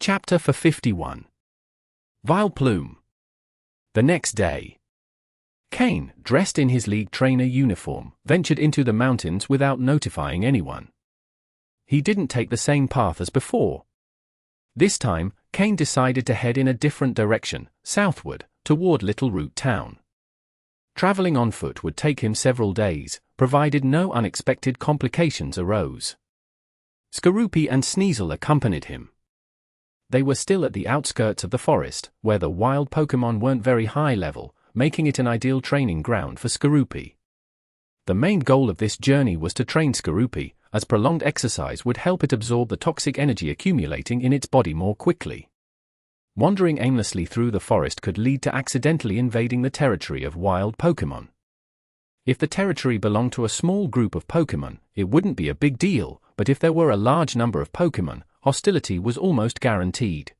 Chapter 51. Vileplume. The next day, Kane, dressed in his league trainer uniform, ventured into the mountains without notifying anyone. He didn't take the same path as before. This time, Kane decided to head in a different direction, southward, toward Littleroot town. Traveling on foot would take him several days, provided no unexpected complications arose. Skorupi and Sneasel accompanied him. They were still at the outskirts of the forest, where the wild Pokémon weren't very high level, making it an ideal training ground for Skorupi. The main goal of this journey was to train Skorupi, as prolonged exercise would help it absorb the toxic energy accumulating in its body more quickly. Wandering aimlessly through the forest could lead to accidentally invading the territory of wild Pokémon. If the territory belonged to a small group of Pokémon, it wouldn't be a big deal, but if there were a large number of Pokémon, hostility was almost guaranteed.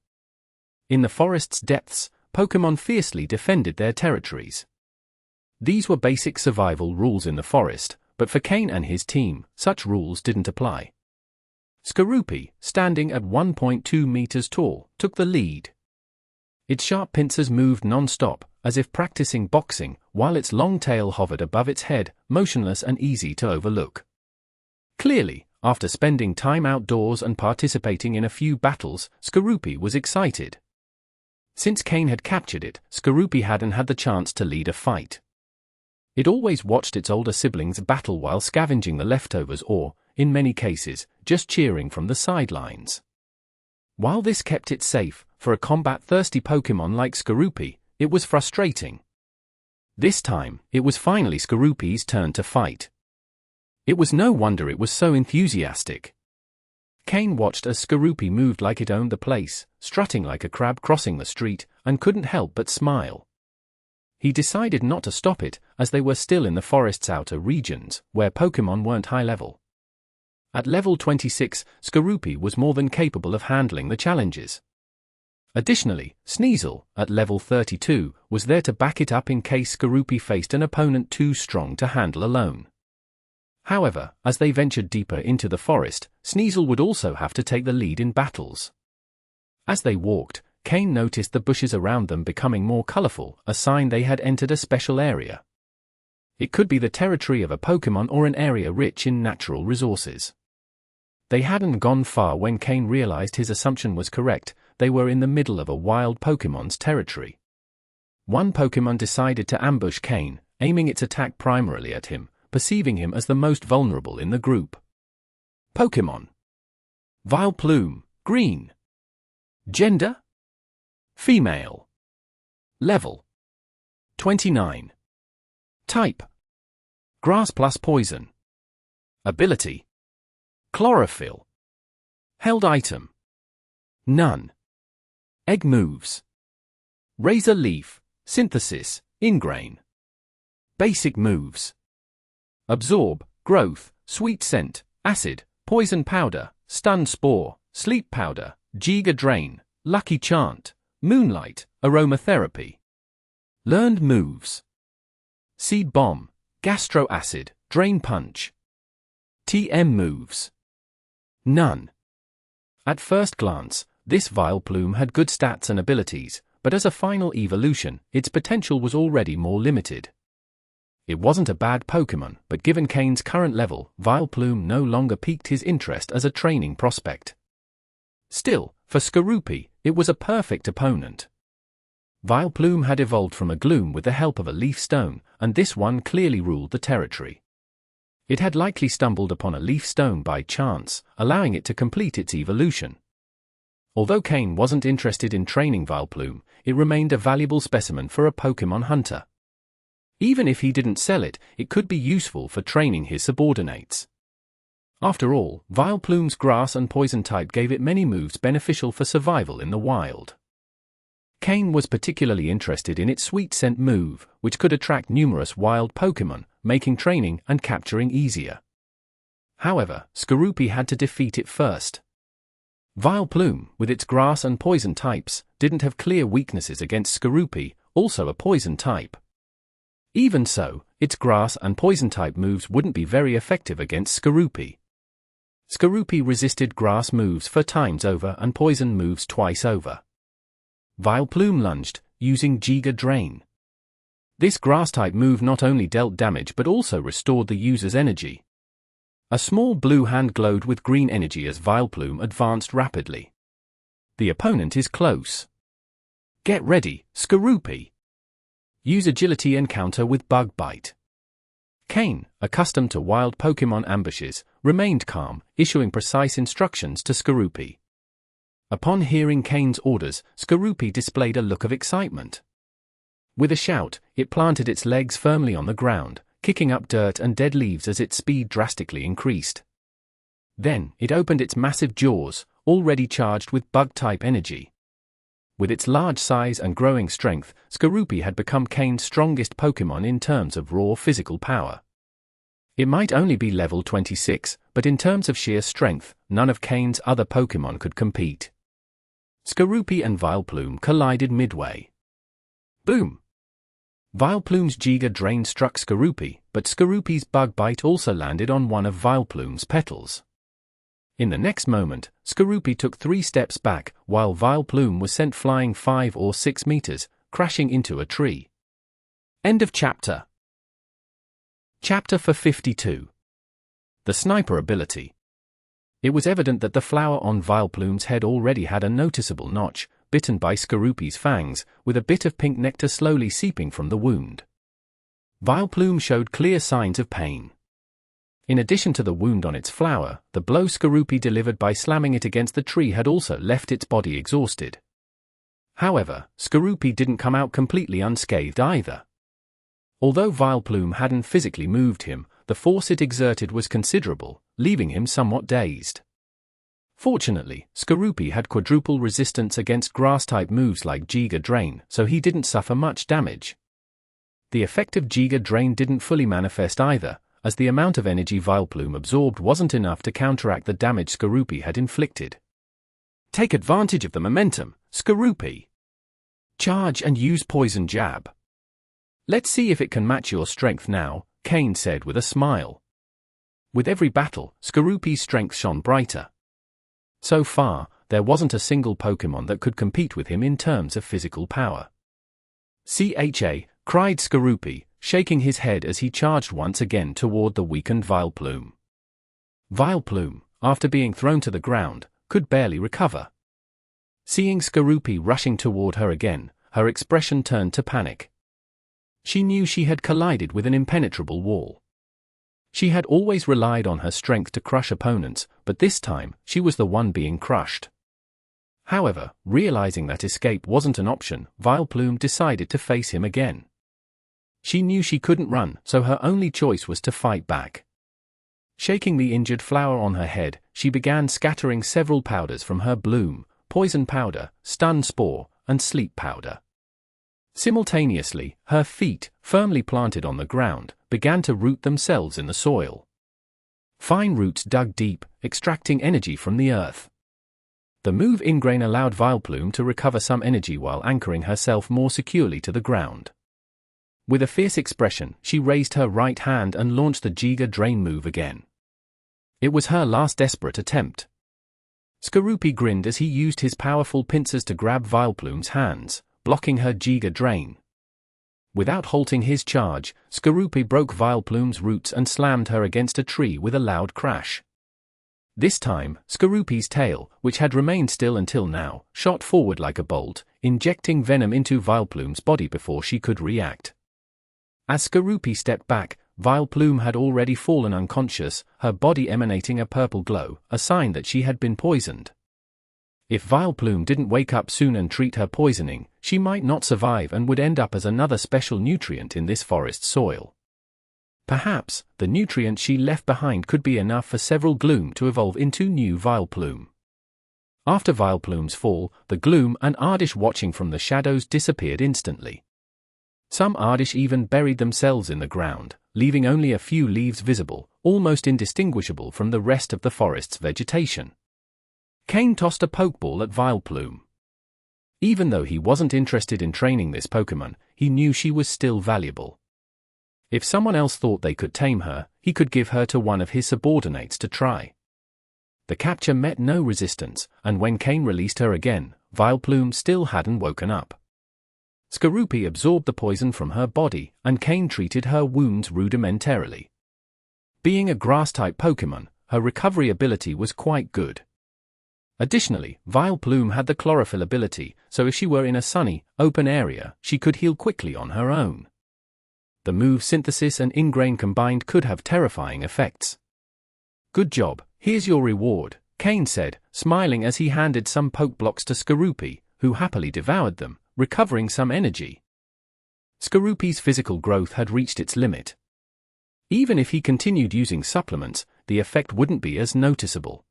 In the forest's depths, Pokémon fiercely defended their territories. These were basic survival rules in the forest, but for Kane and his team, such rules didn't apply. Skorupi, standing at 1.2 meters tall, took the lead. Its sharp pincers moved non-stop, as if practicing boxing, while its long tail hovered above its head, motionless and easy to overlook. Clearly, after spending time outdoors and participating in a few battles, Skorupi was excited. Since Kane had captured it, Skorupi hadn't had the chance to lead a fight. It always watched its older siblings battle while scavenging the leftovers or, in many cases, just cheering from the sidelines. While this kept it safe, for a combat-thirsty Pokémon like Skorupi, it was frustrating. This time, it was finally Skorupi's turn to fight. It was no wonder it was so enthusiastic. Kane watched as Skorupi moved like it owned the place, strutting like a crab crossing the street, and couldn't help but smile. He decided not to stop it, as they were still in the forest's outer regions, where Pokémon weren't high level. At level 26, Skorupi was more than capable of handling the challenges. Additionally, Sneasel, at level 32, was there to back it up in case Skorupi faced an opponent too strong to handle alone. However, as they ventured deeper into the forest, Sneasel would also have to take the lead in battles. As they walked, Kane noticed the bushes around them becoming more colorful, a sign they had entered a special area. It could be the territory of a Pokémon or an area rich in natural resources. They hadn't gone far when Kane realized his assumption was correct. They were in the middle of a wild Pokémon's territory. One Pokémon decided to ambush Kane, aiming its attack primarily at him, perceiving him as the most vulnerable in the group. Pokémon. Vileplume, green. Gender? Female. Level 29. Type: Grass plus Poison. Ability: Chlorophyll. Held item: None. Egg moves: Razor Leaf, Synthesis, Ingrain. Basic moves: Absorb, Growth, Sweet Scent, Acid, Poison Powder, Stun Spore, Sleep Powder, Giga Drain, Lucky Chant, Moonlight, Aromatherapy. Learned moves: Seed Bomb, Gastro Acid, Drain Punch. TM moves: None. At first glance, this Vileplume had good stats and abilities, but as a final evolution, its potential was already more limited. It wasn't a bad Pokémon, but given Kane's current level, Vileplume no longer piqued his interest as a training prospect. Still, for Skorupi, it was a perfect opponent. Vileplume had evolved from a Gloom with the help of a Leaf Stone, and this one clearly ruled the territory. It had likely stumbled upon a Leaf Stone by chance, allowing it to complete its evolution. Although Kane wasn't interested in training Vileplume, it remained a valuable specimen for a Pokémon hunter. Even if he didn't sell it, it could be useful for training his subordinates. After all, Vileplume's grass and poison type gave it many moves beneficial for survival in the wild. Kane was particularly interested in its Sweet Scent move, which could attract numerous wild Pokémon, making training and capturing easier. However, Skorupi had to defeat it first. Vileplume, with its grass and poison types, didn't have clear weaknesses against Skorupi, also a poison type. Even so, its grass and poison type moves wouldn't be very effective against Skorupi. Skorupi resisted grass moves 4 times over and poison moves twice over. Vileplume lunged, using Giga Drain. This grass-type move not only dealt damage but also restored the user's energy. A small blue hand glowed with green energy as Vileplume advanced rapidly. The opponent is close. Get ready, Skorupi. Use agility and counter with Bug Bite. Kane, accustomed to wild Pokémon ambushes, remained calm, issuing precise instructions to Skorupi. Upon hearing Kane's orders, Skorupi displayed a look of excitement. With a shout, it planted its legs firmly on the ground, kicking up dirt and dead leaves as its speed drastically increased. Then, it opened its massive jaws, already charged with bug-type energy. With its large size and growing strength, Skorupi had become Kane's strongest Pokémon in terms of raw physical power. It might only be level 26, but in terms of sheer strength, none of Kane's other Pokémon could compete. Skorupi and Vileplume collided midway. Boom! Vileplume's Giga Drain struck Skorupi, but Skorupi's Bug Bite also landed on one of Vileplume's petals. In the next moment, Skorupi took 3 steps back, while Vileplume was sent flying 5 or 6 meters, crashing into a tree. End of chapter. Chapter 52. The Sniper Ability. It was evident that the flower on Vileplume's head already had a noticeable notch, bitten by Skorupi's fangs, with a bit of pink nectar slowly seeping from the wound. Vileplume showed clear signs of pain. In addition to the wound on its flower, the blow Skorupi delivered by slamming it against the tree had also left its body exhausted. However, Skorupi didn't come out completely unscathed either. Although Vileplume hadn't physically moved him, the force it exerted was considerable, leaving him somewhat dazed. Fortunately, Skorupi had quadruple resistance against grass-type moves like Giga Drain, so he didn't suffer much damage. The effect of Giga Drain didn't fully manifest either, as the amount of energy Vileplume absorbed wasn't enough to counteract the damage Skorupi had inflicted. Take advantage of the momentum, Skorupi. Charge and use Poison Jab. Let's see if it can match your strength now, Kane said with a smile. With every battle, Skorupi's strength shone brighter. So far, there wasn't a single Pokémon that could compete with him in terms of physical power. "CHA," cried Skorupi, shaking his head as he charged once again toward the weakened Vileplume. Vileplume, after being thrown to the ground, could barely recover. Seeing Skorupi rushing toward her again, her expression turned to panic. She knew she had collided with an impenetrable wall. She had always relied on her strength to crush opponents, but this time, she was the one being crushed. However, realizing that escape wasn't an option, Vileplume decided to face him again. She knew she couldn't run, so her only choice was to fight back. Shaking the injured flower on her head, she began scattering several powders from her bloom: poison powder, stun spore, and sleep powder. Simultaneously, her feet, firmly planted on the ground, began to root themselves in the soil. Fine roots dug deep, extracting energy from the earth. The move Ingrain allowed Vileplume to recover some energy while anchoring herself more securely to the ground. With a fierce expression, she raised her right hand and launched the Giga Drain move again. It was her last desperate attempt. Skorupi grinned as he used his powerful pincers to grab Vileplume's hands, blocking her Giga Drain. Without halting his charge, Skorupi broke Vileplume's roots and slammed her against a tree with a loud crash. This time, Skorupi's tail, which had remained still until now, shot forward like a bolt, injecting venom into Vileplume's body before she could react. As Skorupi stepped back, Vileplume had already fallen unconscious, her body emanating a purple glow, a sign that she had been poisoned. If Vileplume didn't wake up soon and treat her poisoning, she might not survive and would end up as another special nutrient in this forest soil. Perhaps, the nutrient she left behind could be enough for several Gloom to evolve into new Vileplume. After Vileplume's fall, the Gloom and Ardish watching from the shadows disappeared instantly. Some Ardish even buried themselves in the ground, leaving only a few leaves visible, almost indistinguishable from the rest of the forest's vegetation. Kane tossed a Pokeball at Vileplume. Even though he wasn't interested in training this Pokémon, he knew she was still valuable. If someone else thought they could tame her, he could give her to one of his subordinates to try. The capture met no resistance, and when Kain released her again, Vileplume still hadn't woken up. Skorupi absorbed the poison from her body, and Kain treated her wounds rudimentarily. Being a grass-type Pokémon, her recovery ability was quite good. Additionally, Vileplume had the chlorophyll ability, so if she were in a sunny, open area, she could heal quickly on her own. The move Synthesis and Ingrain combined could have terrifying effects. "Good job, here's your reward," Kain said, smiling as he handed some poke blocks to Skorupi, who happily devoured them, recovering some energy. Skorupi's physical growth had reached its limit. Even if he continued using supplements, the effect wouldn't be as noticeable.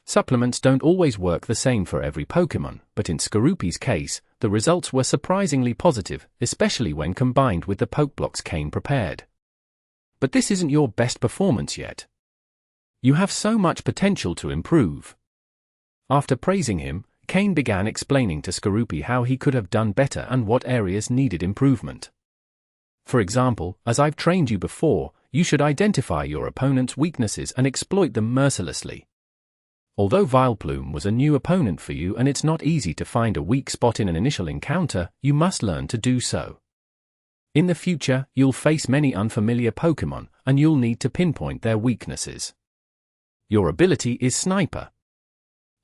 Supplements don't always work the same for every Pokémon, but in Skorupi's case, the results were surprisingly positive, especially when combined with the poke blocks Kain prepared. But this isn't your best performance yet. You have so much potential to improve. After praising him, Kain began explaining to Skorupi how he could have done better and what areas needed improvement. For example, as I've trained you before, you should identify your opponent's weaknesses and exploit them mercilessly. Although Vileplume was a new opponent for you and it's not easy to find a weak spot in an initial encounter, you must learn to do so. In the future, you'll face many unfamiliar Pokémon, and you'll need to pinpoint their weaknesses. Your ability is Sniper.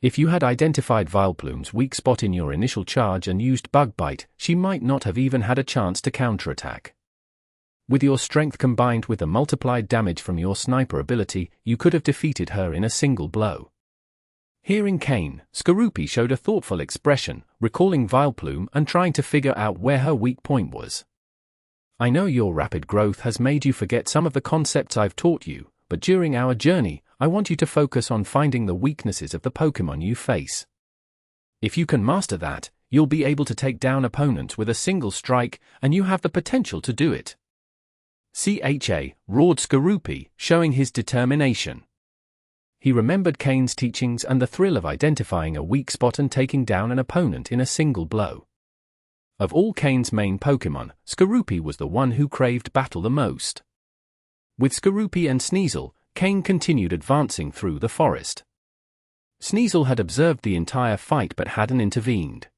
If you had identified Vileplume's weak spot in your initial charge and used Bug Bite, she might not have even had a chance to counterattack. With your strength combined with the multiplied damage from your Sniper ability, you could have defeated her in a single blow. Hearing Kain, Skorupi showed a thoughtful expression, recalling Vileplume and trying to figure out where her weak point was. "I know your rapid growth has made you forget some of the concepts I've taught you, but during our journey, I want you to focus on finding the weaknesses of the Pokémon you face. If you can master that, you'll be able to take down opponents with a single strike, and you have the potential to do it." "CHA," roared Skorupi, showing his determination. He remembered Kain's teachings and the thrill of identifying a weak spot and taking down an opponent in a single blow. Of all Kain's main Pokémon, Skorupi was the one who craved battle the most. With Skorupi and Sneasel, Kain continued advancing through the forest. Sneasel had observed the entire fight but hadn't intervened.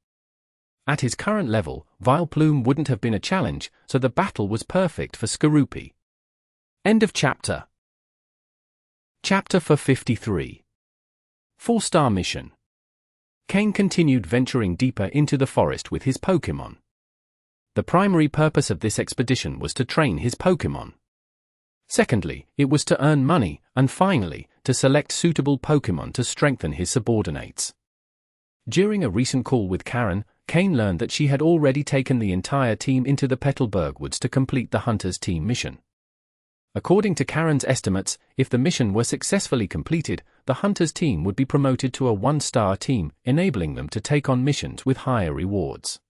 At his current level, Vileplume wouldn't have been a challenge, so the battle was perfect for Skorupi. End of chapter. Chapter 53. 4-star mission. Kain continued venturing deeper into the forest with his Pokémon. The primary purpose of this expedition was to train his Pokémon. Secondly, it was to earn money, and finally, to select suitable Pokémon to strengthen his subordinates. During a recent call with Karen, Kain learned that she had already taken the entire team into the Petalburg Woods to complete the Hunter's Team mission. According to Karen's estimates, if the mission were successfully completed, the Hunter's Team would be promoted to a 1-star team, enabling them to take on missions with higher rewards.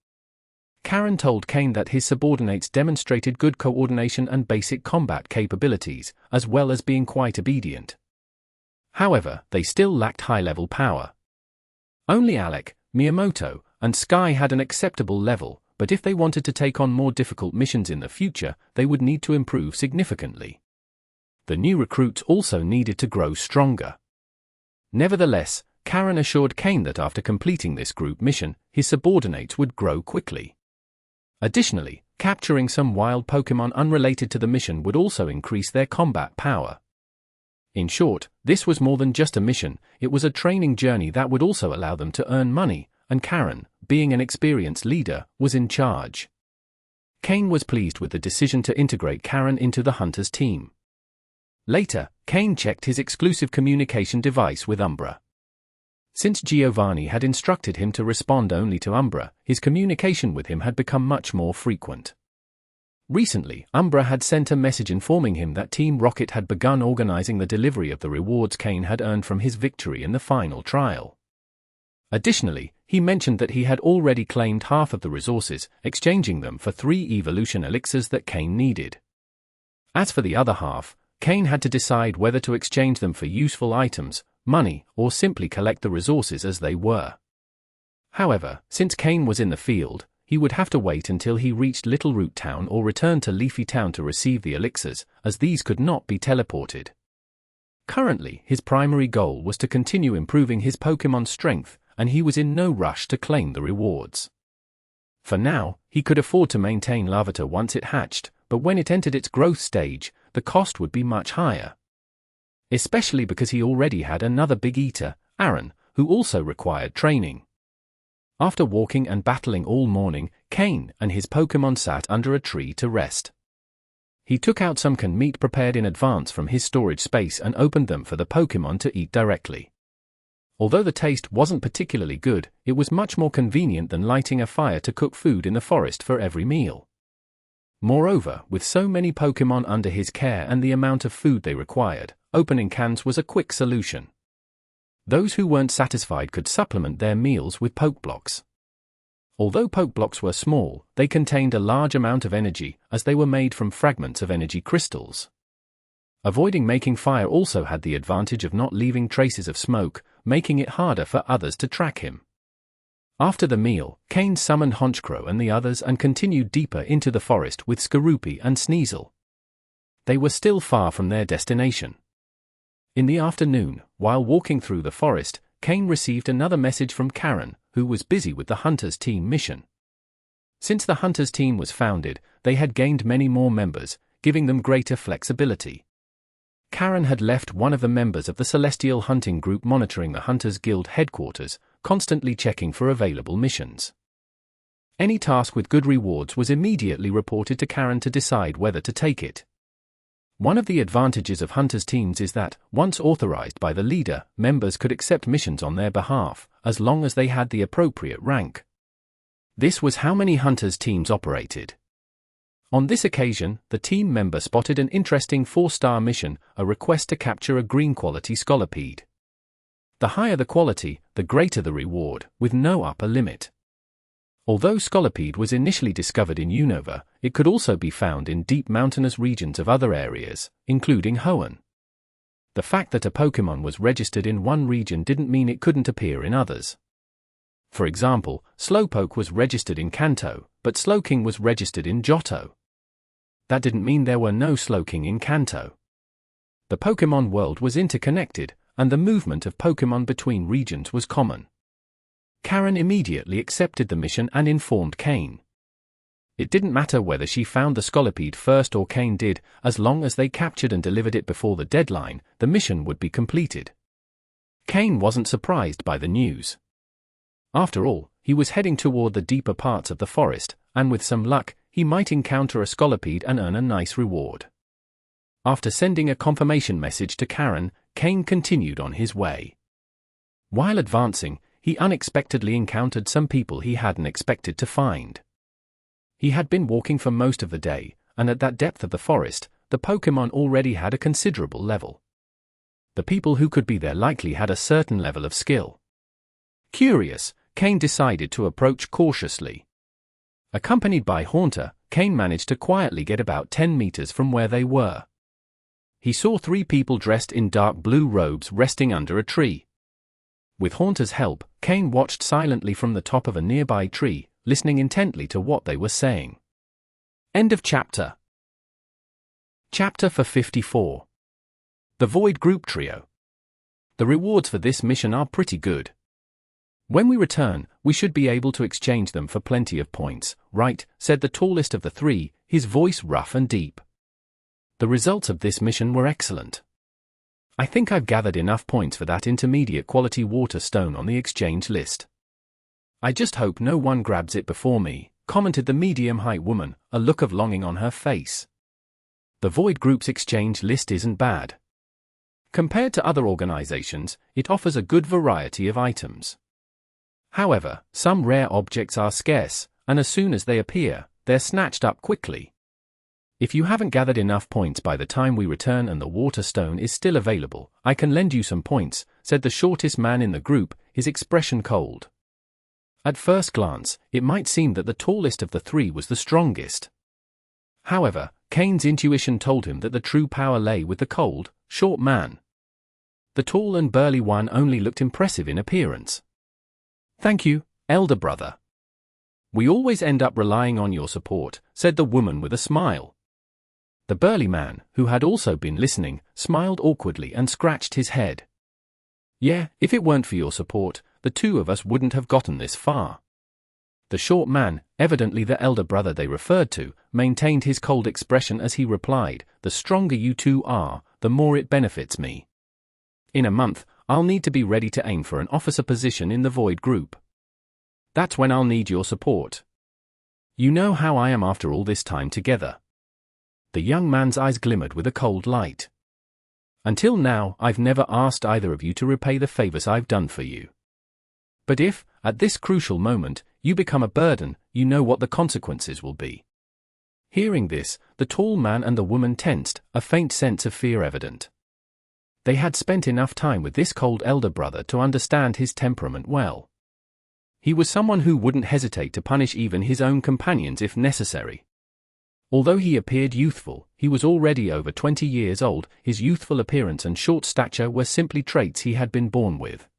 Karen told Kain that his subordinates demonstrated good coordination and basic combat capabilities, as well as being quite obedient. However, they still lacked high-level power. Only Alec, Miyamoto, and Sky had an acceptable level, but if they wanted to take on more difficult missions in the future, they would need to improve significantly. The new recruits also needed to grow stronger. Nevertheless, Karen assured Kain that after completing this group mission, his subordinates would grow quickly. Additionally, capturing some wild Pokémon unrelated to the mission would also increase their combat power. In short, this was more than just a mission, it was a training journey that would also allow them to earn money, and Karen, being an experienced leader, was in charge. Kain was pleased with the decision to integrate Karen into the Hunter's Team. Later, Kain checked his exclusive communication device with Umbra. Since Giovanni had instructed him to respond only to Umbra, his communication with him had become much more frequent. Recently, Umbra had sent a message informing him that Team Rocket had begun organizing the delivery of the rewards Kain had earned from his victory in the final trial. Additionally, he mentioned that he had already claimed half of the resources, exchanging them for 3 evolution elixirs that Kain needed. As for the other half, Kain had to decide whether to exchange them for useful items, money, or simply collect the resources as they were. However, since Kain was in the field, he would have to wait until he reached Littleroot Town or return to Leafy Town to receive the elixirs, as these could not be teleported. Currently, his primary goal was to continue improving his Pokémon's strength, and he was in no rush to claim the rewards. For now, he could afford to maintain Larvitar once it hatched, but when it entered its growth stage, the cost would be much higher. Especially because he already had another big eater, Aaron, who also required training. After walking and battling all morning, Kane and his Pokémon sat under a tree to rest. He took out some canned meat prepared in advance from his storage space and opened them for the Pokémon to eat directly. Although the taste wasn't particularly good, it was much more convenient than lighting a fire to cook food in the forest for every meal. Moreover, with so many Pokémon under his care and the amount of food they required, opening cans was a quick solution. Those who weren't satisfied could supplement their meals with Pokeblocks. Although Pokeblocks were small, they contained a large amount of energy, as they were made from fragments of energy crystals. Avoiding making fire also had the advantage of not leaving traces of smoke, making it harder for others to track him. After the meal, Kane summoned Honchkrow and the others and continued deeper into the forest with Skorupi and Sneasel. They were still far from their destination. In the afternoon, while walking through the forest, Kane received another message from Karen, who was busy with the Hunters Team mission. Since the Hunters Team was founded, they had gained many more members, giving them greater flexibility. Karen had left one of the members of the Celestial Hunting Group monitoring the Hunters Guild headquarters, constantly checking for available missions. Any task with good rewards was immediately reported to Karen to decide whether to take it. One of the advantages of Hunters teams is that, once authorized by the leader, members could accept missions on their behalf, as long as they had the appropriate rank. This was how many Hunters teams operated. On this occasion, the team member spotted an interesting 4-star mission, a request to capture a green-quality Scolipede. The higher the quality, the greater the reward, with no upper limit. Although Scolipede was initially discovered in Unova, it could also be found in deep mountainous regions of other areas, including Hoenn. The fact that a Pokémon was registered in one region didn't mean it couldn't appear in others. For example, Slowpoke was registered in Kanto, but Slowking was registered in Johto. That didn't mean there were no Slowking in Kanto. The Pokémon world was interconnected, and the movement of Pokémon between regions was common. Karen immediately accepted the mission and informed Kane. It didn't matter whether she found the Scolipede first or Kane did, as long as they captured and delivered it before the deadline, the mission would be completed. Kane wasn't surprised by the news. After all, he was heading toward the deeper parts of the forest, and with some luck, he might encounter a Scolipede and earn a nice reward. After sending a confirmation message to Karen, Kane continued on his way. While advancing, he unexpectedly encountered some people he hadn't expected to find. He had been walking for most of the day, and at that depth of the forest, the Pokémon already had a considerable level. The people who could be there likely had a certain level of skill. Curious, Kane decided to approach cautiously. Accompanied by Haunter, Kane managed to quietly get about 10 meters from where they were. He saw 3 people dressed in dark blue robes resting under a tree. With Haunter's help, Kane watched silently from the top of a nearby tree, listening intently to what they were saying. End of chapter. Chapter 54. The Void Group Trio. The rewards for this mission are pretty good. When we return, we should be able to exchange them for plenty of points, right? Said the tallest of the 3, his voice rough and deep. The results of this mission were excellent. I think I've gathered enough points for that intermediate quality water stone on the exchange list. I just hope no one grabs it before me, commented the medium-height woman, a look of longing on her face. The Void Group's exchange list isn't bad. Compared to other organizations, it offers a good variety of items. However, some rare objects are scarce, and as soon as they appear, they're snatched up quickly. If you haven't gathered enough points by the time we return and the water stone is still available, I can lend you some points, said the shortest man in the group, his expression cold. At first glance, it might seem that the tallest of the 3 was the strongest. However, Kane's intuition told him that the true power lay with the cold, short man. The tall and burly one only looked impressive in appearance. Thank you, elder brother. We always end up relying on your support, said the woman with a smile. The burly man, who had also been listening, smiled awkwardly and scratched his head. Yeah, if it weren't for your support, the two of us wouldn't have gotten this far. The short man, evidently the elder brother they referred to, maintained his cold expression as he replied, "The stronger you two are, the more it benefits me. In a month, I'll need to be ready to aim for an officer position in the Void group. That's when I'll need your support. You know how I am after all this time together." The young man's eyes glimmered with a cold light. "Until now, I've never asked either of you to repay the favors I've done for you. But if, at this crucial moment, you become a burden, you know what the consequences will be." Hearing this, the tall man and the woman tensed, a faint sense of fear evident. They had spent enough time with this cold elder brother to understand his temperament well. He was someone who wouldn't hesitate to punish even his own companions if necessary. Although he appeared youthful, he was already over 20 years old. His youthful appearance and short stature were simply traits he had been born with.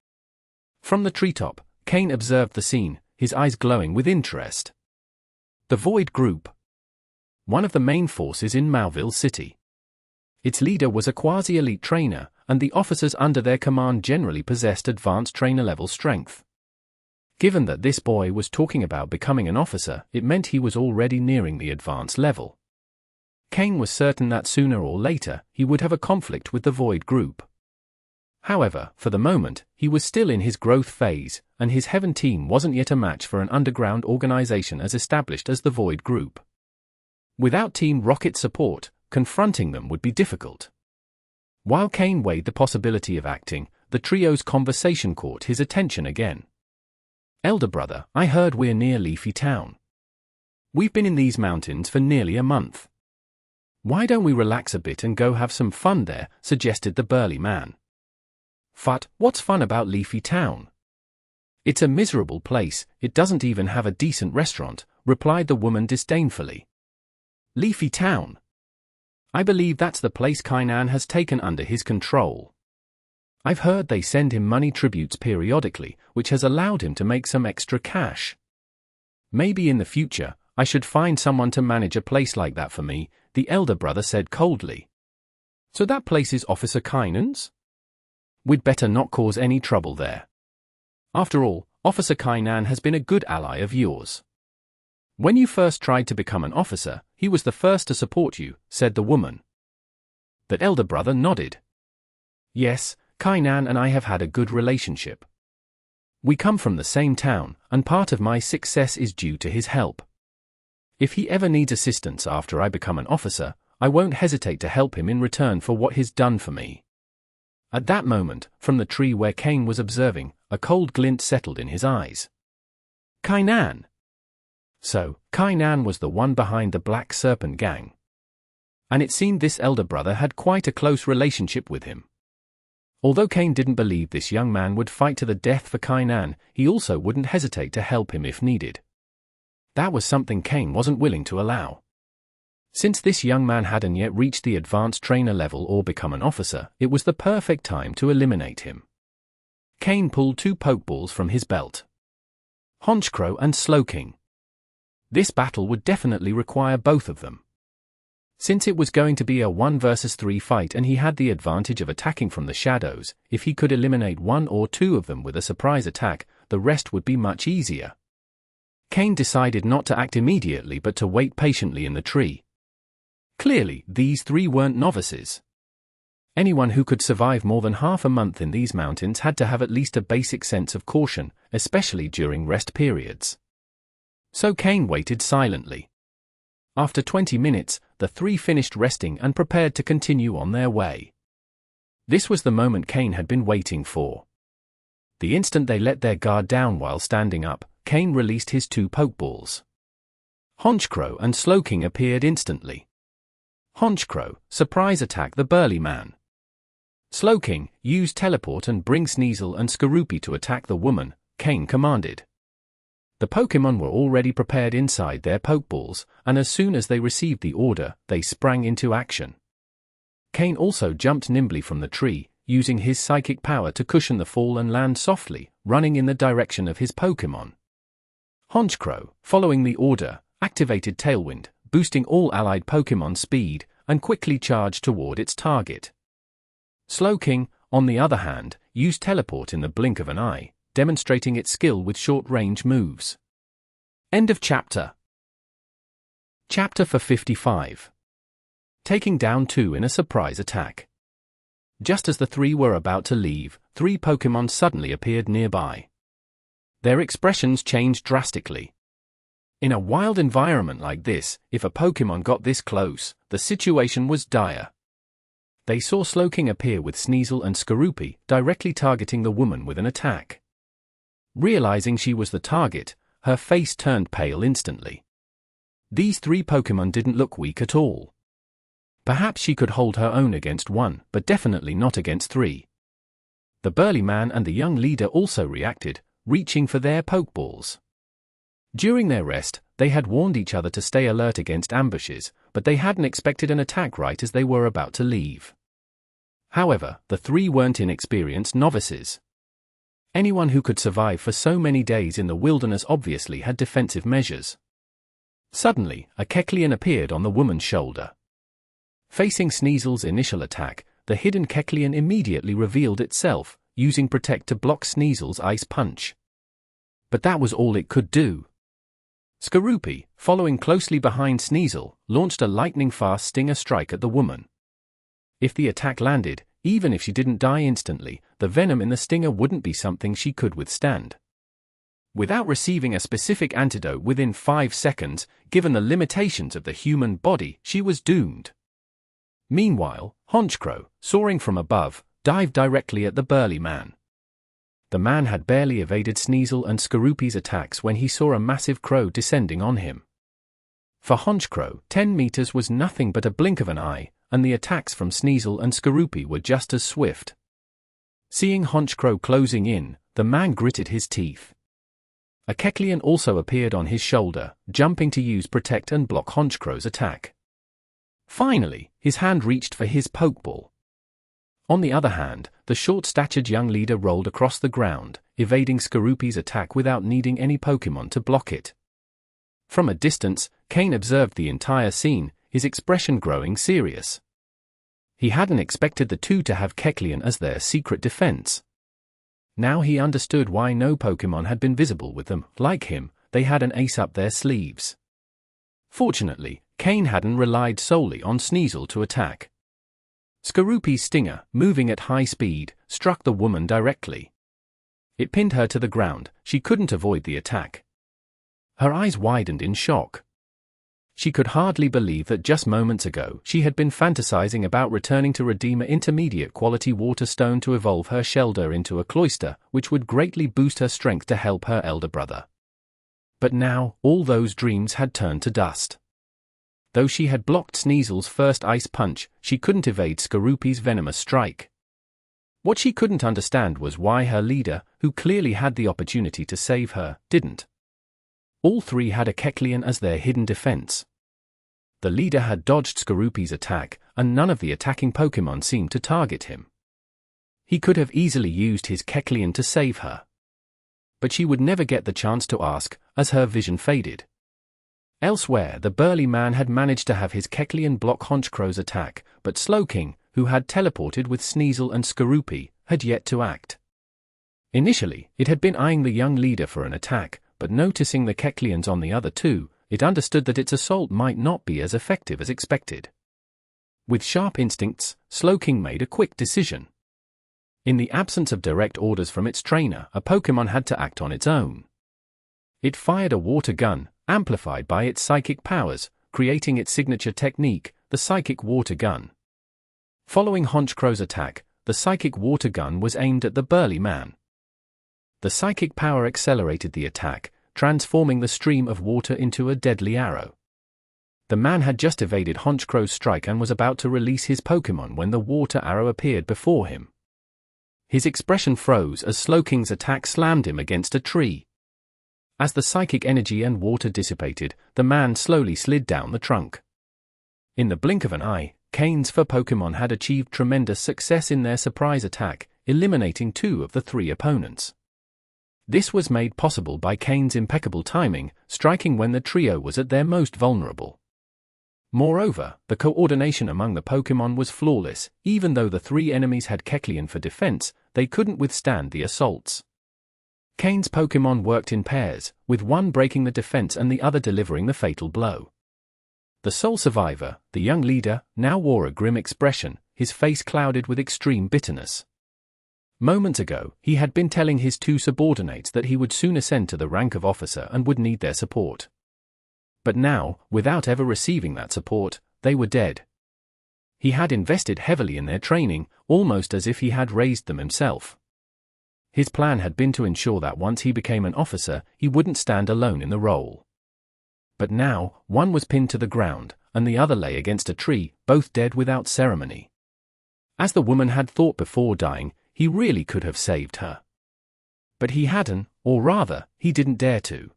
From the treetop, Kain observed the scene, his eyes glowing with interest. The Void Group. One of the main forces in Mauville City. Its leader was a quasi-elite trainer, and the officers under their command generally possessed advanced trainer-level strength. Given that this boy was talking about becoming an officer, it meant he was already nearing the advanced level. Kain was certain that sooner or later, he would have a conflict with the Void Group. However, for the moment, he was still in his growth phase, and his Heaven team wasn't yet a match for an underground organization as established as the Void Group. Without Team Rocket's support, confronting them would be difficult. While Kain weighed the possibility of acting, the trio's conversation caught his attention again. "Elder brother, I heard we're near Leafy Town. We've been in these mountains for nearly a month. Why don't we relax a bit and go have some fun there?" suggested the burly man. "Phut, what's fun about Leafy Town? It's a miserable place, it doesn't even have a decent restaurant," replied the woman disdainfully. "Leafy Town? I believe that's the place Kainan has taken under his control. I've heard they send him money tributes periodically, which has allowed him to make some extra cash. Maybe in the future, I should find someone to manage a place like that for me," the elder brother said coldly. "So that place is Officer Kainan's? We'd better not cause any trouble there. After all, Officer Kainan has been a good ally of yours. When you first tried to become an officer, he was the first to support you," said the woman. The elder brother nodded. "Yes, Kainan and I have had a good relationship. We come from the same town, and part of my success is due to his help. If he ever needs assistance after I become an officer, I won't hesitate to help him in return for what he's done for me." At that moment, from the tree where Kain was observing, a cold glint settled in his eyes. Kainan! So, Kainan was the one behind the Black Serpent gang. And it seemed this elder brother had quite a close relationship with him. Although Kain didn't believe this young man would fight to the death for Kainan, he also wouldn't hesitate to help him if needed. That was something Kain wasn't willing to allow. Since this young man hadn't yet reached the advanced trainer level or become an officer, it was the perfect time to eliminate him. Kain pulled 2 Pokeballs from his belt. Honchkrow and Slowking. This battle would definitely require both of them. Since it was going to be a 1 versus 3 fight and he had the advantage of attacking from the shadows, if he could eliminate 1 or 2 of them with a surprise attack, the rest would be much easier. Kain decided not to act immediately but to wait patiently in the tree. Clearly, these 3 weren't novices. Anyone who could survive more than half a month in these mountains had to have at least a basic sense of caution, especially during rest periods. So Kain waited silently. After 20 minutes, the 3 finished resting and prepared to continue on their way. This was the moment Kain had been waiting for. The instant they let their guard down while standing up, Kain released his 2 Pokeballs. Honchkrow and Slowking appeared instantly. Honchkrow, surprise attack the burly man. Slowking, use teleport and bring Sneasel and Skorupi to attack the woman, Kain commanded. The Pokémon were already prepared inside their Pokeballs, and as soon as they received the order, they sprang into action. Kain also jumped nimbly from the tree, using his psychic power to cushion the fall and land softly, running in the direction of his Pokémon. Honchkrow, following the order, activated Tailwind, boosting all allied Pokémon speed, and quickly charged toward its target. Slowking, on the other hand, used Teleport in the blink of an eye, demonstrating its skill with short-range moves. End of chapter. Chapter 55. Taking down 2 in a surprise attack. Just as the 3 were about to leave, 3 Pokémon suddenly appeared nearby. Their expressions changed drastically. In a wild environment like this, if a Pokémon got this close, the situation was dire. They saw Slowking appear with Sneasel and Skorupi, directly targeting the woman with an attack. Realizing she was the target, her face turned pale instantly. These 3 Pokémon didn't look weak at all. Perhaps she could hold her own against 1, but definitely not against 3. The burly man and the young leader also reacted, reaching for their Pokeballs. During their rest, they had warned each other to stay alert against ambushes, but they hadn't expected an attack right as they were about to leave. However, the 3 weren't inexperienced novices. Anyone who could survive for so many days in the wilderness obviously had defensive measures. Suddenly, a Kecleon appeared on the woman's shoulder. Facing Sneasel's initial attack, the hidden Kecleon immediately revealed itself, using Protect to block Sneasel's ice punch. But that was all it could do. Skorupi, following closely behind Sneasel, launched a lightning-fast stinger strike at the woman. If the attack landed, even if she didn't die instantly, the venom in the stinger wouldn't be something she could withstand. Without receiving a specific antidote within 5 seconds, given the limitations of the human body, she was doomed. Meanwhile, Honchkrow, soaring from above, dived directly at the burly man. The man had barely evaded Sneasel and Skorupi's attacks when he saw a massive crow descending on him. For Honchkrow, 10 meters was nothing but a blink of an eye, and the attacks from Sneasel and Skorupi were just as swift. Seeing Honchkrow closing in, the man gritted his teeth. A Kecleon also appeared on his shoulder, jumping to use Protect and block Honchkrow's attack. Finally, his hand reached for his Pokeball. On the other hand, the short-statured young leader rolled across the ground, evading Skorupi's attack without needing any Pokémon to block it. From a distance, Kane observed the entire scene, his expression growing serious. He hadn't expected the 2 to have Kecleon as their secret defense. Now he understood why no Pokémon had been visible with them. Like him, they had an ace up their sleeves. Fortunately, Kane hadn't relied solely on Sneasel to attack. Skorupi's stinger, moving at high speed, struck the woman directly. It pinned her to the ground. She couldn't avoid the attack. Her eyes widened in shock. She could hardly believe that just moments ago she had been fantasizing about returning to redeem an intermediate quality water stone to evolve her Shelder into a cloister, which would greatly boost her strength to help her elder brother. But now, all those dreams had turned to dust. Though she had blocked Sneasel's first ice punch, she couldn't evade Skorupi's venomous strike. What she couldn't understand was why her leader, who clearly had the opportunity to save her, didn't. All 3 had a Kecleon as their hidden defense. The leader had dodged Skorupi's attack, and none of the attacking Pokémon seemed to target him. He could have easily used his Kecleon to save her. But she would never get the chance to ask, as her vision faded. Elsewhere, the burly man had managed to have his Kecleon block Honchkrow's attack, but Slowking, who had teleported with Sneasel and Skorupi, had yet to act. Initially, it had been eyeing the young leader for an attack, but noticing the Kecleons on the other 2, it understood that its assault might not be as effective as expected. With sharp instincts, Slowking made a quick decision. In the absence of direct orders from its trainer, a Pokémon had to act on its own. It fired a water gun, amplified by its psychic powers, creating its signature technique, the Psychic Water Gun. Following Honchkrow's attack, the Psychic Water Gun was aimed at the burly man. The psychic power accelerated the attack, transforming the stream of water into a deadly arrow. The man had just evaded Honchkrow's strike and was about to release his Pokémon when the water arrow appeared before him. His expression froze as Slowking's attack slammed him against a tree. As the psychic energy and water dissipated, the man slowly slid down the trunk. In the blink of an eye, Kane's 4 Pokémon had achieved tremendous success in their surprise attack, eliminating 2 of the 3 opponents. This was made possible by Kane's impeccable timing, striking when the trio was at their most vulnerable. Moreover, the coordination among the Pokémon was flawless. Even though the three enemies had Kecleon for defense, they couldn't withstand the assaults. Kane's Pokémon worked in pairs, with one breaking the defense and the other delivering the fatal blow. The sole survivor, the young leader, now wore a grim expression, his face clouded with extreme bitterness. Moments ago, he had been telling his two subordinates that he would soon ascend to the rank of officer and would need their support. But now, without ever receiving that support, they were dead. He had invested heavily in their training, almost as if he had raised them himself. His plan had been to ensure that once he became an officer, he wouldn't stand alone in the role. But now, one was pinned to the ground, and the other lay against a tree, both dead without ceremony. As the woman had thought before dying, he really could have saved her. But he hadn't, or rather, he didn't dare to.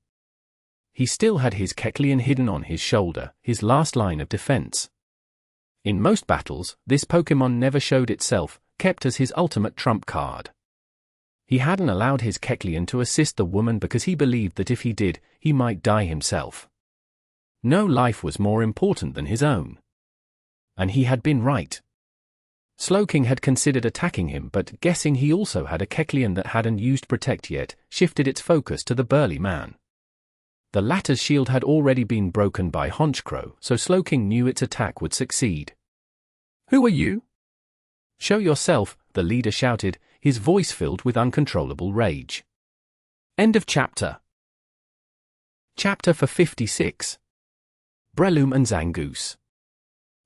He still had his Kecleon hidden on his shoulder, his last line of defense. In most battles, this Pokémon never showed itself, kept as his ultimate trump card. He hadn't allowed his Kecleon to assist the woman because he believed that if he did, he might die himself. No life was more important than his own. And he had been right. Slowking had considered attacking him, but guessing he also had a Kecleon that hadn't used Protect yet, shifted its focus to the burly man. The latter's shield had already been broken by Honchkrow, so Slowking knew its attack would succeed. "Who are you?" "Show yourself," the leader shouted, his voice filled with uncontrollable rage. End of chapter. Chapter 56. Breloom and Zangoose.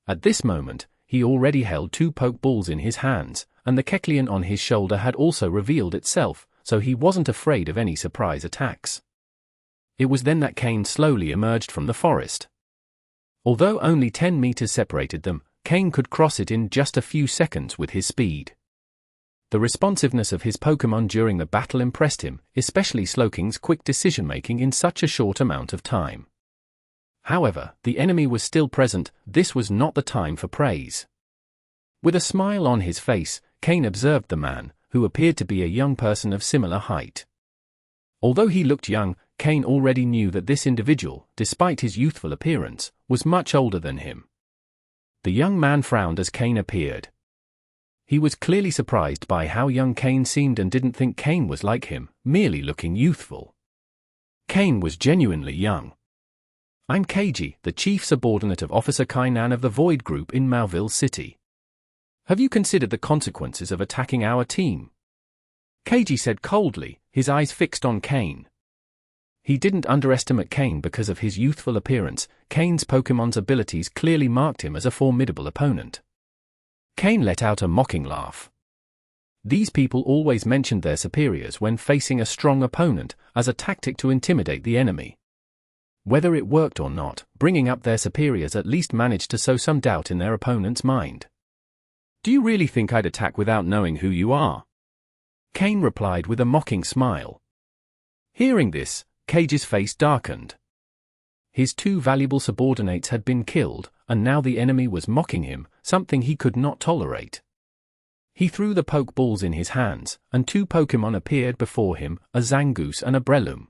At this moment, he already held two Pokeballs in his hands, and the Kecleon on his shoulder had also revealed itself, so he wasn't afraid of any surprise attacks. It was then that Kane slowly emerged from the forest. Although only 10 meters separated them, Kane could cross it in just a few seconds with his speed. The responsiveness of his Pokémon during the battle impressed him, especially Slowking's quick decision-making in such a short amount of time. However, the enemy was still present. This was not the time for praise. With a smile on his face, Kane observed the man, who appeared to be a young person of similar height. Although he looked young, Kane already knew that this individual, despite his youthful appearance, was much older than him. The young man frowned as Kane appeared. He was clearly surprised by how young Kane seemed and didn't think Kane was like him, merely looking youthful. Kane was genuinely young. "I'm Keiji, the chief subordinate of Officer Kainan of the Void Group in Mauville City. Have you considered the consequences of attacking our team?" Keiji said coldly, his eyes fixed on Kane. He didn't underestimate Kane because of his youthful appearance. Kane's Pokémon's abilities clearly marked him as a formidable opponent. Kane let out a mocking laugh. These people always mentioned their superiors when facing a strong opponent, as a tactic to intimidate the enemy. Whether it worked or not, bringing up their superiors at least managed to sow some doubt in their opponent's mind. "Do you really think I'd attack without knowing who you are?" Kane replied with a mocking smile. Hearing this, Keiji's face darkened. His two valuable subordinates had been killed, and now the enemy was mocking him, something he could not tolerate. He threw the Pokeballs in his hands, and two Pokémon appeared before him, a Zangoose and a Breloom.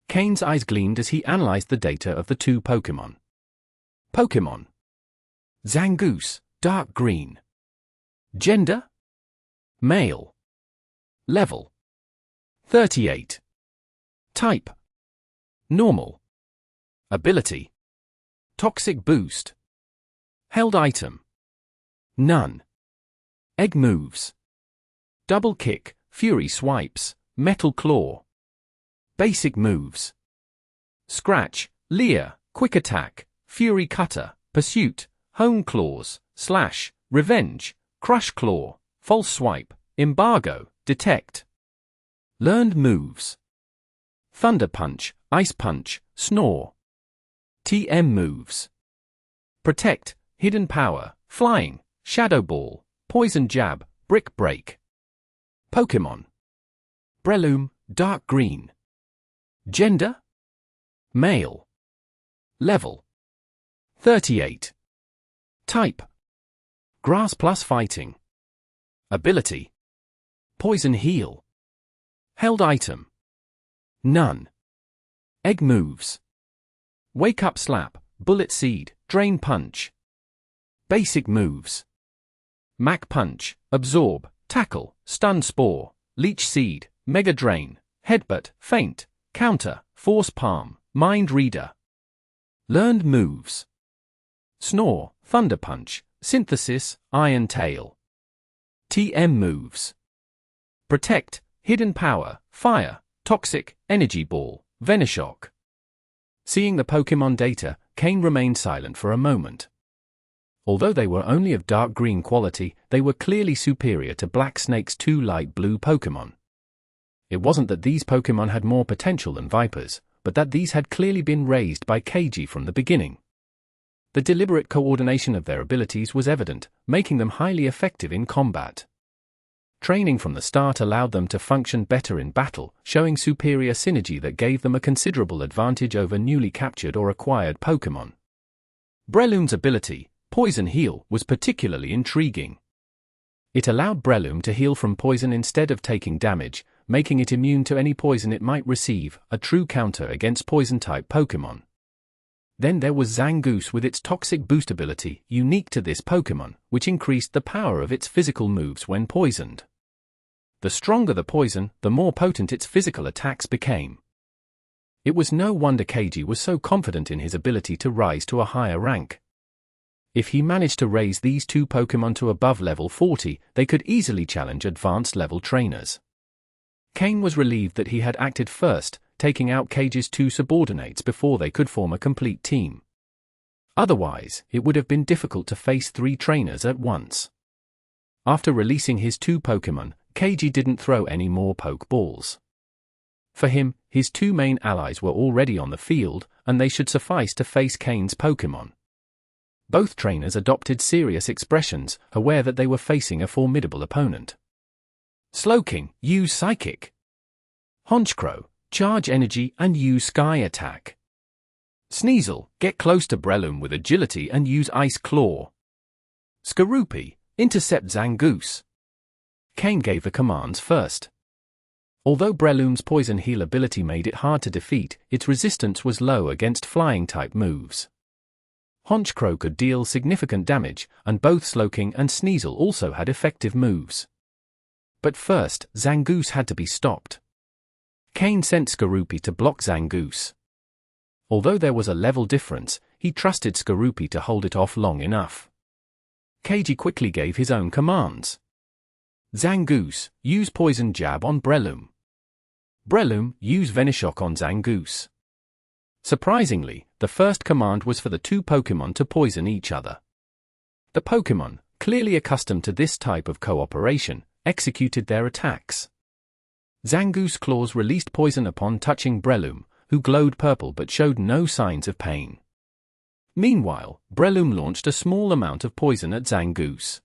Kane's eyes gleamed as he analyzed the data of the two Pokémon. Pokémon. Zangoose, dark green. Gender? Male. Level. 38. Type. Normal. Ability. Toxic Boost. Held item. None. Egg moves. Double Kick, Fury Swipes, Metal Claw. Basic moves. Scratch, Leer, Quick Attack, Fury Cutter, Pursuit, Hone Claws, Slash, Revenge, Crush Claw, False Swipe, Embargo, Detect. Learned moves. Thunder Punch, Ice Punch, Snore. TM moves. Protect, Hidden Power, Flying, Shadow Ball, Poison Jab, Brick Break. Pokémon. Breloom, dark green. Gender? Male. Level. 38. Type. Grass plus Fighting. Ability. Poison Heal. Held item. None. Egg moves. Wake Up Slap, Bullet Seed, Drain Punch. Basic moves: Mach Punch, Absorb, Tackle, Stun Spore, Leech Seed, Mega Drain, Headbutt, Feint, Counter, Force Palm, Mind Reader. Learned moves: Snore, Thunder Punch, Synthesis, Iron Tail. TM moves: Protect, Hidden Power, Fire, Toxic, Energy Ball, Venoshock. Seeing the Pokémon data, Kane remained silent for a moment. Although they were only of dark green quality, they were clearly superior to Black Snake's 2 light blue Pokémon. It wasn't that these Pokémon had more potential than Vipers, but that these had clearly been raised by KG from the beginning. The deliberate coordination of their abilities was evident, making them highly effective in combat. Training from the start allowed them to function better in battle, showing superior synergy that gave them a considerable advantage over newly captured or acquired Pokémon. Breloom's ability, Poison Heal, was particularly intriguing. It allowed Breloom to heal from poison instead of taking damage, making it immune to any poison it might receive, a true counter against poison-type Pokémon. Then there was Zangoose with its Toxic Boost ability, unique to this Pokémon, which increased the power of its physical moves when poisoned. The stronger the poison, the more potent its physical attacks became. It was no wonder KG was so confident in his ability to rise to a higher rank. If he managed to raise these 2 Pokémon to above level 40, they could easily challenge advanced level trainers. Kane was relieved that he had acted first, taking out KG's 2 subordinates before they could form a complete team. Otherwise, it would have been difficult to face 3 trainers at once. After releasing his 2 Pokémon, KG didn't throw any more Pokeballs. For him, his 2 main allies were already on the field, and they should suffice to face Kane's Pokémon. Both trainers adopted serious expressions, aware that they were facing a formidable opponent. Slowking, use Psychic. Honchkrow, charge energy and use Sky Attack. Sneasel, get close to Breloom with agility and use Ice Claw. Skorupi, intercept Zangoose. Kane gave the commands first. Although Breloom's Poison Heal ability made it hard to defeat, its resistance was low against flying-type moves. Honchkrow could deal significant damage, and both Slowking and Sneasel also had effective moves. But first, Zangoose had to be stopped. Kane sent Skorupi to block Zangoose. Although there was a level difference, he trusted Skorupi to hold it off long enough. KG quickly gave his own commands. Zangoose, use Poison Jab on Breloom. Breloom, use Venoshock on Zangoose. Surprisingly, the first command was for the 2 Pokémon to poison each other. The Pokémon, clearly accustomed to this type of cooperation, executed their attacks. Zangoose claws released poison upon touching Breloom, who glowed purple but showed no signs of pain. Meanwhile, Breloom launched a small amount of poison at Zangoose.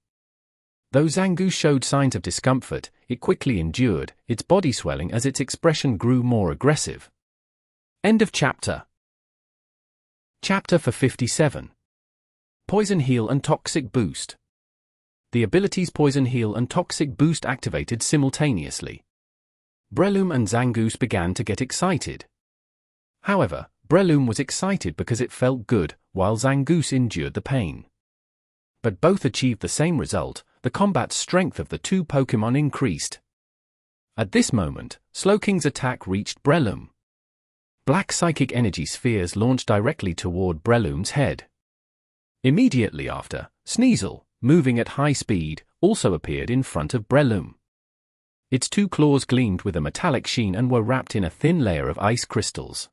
Though Zangoose showed signs of discomfort, it quickly endured, its body swelling as its expression grew more aggressive. End of chapter. Chapter 57. Poison Heal and Toxic Boost. The abilities Poison Heal and Toxic Boost activated simultaneously. Breloom and Zangoose began to get excited. However, Breloom was excited because it felt good, while Zangoose endured the pain. But both achieved the same result, the combat strength of the 2 Pokémon increased. At this moment, Slowking's attack reached Breloom. Black Psychic Energy Spheres launched directly toward Breloom's head. Immediately after, Sneasel, moving at high speed, also appeared in front of Breloom. Its 2 claws gleamed with a metallic sheen and were wrapped in a thin layer of ice crystals.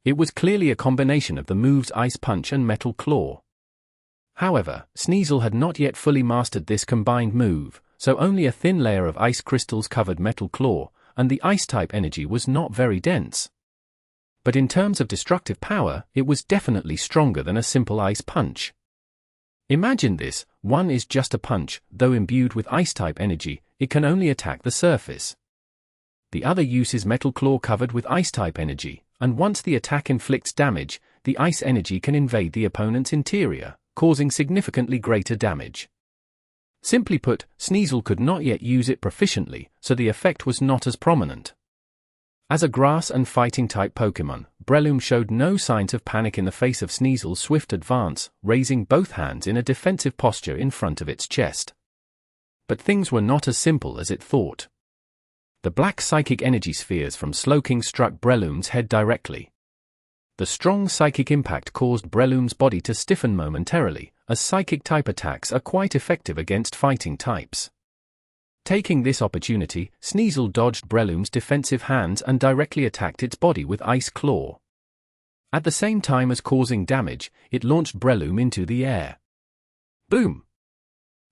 It was clearly a combination of the moves Ice Punch and Metal Claw. However, Sneasel had not yet fully mastered this combined move, so only a thin layer of ice crystals covered Metal Claw, and the Ice-type energy was not very dense. But in terms of destructive power, it was definitely stronger than a simple Ice Punch. Imagine this, one is just a punch, though imbued with Ice-type energy, it can only attack the surface. The other uses Metal Claw covered with Ice-type energy, and once the attack inflicts damage, the Ice energy can invade the opponent's interior, causing significantly greater damage. Simply put, Sneasel could not yet use it proficiently, so the effect was not as prominent. As a grass and fighting-type Pokémon, Breloom showed no signs of panic in the face of Sneasel's swift advance, raising both hands in a defensive posture in front of its chest. But things were not as simple as it thought. The black psychic energy spheres from Slowking struck Breloom's head directly. The strong psychic impact caused Breloom's body to stiffen momentarily, as psychic-type attacks are quite effective against fighting types. Taking this opportunity, Sneasel dodged Breloom's defensive hands and directly attacked its body with Ice Claw. At the same time as causing damage, it launched Breloom into the air. Boom!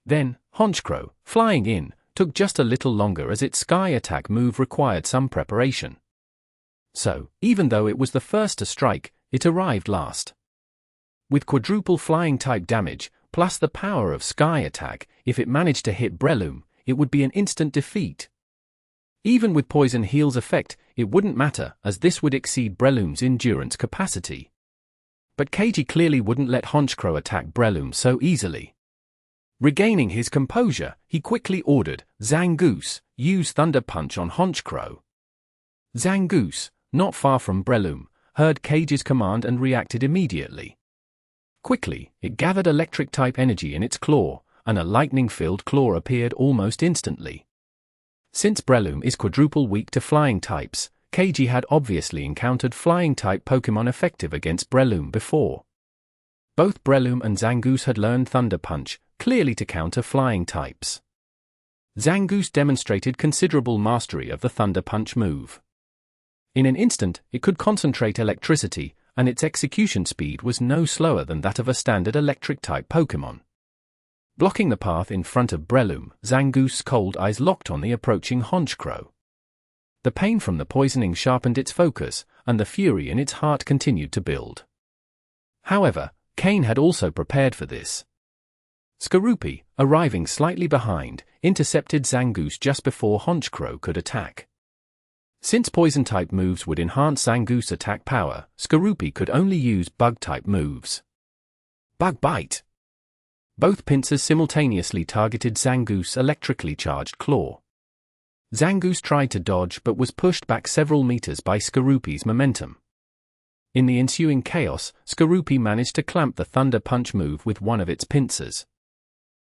Then, Honchkrow, flying in, took just a little longer as its sky attack move required some preparation. So, even though it was the first to strike, it arrived last. With quadruple flying-type damage, plus the power of sky attack, if it managed to hit Breloom, it would be an instant defeat. Even with Poison Heal's effect, it wouldn't matter, as this would exceed Breloom's endurance capacity. But Keiji clearly wouldn't let Honchkrow attack Breloom so easily. Regaining his composure, he quickly ordered, Zangoose, use Thunder Punch on Honchkrow. Zangoose, not far from Breloom, heard Keiji's command and reacted immediately. Quickly, it gathered electric-type energy in its claw, and a lightning-filled claw appeared almost instantly. Since Breloom is quadruple weak to flying types, Keiji had obviously encountered flying-type Pokémon effective against Breloom before. Both Breloom and Zangoose had learned Thunder Punch, clearly to counter flying types. Zangoose demonstrated considerable mastery of the Thunder Punch move. In an instant, it could concentrate electricity, and its execution speed was no slower than that of a standard electric-type Pokémon. Blocking the path in front of Breloom, Zangoose's cold eyes locked on the approaching Honchkrow. The pain from the poisoning sharpened its focus, and the fury in its heart continued to build. However, Kane had also prepared for this. Skorupi, arriving slightly behind, intercepted Zangoose just before Honchkrow could attack. Since Poison-type moves would enhance Zangoose's attack power, Skorupi could only use Bug-type moves. Bug Bite! Both pincers simultaneously targeted Zangoose's electrically charged claw. Zangoose tried to dodge but was pushed back several meters by Skorupi's momentum. In the ensuing chaos, Skorupi managed to clamp the Thunder Punch move with one of its pincers.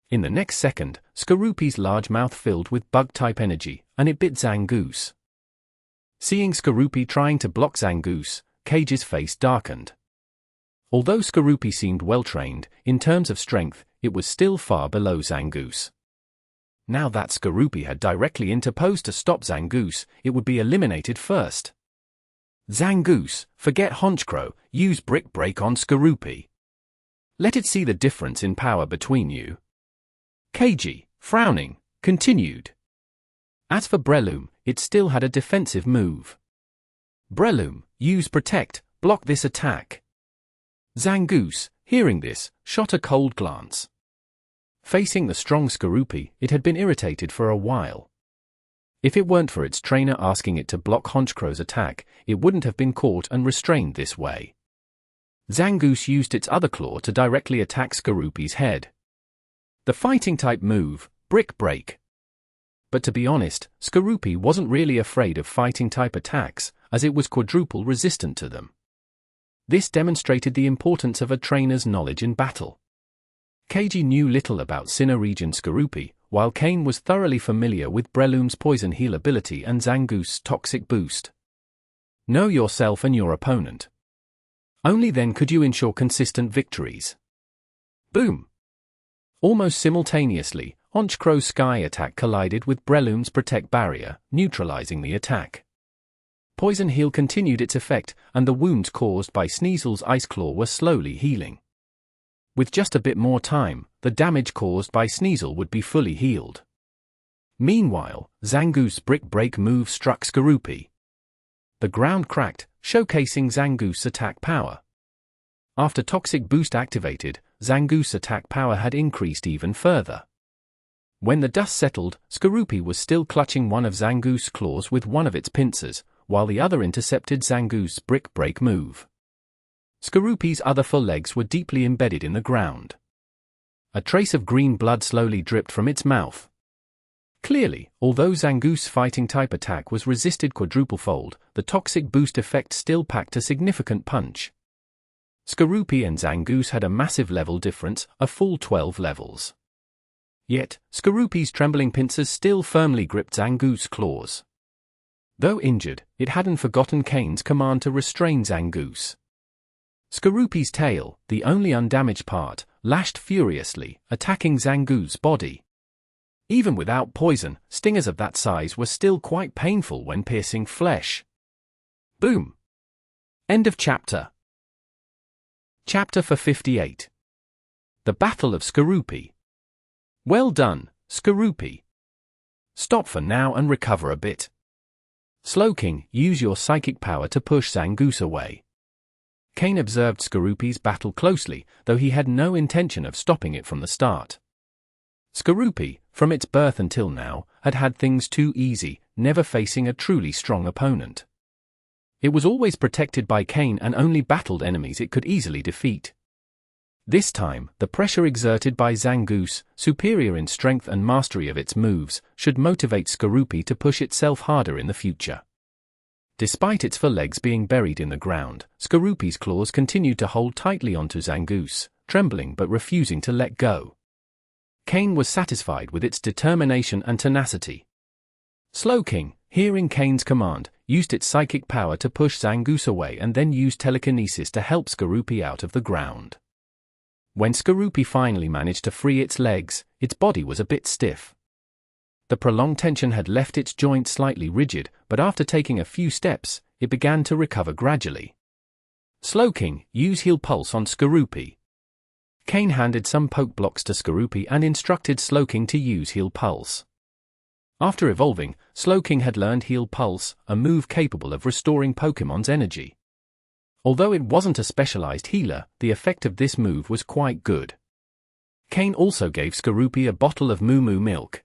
In the next second, Skorupi's large mouth filled with bug-type energy, and it bit Zangoose. Seeing Skorupi trying to block Zangoose, Keiji's face darkened. Although Skorupi seemed well-trained, in terms of strength, it was still far below Zangoose. Now that Skorupi had directly interposed to stop Zangoose, it would be eliminated first. Zangoose, forget Honchkrow, use Brick Break on Skorupi. Let it see the difference in power between you. Keiji, frowning, continued. As for Breloom, it still had a defensive move. Breloom, use Protect, block this attack. Zangoose, hearing this, shot a cold glance. Facing the strong Skorupi, it had been irritated for a while. If it weren't for its trainer asking it to block Honchkrow's attack, it wouldn't have been caught and restrained this way. Zangoose used its other claw to directly attack Skorupi's head. The fighting-type move, Brick Break. But to be honest, Skorupi wasn't really afraid of fighting-type attacks, as it was quadruple resistant to them. This demonstrated the importance of a trainer's knowledge in battle. Keiji knew little about Sinnoh region Skorupi, while Kane was thoroughly familiar with Breloom's Poison Heal ability and Zangoose's Toxic Boost. Know yourself and your opponent. Only then could you ensure consistent victories. Boom! Almost simultaneously, Honchkrow's Sky attack collided with Breloom's Protect barrier, neutralizing the attack. Poison Heal continued its effect, and the wounds caused by Sneasel's Ice Claw were slowly healing. With just a bit more time, the damage caused by Sneasel would be fully healed. Meanwhile, Zangoose's Brick Break move struck Skorupi. The ground cracked, showcasing Zangoose's attack power. After Toxic Boost activated, Zangoose's attack power had increased even further. When the dust settled, Skorupi was still clutching one of Zangoose's claws with one of its pincers, while the other intercepted Zangoose's Brick Break move. Skorupi's other forelegs were deeply embedded in the ground. A trace of green blood slowly dripped from its mouth. Clearly, although Zangoose's fighting-type attack was resisted quadruple-fold, the toxic boost effect still packed a significant punch. Skorupi and Zangoose had a massive level difference, a full 12 levels. Yet, Skorupi's trembling pincers still firmly gripped Zangoose's claws. Though injured, it hadn't forgotten Kane's command to restrain Zangoose. Skorupi's tail, the only undamaged part, lashed furiously, attacking Zangoose's body. Even without poison, stingers of that size were still quite painful when piercing flesh. Boom! End of chapter. Chapter 58. The Battle of Skorupi. Well done, Skorupi. Stop for now and recover a bit. Slowking, use your psychic power to push Zangoose away. Kane observed Skorupi's battle closely, though he had no intention of stopping it from the start. Skorupi, from its birth until now, had had things too easy, never facing a truly strong opponent. It was always protected by Kane and only battled enemies it could easily defeat. This time, the pressure exerted by Zangoose, superior in strength and mastery of its moves, should motivate Skorupi to push itself harder in the future. Despite its forelegs being buried in the ground, Skorupi's claws continued to hold tightly onto Zangoose, trembling but refusing to let go. Kane was satisfied with its determination and tenacity. Slowking, hearing Kane's command, used its psychic power to push Zangoose away and then used telekinesis to help Skorupi out of the ground. When Skorupi finally managed to free its legs, its body was a bit stiff. The prolonged tension had left its joints slightly rigid, but after taking a few steps, it began to recover gradually. Slowking, use Heal Pulse on Skorupi. Kane handed some poke blocks to Skorupi and instructed Slowking to use Heal Pulse. After evolving, Slowking had learned Heal Pulse, a move capable of restoring Pokémon's energy. Although it wasn't a specialized healer, the effect of this move was quite good. Kane also gave Skorupi a bottle of Moo Moo milk.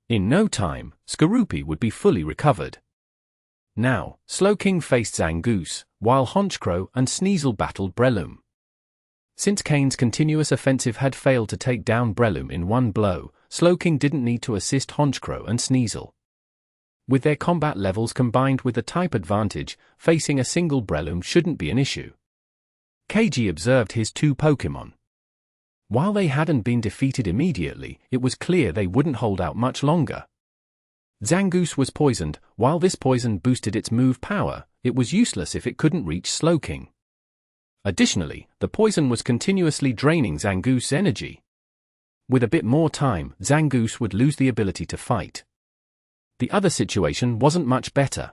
In no time, Skorupi would be fully recovered. Now, Slowking faced Zangoose, while Honchkrow and Sneasel battled Breloom. Since Kane's continuous offensive had failed to take down Breloom in one blow, Slowking didn't need to assist Honchkrow and Sneasel. With their combat levels combined with the type advantage, facing a single Breloom shouldn't be an issue. KG observed his two Pokémon. While they hadn't been defeated immediately, it was clear they wouldn't hold out much longer. Zangoose was poisoned. While this poison boosted its move power, it was useless if it couldn't reach Slowking. Additionally, the poison was continuously draining Zangoose's energy. With a bit more time, Zangoose would lose the ability to fight. The other situation wasn't much better.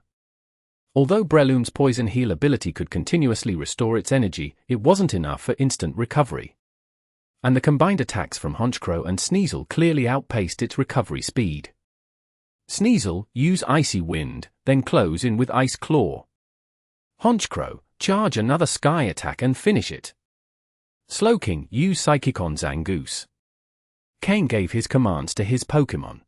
Although Breloom's poison heal ability could continuously restore its energy, it wasn't enough for instant recovery. And the combined attacks from Honchkrow and Sneasel clearly outpaced its recovery speed. Sneasel, use Icy Wind, then close in with Ice Claw. Honchkrow, charge another Sky attack and finish it. Slowking, use Psychic on Zangoose. Kane gave his commands to his Pokémon.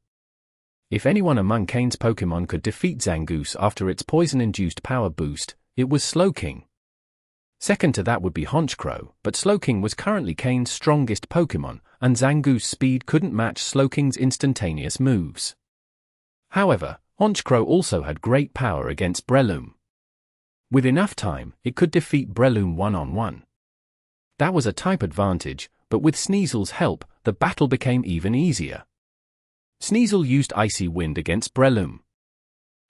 If anyone among Kane's Pokémon could defeat Zangoose after its poison-induced power boost, it was Slowking. Second to that would be Honchkrow, but Slowking was currently Kane's strongest Pokémon, and Zangoose's speed couldn't match Slowking's instantaneous moves. However, Honchkrow also had great power against Breloom. With enough time, it could defeat Breloom one-on-one. That was a type advantage, but with Sneasel's help, the battle became even easier. Sneasel used Icy Wind against Breloom.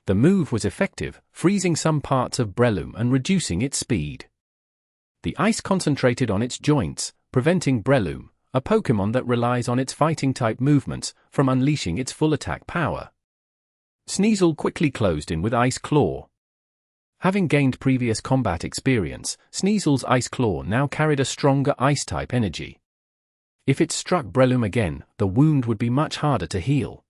The move was effective, freezing some parts of Breloom and reducing its speed. The ice concentrated on its joints, preventing Breloom, a Pokémon that relies on its fighting-type movements, from unleashing its full attack power. Sneasel quickly closed in with Ice Claw. Having gained previous combat experience, Sneasel's Ice Claw now carried a stronger ice-type energy. If it struck Breloom again, the wound would be much harder to heal.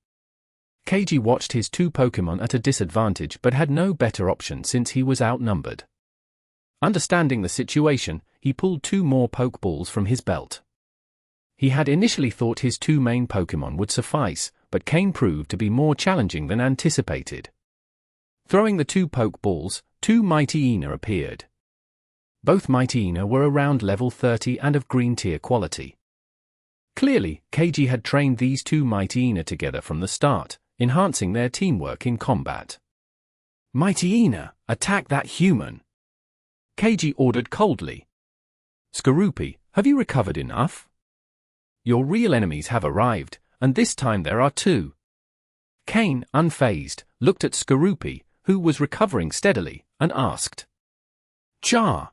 KG watched his two Pokémon at a disadvantage but had no better option since he was outnumbered. Understanding the situation, he pulled two more Pokeballs from his belt. He had initially thought his two main Pokémon would suffice, but Kane proved to be more challenging than anticipated. Throwing the two Pokeballs, two Mightyena appeared. Both Mightyena were around level 30 and of green tier quality. Clearly, KG had trained these two Mightyena together from the start, enhancing their teamwork in combat. Mightyena, attack that human! KG ordered coldly. Skorupi, have you recovered enough? Your real enemies have arrived, and this time there are two. Kain, unfazed, looked at Skorupi, who was recovering steadily, and asked. Char!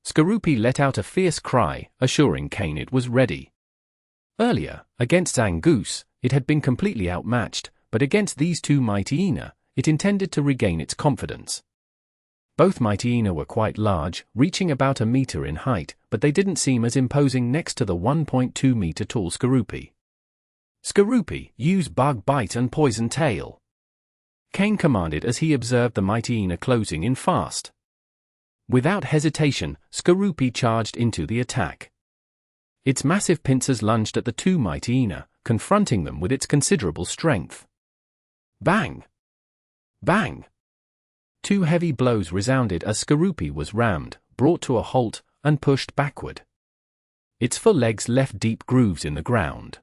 Skorupi let out a fierce cry, assuring Kain it was ready. Earlier, against Zangoose, it had been completely outmatched, but against these two Mightyena, it intended to regain its confidence. Both Mightyena were quite large, reaching about a meter in height, but they didn't seem as imposing next to the 1.2 meter tall Skorupi. Skorupi, use Bug Bite and Poison Tail. Kain commanded as he observed the Mightyena closing in fast. Without hesitation, Skorupi charged into the attack. Its massive pincers lunged at the two Mightyena, confronting them with its considerable strength. Bang! Bang! Two heavy blows resounded as Skorupi was rammed, brought to a halt, and pushed backward. Its full legs left deep grooves in the ground.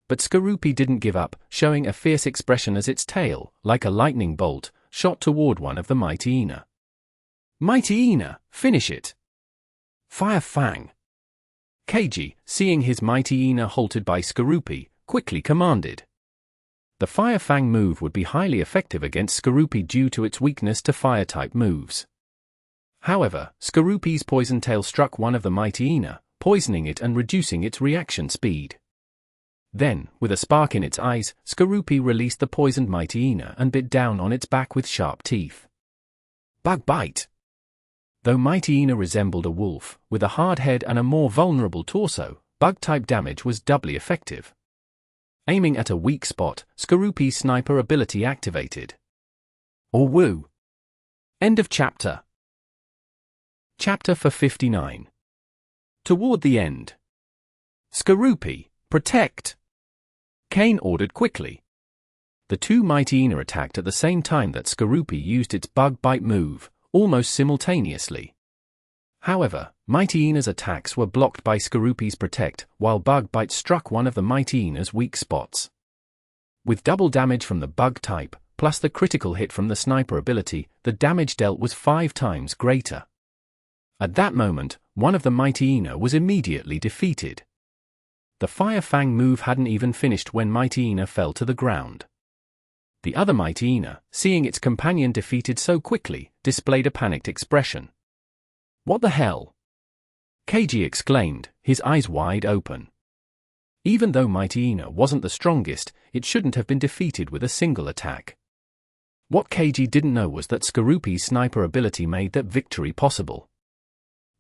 But Skorupi didn't give up, showing a fierce expression as its tail, like a lightning bolt, shot toward one of the Mightyena. Mightyena, finish it! Fire Fang! KG, seeing his Mightyena halted by Skorupi, quickly commanded. The Fire Fang move would be highly effective against Skorupi due to its weakness to fire-type moves. However, Skorupi's Poison Tail struck one of the Mightyena, poisoning it and reducing its reaction speed. Then, with a spark in its eyes, Skorupi released the poisoned Mightyena and bit down on its back with sharp teeth. Bug Bite! Though Mightyena resembled a wolf, with a hard head and a more vulnerable torso, bug-type damage was doubly effective. Aiming at a weak spot, Skorupi's sniper ability activated. Or woo! End of chapter. Chapter 59. Toward the end. Skorupi, protect! Kain ordered quickly. The two Mightyena attacked at the same time that Skorupi used its Bug Bite move, almost simultaneously. However, Mightyena's attacks were blocked by Skorupi's Protect, while Bug Bite struck one of the Mightyena's weak spots. With double damage from the Bug type, plus the critical hit from the Sniper ability, the damage dealt was 5 times greater. At that moment, one of the Mightyena was immediately defeated. The Fire Fang move hadn't even finished when Mightyena fell to the ground. The other Mightyena, seeing its companion defeated so quickly, displayed a panicked expression. What the hell? KG exclaimed, his eyes wide open. Even though Mightyena wasn't the strongest, it shouldn't have been defeated with a single attack. What KG didn't know was that Skorupi's sniper ability made that victory possible.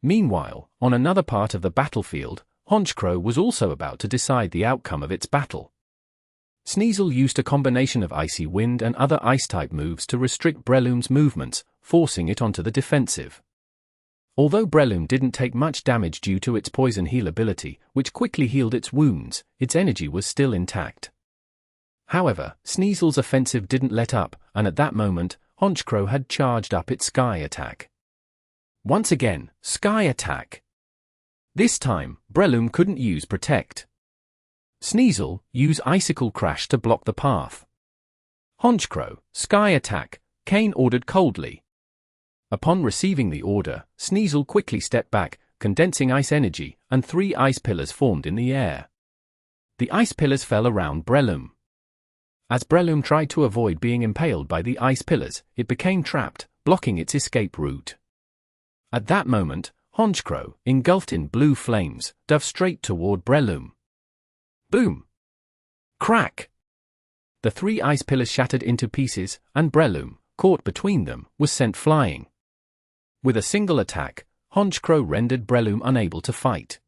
Meanwhile, on another part of the battlefield, Honchkrow was also about to decide the outcome of its battle. Sneasel used a combination of Icy Wind and other Ice-type moves to restrict Breloom's movements, forcing it onto the defensive. Although Breloom didn't take much damage due to its Poison Heal ability, which quickly healed its wounds, its energy was still intact. However, Sneasel's offensive didn't let up, and at that moment, Honchkrow had charged up its Sky Attack. Once again, Sky Attack! This time, Breloom couldn't use Protect. Sneasel, use Icicle Crash to block the path. Honchkrow, Sky Attack, Kain ordered coldly. Upon receiving the order, Sneasel quickly stepped back, condensing ice energy, and 3 ice pillars formed in the air. The ice pillars fell around Breloom. As Breloom tried to avoid being impaled by the ice pillars, it became trapped, blocking its escape route. At that moment, Honchkrow, engulfed in blue flames, dove straight toward Breloom. Boom! Crack! The 3 ice pillars shattered into pieces, and Breloom, caught between them, was sent flying. With a single attack, Honchkrow rendered Breloom unable to fight.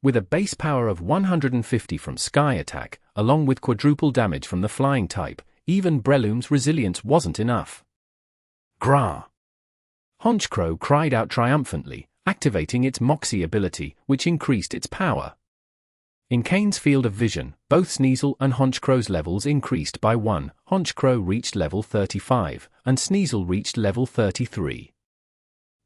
With a base power of 150 from Sky Attack, along with quadruple damage from the flying type, even Breloom's resilience wasn't enough. Grah! Honchkrow cried out triumphantly, activating its Moxie ability, which increased its power. In Kain's field of vision, both Sneasel and Honchkrow's levels increased by 1. Honchkrow reached level 35, and Sneasel reached level 33.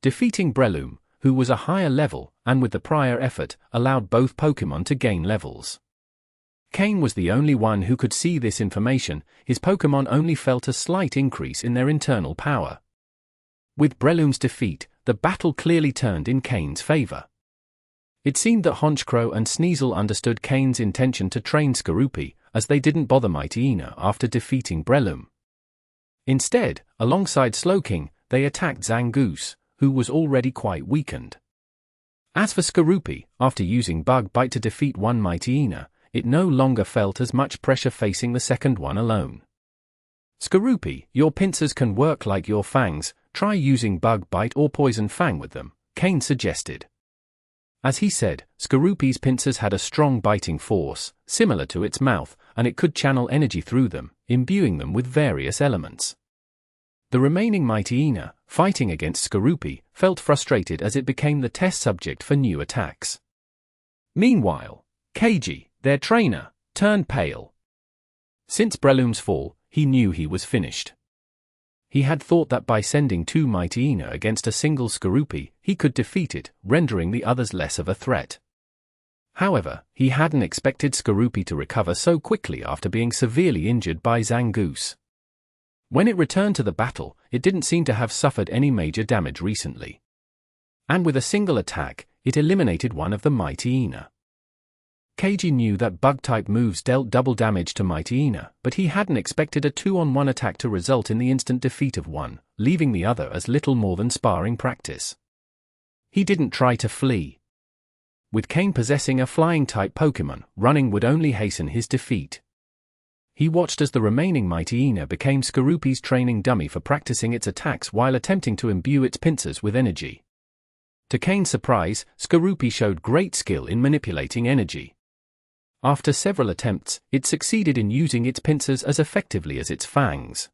Defeating Breloom, who was a higher level, and with the prior effort, allowed both Pokémon to gain levels. Kain was the only one who could see this information. His Pokémon only felt a slight increase in their internal power. With Breloom's defeat, the battle clearly turned in Kain's favor. It seemed that Honchkrow and Sneasel understood Kain's intention to train Skorupi, as they didn't bother Mightyena after defeating Breloom. Instead, alongside Slowking, they attacked Zangoose, who was already quite weakened. As for Skorupi, after using Bug Bite to defeat one Mightyena, it no longer felt as much pressure facing the second one alone. Skorupi, your pincers can work like your fangs, try using Bug Bite or Poison Fang with them, Kain suggested. As he said, Skorupi's pincers had a strong biting force, similar to its mouth, and it could channel energy through them, imbuing them with various elements. The remaining Mightyena, fighting against Skorupi, felt frustrated as it became the test subject for new attacks. Meanwhile, Keiji, their trainer, turned pale. Since Breloom's fall, he knew he was finished. He had thought that by sending two Mightyena against a single Skorupi, he could defeat it, rendering the others less of a threat. However, he hadn't expected Skorupi to recover so quickly after being severely injured by Zangoose. When it returned to the battle, it didn't seem to have suffered any major damage recently. And with a single attack, it eliminated one of the Mightyena. Keiji knew that Bug-type moves dealt double damage to Mightyena, but he hadn't expected a 2-on-1 attack to result in the instant defeat of one, leaving the other as little more than sparring practice. He didn't try to flee. With Kain possessing a flying-type Pokémon, running would only hasten his defeat. He watched as the remaining Mightyena became Skorupi's training dummy for practicing its attacks while attempting to imbue its pincers with energy. To Kain's surprise, Skorupi showed great skill in manipulating energy. After several attempts, it succeeded in using its pincers as effectively as its fangs.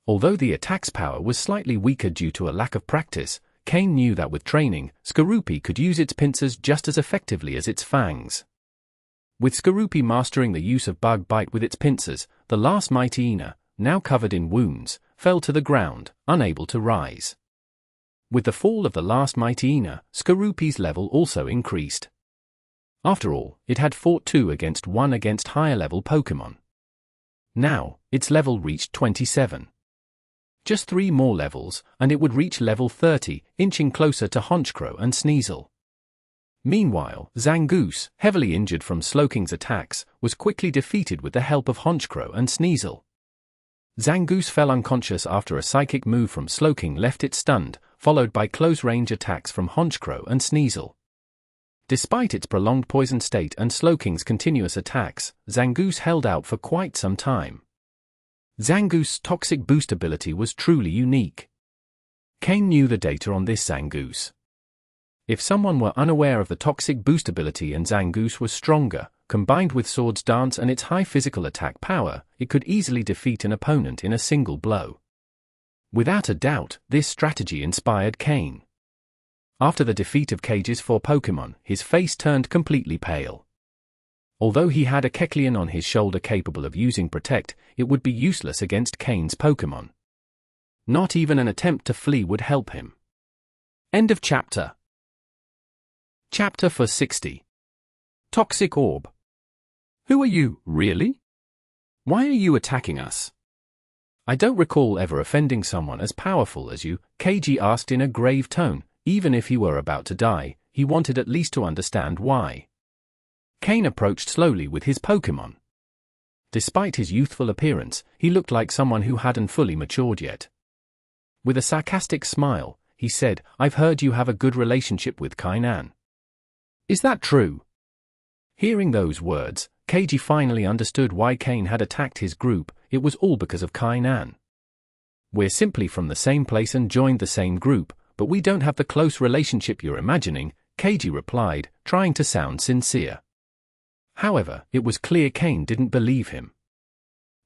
Although the attack's power was slightly weaker due to a lack of practice, Kain knew that with training, Skorupi could use its pincers just as effectively as its fangs. With Skorupi mastering the use of Bug Bite with its pincers, the last Mightyena, now covered in wounds, fell to the ground, unable to rise. With the fall of the last Mightyena, Skorupi's level also increased. After all, it had fought 2 against 1 against higher-level Pokémon. Now, its level reached 27. Just 3 more levels, and it would reach level 30, inching closer to Honchkrow and Sneasel. Meanwhile, Zangoose, heavily injured from Slowking's attacks, was quickly defeated with the help of Honchkrow and Sneasel. Zangoose fell unconscious after a psychic move from Slowking left it stunned, followed by close-range attacks from Honchkrow and Sneasel. Despite its prolonged poison state and Slowking's continuous attacks, Zangoose held out for quite some time. Zangoose's toxic boost ability was truly unique. Kain knew the data on this Zangoose. If someone were unaware of the toxic boost ability and Zangoose was stronger, combined with Swords Dance and its high physical attack power, it could easily defeat an opponent in a single blow. Without a doubt, this strategy inspired Kain. After the defeat of Keiji's 4 Pokémon, his face turned completely pale. Although he had a Kecleon on his shoulder capable of using Protect, it would be useless against Kain's Pokémon. Not even an attempt to flee would help him. End of chapter. Chapter 460. Toxic Orb. Who are you, really? Why are you attacking us? I don't recall ever offending someone as powerful as you, Keiji asked in a grave tone. Even if he were about to die, he wanted at least to understand why. Kain approached slowly with his Pokémon. Despite his youthful appearance, he looked like someone who hadn't fully matured yet. With a sarcastic smile, he said, "I've heard you have a good relationship with Kainan. Is that true?" Hearing those words, Keiji finally understood why Kain had attacked his group. It was all because of Kainan. "We're simply from the same place and joined the same group, but we don't have the close relationship you're imagining," Keiji replied, trying to sound sincere. However, it was clear Kain didn't believe him.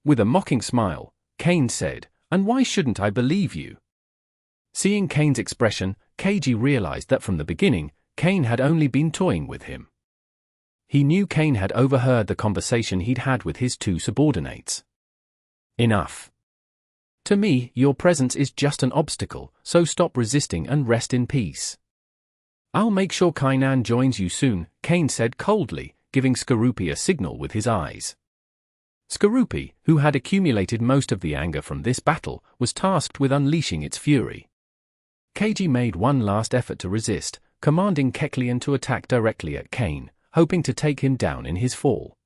With a mocking smile, Kain said, "And why shouldn't I believe you?" Seeing Kain's expression, Keiji realized that from the beginning, Kain had only been toying with him. He knew Kain had overheard the conversation he'd had with his 2 subordinates. "Enough. To me, your presence is just an obstacle, so stop resisting and rest in peace." "I'll make sure Kainan joins you soon," Kane said coldly, giving Skorupi a signal with his eyes. Skorupi, who had accumulated most of the anger from this battle, was tasked with unleashing its fury. Keiji made one last effort to resist, commanding Kecleon to attack directly at Kane, hoping to take him down in his fall.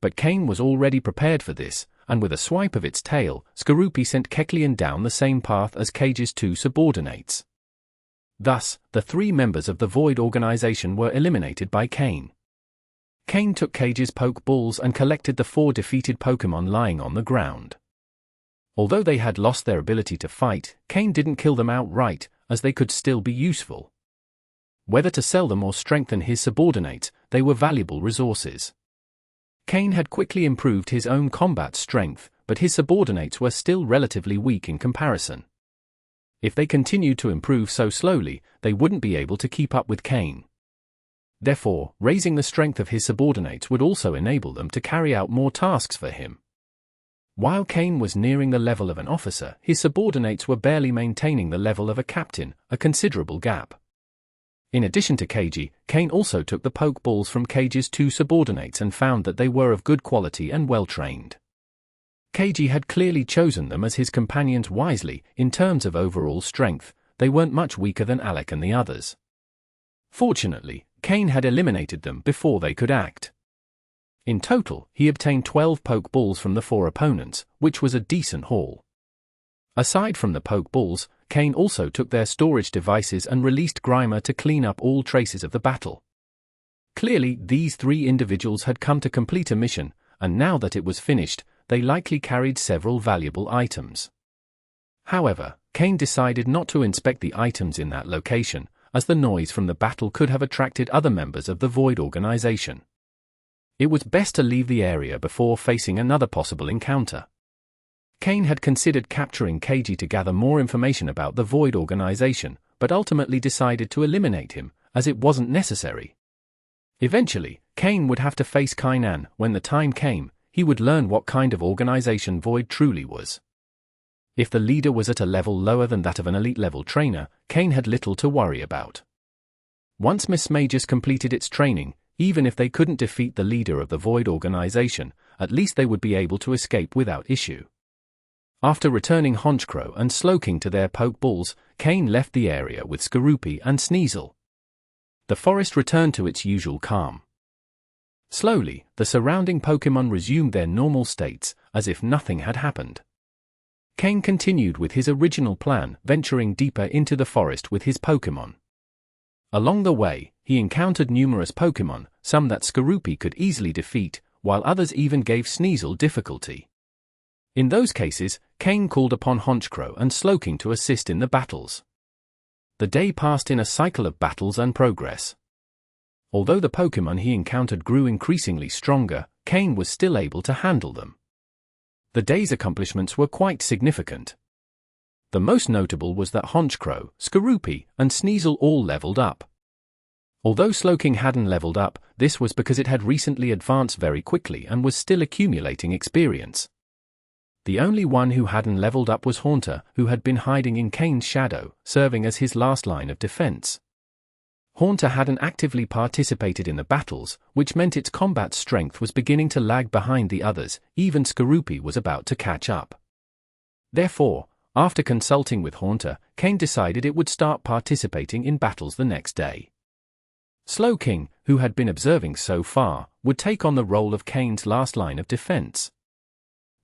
But Kane was already prepared for this, and with a swipe of its tail, Skorupi sent Kecleon down the same path as Keiji's two subordinates. Thus, the three members of the Void organization were eliminated by Kane. Kane took Keiji's Pokeballs and collected the 4 defeated Pokémon lying on the ground. Although they had lost their ability to fight, Kane didn't kill them outright, as they could still be useful. Whether to sell them or strengthen his subordinates, they were valuable resources. Kane had quickly improved his own combat strength, but his subordinates were still relatively weak in comparison. If they continued to improve so slowly, they wouldn't be able to keep up with Kane. Therefore, raising the strength of his subordinates would also enable them to carry out more tasks for him. While Kane was nearing the level of an officer, his subordinates were barely maintaining the level of a captain, a considerable gap. In addition to Keiji, Kane also took the Pokeballs from Keiji's two subordinates and found that they were of good quality and well-trained. Keiji had clearly chosen them as his companions wisely. In terms of overall strength, they weren't much weaker than Alec and the others. Fortunately, Kane had eliminated them before they could act. In total, he obtained 12 Pokeballs from the 4 opponents, which was a decent haul. Aside from the Pokeballs, Kane also took their storage devices and released Grimer to clean up all traces of the battle. Clearly, these 3 individuals had come to complete a mission, and now that it was finished, they likely carried several valuable items. However, Kane decided not to inspect the items in that location, as the noise from the battle could have attracted other members of the Void organization. It was best to leave the area before facing another possible encounter. Kane had considered capturing Keiji to gather more information about the Void organization, but ultimately decided to eliminate him, as it wasn't necessary. Eventually, Kane would have to face Kainan. When the time came, he would learn what kind of organization Void truly was. If the leader was at a level lower than that of an elite-level trainer, Kane had little to worry about. Once Miss Magus completed its training, even if they couldn't defeat the leader of the Void organization, at least they would be able to escape without issue. After returning Honchkrow and Slowking to their Pokeballs, Kane left the area with Skorupi and Sneasel. The forest returned to its usual calm. Slowly, the surrounding Pokémon resumed their normal states, as if nothing had happened. Kane continued with his original plan, venturing deeper into the forest with his Pokémon. Along the way, he encountered numerous Pokémon, some that Skorupi could easily defeat, while others even gave Sneasel difficulty. In those cases, Kane called upon Honchkrow and Slowking to assist in the battles. The day passed in a cycle of battles and progress. Although the Pokémon he encountered grew increasingly stronger, Kane was still able to handle them. The day's accomplishments were quite significant. The most notable was that Honchkrow, Skorupi, and Sneasel all leveled up. Although Slowking hadn't leveled up, this was because it had recently advanced very quickly and was still accumulating experience. The only one who hadn't leveled up was Haunter, who had been hiding in Kane's shadow, serving as his last line of defense. Haunter hadn't actively participated in the battles, which meant its combat strength was beginning to lag behind the others. Even Skorupi was about to catch up. Therefore, after consulting with Haunter, Kane decided it would start participating in battles the next day. Slowking, who had been observing so far, would take on the role of Kane's last line of defense.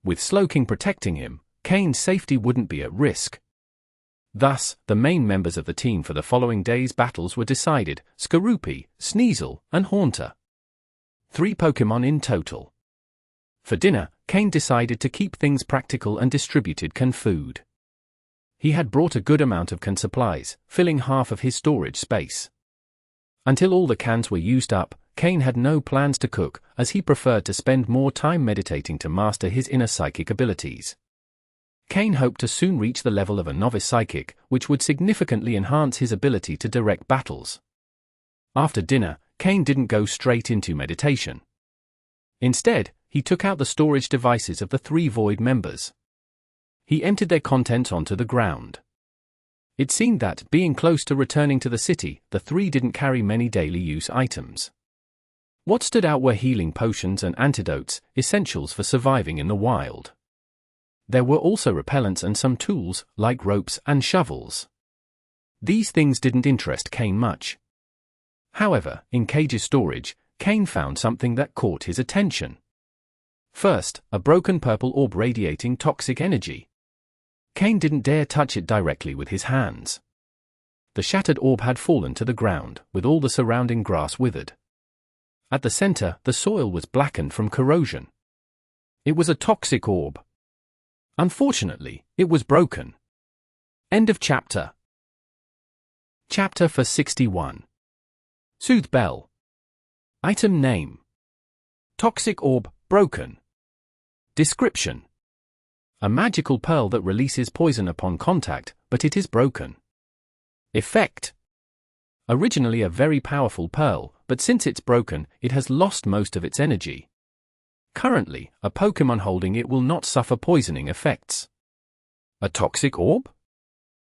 With Slowking protecting him, Kane's safety wouldn't be at risk. Thus, the main members of the team for the following day's battles were decided: Skorupi, Sneasel, and Haunter. 3 Pokémon in total. For dinner, Kane decided to keep things practical and distributed canned food. He had brought a good amount of canned supplies, filling half of his storage space. Until all the cans were used up, Kane had no plans to cook, as he preferred to spend more time meditating to master his inner psychic abilities. Kane hoped to soon reach the level of a novice psychic, which would significantly enhance his ability to direct battles. After dinner, Kane didn't go straight into meditation. Instead, he took out the storage devices of the 3 Void members. He emptied their contents onto the ground. It seemed that, being close to returning to the city, the three didn't carry many daily use items. What stood out were healing potions and antidotes, essentials for surviving in the wild. There were also repellents and some tools, like ropes and shovels. These things didn't interest Kane much. However, in Cage's storage, Kane found something that caught his attention. First, a broken purple orb radiating toxic energy. Kane didn't dare touch it directly with his hands. The shattered orb had fallen to the ground, with all the surrounding grass withered. At the center, the soil was blackened from corrosion. It was a toxic orb. Unfortunately, it was broken. End of chapter. Chapter 61. Soothe Bell. Item name. Toxic orb, broken. Description. A magical pearl that releases poison upon contact, but it is broken. Effect. Originally a very powerful pearl, but since it's broken, it has lost most of its energy. Currently, a Pokémon holding it will not suffer poisoning effects. A toxic orb?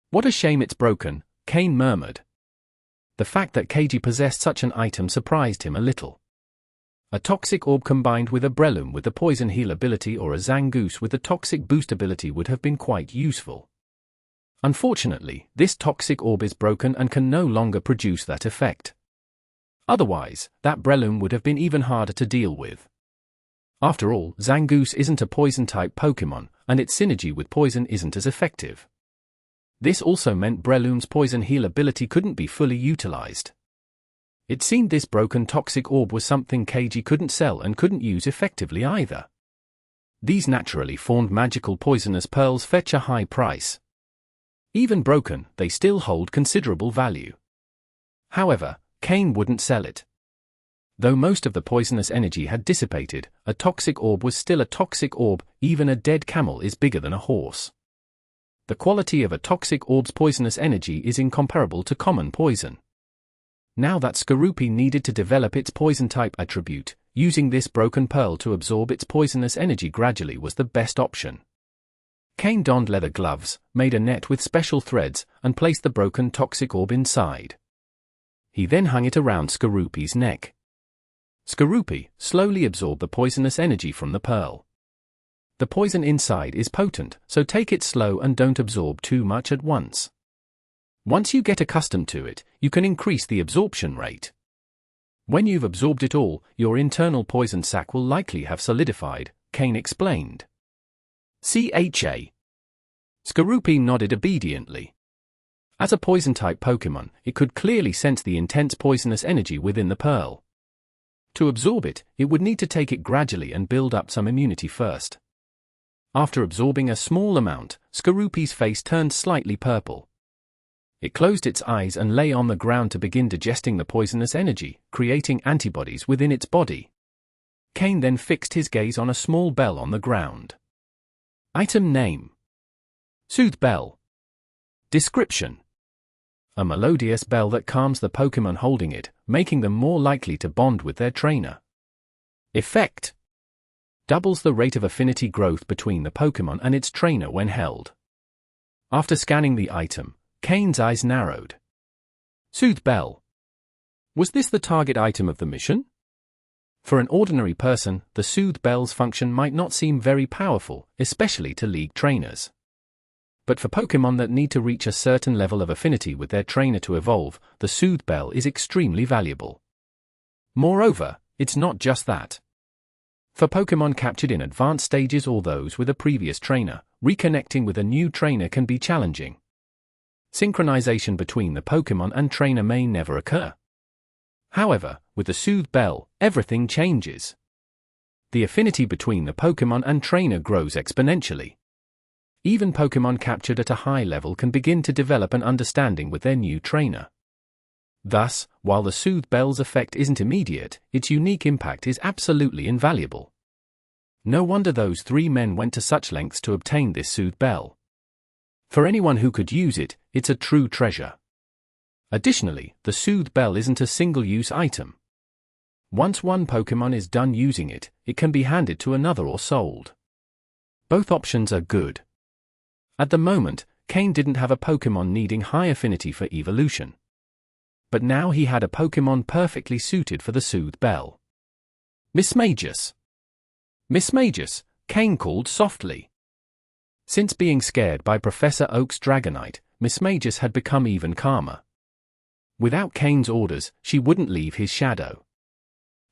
What a shame it's broken, Kane murmured. The fact that Kage possessed such an item surprised him a little. A toxic orb combined with a Breloom with the poison heal ability or a Zangoose with the toxic boost ability would have been quite useful. Unfortunately, this toxic orb is broken and can no longer produce that effect. Otherwise, that Breloom would have been even harder to deal with. After all, Zangoose isn't a poison-type Pokémon, and its synergy with poison isn't as effective. This also meant Breloom's poison heal ability couldn't be fully utilized. It seemed this broken toxic orb was something Kage couldn't sell and couldn't use effectively either. These naturally formed magical poisonous pearls fetch a high price. Even broken, they still hold considerable value. However, Kane wouldn't sell it. Though most of the poisonous energy had dissipated, a toxic orb was still a toxic orb. Even a dead camel is bigger than a horse. The quality of a toxic orb's poisonous energy is incomparable to common poison. Now that Skorupi needed to develop its poison-type attribute, using this broken pearl to absorb its poisonous energy gradually was the best option. Kane donned leather gloves, made a net with special threads, and placed the broken toxic orb inside. He then hung it around Skorupi's neck. Skorupi slowly absorbed the poisonous energy from the pearl. The poison inside is potent, so take it slow and don't absorb too much at once. Once you get accustomed to it, you can increase the absorption rate. When you've absorbed it all, your internal poison sac will likely have solidified, Kane explained. CHA. Skorupi nodded obediently. As a poison-type Pokémon, it could clearly sense the intense poisonous energy within the pearl. To absorb it, it would need to take it gradually and build up some immunity first. After absorbing a small amount, Skorupi's face turned slightly purple. It closed its eyes and lay on the ground to begin digesting the poisonous energy, creating antibodies within its body. Kane then fixed his gaze on a small bell on the ground. Item name. Soothe Bell. Description. A melodious bell that calms the Pokémon holding it, making them more likely to bond with their trainer. Effect. Doubles the rate of affinity growth between the Pokémon and its trainer when held. After scanning the item, Kane's eyes narrowed. Soothe Bell. Was this the target item of the mission? For an ordinary person, the Soothe Bell's function might not seem very powerful, especially to League trainers. But for Pokémon that need to reach a certain level of affinity with their trainer to evolve, the Soothe Bell is extremely valuable. Moreover, it's not just that. For Pokémon captured in advanced stages or those with a previous trainer, reconnecting with a new trainer can be challenging. Synchronization between the Pokémon and trainer may never occur. However, with the Soothe Bell, everything changes. The affinity between the Pokémon and trainer grows exponentially. Even Pokémon captured at a high level can begin to develop an understanding with their new trainer. Thus, while the Soothe Bell's effect isn't immediate, its unique impact is absolutely invaluable. No wonder those three men went to such lengths to obtain this Soothe Bell. For anyone who could use it, it's a true treasure. Additionally, the Soothe Bell isn't a single-use item. Once one Pokémon is done using it, it can be handed to another or sold. Both options are good. At the moment, Kain didn't have a Pokémon needing high affinity for evolution. But now he had a Pokémon perfectly suited for the Soothe Bell. Mismagius. Mismagius, Kain called softly. Since being scared by Professor Oak's Dragonite, Mismagius had become even calmer. Without Kain's orders, she wouldn't leave his shadow.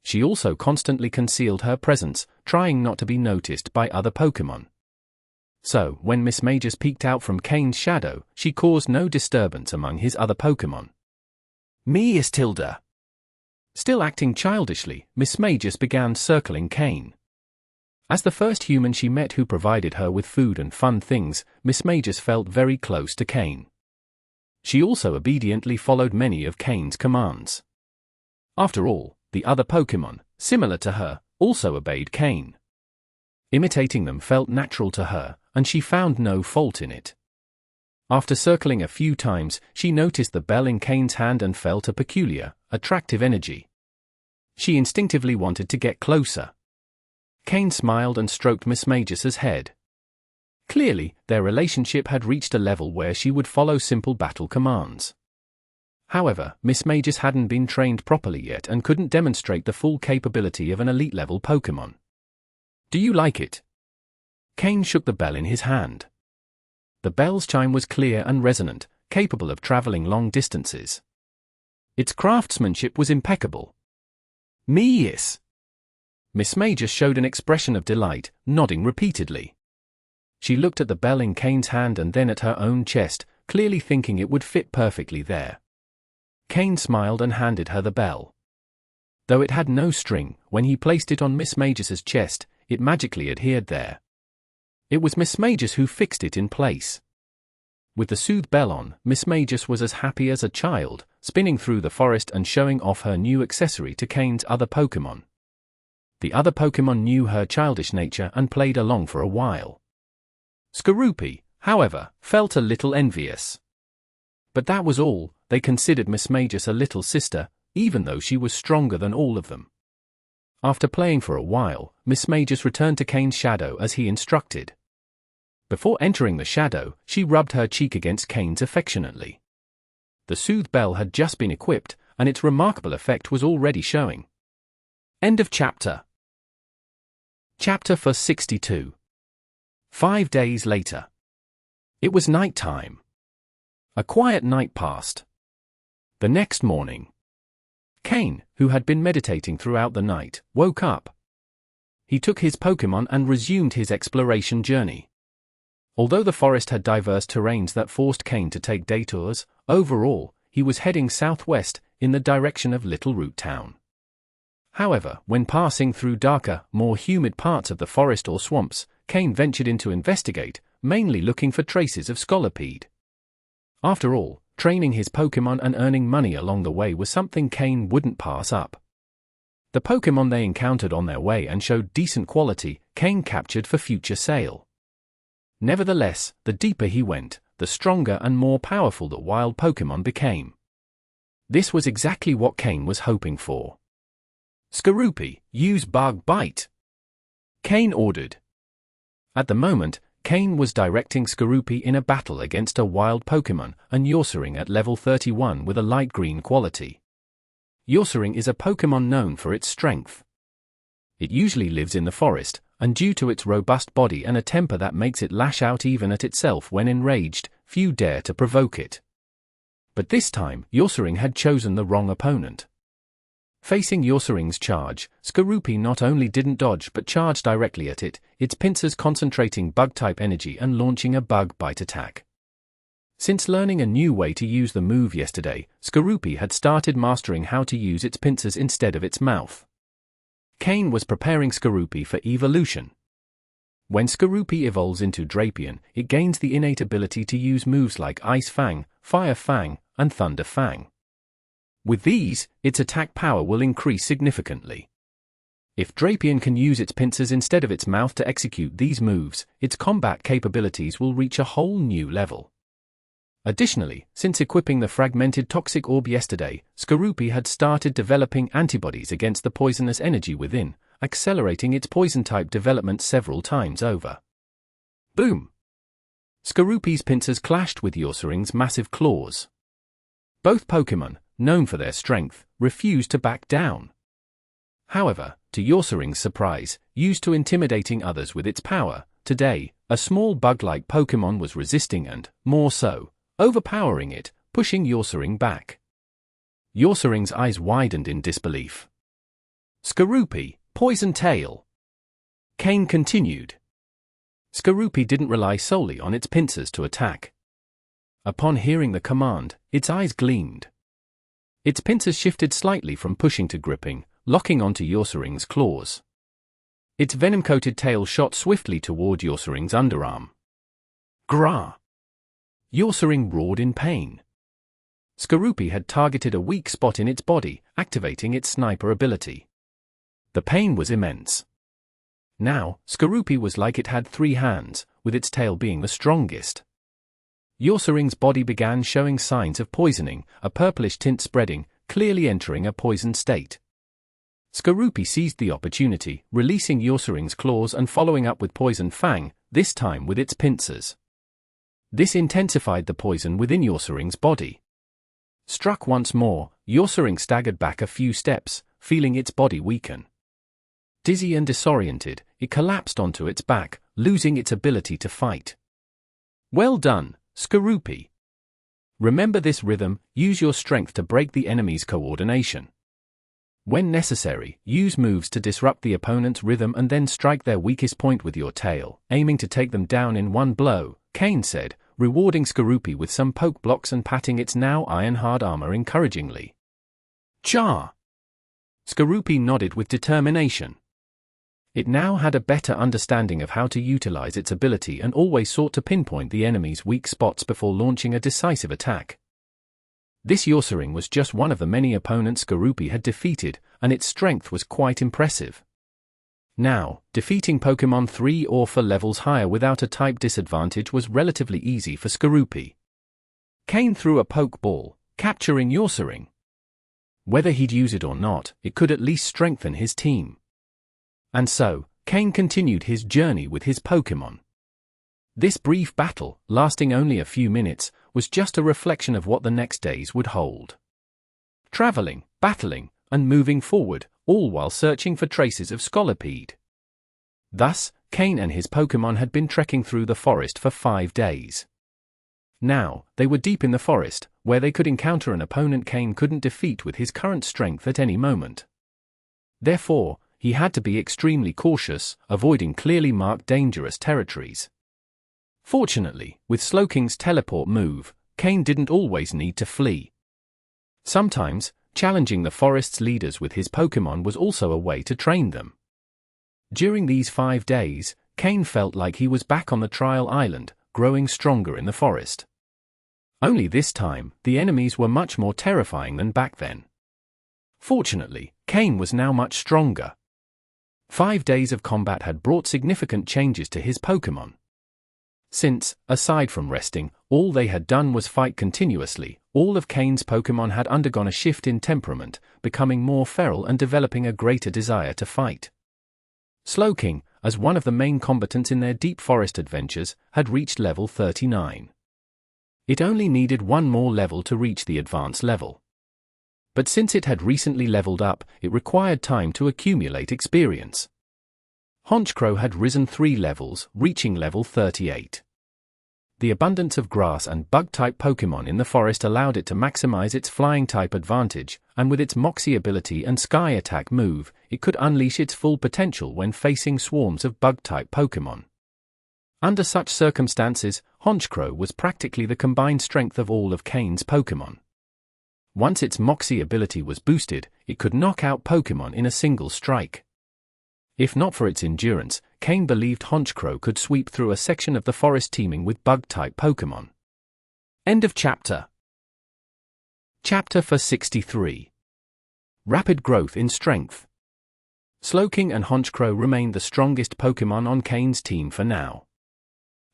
She also constantly concealed her presence, trying not to be noticed by other Pokémon. So, when Mismagius peeked out from Kain's shadow, she caused no disturbance among his other Pokémon. Me is Tilda. Still acting childishly, Mismagius began circling Kain. As the first human she met who provided her with food and fun things, Mismagius felt very close to Kain. She also obediently followed many of Kain's commands. After all, the other Pokémon, similar to her, also obeyed Kain. Imitating them felt natural to her, and she found no fault in it. After circling a few times, she noticed the bell in Kain's hand and felt a peculiar, attractive energy. She instinctively wanted to get closer. Kain smiled and stroked Mismagius's head. Clearly, their relationship had reached a level where she would follow simple battle commands. However, Mismagius hadn't been trained properly yet and couldn't demonstrate the full capability of an elite-level Pokémon. Do you like it? Kain shook the bell in his hand. The bell's chime was clear and resonant, capable of traveling long distances. Its craftsmanship was impeccable. Yes. Mismagius showed an expression of delight, nodding repeatedly. She looked at the bell in Kain's hand and then at her own chest, clearly thinking it would fit perfectly there. Kain smiled and handed her the bell. Though it had no string, when he placed it on Mismagius's chest, it magically adhered there. It was Mismagius who fixed it in place. With the Soothe Bell on, Mismagius was as happy as a child, spinning through the forest and showing off her new accessory to Kain's other Pokémon. The other Pokémon knew her childish nature and played along for a while. Skorupi, however, felt a little envious. But that was all. They considered Mismagius a little sister, even though she was stronger than all of them. After playing for a while, Mismagius returned to Kain's shadow as he instructed. Before entering the shadow, she rubbed her cheek against Kain's affectionately. The Soothe Bell had just been equipped, and its remarkable effect was already showing. End of chapter. Chapter 62. 5 days later. It was night time. A quiet night passed. The next morning, Kain, who had been meditating throughout the night, woke up. He took his Pokémon and resumed his exploration journey. Although the forest had diverse terrains that forced Kain to take detours, overall, he was heading southwest, in the direction of Littleroot town. However, when passing through darker, more humid parts of the forest or swamps, Kain ventured in to investigate, mainly looking for traces of Scolipede. After all, training his Pokémon and earning money along the way was something Kain wouldn't pass up. The Pokémon they encountered on their way and showed decent quality, Kain captured for future sale. Nevertheless, the deeper he went, the stronger and more powerful the wild Pokémon became. This was exactly what Kain was hoping for. Skorupi, use Bug Bite, Kain ordered. At the moment, Kain was directing Skorupi in a battle against a wild Pokémon, and Yanmega at level 31 with a light green quality. Yanmega is a Pokémon known for its strength. It usually lives in the forest, and due to its robust body and a temper that makes it lash out even at itself when enraged, few dare to provoke it. But this time, Yanmega had chosen the wrong opponent. Facing Yanmega's charge, Skorupi not only didn't dodge but charged directly at it, its pincers concentrating bug-type energy and launching a bug bite attack. Since learning a new way to use the move yesterday, Skorupi had started mastering how to use its pincers instead of its mouth. Kain was preparing Skorupi for evolution. When Skorupi evolves into Drapion, it gains the innate ability to use moves like Ice Fang, Fire Fang, and Thunder Fang. With these, its attack power will increase significantly. If Drapion can use its pincers instead of its mouth to execute these moves, its combat capabilities will reach a whole new level. Additionally, since equipping the fragmented toxic orb yesterday, Skorupi had started developing antibodies against the poisonous energy within, accelerating its poison-type development several times over. Boom! Skorupi's pincers clashed with Ursaring's massive claws. Both Pokémon, known for their strength, refused to back down. However, to Ursaring's surprise, used to intimidating others with its power, today, a small bug-like Pokémon was resisting and, more so, overpowering it, pushing Ursaring back. Ursaring's eyes widened in disbelief. Skorupi, Poison Tail. Kain continued. Skorupi didn't rely solely on its pincers to attack. Upon hearing the command, its eyes gleamed. Its pincers shifted slightly from pushing to gripping, locking onto Ursaring's claws. Its venom-coated tail shot swiftly toward Ursaring's underarm. Grah! Ursaring roared in pain. Skorupi had targeted a weak spot in its body, activating its sniper ability. The pain was immense. Now, Skorupi was like it had 3 hands, with its tail being the strongest. Ursaring's body began showing signs of poisoning, a purplish tint spreading, clearly entering a poisoned state. Skorupi seized the opportunity, releasing Ursaring's claws and following up with Poison Fang, this time with its pincers. This intensified the poison within Ursaring's body. Struck once more, Ursaring staggered back a few steps, feeling its body weaken. Dizzy and disoriented, it collapsed onto its back, losing its ability to fight. Well done, Skorupi. Remember this rhythm, use your strength to break the enemy's coordination. When necessary, use moves to disrupt the opponent's rhythm and then strike their weakest point with your tail, aiming to take them down in one blow, Kain said, rewarding Skorupi with some poke blocks and patting its now iron-hard armor encouragingly. Cha! Skorupi nodded with determination. It now had a better understanding of how to utilize its ability and always sought to pinpoint the enemy's weak spots before launching a decisive attack. This Ursaring was just one of the many opponents Skorupi had defeated, and its strength was quite impressive. Now, defeating Pokémon 3 or 4 levels higher without a type disadvantage was relatively easy for Skorupi. Kain threw a Pokeball, capturing Ursaring. Whether he'd use it or not, it could at least strengthen his team. And so, Kain continued his journey with his Pokémon. This brief battle, lasting only a few minutes, was just a reflection of what the next days would hold. Traveling, battling, and moving forward, all while searching for traces of Scolipede. Thus, Kain and his Pokémon had been trekking through the forest for 5 days. Now, they were deep in the forest, where they could encounter an opponent Kain couldn't defeat with his current strength at any moment. Therefore, he had to be extremely cautious, avoiding clearly marked dangerous territories. Fortunately, with Slowking's teleport move, Kain didn't always need to flee. Sometimes, challenging the forest's leaders with his Pokémon was also a way to train them. During these 5 days, Kain felt like he was back on the trial island, growing stronger in the forest. Only this time, the enemies were much more terrifying than back then. Fortunately, Kain was now much stronger. 5 days of combat had brought significant changes to his Pokémon. Since, aside from resting, all they had done was fight continuously, all of Kain's Pokémon had undergone a shift in temperament, becoming more feral and developing a greater desire to fight. Slowking, as one of the main combatants in their deep forest adventures, had reached level 39. It only needed 1 more level to reach the advanced level. But since it had recently leveled up, it required time to accumulate experience. Honchkrow had risen 3 levels, reaching level 38. The abundance of grass and bug-type Pokémon in the forest allowed it to maximize its flying-type advantage, and with its Moxie ability and Sky Attack move, it could unleash its full potential when facing swarms of bug-type Pokémon. Under such circumstances, Honchkrow was practically the combined strength of all of Kain's Pokémon. Once its Moxie ability was boosted, it could knock out Pokémon in a single strike. If not for its endurance, Kain believed Honchkrow could sweep through a section of the forest teeming with bug-type Pokémon. End of chapter. Chapter 63. Rapid growth in strength. Slowking and Honchkrow remained the strongest Pokémon on Kain's team for now.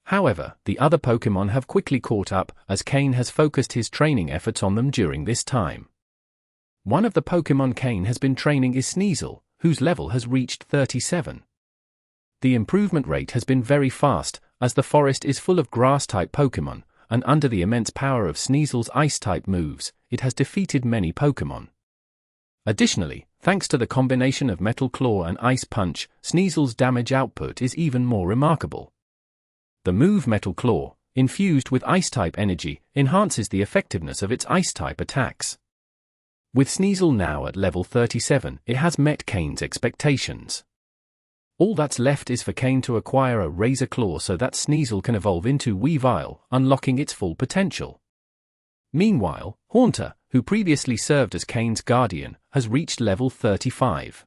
However, the other Pokémon have quickly caught up, as Kain has focused his training efforts on them during this time. One of the Pokémon Kain has been training is Sneasel, whose level has reached 37. The improvement rate has been very fast, as the forest is full of grass-type Pokémon, and under the immense power of Sneasel's Ice-type moves, it has defeated many Pokémon. Additionally, thanks to the combination of Metal Claw and Ice Punch, Sneasel's damage output is even more remarkable. The move Metal Claw, infused with Ice-type energy, enhances the effectiveness of its Ice-type attacks. With Sneasel now at level 37, it has met Kane's expectations. All that's left is for Kane to acquire a Razor Claw so that Sneasel can evolve into Weavile, unlocking its full potential. Meanwhile, Haunter, who previously served as Kane's guardian, has reached level 35.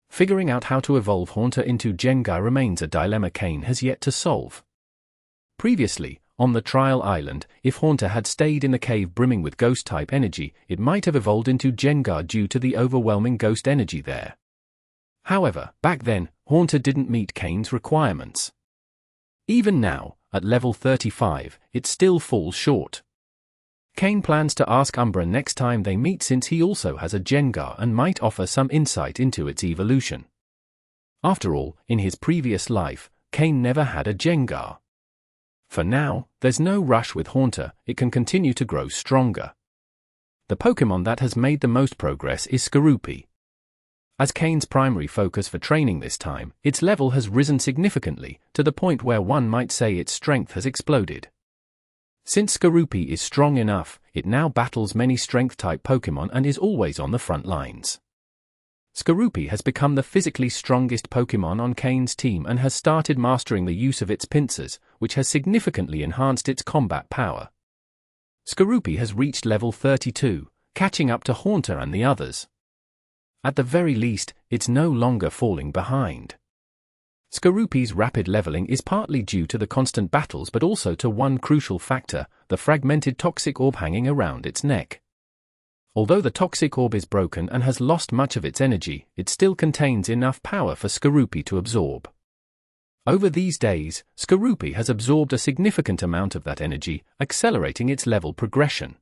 Figuring out how to evolve Haunter into Jengar remains a dilemma Kane has yet to solve. Previously, on the trial island, if Haunter had stayed in the cave brimming with ghost-type energy, it might have evolved into Jengar due to the overwhelming ghost energy there. However, back then, Haunter didn't meet Kane's requirements. Even now, at level 35, it still falls short. Kane plans to ask Umbra next time they meet since he also has a Jengar and might offer some insight into its evolution. After all, in his previous life, Kane never had a Jengar. For now, there's no rush with Haunter, it can continue to grow stronger. The Pokémon that has made the most progress is Skorupi. As Kane's primary focus for training this time, its level has risen significantly, to the point where one might say its strength has exploded. Since Skorupi is strong enough, it now battles many strength-type Pokémon and is always on the front lines. Skorupi has become the physically strongest Pokémon on Kane's team and has started mastering the use of its pincers, which has significantly enhanced its combat power. Skorupi has reached level 32, catching up to Haunter and the others. At the very least, it's no longer falling behind. Skorupi's rapid leveling is partly due to the constant battles but also to one crucial factor, the fragmented toxic orb hanging around its neck. Although the toxic orb is broken and has lost much of its energy, it still contains enough power for Skorupi to absorb. Over these days, Skorupi has absorbed a significant amount of that energy, accelerating its level progression.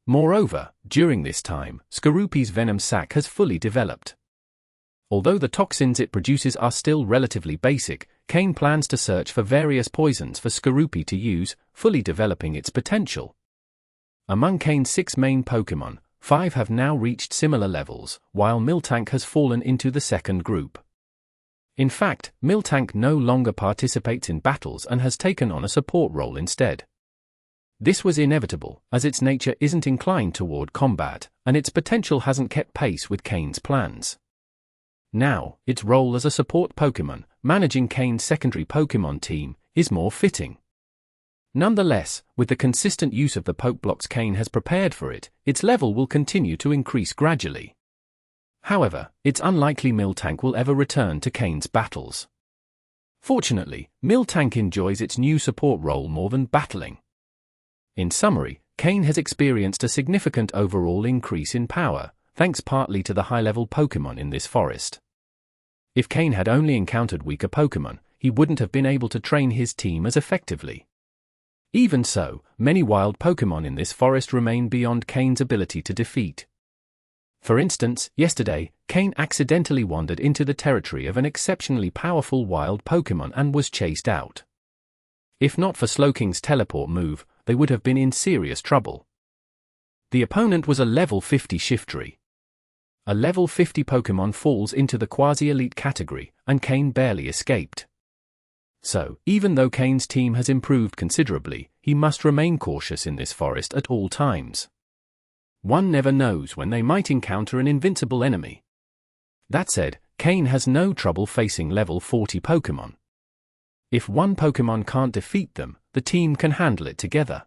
Moreover, during this time, Skorupi's venom sac has fully developed. Although the toxins it produces are still relatively basic, Kane plans to search for various poisons for Skorupi to use, fully developing its potential. Among Kane's 6 main Pokémon, 5 have now reached similar levels, while Miltank has fallen into the second group. In fact, Miltank no longer participates in battles and has taken on a support role instead. This was inevitable, as its nature isn't inclined toward combat, and its potential hasn't kept pace with Kane's plans. Now, its role as a support Pokémon, managing Kane's secondary Pokémon team, is more fitting. Nonetheless, with the consistent use of the Pokeblocks Kane has prepared for it, its level will continue to increase gradually. However, it's unlikely Miltank will ever return to Kane's battles. Fortunately, Miltank enjoys its new support role more than battling. In summary, Kane has experienced a significant overall increase in power, thanks partly to the high-level Pokémon in this forest. If Kane had only encountered weaker Pokémon, he wouldn't have been able to train his team as effectively. Even so, many wild Pokémon in this forest remain beyond Kane's ability to defeat. For instance, yesterday, Kane accidentally wandered into the territory of an exceptionally powerful wild Pokémon and was chased out. If not for Slowking's teleport move, they would have been in serious trouble. The opponent was a level 50 Shiftry. A level 50 Pokémon falls into the quasi-elite category, and Kane barely escaped. So, even though Kane's team has improved considerably, he must remain cautious in this forest at all times. One never knows when they might encounter an invincible enemy. That said, Kane has no trouble facing level 40 Pokémon. If one Pokémon can't defeat them, the team can handle it together.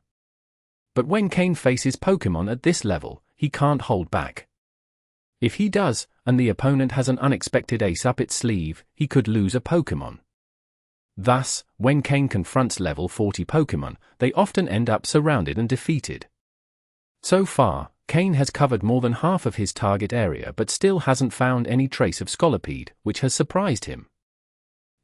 But when Kane faces Pokémon at this level, he can't hold back. If he does, and the opponent has an unexpected ace up its sleeve, he could lose a Pokémon. Thus, when Kane confronts level 40 Pokémon, they often end up surrounded and defeated. So far, Kane has covered more than half of his target area but still hasn't found any trace of Scolipede, which has surprised him.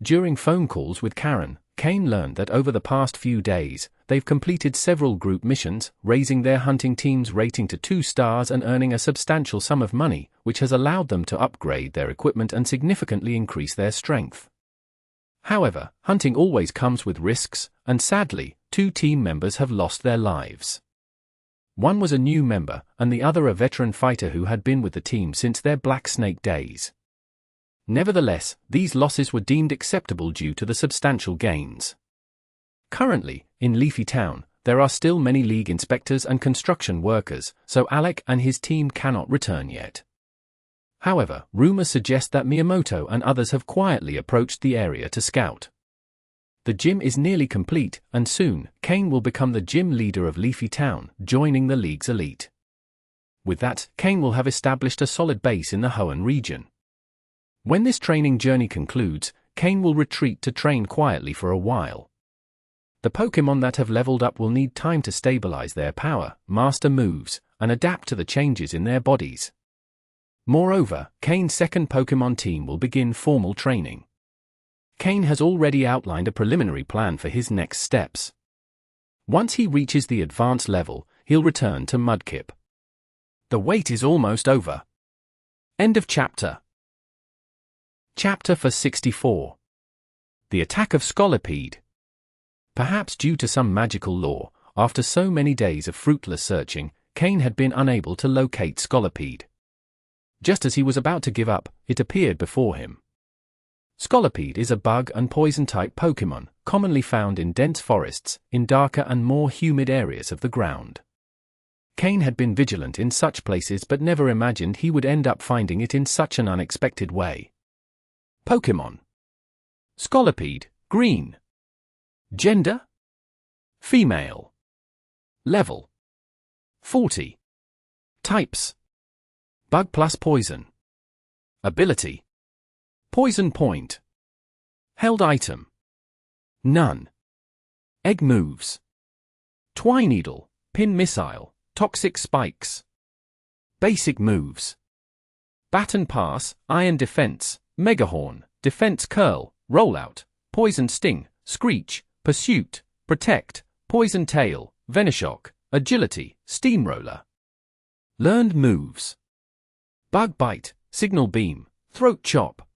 During phone calls with Karen, Kane learned that over the past few days, they've completed several group missions, raising their hunting team's rating to 2 stars and earning a substantial sum of money, which has allowed them to upgrade their equipment and significantly increase their strength. However, hunting always comes with risks, and sadly, 2 team members have lost their lives. One was a new member, and the other a veteran fighter who had been with the team since their Black Snake days. Nevertheless, these losses were deemed acceptable due to the substantial gains. Currently, in Leafy Town, there are still many league inspectors and construction workers, so Alec and his team cannot return yet. However, rumors suggest that Miyamoto and others have quietly approached the area to scout. The gym is nearly complete, and soon, Kane will become the gym leader of Leafy Town, joining the league's elite. With that, Kane will have established a solid base in the Hoenn region. When this training journey concludes, Kane will retreat to train quietly for a while. The Pokémon that have leveled up will need time to stabilize their power, master moves, and adapt to the changes in their bodies. Moreover, Kane's second Pokémon team will begin formal training. Kane has already outlined a preliminary plan for his next steps. Once he reaches the advanced level, he'll return to Mudkip. The wait is almost over. End of chapter. Chapter 64. The Attack of Scolipede. Perhaps due to some magical law, after so many days of fruitless searching, Kane had been unable to locate Scolipede. Just as he was about to give up, it appeared before him. Scolipede is a bug and poison-type Pokémon, commonly found in dense forests, in darker and more humid areas of the ground. Kane had been vigilant in such places but never imagined he would end up finding it in such an unexpected way. Pokémon. Scolipede, green. Gender? Female. Level. 40. Types. Bug plus poison. Ability. Poison point. Held item. None. Egg moves. Twine needle, pin missile, toxic spikes. Basic moves. Baton pass, iron defense, megahorn, defense curl, rollout, poison sting, screech, pursuit, protect, poison tail, venoshock, agility, steamroller. Learned moves. Bug bite, signal beam, throat chop.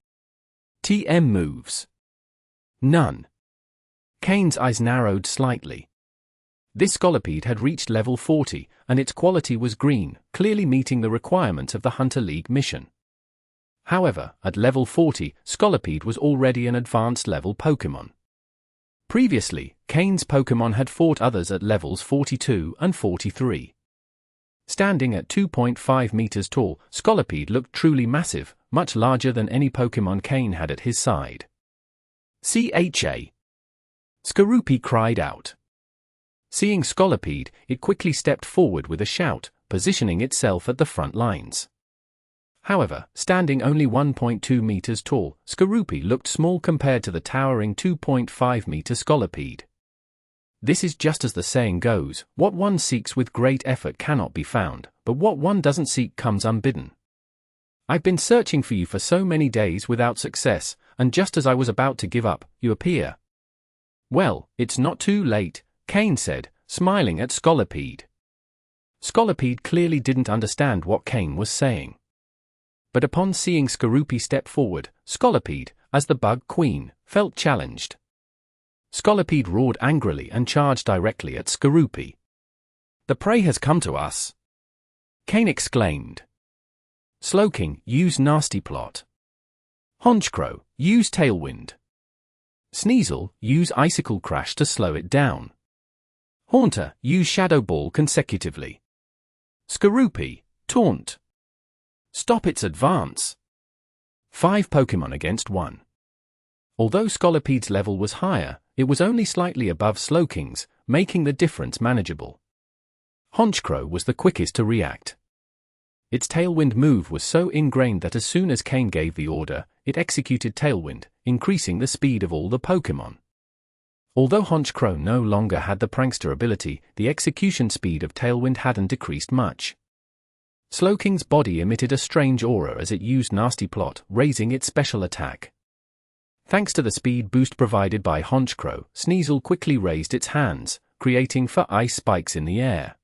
TM moves. None. Kane's eyes narrowed slightly. This Scolipede had reached level 40, and its quality was green, clearly meeting the requirements of the Hunter League mission. However, at level 40, Scolipede was already an advanced level Pokémon. Previously, Kane's Pokémon had fought others at levels 42 and 43. Standing at 2.5 meters tall, Scolipede looked truly massive, much larger than any Pokémon Kane had at his side. CHA. Skorupi cried out. Seeing Scolipede, it quickly stepped forward with a shout, positioning itself at the front lines. However, standing only 1.2 meters tall, Skorupi looked small compared to the towering 2.5 meter Scolipede. This is just as the saying goes, what one seeks with great effort cannot be found, but what one doesn't seek comes unbidden. I've been searching for you for so many days without success, and just as I was about to give up, you appear. Well, it's not too late, Kane said, smiling at Scolipede. Scolipede clearly didn't understand what Kane was saying. But upon seeing Skorupi step forward, Scolipede, as the bug queen, felt challenged. Scolipede roared angrily and charged directly at Skorupi. The prey has come to us, Kane exclaimed. Slowking, use Nasty Plot. Honchkrow, use Tailwind. Sneasel, use Icicle Crash to slow it down. Haunter, use Shadow Ball consecutively. Skorupi, Taunt. Stop its advance. 5 Pokémon against 1. Although Scolipede's level was higher, it was only slightly above Slowking's, making the difference manageable. Honchkrow was the quickest to react. Its Tailwind move was so ingrained that as soon as Kane gave the order, it executed Tailwind, increasing the speed of all the Pokémon. Although Honchkrow no longer had the prankster ability, the execution speed of Tailwind hadn't decreased much. Slowking's body emitted a strange aura as it used Nasty Plot, raising its special attack. Thanks to the speed boost provided by Honchkrow, Sneasel quickly raised its hands, creating 4 ice spikes in the air.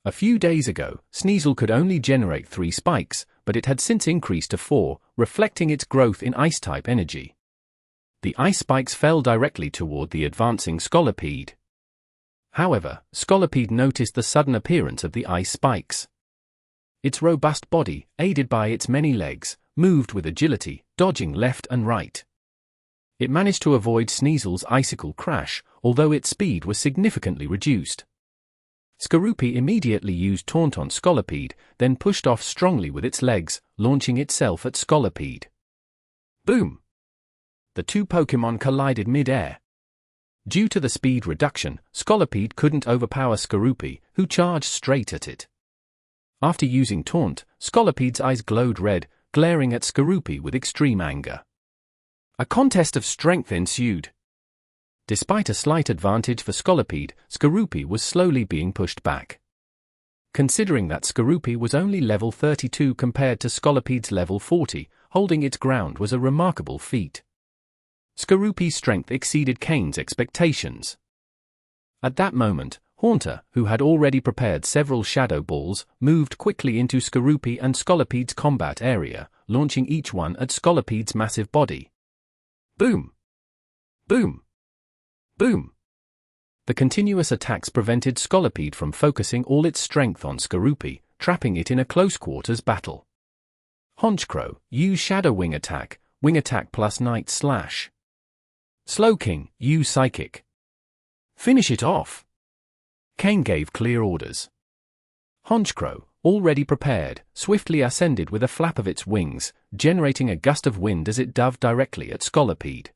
A few days ago, Sneasel could only generate 3 spikes, but it had since increased to 4, reflecting its growth in Ice-type energy. The ice spikes fell directly toward the advancing Scolipede. However, Scolipede noticed the sudden appearance of the ice spikes. Its robust body, aided by its many legs, moved with agility, dodging left and right. It managed to avoid Sneasel's icicle crash, although its speed was significantly reduced. Skorupi immediately used Taunt on Scolipede, then pushed off strongly with its legs, launching itself at Scolipede. Boom! The two Pokémon collided mid-air. Due to the speed reduction, Scolipede couldn't overpower Skorupi, who charged straight at it. After using Taunt, Scolipede's eyes glowed red, glaring at Skorupi with extreme anger. A contest of strength ensued. Despite a slight advantage for Scolipede, Skorupi was slowly being pushed back. Considering that Skorupi was only level 32 compared to Scolipede's level 40, holding its ground was a remarkable feat. Skorupi's strength exceeded Kane's expectations. At that moment, Haunter, who had already prepared several Shadow Balls, moved quickly into Skorupi and Scolipede's combat area, launching each one at Scolipede's massive body. Boom! Boom! Boom! The continuous attacks prevented Scolipede from focusing all its strength on Skorupi, trapping it in a close-quarters battle. Honchkrow, use Shadow Wing Attack plus Night Slash. Slowking, use Psychic. Finish it off! Kane gave clear orders. Honchkrow, already prepared, swiftly ascended with a flap of its wings, generating a gust of wind as it dove directly at Scolipede.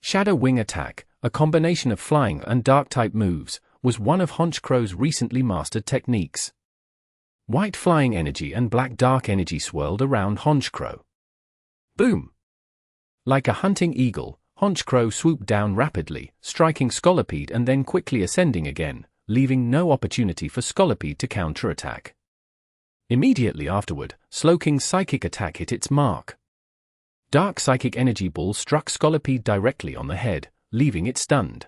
Shadow Wing Attack, a combination of flying and dark-type moves, was one of Honchkrow's recently mastered techniques. White flying energy and black dark energy swirled around Honchkrow. Boom! Like a hunting eagle, Honchkrow swooped down rapidly, striking Scolipede and then quickly ascending again, leaving no opportunity for Scolipede to counterattack. Immediately afterward, Slowking's Psychic Attack hit its mark. Dark Psychic Energy Ball struck Scolipede directly on the head, leaving it stunned.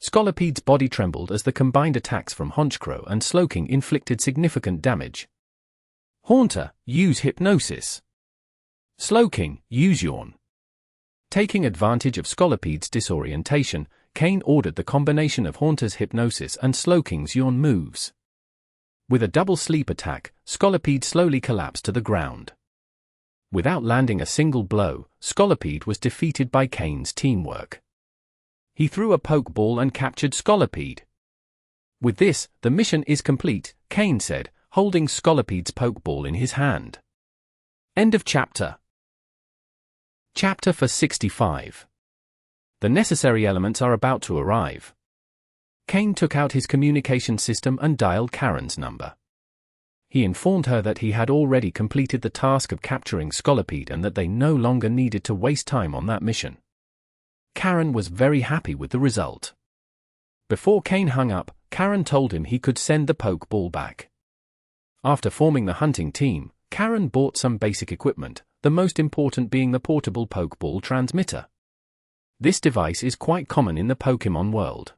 Scolipede's body trembled as the combined attacks from Honchkrow and Slowking inflicted significant damage. Haunter, use Hypnosis. Slowking, use Yawn. Taking advantage of Scolipede's disorientation, Kane ordered the combination of Haunter's Hypnosis and Slowking's Yawn moves. With a double sleep attack, Scolipede slowly collapsed to the ground. Without landing a single blow, Scolipede was defeated by Kane's teamwork. He threw a Pokeball and captured Scolipede. With this, the mission is complete, Kane said, holding Scolipede's Pokeball in his hand. End of chapter. Chapter 65. The necessary elements are about to arrive. Kane took out his communication system and dialed Karen's number. He informed her that he had already completed the task of capturing Scolipede and that they no longer needed to waste time on that mission. Karen was very happy with the result. Before Kane hung up, Karen told him he could send the Pokeball back. After forming the hunting team, Karen bought some basic equipment, the most important being the portable Pokeball transmitter. This device is quite common in the Pokémon world.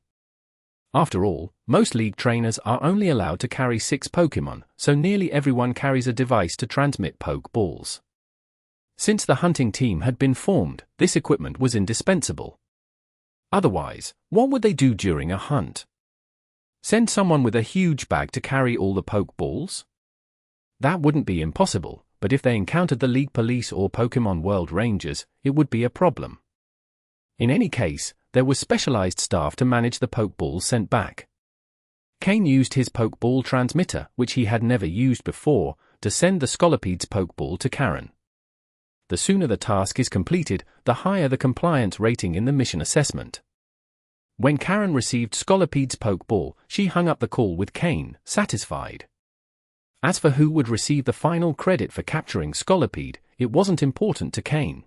After all, most league trainers are only allowed to carry 6 Pokémon, so nearly everyone carries a device to transmit Pokeballs. Since the hunting team had been formed, this equipment was indispensable. Otherwise, what would they do during a hunt? Send someone with a huge bag to carry all the Pokeballs? That wouldn't be impossible, but if they encountered the League Police or Pokémon World Rangers, it would be a problem. In any case, there was specialized staff to manage the Pokeballs sent back. Kane used his Pokeball transmitter, which he had never used before, to send the Scolipede's Pokeball to Karen. The sooner the task is completed, the higher the compliance rating in the mission assessment. When Karen received Scolipede's Pokeball, she hung up the call with Kane, satisfied. As for who would receive the final credit for capturing Scolipede, it wasn't important to Kane.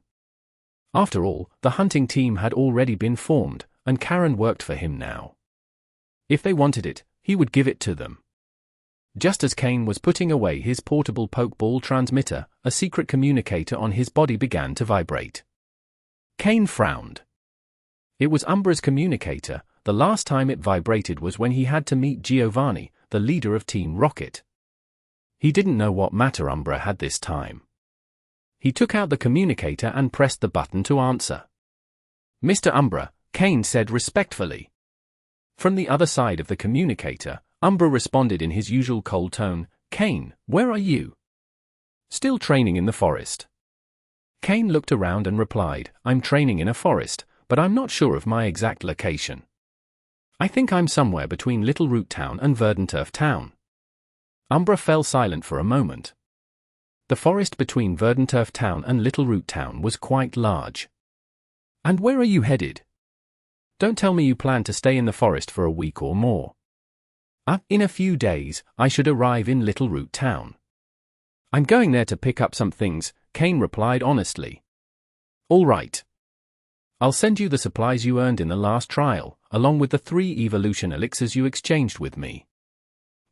After all, the hunting team had already been formed, and Karen worked for him now. If they wanted it, he would give it to them. Just as Kane was putting away his portable Pokeball transmitter, a secret communicator on his body began to vibrate. Kane frowned. It was Umbra's communicator. The last time it vibrated was when he had to meet Giovanni, the leader of Team Rocket. He didn't know what matter Umbra had this time. He took out the communicator and pressed the button to answer. Mr. Umbra, Kane said respectfully. From the other side of the communicator, Umbra responded in his usual cold tone, Kane, where are you? Still training in the forest. Kane looked around and replied, I'm training in a forest, but I'm not sure of my exact location. I think I'm somewhere between Littleroot Town and Verdanturf Town. Umbra fell silent for a moment. The forest between Verdanturf Town and Littleroot Town was quite large. And where are you headed? Don't tell me you plan to stay in the forest for a week or more. In a few days, I should arrive in Littleroot Town. I'm going there to pick up some things, Kane replied honestly. All right. I'll send you the supplies you earned in the last trial, along with the 3 evolution elixirs you exchanged with me.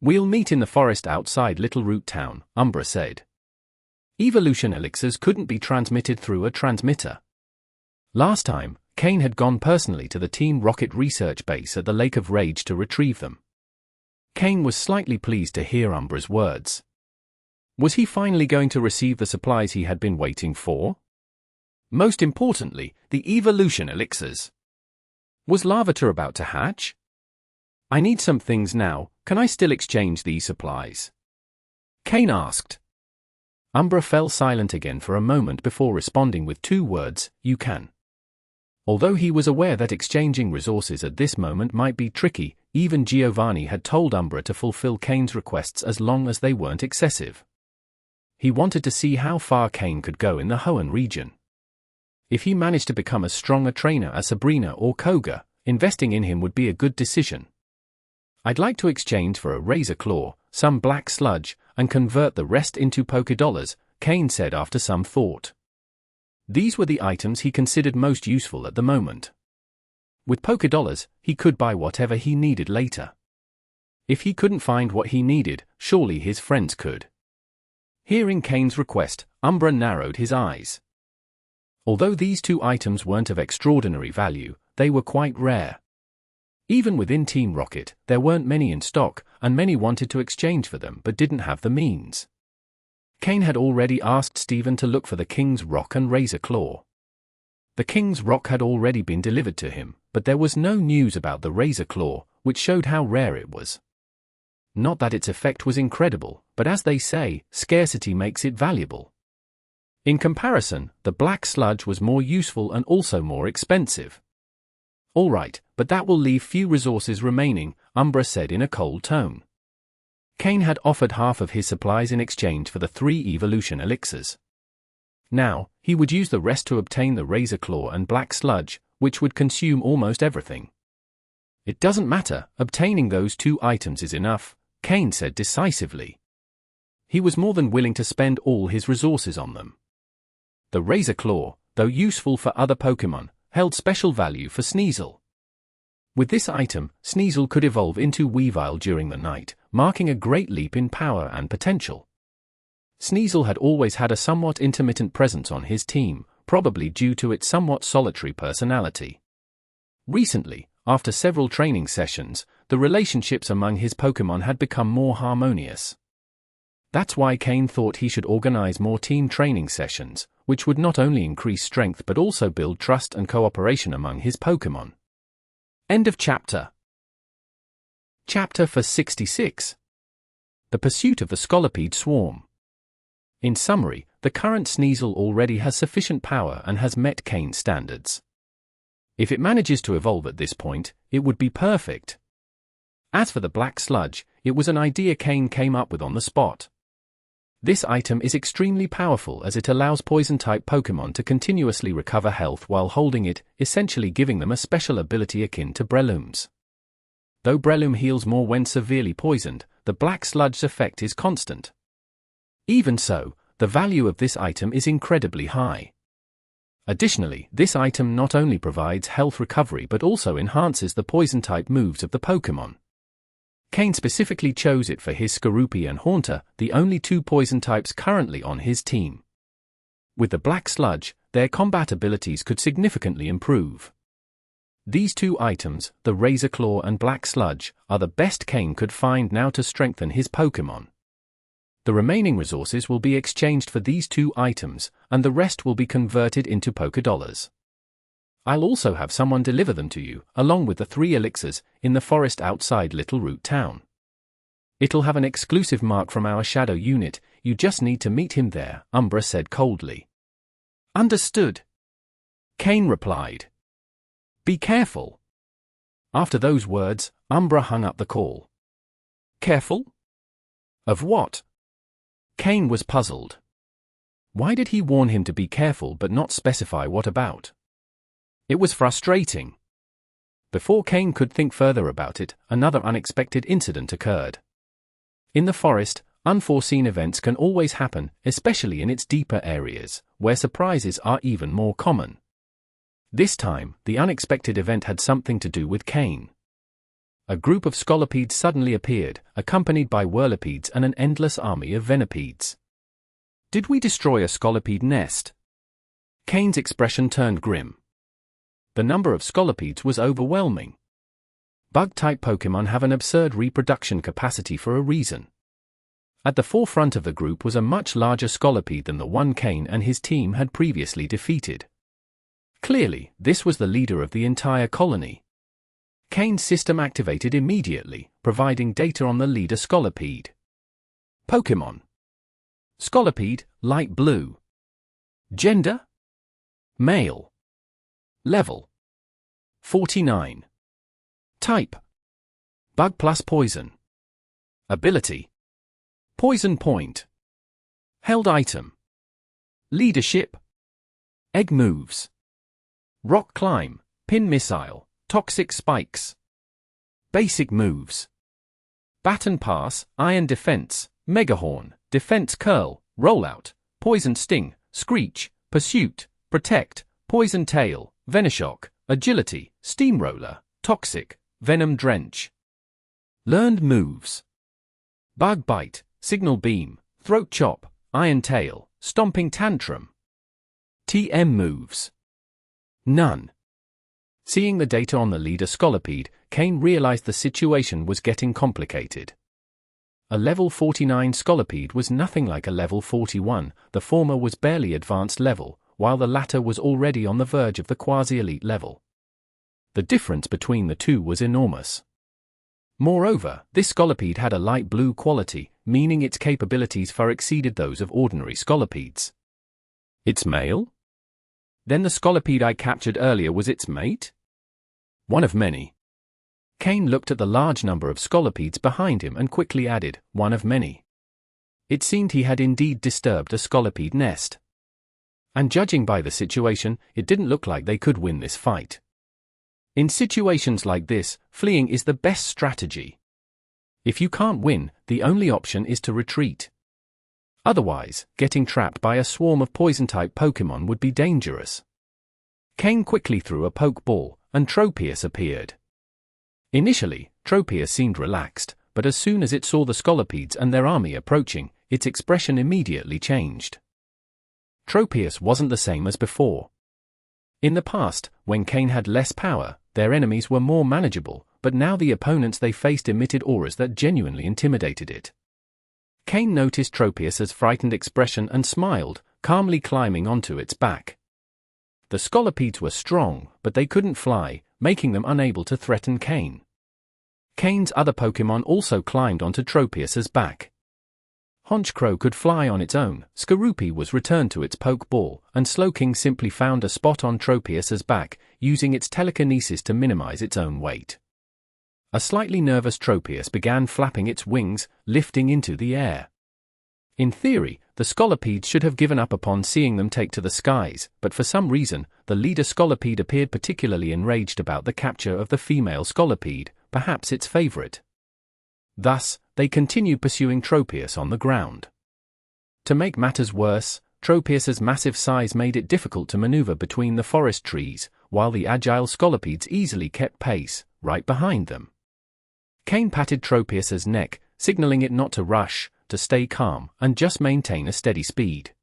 We'll meet in the forest outside Littleroot Town, Umbra said. Evolution elixirs couldn't be transmitted through a transmitter. Last time, Kane had gone personally to the Team Rocket research base at the Lake of Rage to retrieve them. Kane was slightly pleased to hear Umbra's words. Was he finally going to receive the supplies he had been waiting for? Most importantly, the evolution elixirs. Was Larvitar about to hatch? I need some things now, can I still exchange these supplies? Kane asked. Umbra fell silent again for a moment before responding with 2 words, you can. Although he was aware that exchanging resources at this moment might be tricky, even Giovanni had told Umbra to fulfill Kane's requests as long as they weren't excessive. He wanted to see how far Kane could go in the Hoenn region. If he managed to become as strong a trainer as Sabrina or Koga, investing in him would be a good decision. I'd like to exchange for a Razor Claw, some black sludge, and convert the rest into Pokédollars, Kane said after some thought. These were the items he considered most useful at the moment. With Pokédollars, he could buy whatever he needed later. If he couldn't find what he needed, surely his friends could. Hearing Kane's request, Umbra narrowed his eyes. Although these 2 items weren't of extraordinary value, they were quite rare. Even within Team Rocket, there weren't many in stock, and many wanted to exchange for them but didn't have the means. Kane had already asked Steven to look for the King's Rock and Razor Claw. The King's Rock had already been delivered to him, but there was no news about the Razor Claw, which showed how rare it was. Not that its effect was incredible, but as they say, scarcity makes it valuable. In comparison, the black sludge was more useful and also more expensive. All right, but that will leave few resources remaining, Umbra said in a cold tone. Kane had offered half of his supplies in exchange for the 3 evolution elixirs. Now, he would use the rest to obtain the Razor Claw and black sludge, which would consume almost everything. It doesn't matter, obtaining those 2 items is enough, Kane said decisively. He was more than willing to spend all his resources on them. The Razor Claw, though useful for other Pokémon, held special value for Sneasel. With this item, Sneasel could evolve into Weavile during the night, marking a great leap in power and potential. Sneasel had always had a somewhat intermittent presence on his team, probably due to its somewhat solitary personality. Recently, after several training sessions, the relationships among his Pokémon had become more harmonious. That's why Kane thought he should organize more team training sessions, which would not only increase strength but also build trust and cooperation among his Pokémon. End of chapter. Chapter 66. The Pursuit of the Scolipede Swarm. In summary, the current Sneasel already has sufficient power and has met Kane's standards. If it manages to evolve at this point, it would be perfect. As for the black sludge, it was an idea Kane came up with on the spot. This item is extremely powerful as it allows poison-type Pokémon to continuously recover health while holding it, essentially giving them a special ability akin to Breloom's. Though Breloom heals more when severely poisoned, the black sludge's effect is constant. Even so, the value of this item is incredibly high. Additionally, this item not only provides health recovery but also enhances the poison-type moves of the Pokémon. Kane specifically chose it for his Skorupi and Haunter, the only 2 poison types currently on his team. With the black sludge, their combat abilities could significantly improve. These 2 items, the Razor Claw and black sludge, are the best Kane could find now to strengthen his Pokémon. The remaining resources will be exchanged for these 2 items, and the rest will be converted into Pokédollars. I'll also have someone deliver them to you, along with the 3 elixirs, in the forest outside Littleroot town. It'll have an exclusive mark from our shadow unit, you just need to meet him there, Umbra said coldly. Understood, Kain replied. Be careful. After those words, Umbra hung up the call. Careful? Of what? Kain was puzzled. Why did he warn him to be careful but not specify what about? It was frustrating. Before Kain could think further about it, another unexpected incident occurred. In the forest, unforeseen events can always happen, especially in its deeper areas, where surprises are even more common. This time, the unexpected event had something to do with Kain. A group of Scolipedes suddenly appeared, accompanied by Whirlipedes and an endless army of Venipedes. Did we destroy a Scolipede nest? Kain's expression turned grim. The number of Scolipedes was overwhelming. Bug-type Pokémon have an absurd reproduction capacity for a reason. At the forefront of the group was a much larger Scolipede than the one Kain and his team had previously defeated. Clearly, this was the leader of the entire colony. Kain's system activated immediately, providing data on the leader Scolipede. Pokémon. Scolipede, light blue. Gender? Male. Level. 49. Type. Bug plus poison. Ability. Poison point. Held item. Leadership. Egg moves. Rock climb, pin missile, toxic spikes. Basic moves. Baton pass, iron defense, megahorn, defense curl, rollout, poison sting, screech, pursuit, protect, poison tail, venoshock, agility, steamroller, toxic, venom drench. Learned moves. Bug bite, signal beam, throat chop, iron tail, stomping tantrum. TM moves. None. Seeing the data on the leader Scolipede, Kain realized the situation was getting complicated. A level 49 Scolipede was nothing like a level 41, the former was barely advanced level, while the latter was already on the verge of the quasi-elite level. The difference between the two was enormous. Moreover, this Scolipede had a light blue quality, meaning its capabilities far exceeded those of ordinary Scolipedes. It's male? Then the Scolipede I captured earlier was its mate? One of many. Kain looked at the large number of Scolipedes behind him and quickly added, one of many. It seemed he had indeed disturbed a Scolipede nest. And judging by the situation, it didn't look like they could win this fight. In situations like this, fleeing is the best strategy. If you can't win, the only option is to retreat. Otherwise, getting trapped by a swarm of poison-type Pokémon would be dangerous. Kain quickly threw a Pokeball, and Tropius appeared. Initially, Tropius seemed relaxed, but as soon as it saw the Scolipedes and their army approaching, its expression immediately changed. Tropius wasn't the same as before. In the past, when Kain had less power, their enemies were more manageable, but now the opponents they faced emitted auras that genuinely intimidated it. Kain noticed Tropius's frightened expression and smiled, calmly climbing onto its back. The Scolipedes were strong, but they couldn't fly, making them unable to threaten Kain. Kain's other Pokémon also climbed onto Tropius's back. Honchkrow could fly on its own, Skorupi was returned to its Pokeball, and Slowking simply found a spot on Tropius's back, using its telekinesis to minimize its own weight. A slightly nervous Tropius began flapping its wings, lifting into the air. In theory, the Scolipedes should have given up upon seeing them take to the skies, but for some reason, the leader Scolipede appeared particularly enraged about the capture of the female Scolipede, perhaps its favorite. Thus, they continued pursuing Tropius on the ground. To make matters worse, Tropius's massive size made it difficult to maneuver between the forest trees, while the agile Scolipedes easily kept pace, right behind them. Kain patted Tropius's neck, signaling it not to rush, to stay calm, and just maintain a steady speed.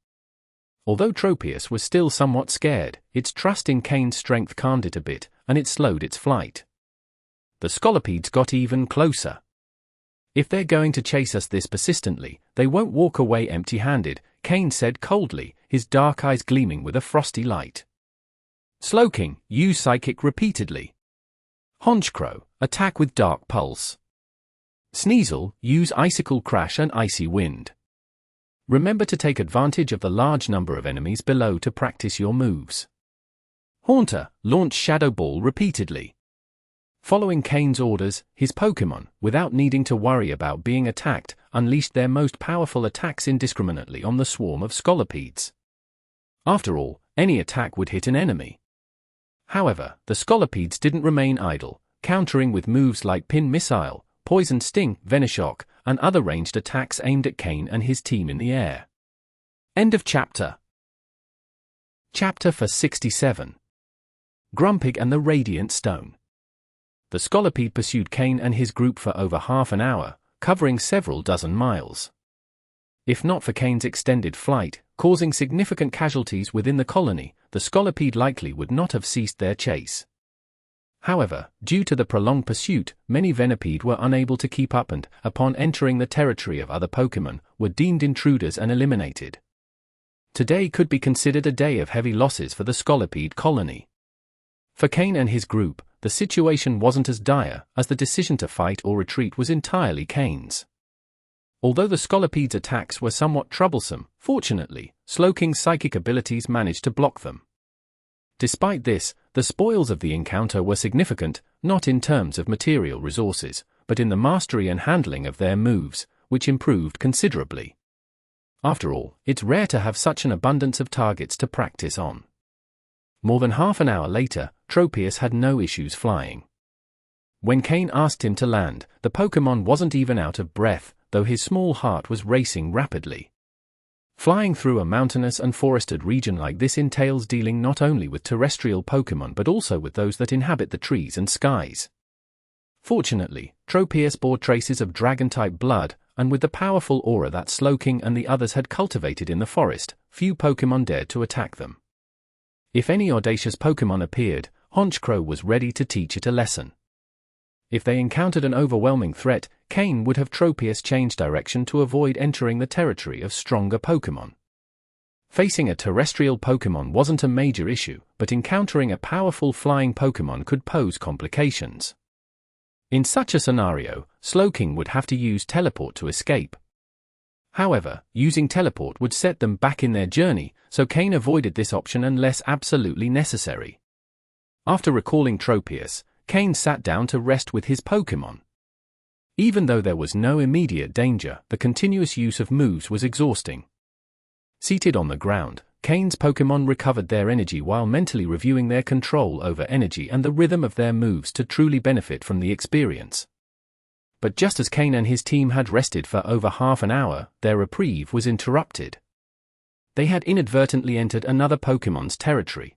Although Tropius was still somewhat scared, its trust in Kain's strength calmed it a bit, and it slowed its flight. The Scolipedes got even closer. If they're going to chase us this persistently, they won't walk away empty-handed, Kain said coldly, his dark eyes gleaming with a frosty light. Slowking, use Psychic repeatedly. Honchkrow, attack with Dark Pulse. Sneasel, use Icicle Crash and Icy Wind. Remember to take advantage of the large number of enemies below to practice your moves. Haunter, launch Shadow Ball repeatedly. Following Kane's orders, his Pokémon, without needing to worry about being attacked, unleashed their most powerful attacks indiscriminately on the swarm of Scolipedes. After all, any attack would hit an enemy. However, the Scolipedes didn't remain idle, countering with moves like Pin Missile, Poison Sting, Venoshock, and other ranged attacks aimed at Kane and his team in the air. End of chapter. Chapter 67. Grumpig and the Radiant Stone. The Scolipede pursued Kane and his group for over half an hour, covering several dozen miles. If not for Kane's extended flight, causing significant casualties within the colony, the Scolipede likely would not have ceased their chase. However, due to the prolonged pursuit, many Venipede were unable to keep up and, upon entering the territory of other Pokémon, were deemed intruders and eliminated. Today could be considered a day of heavy losses for the Scolipede colony. For Kane and his group, the situation wasn't as dire, as the decision to fight or retreat was entirely Kane's. Although the Scolipede's attacks were somewhat troublesome, fortunately, Slowking's psychic abilities managed to block them. Despite this, the spoils of the encounter were significant, not in terms of material resources, but in the mastery and handling of their moves, which improved considerably. After all, it's rare to have such an abundance of targets to practice on. More than half an hour later, Tropius had no issues flying. When Kane asked him to land, the Pokémon wasn't even out of breath, though his small heart was racing rapidly. Flying through a mountainous and forested region like this entails dealing not only with terrestrial Pokémon but also with those that inhabit the trees and skies. Fortunately, Tropius bore traces of dragon-type blood, and with the powerful aura that Slowking and the others had cultivated in the forest, few Pokémon dared to attack them. If any audacious Pokémon appeared, Honchkrow was ready to teach it a lesson. If they encountered an overwhelming threat, Kane would have Tropius change direction to avoid entering the territory of stronger Pokémon. Facing a terrestrial Pokémon wasn't a major issue, but encountering a powerful flying Pokémon could pose complications. In such a scenario, Slowking would have to use Teleport to escape. However, using Teleport would set them back in their journey, so Kane avoided this option unless absolutely necessary. After recalling Tropius, Kane sat down to rest with his Pokémon. Even though there was no immediate danger, the continuous use of moves was exhausting. Seated on the ground, Kane's Pokémon recovered their energy while mentally reviewing their control over energy and the rhythm of their moves to truly benefit from the experience. But just as Kane and his team had rested for over half an hour, their reprieve was interrupted. They had inadvertently entered another Pokémon's territory.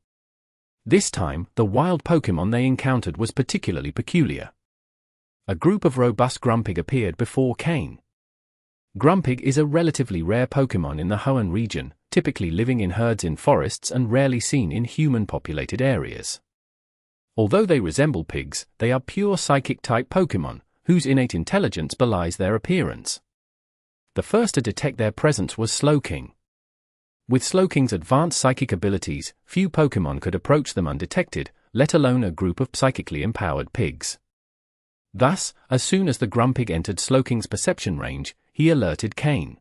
This time, the wild Pokémon they encountered was particularly peculiar. A group of robust Grumpig appeared before Kane. Grumpig is a relatively rare Pokémon in the Hoenn region, typically living in herds in forests and rarely seen in human-populated areas. Although they resemble pigs, they are pure psychic-type Pokémon, whose innate intelligence belies their appearance. The first to detect their presence was Slowking. With Slowking's advanced psychic abilities, few Pokémon could approach them undetected, let alone a group of psychically empowered pigs. Thus, as soon as the Grumpig entered Slowking's perception range, he alerted Kane.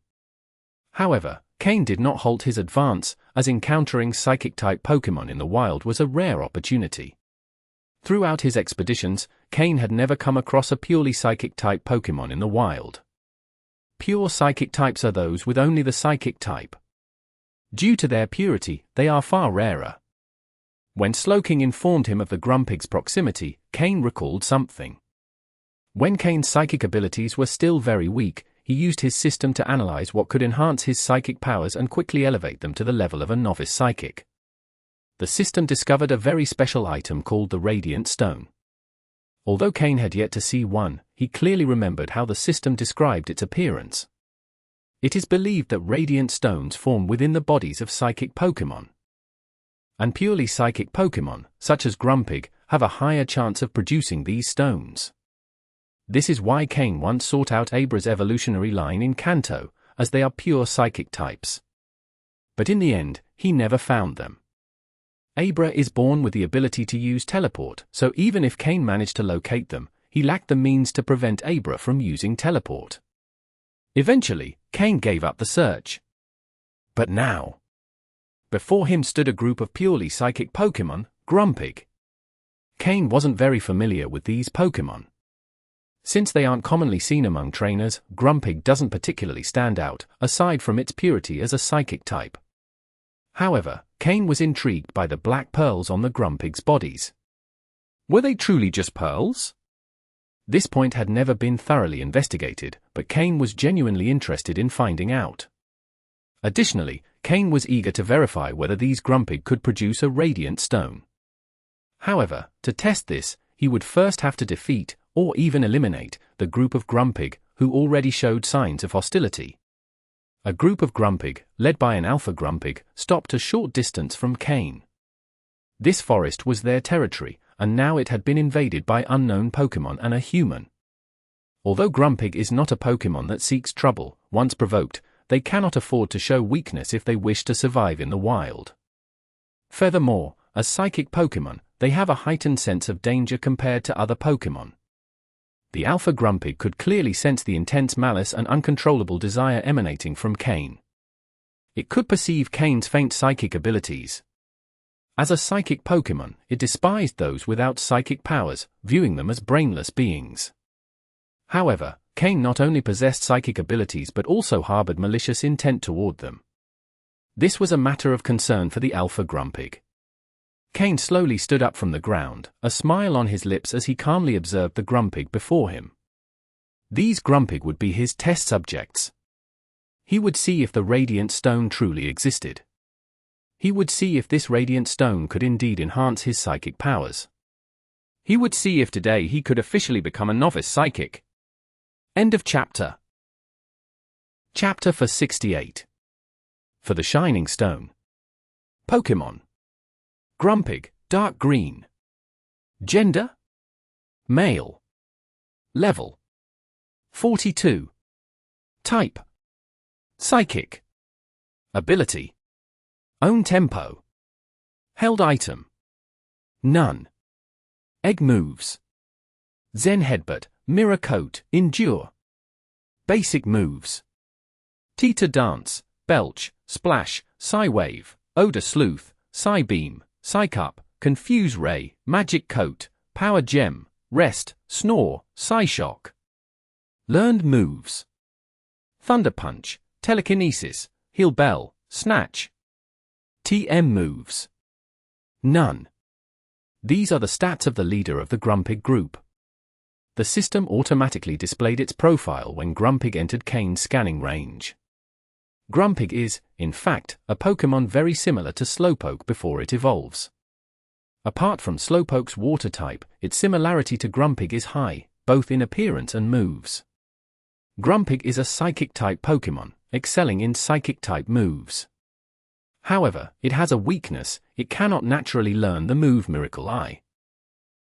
However, Kane did not halt his advance, as encountering psychic-type Pokémon in the wild was a rare opportunity. Throughout his expeditions, Kane had never come across a purely psychic-type Pokémon in the wild. Pure psychic types are those with only the psychic type. Due to their purity, they are far rarer. When Slowking informed him of the Grumpig's proximity, Kane recalled something. When Kane's psychic abilities were still very weak, he used his system to analyze what could enhance his psychic powers and quickly elevate them to the level of a novice psychic. The system discovered a very special item called the Radiant Stone. Although Kane had yet to see one, he clearly remembered how the system described its appearance. It is believed that radiant stones form within the bodies of psychic Pokémon. And purely psychic Pokémon, such as Grumpig, have a higher chance of producing these stones. This is why Kane once sought out Abra's evolutionary line in Kanto, as they are pure psychic types. But in the end, he never found them. Abra is born with the ability to use teleport, so even if Kain managed to locate them, he lacked the means to prevent Abra from using teleport. Eventually, Kain gave up the search. But now, before him stood a group of purely psychic Pokémon, Grumpig. Kain wasn't very familiar with these Pokémon. Since they aren't commonly seen among trainers, Grumpig doesn't particularly stand out, aside from its purity as a psychic type. However, Kain was intrigued by the black pearls on the Grumpig's bodies. Were they truly just pearls? This point had never been thoroughly investigated, but Kain was genuinely interested in finding out. Additionally, Kain was eager to verify whether these Grumpig could produce a radiant stone. However, to test this, he would first have to defeat, or even eliminate, the group of Grumpig, who already showed signs of hostility. A group of Grumpig, led by an alpha Grumpig, stopped a short distance from Kain. This forest was their territory, and now it had been invaded by unknown Pokémon and a human. Although Grumpig is not a Pokémon that seeks trouble, once provoked, they cannot afford to show weakness if they wish to survive in the wild. Furthermore, as psychic Pokémon, they have a heightened sense of danger compared to other Pokémon. The alpha Grumpig could clearly sense the intense malice and uncontrollable desire emanating from Kain. It could perceive Kain's faint psychic abilities. As a psychic Pokémon, it despised those without psychic powers, viewing them as brainless beings. However, Kain not only possessed psychic abilities but also harbored malicious intent toward them. This was a matter of concern for the alpha Grumpig. Kain slowly stood up from the ground, a smile on his lips as he calmly observed the Grumpig before him. These Grumpig would be his test subjects. He would see if the radiant stone truly existed. He would see if this radiant stone could indeed enhance his psychic powers. He would see if today he could officially become a novice psychic. End of chapter. Chapter 68. For the Shining Stone. Pokémon. Grumpig, dark green. Gender? Male. Level: 42. Type: Psychic. Ability: Own tempo. Held item: None. Egg moves: Zen Headbutt, Mirror Coat, Endure. Basic moves: Teeter Dance, Belch, Splash, Psy-Wave, Odor Sleuth, Psy-Beam, Psycup, Confuse Ray, Magic Coat, Power Gem, Rest, Snore, Psyshock. Learned moves: Thunder Punch, Telekinesis, Heal Bell, Snatch. TM moves: None. These are the stats of the leader of the Grumpig group. The system automatically displayed its profile when Grumpig entered Kain's scanning range. Grumpig is, in fact, a Pokémon very similar to Slowpoke before it evolves. Apart from Slowpoke's water type, its similarity to Grumpig is high, both in appearance and moves. Grumpig is a Psychic-type Pokémon, excelling in Psychic-type moves. However, it has a weakness: it cannot naturally learn the move Miracle Eye.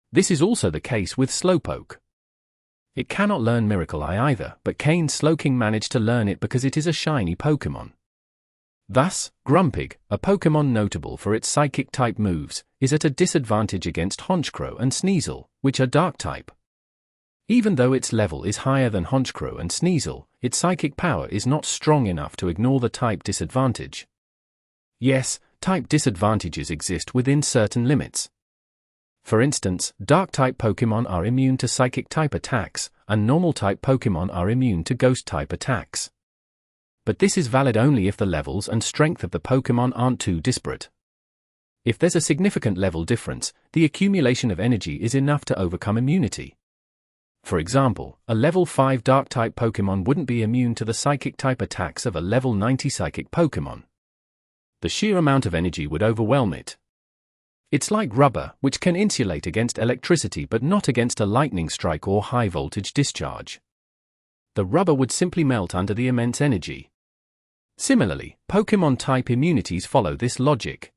This is also the case with Slowpoke. It cannot learn Miracle Eye either, but Kain's Slowking managed to learn it because it is a shiny Pokémon. Thus, Grumpig, a Pokémon notable for its Psychic-type moves, is at a disadvantage against Honchkrow and Sneasel, which are Dark-type. Even though its level is higher than Honchkrow and Sneasel, its psychic power is not strong enough to ignore the type disadvantage. Yes, type disadvantages exist within certain limits. For instance, Dark-type Pokémon are immune to Psychic-type attacks, and Normal-type Pokémon are immune to Ghost-type attacks. But this is valid only if the levels and strength of the Pokémon aren't too disparate. If there's a significant level difference, the accumulation of energy is enough to overcome immunity. For example, a level 5 Dark-type Pokémon wouldn't be immune to the Psychic-type attacks of a level 90 Psychic Pokémon. The sheer amount of energy would overwhelm it. It's like rubber, which can insulate against electricity but not against a lightning strike or high-voltage discharge. The rubber would simply melt under the immense energy. Similarly, Pokémon-type immunities follow this logic.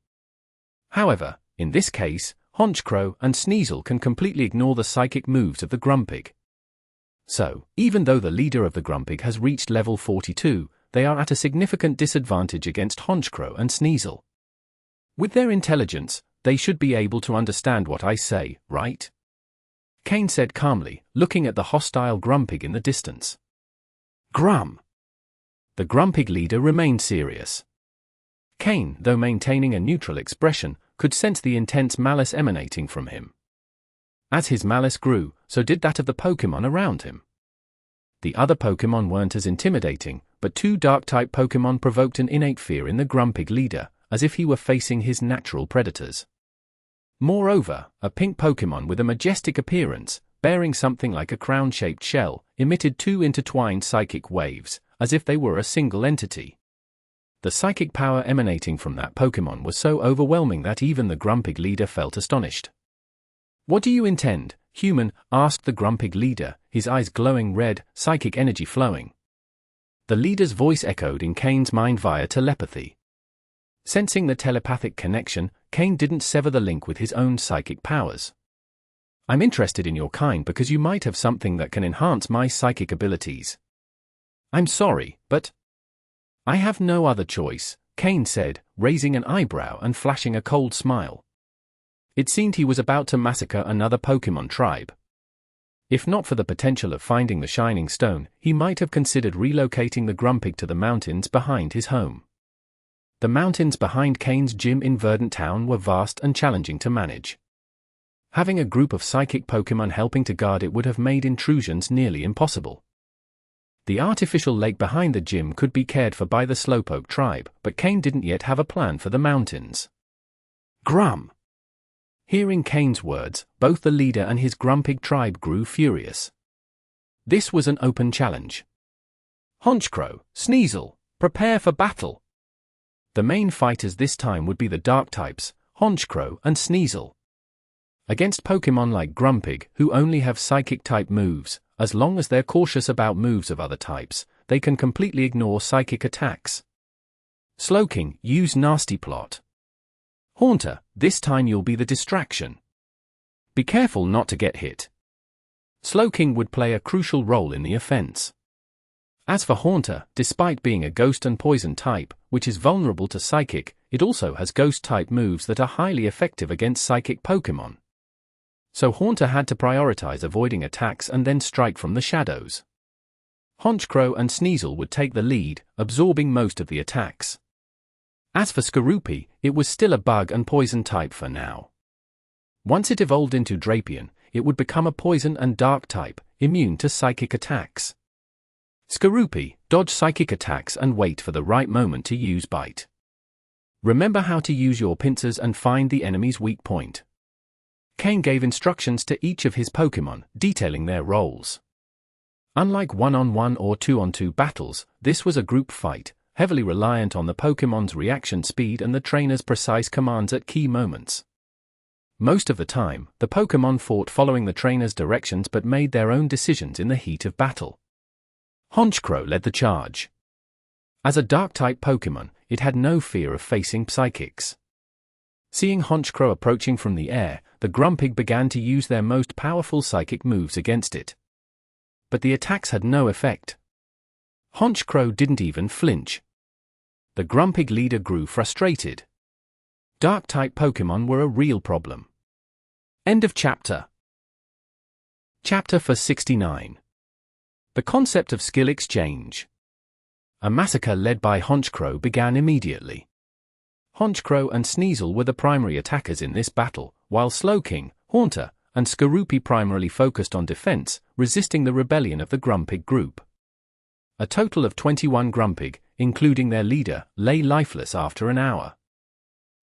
However, in this case, Honchkrow and Sneasel can completely ignore the psychic moves of the Grumpig. So, even though the leader of the Grumpig has reached level 42, they are at a significant disadvantage against Honchkrow and Sneasel. With their intelligence, they should be able to understand what I say, right? Kain said calmly, looking at the hostile Grumpig in the distance. Grum! The Grumpig leader remained serious. Kain, though maintaining a neutral expression, could sense the intense malice emanating from him. As his malice grew, so did that of the Pokémon around him. The other Pokémon weren't as intimidating, but two Dark-type Pokémon provoked an innate fear in the Grumpig leader, as if he were facing his natural predators. Moreover, a pink Pokémon with a majestic appearance, bearing something like a crown-shaped shell, emitted two intertwined psychic waves, as if they were a single entity. The psychic power emanating from that Pokémon was so overwhelming that even the Grumpig leader felt astonished. "What do you intend, human?" asked the Grumpig leader, his eyes glowing red, psychic energy flowing. The leader's voice echoed in Kain's mind via telepathy. Sensing the telepathic connection, Kain didn't sever the link with his own psychic powers. "I'm interested in your kind because you might have something that can enhance my psychic abilities." "I'm sorry, but..." "I have no other choice," Kain said, raising an eyebrow and flashing a cold smile. It seemed he was about to massacre another Pokémon tribe. If not for the potential of finding the Shining Stone, he might have considered relocating the Grumpig to the mountains behind his home. The mountains behind Kain's gym in Verdant Town were vast and challenging to manage. Having a group of psychic Pokémon helping to guard it would have made intrusions nearly impossible. The artificial lake behind the gym could be cared for by the Slowpoke tribe, but Kain didn't yet have a plan for the mountains. Grum! Hearing Kain's words, both the leader and his Grumpig tribe grew furious. This was an open challenge. Honchkrow, Sneasel, prepare for battle! The main fighters this time would be the Dark types, Honchkrow and Sneasel. Against Pokémon like Grumpig, who only have Psychic-type moves, as long as they're cautious about moves of other types, they can completely ignore psychic attacks. Slowking, use Nasty Plot. Haunter, this time you'll be the distraction. Be careful not to get hit. Slowking would play a crucial role in the offense. As for Haunter, despite being a Ghost and Poison type, which is vulnerable to Psychic, it also has Ghost-type moves that are highly effective against Psychic Pokémon. So Haunter had to prioritize avoiding attacks and then strike from the shadows. Honchkrow and Sneasel would take the lead, absorbing most of the attacks. As for Skorupi, it was still a Bug and Poison type for now. Once it evolved into Drapion, it would become a Poison and Dark type, immune to psychic attacks. Skorupi, dodge psychic attacks and wait for the right moment to use Bite. Remember how to use your pincers and find the enemy's weak point. Kain gave instructions to each of his Pokémon, detailing their roles. Unlike one-on-one or two-on-two battles, this was a group fight, heavily reliant on the Pokémon's reaction speed and the trainer's precise commands at key moments. Most of the time, the Pokémon fought following the trainer's directions but made their own decisions in the heat of battle. Honchkrow led the charge. As a Dark-type Pokémon, it had no fear of facing Psychics. Seeing Honchkrow approaching from the air, the Grumpig began to use their most powerful psychic moves against it. But the attacks had no effect. Honchkrow didn't even flinch. The Grumpig leader grew frustrated. Dark-type Pokémon were a real problem. End of chapter. Chapter 69. The concept of skill exchange. A massacre led by Honchkrow began immediately. Honchkrow and Sneasel were the primary attackers in this battle, while Slowking, Haunter, and Skorupi primarily focused on defense, resisting the rebellion of the Grumpig group. A total of 21 Grumpig, including their leader, lay lifeless after an hour.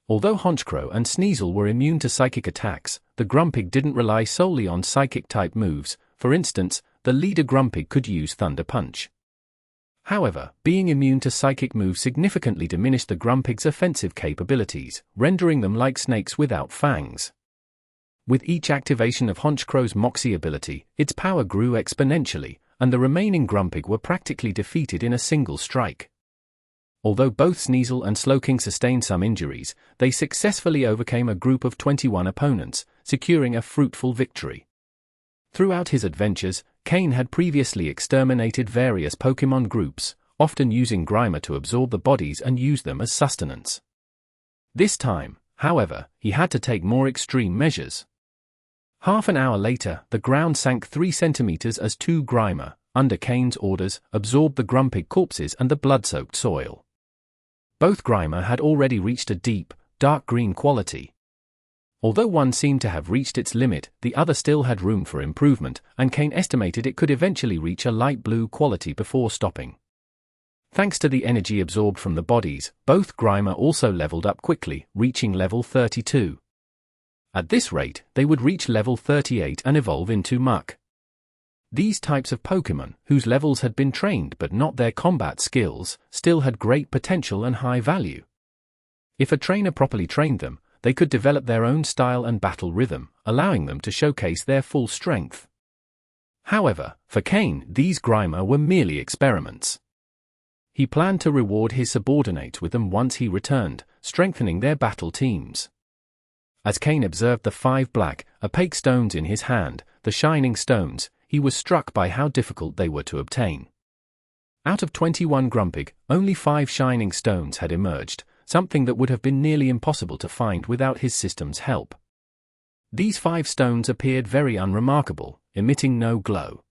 Although Honchkrow and Sneasel were immune to psychic attacks, the Grumpig didn't rely solely on psychic-type moves. For instance, the leader Grumpig could use Thunder Punch. However, being immune to psychic moves significantly diminished the Grumpig's offensive capabilities, rendering them like snakes without fangs. With each activation of Honchkrow's Moxie ability, its power grew exponentially, and the remaining Grumpig were practically defeated in a single strike. Although both Sneasel and Slowking sustained some injuries, they successfully overcame a group of 21 opponents, securing a fruitful victory. Throughout his adventures, Kain had previously exterminated various Pokémon groups, often using Grimer to absorb the bodies and use them as sustenance. This time, however, he had to take more extreme measures. Half an hour later, the ground sank 3 centimeters as 2 Grimer, under Kane's orders, absorbed the Grumpig corpses and the blood-soaked soil. Both Grimer had already reached a deep, dark green quality. Although one seemed to have reached its limit, the other still had room for improvement, and Kane estimated it could eventually reach a light blue quality before stopping. Thanks to the energy absorbed from the bodies, both Grimer also leveled up quickly, reaching level 32. At this rate, they would reach level 38 and evolve into Muck. These types of Pokémon, whose levels had been trained but not their combat skills, still had great potential and high value. If a trainer properly trained them, they could develop their own style and battle rhythm, allowing them to showcase their full strength. However, for Kane, these Grimer were merely experiments. He planned to reward his subordinates with them once he returned, strengthening their battle teams. As Kane observed the 5 black, opaque stones in his hand, the shining stones, he was struck by how difficult they were to obtain. Out of 21 Grumpig, only 5 shining stones had emerged, something that would have been nearly impossible to find without his system's help. These 5 stones appeared very unremarkable, emitting no glow.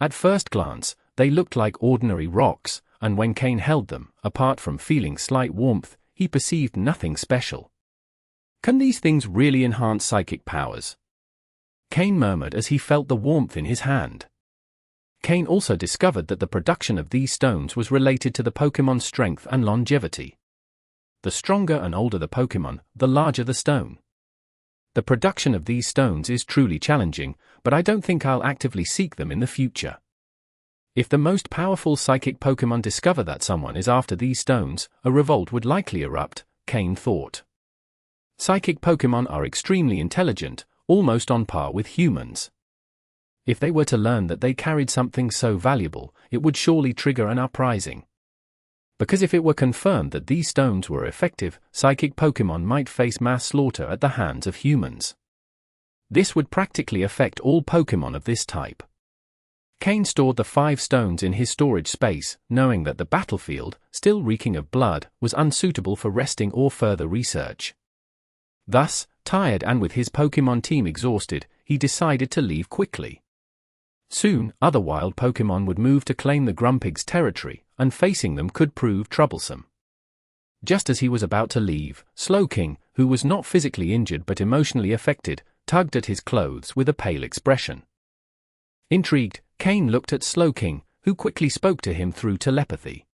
At first glance, they looked like ordinary rocks, and when Kane held them, apart from feeling slight warmth, he perceived nothing special. Can these things really enhance psychic powers? Kane murmured as he felt the warmth in his hand. Kane also discovered that the production of these stones was related to the Pokémon's strength and longevity. The stronger and older the Pokémon, the larger the stone. The production of these stones is truly challenging, but I don't think I'll actively seek them in the future. If the most powerful psychic Pokémon discover that someone is after these stones, a revolt would likely erupt, Kane thought. Psychic Pokémon are extremely intelligent, almost on par with humans. If they were to learn that they carried something so valuable, it would surely trigger an uprising. Because if it were confirmed that these stones were effective, psychic Pokémon might face mass slaughter at the hands of humans. This would practically affect all Pokémon of this type. Kane stored the 5 stones in his storage space, knowing that the battlefield, still reeking of blood, was unsuitable for resting or further research. Thus, tired and with his Pokémon team exhausted, he decided to leave quickly. Soon, other wild Pokémon would move to claim the Grumpig's territory, and facing them could prove troublesome. Just as he was about to leave, Slowking, who was not physically injured but emotionally affected, tugged at his clothes with a pale expression. Intrigued, Kane looked at Slowking, who quickly spoke to him through telepathy.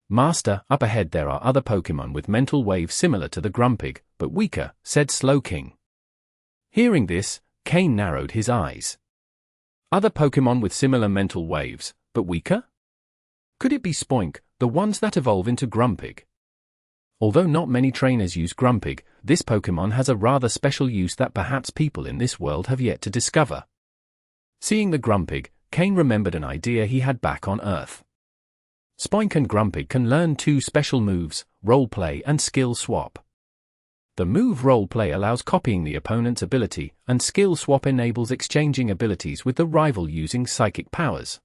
"Master, up ahead there are other Pokémon with mental waves similar to the Grumpig, but weaker," said Slowking. Hearing this, Kane narrowed his eyes. Other Pokémon with similar mental waves, but weaker? Could it be Spoink, the ones that evolve into Grumpig? Although not many trainers use Grumpig, this Pokémon has a rather special use that perhaps people in this world have yet to discover. Seeing the Grumpig, Kane remembered an idea he had back on Earth. Spoink and Grumpig can learn 2 special moves, Roleplay and Skill Swap. The move Roleplay allows copying the opponent's ability, and Skill Swap enables exchanging abilities with the rival using psychic powers.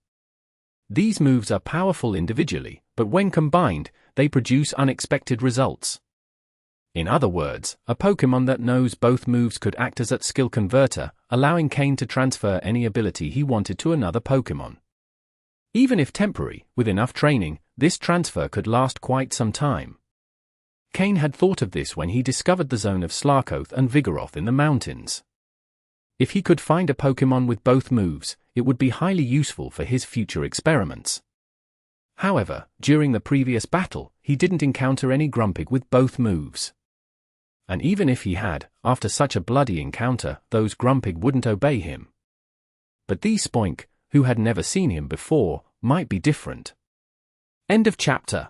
These moves are powerful individually, but when combined, they produce unexpected results. In other words, a Pokémon that knows both moves could act as a skill converter, allowing Kane to transfer any ability he wanted to another Pokémon. Even if temporary, with enough training, this transfer could last quite some time. Kane had thought of this when he discovered the zone of Slarkoth and Vigoroth in the mountains. If he could find a Pokémon with both moves, it would be highly useful for his future experiments. However, during the previous battle, he didn't encounter any Grumpig with both moves. And even if he had, after such a bloody encounter, those Grumpig wouldn't obey him. But these Spoink, who had never seen him before, might be different. End of chapter.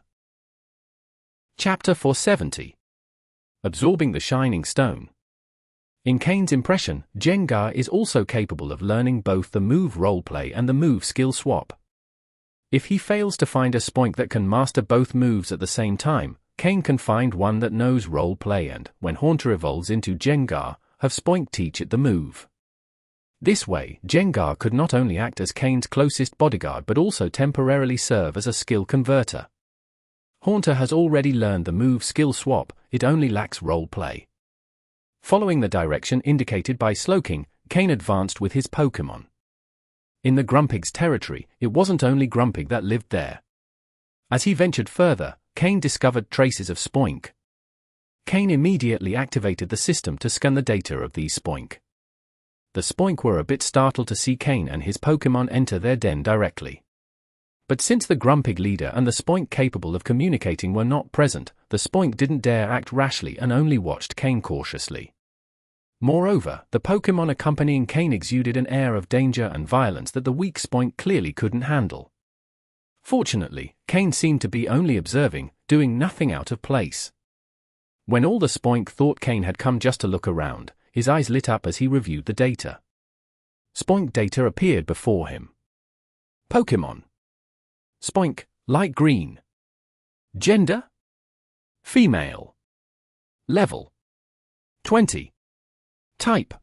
Chapter 470. Absorbing the Shining Stone. In Kane's impression, Jengar is also capable of learning both the move Roleplay and the move Skill Swap. If he fails to find a Spoink that can master both moves at the same time, Kane can find one that knows Roleplay and, when Haunter evolves into Jengar, have Spoink teach it the move. This way, Jengar could not only act as Kane's closest bodyguard but also temporarily serve as a skill converter. Haunter has already learned the move skill swap, it only lacks role play. Following the direction indicated by Slowking, Kain advanced with his Pokémon. In the Grumpig's territory, it wasn't only Grumpig that lived there. As he ventured further, Kain discovered traces of Spoink. Kain immediately activated the system to scan the data of these Spoink. The Spoink were a bit startled to see Kain and his Pokémon enter their den directly. But since the Grumpig leader and the Spoink capable of communicating were not present, the Spoink didn't dare act rashly and only watched Kain cautiously. Moreover, the Pokémon accompanying Kain exuded an air of danger and violence that the weak Spoink clearly couldn't handle. Fortunately, Kain seemed to be only observing, doing nothing out of place. When all the Spoink thought Kain had come just to look around, his eyes lit up as he reviewed the data. Spoink data appeared before him. Pokémon. Spoink, light green. Gender? Female. Level 20. Type.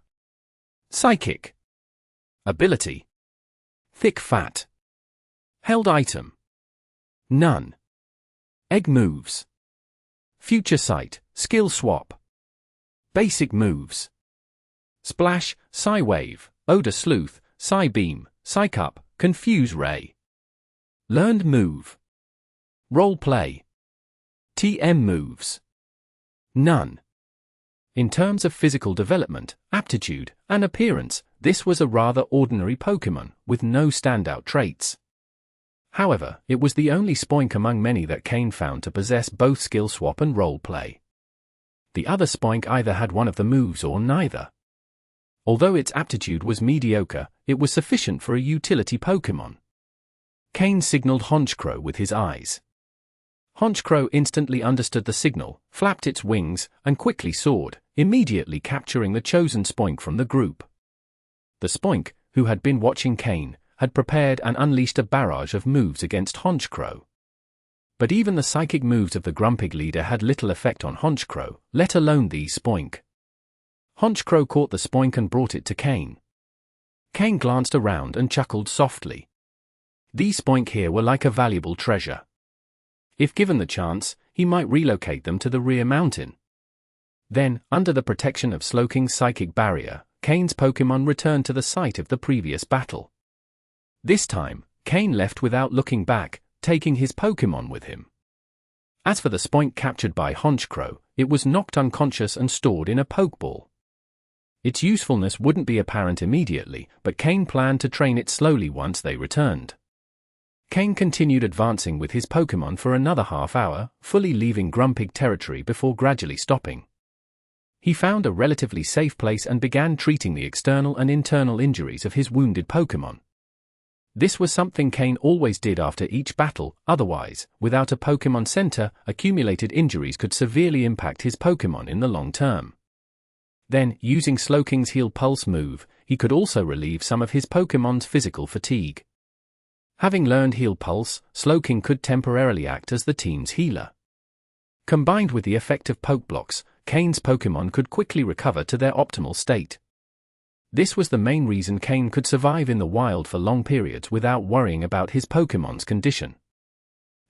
Psychic. Ability. Thick fat. Held item. None. Egg moves. Future sight, skill swap. Basic moves. Splash, Psy-Wave, Odor Sleuth, Psy-Beam, Psycup, Confuse Ray. Learned move. Role play. TM moves. None. In terms of physical development, aptitude, and appearance, this was a rather ordinary Pokémon, with no standout traits. However, it was the only Spoink among many that Kain found to possess both skill swap and role play. The other Spoink either had one of the moves or neither. Although its aptitude was mediocre, it was sufficient for a utility Pokémon. Kain signaled Honchkrow with his eyes. Honchkrow instantly understood the signal, flapped its wings, and quickly soared, immediately capturing the chosen Spoink from the group. The Spoink, who had been watching Kain, had prepared and unleashed a barrage of moves against Honchkrow. But even the psychic moves of the Grumpig leader had little effect on Honchkrow, let alone these Spoink. Honchkrow caught the Spoink and brought it to Kain. Kain glanced around and chuckled softly. These Spoink here were like a valuable treasure. If given the chance, he might relocate them to the rear mountain. Then, under the protection of Slowking's psychic barrier, Kain's Pokémon returned to the site of the previous battle. This time, Kain left without looking back, taking his Pokémon with him. As for the Spoink captured by Honchkrow, it was knocked unconscious and stored in a Pokeball. Its usefulness wouldn't be apparent immediately, but Kain planned to train it slowly once they returned. Kain continued advancing with his Pokémon for another half hour, fully leaving Grumpig territory before gradually stopping. He found a relatively safe place and began treating the external and internal injuries of his wounded Pokémon. This was something Kain always did after each battle, otherwise, without a Pokémon Center, accumulated injuries could severely impact his Pokémon in the long term. Then, using Slowking's Heal Pulse move, he could also relieve some of his Pokémon's physical fatigue. Having learned Heal Pulse, Slowking could temporarily act as the team's healer. Combined with the effect of Poke Blocks, Kain's Pokémon could quickly recover to their optimal state. This was the main reason Kain could survive in the wild for long periods without worrying about his Pokémon's condition.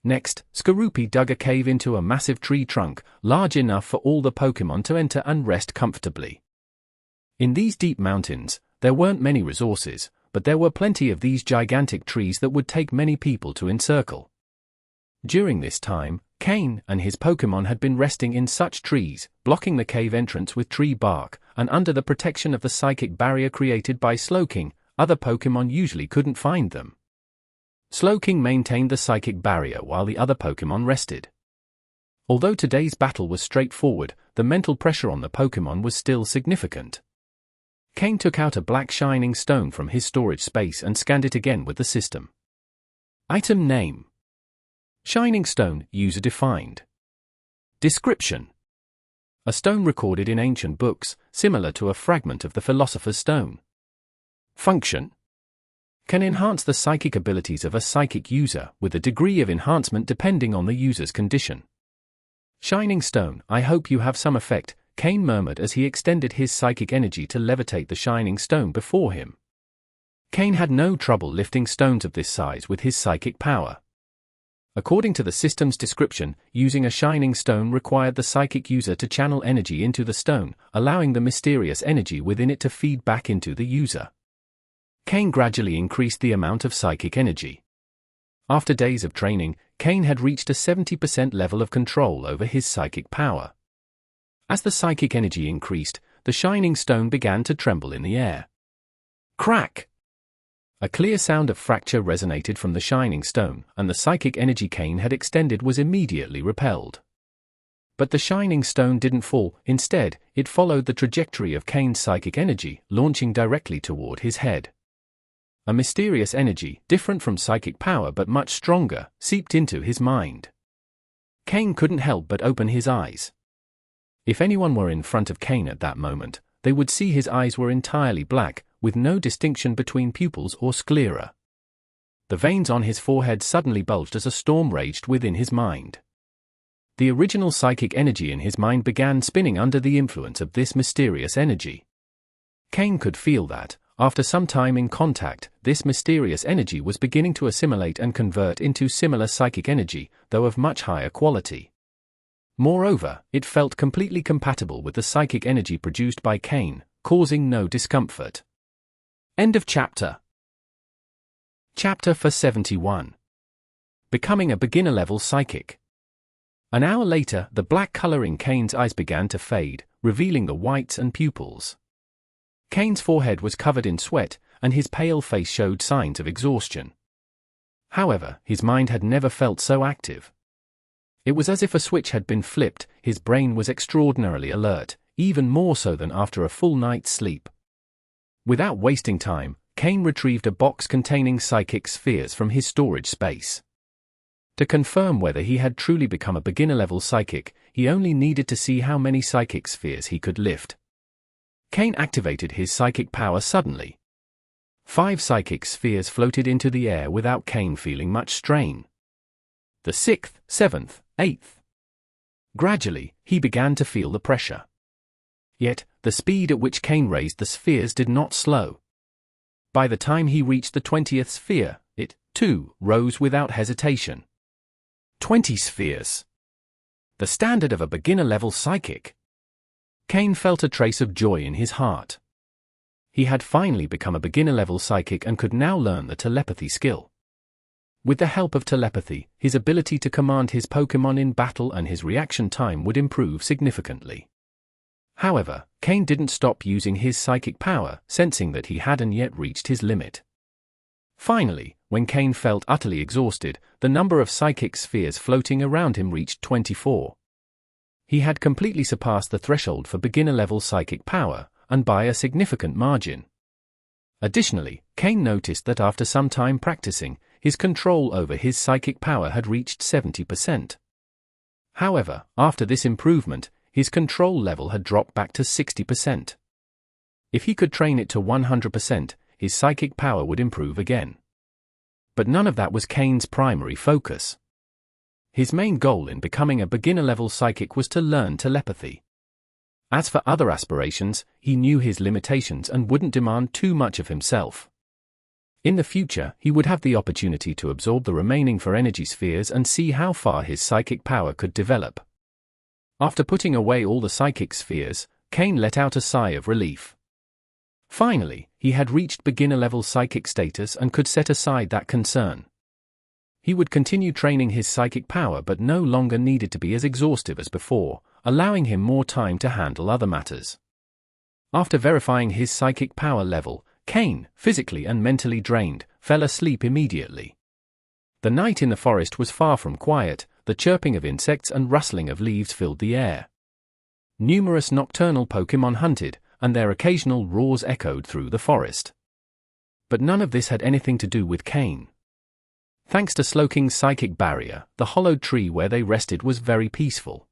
Next, Skorupi dug a cave into a massive tree trunk, large enough for all the Pokémon to enter and rest comfortably. In these deep mountains, there weren't many resources, but there were plenty of these gigantic trees that would take many people to encircle. During this time, Kain and his Pokémon had been resting in such trees, blocking the cave entrance with tree bark, and under the protection of the psychic barrier created by Slowking, other Pokémon usually couldn't find them. Slowking maintained the psychic barrier while the other Pokémon rested. Although today's battle was straightforward, the mental pressure on the Pokémon was still significant. Kain took out a black shining stone from his storage space and scanned it again with the system. Item name. Shining stone, user defined. Description. A stone recorded in ancient books, similar to a fragment of the Philosopher's Stone. Function. Can enhance the psychic abilities of a psychic user, with a degree of enhancement depending on the user's condition. Shining stone, I hope you have some effect, Kain murmured as he extended his psychic energy to levitate the shining stone before him. Kain had no trouble lifting stones of this size with his psychic power. According to the system's description, using a shining stone required the psychic user to channel energy into the stone, allowing the mysterious energy within it to feed back into the user. Kain gradually increased the amount of psychic energy. After days of training, Kain had reached a 70% level of control over his psychic power. As the psychic energy increased, the shining stone began to tremble in the air. Crack! A clear sound of fracture resonated from the shining stone, and the psychic energy Kain had extended was immediately repelled. But the shining stone didn't fall. Instead, it followed the trajectory of Kain's psychic energy, launching directly toward his head. A mysterious energy, different from psychic power but much stronger, seeped into his mind. Kain couldn't help but open his eyes. If anyone were in front of Kain at that moment, they would see his eyes were entirely black, with no distinction between pupils or sclera. The veins on his forehead suddenly bulged as a storm raged within his mind. The original psychic energy in his mind began spinning under the influence of this mysterious energy. Kain could feel that, after some time in contact, this mysterious energy was beginning to assimilate and convert into similar psychic energy, though of much higher quality. Moreover, it felt completely compatible with the psychic energy produced by Kain, causing no discomfort. End of chapter. Chapter 471. Becoming a beginner-level psychic. An hour later, the black color in Kain's eyes began to fade, revealing the whites and pupils. Kain's forehead was covered in sweat, and his pale face showed signs of exhaustion. However, his mind had never felt so active. It was as if a switch had been flipped. His brain was extraordinarily alert, even more so than after a full night's sleep. Without wasting time, Kain retrieved a box containing psychic spheres from his storage space. To confirm whether he had truly become a beginner-level psychic, he only needed to see how many psychic spheres he could lift. Kain activated his psychic power suddenly. 5 psychic spheres floated into the air without Kain feeling much strain. The 6th, 7th, 8th. Gradually, he began to feel the pressure. Yet, the speed at which Kain raised the spheres did not slow. By the time he reached the 20th sphere, it, too, rose without hesitation. 20 spheres. The standard of a beginner-level psychic. Kain felt a trace of joy in his heart. He had finally become a beginner-level psychic and could now learn the telepathy skill. With the help of telepathy, his ability to command his Pokémon in battle and his reaction time would improve significantly. However, Kain didn't stop using his psychic power, sensing that he hadn't yet reached his limit. Finally, when Kain felt utterly exhausted, the number of psychic spheres floating around him reached 24. He had completely surpassed the threshold for beginner-level psychic power, and by a significant margin. Additionally, Kain noticed that after some time practicing, his control over his psychic power had reached 70%. However, after this improvement, his control level had dropped back to 60%. If he could train it to 100%, his psychic power would improve again. But none of that was Kain's primary focus. His main goal in becoming a beginner-level psychic was to learn telepathy. As for other aspirations, he knew his limitations and wouldn't demand too much of himself. In the future, he would have the opportunity to absorb the remaining 4 energy spheres and see how far his psychic power could develop. After putting away all the psychic spheres, Kain let out a sigh of relief. Finally, he had reached beginner-level psychic status and could set aside that concern. He would continue training his psychic power but no longer needed to be as exhaustive as before, allowing him more time to handle other matters. After verifying his psychic power level, Kain, physically and mentally drained, fell asleep immediately. The night in the forest was far from quiet. The chirping of insects and rustling of leaves filled the air. Numerous nocturnal Pokémon hunted, and their occasional roars echoed through the forest. But none of this had anything to do with Kain. Thanks to Slowking's psychic barrier, the hollowed tree where they rested was very peaceful.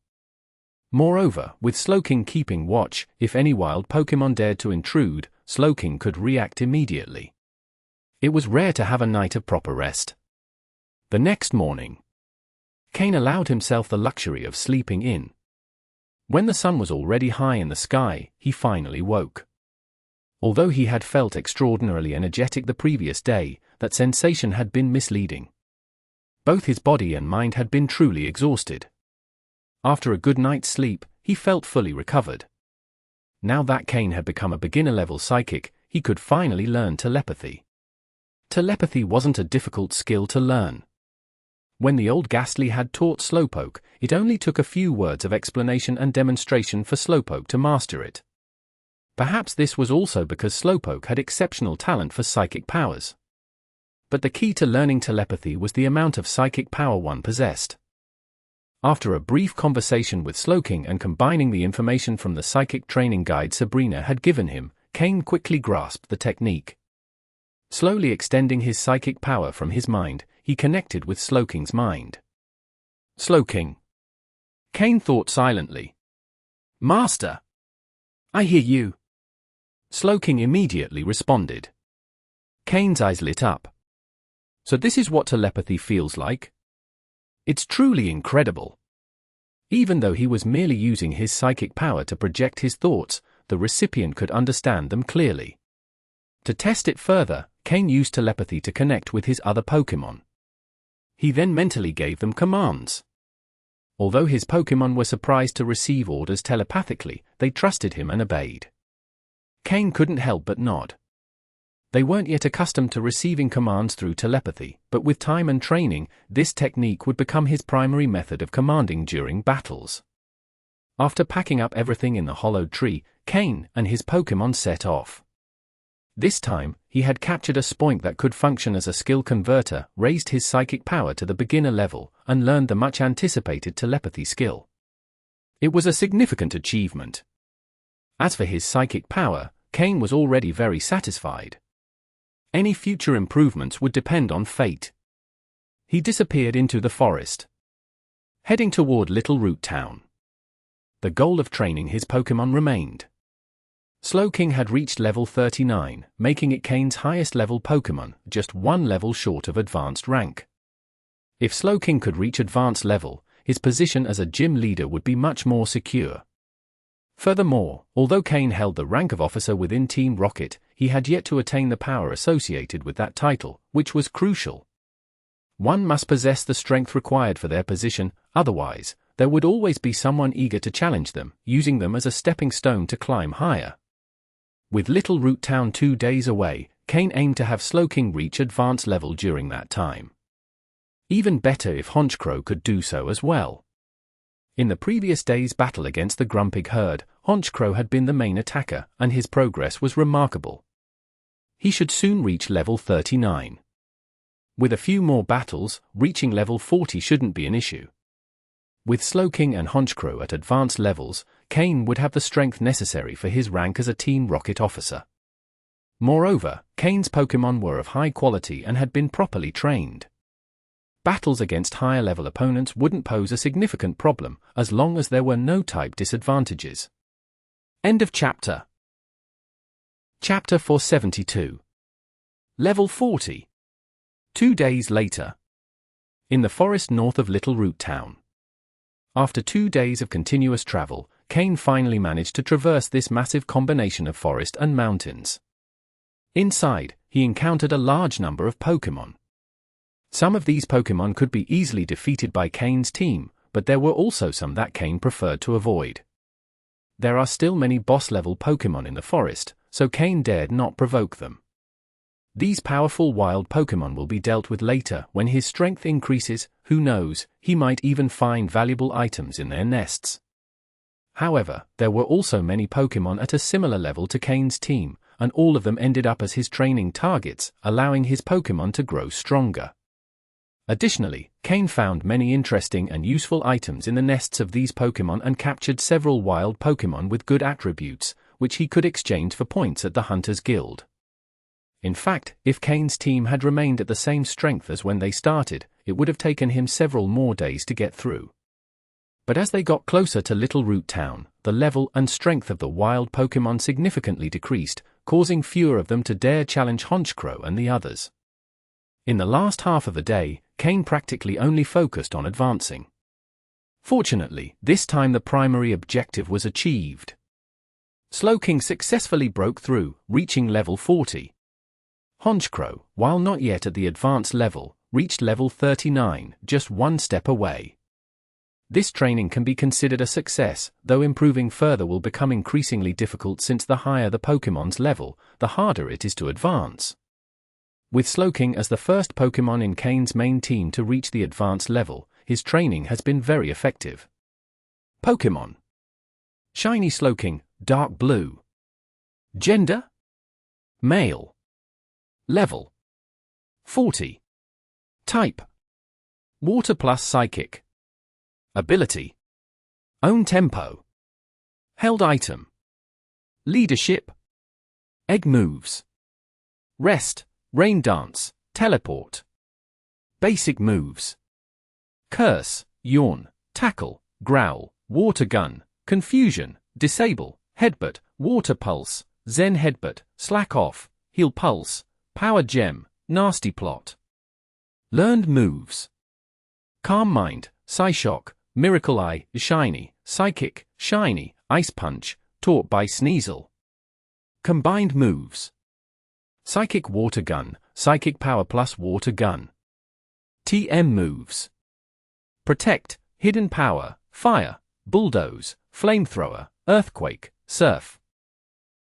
Moreover, with Slowking keeping watch, if any wild Pokémon dared to intrude, Slowking could react immediately. It was rare to have a night of proper rest. The next morning, Kain allowed himself the luxury of sleeping in. When the sun was already high in the sky, he finally woke. Although he had felt extraordinarily energetic the previous day, that sensation had been misleading. Both his body and mind had been truly exhausted. After a good night's sleep, he felt fully recovered. Now that Kain had become a beginner-level psychic, he could finally learn telepathy. Telepathy wasn't a difficult skill to learn. When the old Ghastly had taught Slowpoke, it only took a few words of explanation and demonstration for Slowpoke to master it. Perhaps this was also because Slowpoke had exceptional talent for psychic powers. But the key to learning telepathy was the amount of psychic power one possessed. After a brief conversation with Slowking and combining the information from the psychic training guide Sabrina had given him, Kain quickly grasped the technique. Slowly extending his psychic power from his mind, he connected with Slowking's mind. Slowking. Kain thought silently. Master! I hear you. Slowking immediately responded. Kain's eyes lit up. So this is what telepathy feels like? It's truly incredible. Even though he was merely using his psychic power to project his thoughts, the recipient could understand them clearly. To test it further, Kain used telepathy to connect with his other Pokémon. He then mentally gave them commands. Although his Pokémon were surprised to receive orders telepathically, they trusted him and obeyed. Kain couldn't help but nod. They weren't yet accustomed to receiving commands through telepathy, but with time and training, this technique would become his primary method of commanding during battles. After packing up everything in the hollowed tree, Kain and his Pokémon set off. This time, he had captured a Spoink that could function as a skill converter, raised his psychic power to the beginner level, and learned the much-anticipated telepathy skill. It was a significant achievement. As for his psychic power, Kain was already very satisfied. Any future improvements would depend on fate. He disappeared into the forest, heading toward Littleroot town. The goal of training his Pokémon remained. Slowking had reached level 39, making it Kain's highest level Pokémon, just one level short of advanced rank. If Slowking could reach advanced level, his position as a gym leader would be much more secure. Furthermore, although Kain held the rank of officer within Team Rocket, he had yet to attain the power associated with that title, which was crucial. One must possess the strength required for their position, otherwise, there would always be someone eager to challenge them, using them as a stepping stone to climb higher. With Littleroot town 2 days away, Kain aimed to have Slowking reach advanced level during that time. Even better if Honchkrow could do so as well. In the previous day's battle against the Grumpig herd, Honchkrow had been the main attacker, and his progress was remarkable. He should soon reach level 39. With a few more battles, reaching level 40 shouldn't be an issue. With Slowking and Honchkrow at advanced levels, Kain would have the strength necessary for his rank as a Team Rocket officer. Moreover, Kain's Pokémon were of high quality and had been properly trained. Battles against higher-level opponents wouldn't pose a significant problem, as long as there were no type disadvantages. End of chapter. Chapter 472. Level 40. 2 days later. In the forest north of Littleroot town. After 2 days of continuous travel, Kain finally managed to traverse this massive combination of forest and mountains. Inside, he encountered a large number of Pokémon. Some of these Pokémon could be easily defeated by Kain's team, but there were also some that Kain preferred to avoid. There are still many boss-level Pokémon in the forest, so Kain dared not provoke them. These powerful wild Pokémon will be dealt with later when his strength increases. Who knows, he might even find valuable items in their nests. However, there were also many Pokémon at a similar level to Kain's team, and all of them ended up as his training targets, allowing his Pokémon to grow stronger. Additionally, Kain found many interesting and useful items in the nests of these Pokémon and captured several wild Pokémon with good attributes, which he could exchange for points at the Hunters Guild. In fact, if Kain's team had remained at the same strength as when they started, it would have taken him several more days to get through. But as they got closer to Littleroot town, the level and strength of the wild Pokémon significantly decreased, causing fewer of them to dare challenge Honchkrow and the others. In the last half of the day, Kain practically only focused on advancing. Fortunately, this time the primary objective was achieved. Slowking successfully broke through, reaching level 40. Honchkrow, while not yet at the advanced level, reached level 39, just one step away. This training can be considered a success, though improving further will become increasingly difficult since the higher the Pokémon's level, the harder it is to advance. With Slowking as the first Pokémon in Kane's main team to reach the advanced level, his training has been very effective. Pokémon. Shiny Slowking, dark blue. Gender? Male. Level 40. Type: Water plus Psychic. Ability: Own Tempo. Held item: Leadership. Egg moves: Rest, Rain Dance, Teleport. Basic moves: Curse, Yawn, Tackle, Growl, Water Gun, Confusion, Disable, Headbutt, Water Pulse, Zen Headbutt, Slack Off, Heal Pulse, Power Gem, Nasty Plot. Learned moves: Calm Mind, Psyshock, Miracle Eye, Shiny, Psychic, Shiny, Ice Punch, taught by Sneasel. Combined moves: Psychic Water Gun, Psychic Power plus Water Gun. TM moves: Protect, Hidden Power, Fire, Bulldoze, Flamethrower, Earthquake, Surf.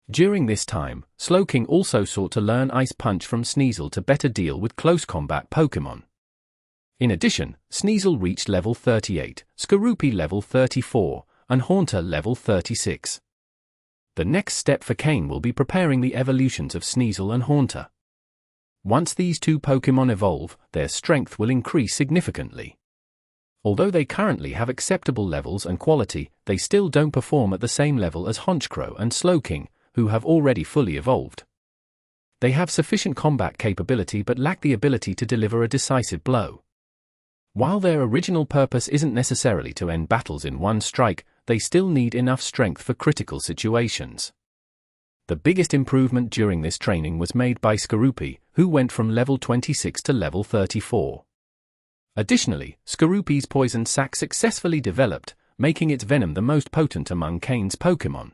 During this time, Slowking also sought to learn Ice Punch from Sneasel to better deal with close combat Pokémon. In addition, Sneasel reached level 38, Skorupi level 34, and Haunter level 36. The next step for Kane will be preparing the evolutions of Sneasel and Haunter. Once these two Pokémon evolve, their strength will increase significantly. Although they currently have acceptable levels and quality, they still don't perform at the same level as Honchkrow and Slowking, who have already fully evolved. They have sufficient combat capability but lack the ability to deliver a decisive blow. While their original purpose isn't necessarily to end battles in one strike, they still need enough strength for critical situations. The biggest improvement during this training was made by Skorupi, who went from level 26 to level 34. Additionally, Skorupi's poison sac successfully developed, making its venom the most potent among Kane's Pokémon.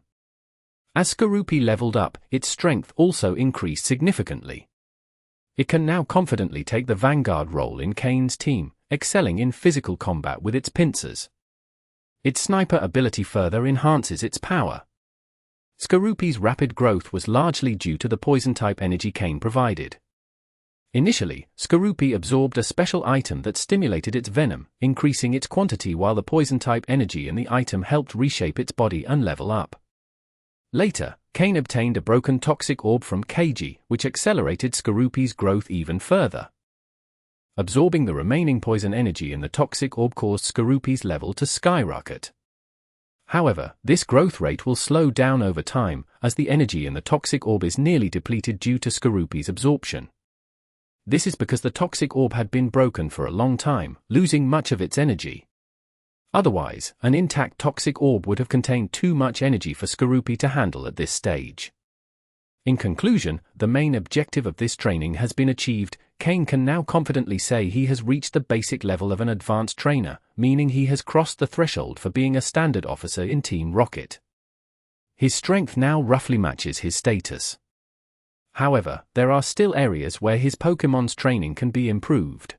As Skorupi leveled up, its strength also increased significantly. It can now confidently take the vanguard role in Kane's team, excelling in physical combat with its pincers. Its sniper ability further enhances its power. Skorupi's rapid growth was largely due to the poison-type energy Kane provided. Initially, Skorupi absorbed a special item that stimulated its venom, increasing its quantity while the poison-type energy in the item helped reshape its body and level up. Later, Kane obtained a broken toxic orb from Keiji, which accelerated Skorupi's growth even further. Absorbing the remaining poison energy in the toxic orb caused Skorupi's level to skyrocket. However, this growth rate will slow down over time, as the energy in the toxic orb is nearly depleted due to Skorupi's absorption. This is because the toxic orb had been broken for a long time, losing much of its energy. Otherwise, an intact toxic orb would have contained too much energy for Skorupi to handle at this stage. In conclusion, the main objective of this training has been achieved. Kane can now confidently say he has reached the basic level of an advanced trainer, meaning he has crossed the threshold for being a standard officer in Team Rocket. His strength now roughly matches his status. However, there are still areas where his Pokémon's training can be improved.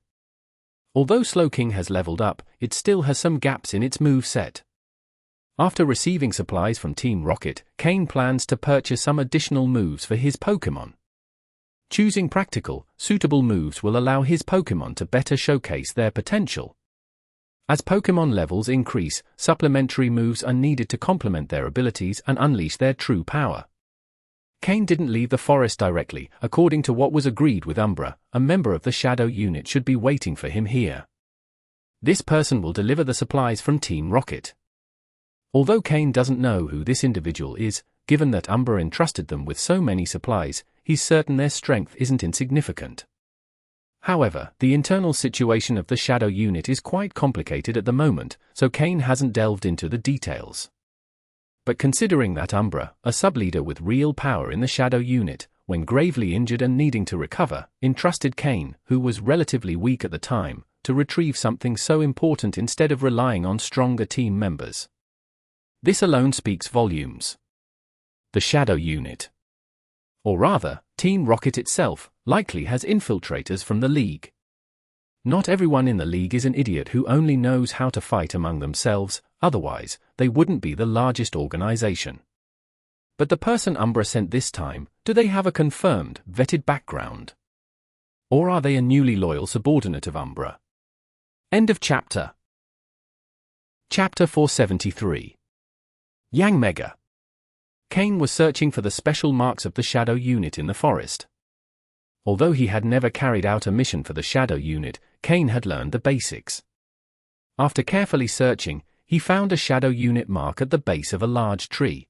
Although Slowking has leveled up, it still has some gaps in its moveset. After receiving supplies from Team Rocket, Kane plans to purchase some additional moves for his Pokémon. Choosing practical, suitable moves will allow his Pokémon to better showcase their potential. As Pokémon levels increase, supplementary moves are needed to complement their abilities and unleash their true power. Kane didn't leave the forest directly. According to what was agreed with Umbra, a member of the Shadow Unit should be waiting for him here. This person will deliver the supplies from Team Rocket. Although Kane doesn't know who this individual is, given that Umbra entrusted them with so many supplies, he's certain their strength isn't insignificant. However, the internal situation of the Shadow Unit is quite complicated at the moment, so Kane hasn't delved into the details. But considering that Umbra, a sub-leader with real power in the Shadow Unit, when gravely injured and needing to recover, entrusted Kane, who was relatively weak at the time, to retrieve something so important instead of relying on stronger team members. This alone speaks volumes. The Shadow Unit, or rather, Team Rocket itself, likely has infiltrators from the League. Not everyone in the league is an idiot who only knows how to fight among themselves, otherwise, they wouldn't be the largest organization. But the person Umbra sent this time, do they have a confirmed, vetted background? Or are they a newly loyal subordinate of Umbra? End of chapter. Chapter 473. Yanmega. Kain was searching for the special marks of the Shadow Unit in the forest. Although he had never carried out a mission for the Shadow Unit, Kain had learned the basics. After carefully searching, he found a Shadow Unit mark at the base of a large tree.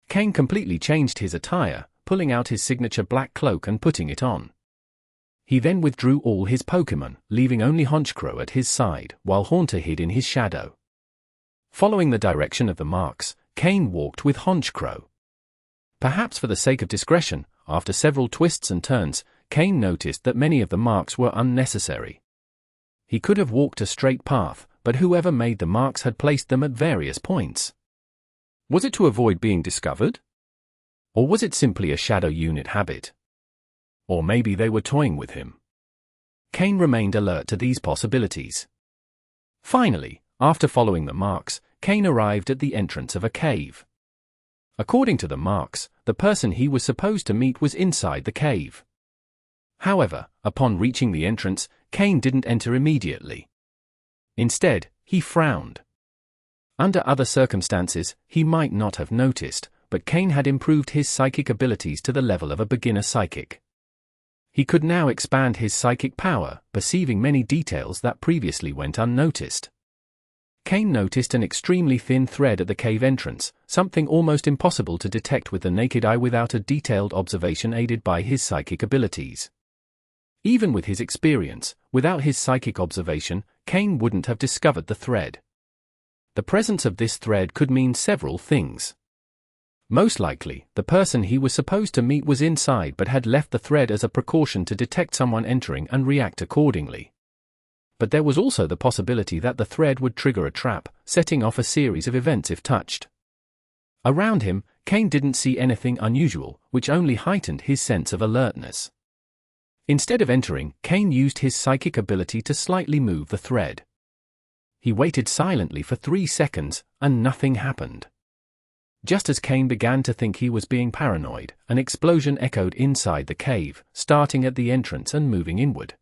Kain completely changed his attire, pulling out his signature black cloak and putting it on. He then withdrew all his Pokémon, leaving only Honchkrow at his side, while Haunter hid in his shadow. Following the direction of the marks, Kain walked with Honchkrow. Perhaps for the sake of discretion, after several twists and turns, Kain noticed that many of the marks were unnecessary. He could have walked a straight path, but whoever made the marks had placed them at various points. Was it to avoid being discovered? Or was it simply a Shadow Unit habit? Or maybe they were toying with him. Kain remained alert to these possibilities. Finally, after following the marks, Kain arrived at the entrance of a cave. According to the marks, the person he was supposed to meet was inside the cave. However, upon reaching the entrance, Kain didn't enter immediately. Instead, he frowned. Under other circumstances, he might not have noticed, but Kain had improved his psychic abilities to the level of a beginner psychic. He could now expand his psychic power, perceiving many details that previously went unnoticed. Kain noticed an extremely thin thread at the cave entrance, something almost impossible to detect with the naked eye without a detailed observation aided by his psychic abilities. Even with his experience, without his psychic observation, Kain wouldn't have discovered the thread. The presence of this thread could mean several things. Most likely, the person he was supposed to meet was inside but had left the thread as a precaution to detect someone entering and react accordingly. But there was also the possibility that the thread would trigger a trap, setting off a series of events if touched. Around him, Kain didn't see anything unusual, which only heightened his sense of alertness. Instead of entering, Kain used his psychic ability to slightly move the thread. He waited silently for 3 seconds, and nothing happened. Just as Kain began to think he was being paranoid, an explosion echoed inside the cave, starting at the entrance and moving inward.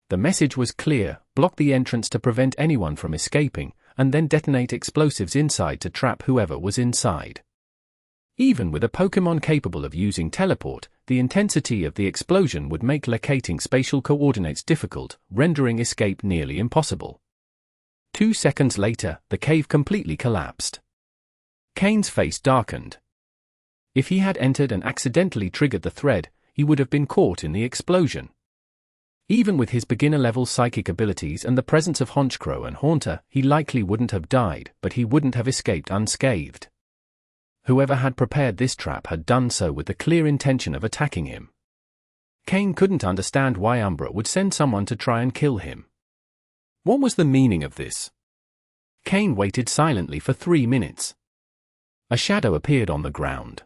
The message was clear: block the entrance to prevent anyone from escaping, and then detonate explosives inside to trap whoever was inside. Even with a Pokémon capable of using teleport, the intensity of the explosion would make locating spatial coordinates difficult, rendering escape nearly impossible. 2 seconds later, the cave completely collapsed. Kain's face darkened. If he had entered and accidentally triggered the thread, he would have been caught in the explosion. Even with his beginner-level psychic abilities and the presence of Honchkrow and Haunter, he likely wouldn't have died, but he wouldn't have escaped unscathed. Whoever had prepared this trap had done so with the clear intention of attacking him. Kain couldn't understand why Umbra would send someone to try and kill him. What was the meaning of this? Kain waited silently for 3 minutes. A shadow appeared on the ground.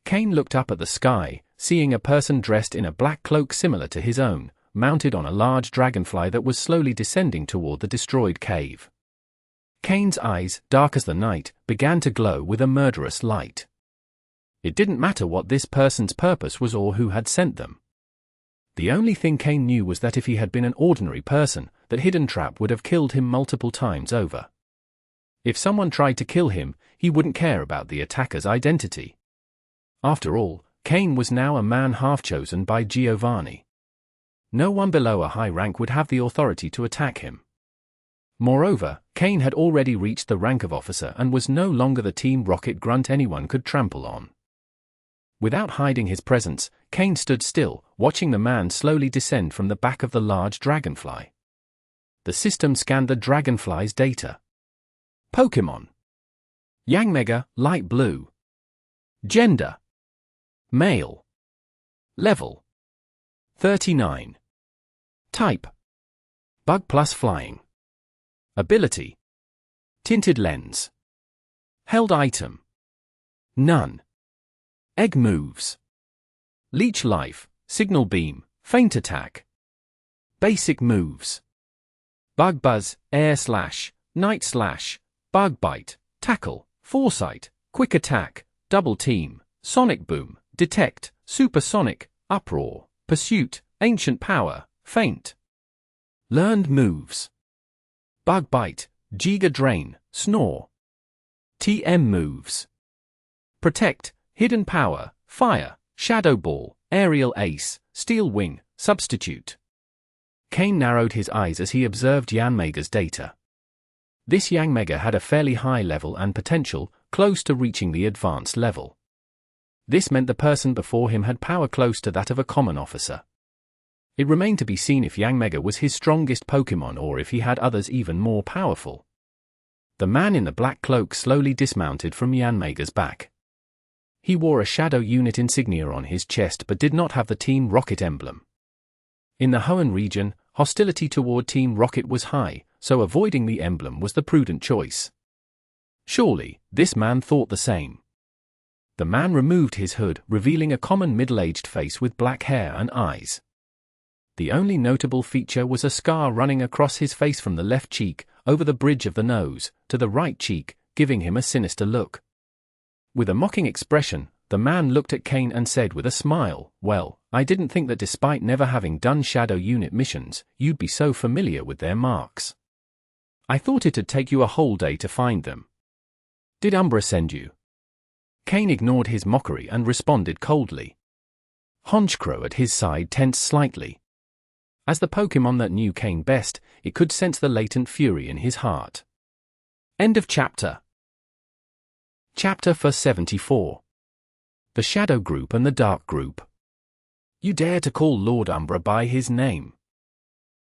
Kain looked up at the sky, seeing a person dressed in a black cloak similar to his own, mounted on a large dragonfly that was slowly descending toward the destroyed cave. Kain's eyes, dark as the night, began to glow with a murderous light. It didn't matter what this person's purpose was or who had sent them. The only thing Kain knew was that if he had been an ordinary person, that hidden trap would have killed him multiple times over. If someone tried to kill him, he wouldn't care about the attacker's identity. After all, Kain was now a man half chosen by Giovanni. No one below a high rank would have the authority to attack him. Moreover, Kain had already reached the rank of officer and was no longer the Team Rocket grunt anyone could trample on. Without hiding his presence, Kain stood still, watching the man slowly descend from the back of the large dragonfly. The system scanned the dragonfly's data. Pokémon: Yanmega, light blue. Gender: male. Level: 39. Type: bug plus flying. Ability: tinted lens. Held item: none. Egg moves: leech life, signal beam, feint attack. Basic moves: Bug Buzz, Air Slash, Night Slash, Bug Bite, Tackle, Foresight, Quick Attack, Double Team, Sonic Boom, Detect, Supersonic, Uproar, Pursuit, Ancient Power, Feint. Learned moves: Bug Bite, Giga Drain, Snore. TM moves: Protect, Hidden Power, Fire, Shadow Ball, Aerial Ace, Steel Wing, Substitute. Kain narrowed his eyes as he observed Yanmega's data. This Yanmega had a fairly high level and potential, close to reaching the advanced level. This meant the person before him had power close to that of a common officer. It remained to be seen if Yanmega was his strongest Pokémon or if he had others even more powerful. The man in the black cloak slowly dismounted from Yanmega's back. He wore a Shadow Unit insignia on his chest but did not have the Team Rocket emblem. In the Hoenn region, hostility toward Team Rocket was high, so avoiding the emblem was the prudent choice. Surely, this man thought the same. The man removed his hood, revealing a common middle-aged face with black hair and eyes. The only notable feature was a scar running across his face from the left cheek, over the bridge of the nose, to the right cheek, giving him a sinister look. With a mocking expression, the man looked at Kain and said with a smile, "Well, I didn't think that despite never having done Shadow Unit missions, you'd be so familiar with their marks. I thought it'd take you a whole day to find them. Did Umbra send you?" Kain ignored his mockery and responded coldly. Honchkrow at his side tensed slightly. As the Pokémon that knew Kain best, it could sense the latent fury in his heart. End of chapter. Chapter 474. The Shadow Group and the Dark Group. You dare to call Lord Umbra by his name?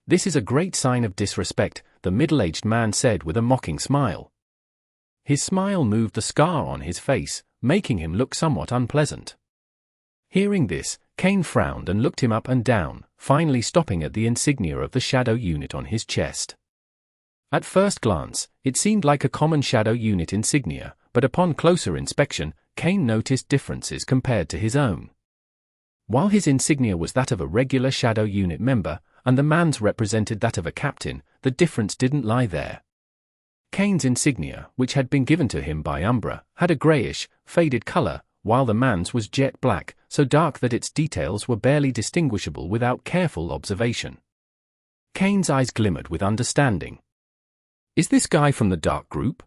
This is a great sign of disrespect, the middle-aged man said with a mocking smile. His smile moved the scar on his face, making him look somewhat unpleasant. Hearing this, Kain frowned and looked him up and down, finally stopping at the insignia of the Shadow Unit on his chest. At first glance, it seemed like a common Shadow Unit insignia, but upon closer inspection, Kain noticed differences compared to his own. While his insignia was that of a regular Shadow Unit member, and the man's represented that of a captain, the difference didn't lie there. Kain's insignia, which had been given to him by Umbra, had a greyish, faded color, while the man's was jet black, so dark that its details were barely distinguishable without careful observation. Kain's eyes glimmered with understanding. Is this guy from the Dark Group?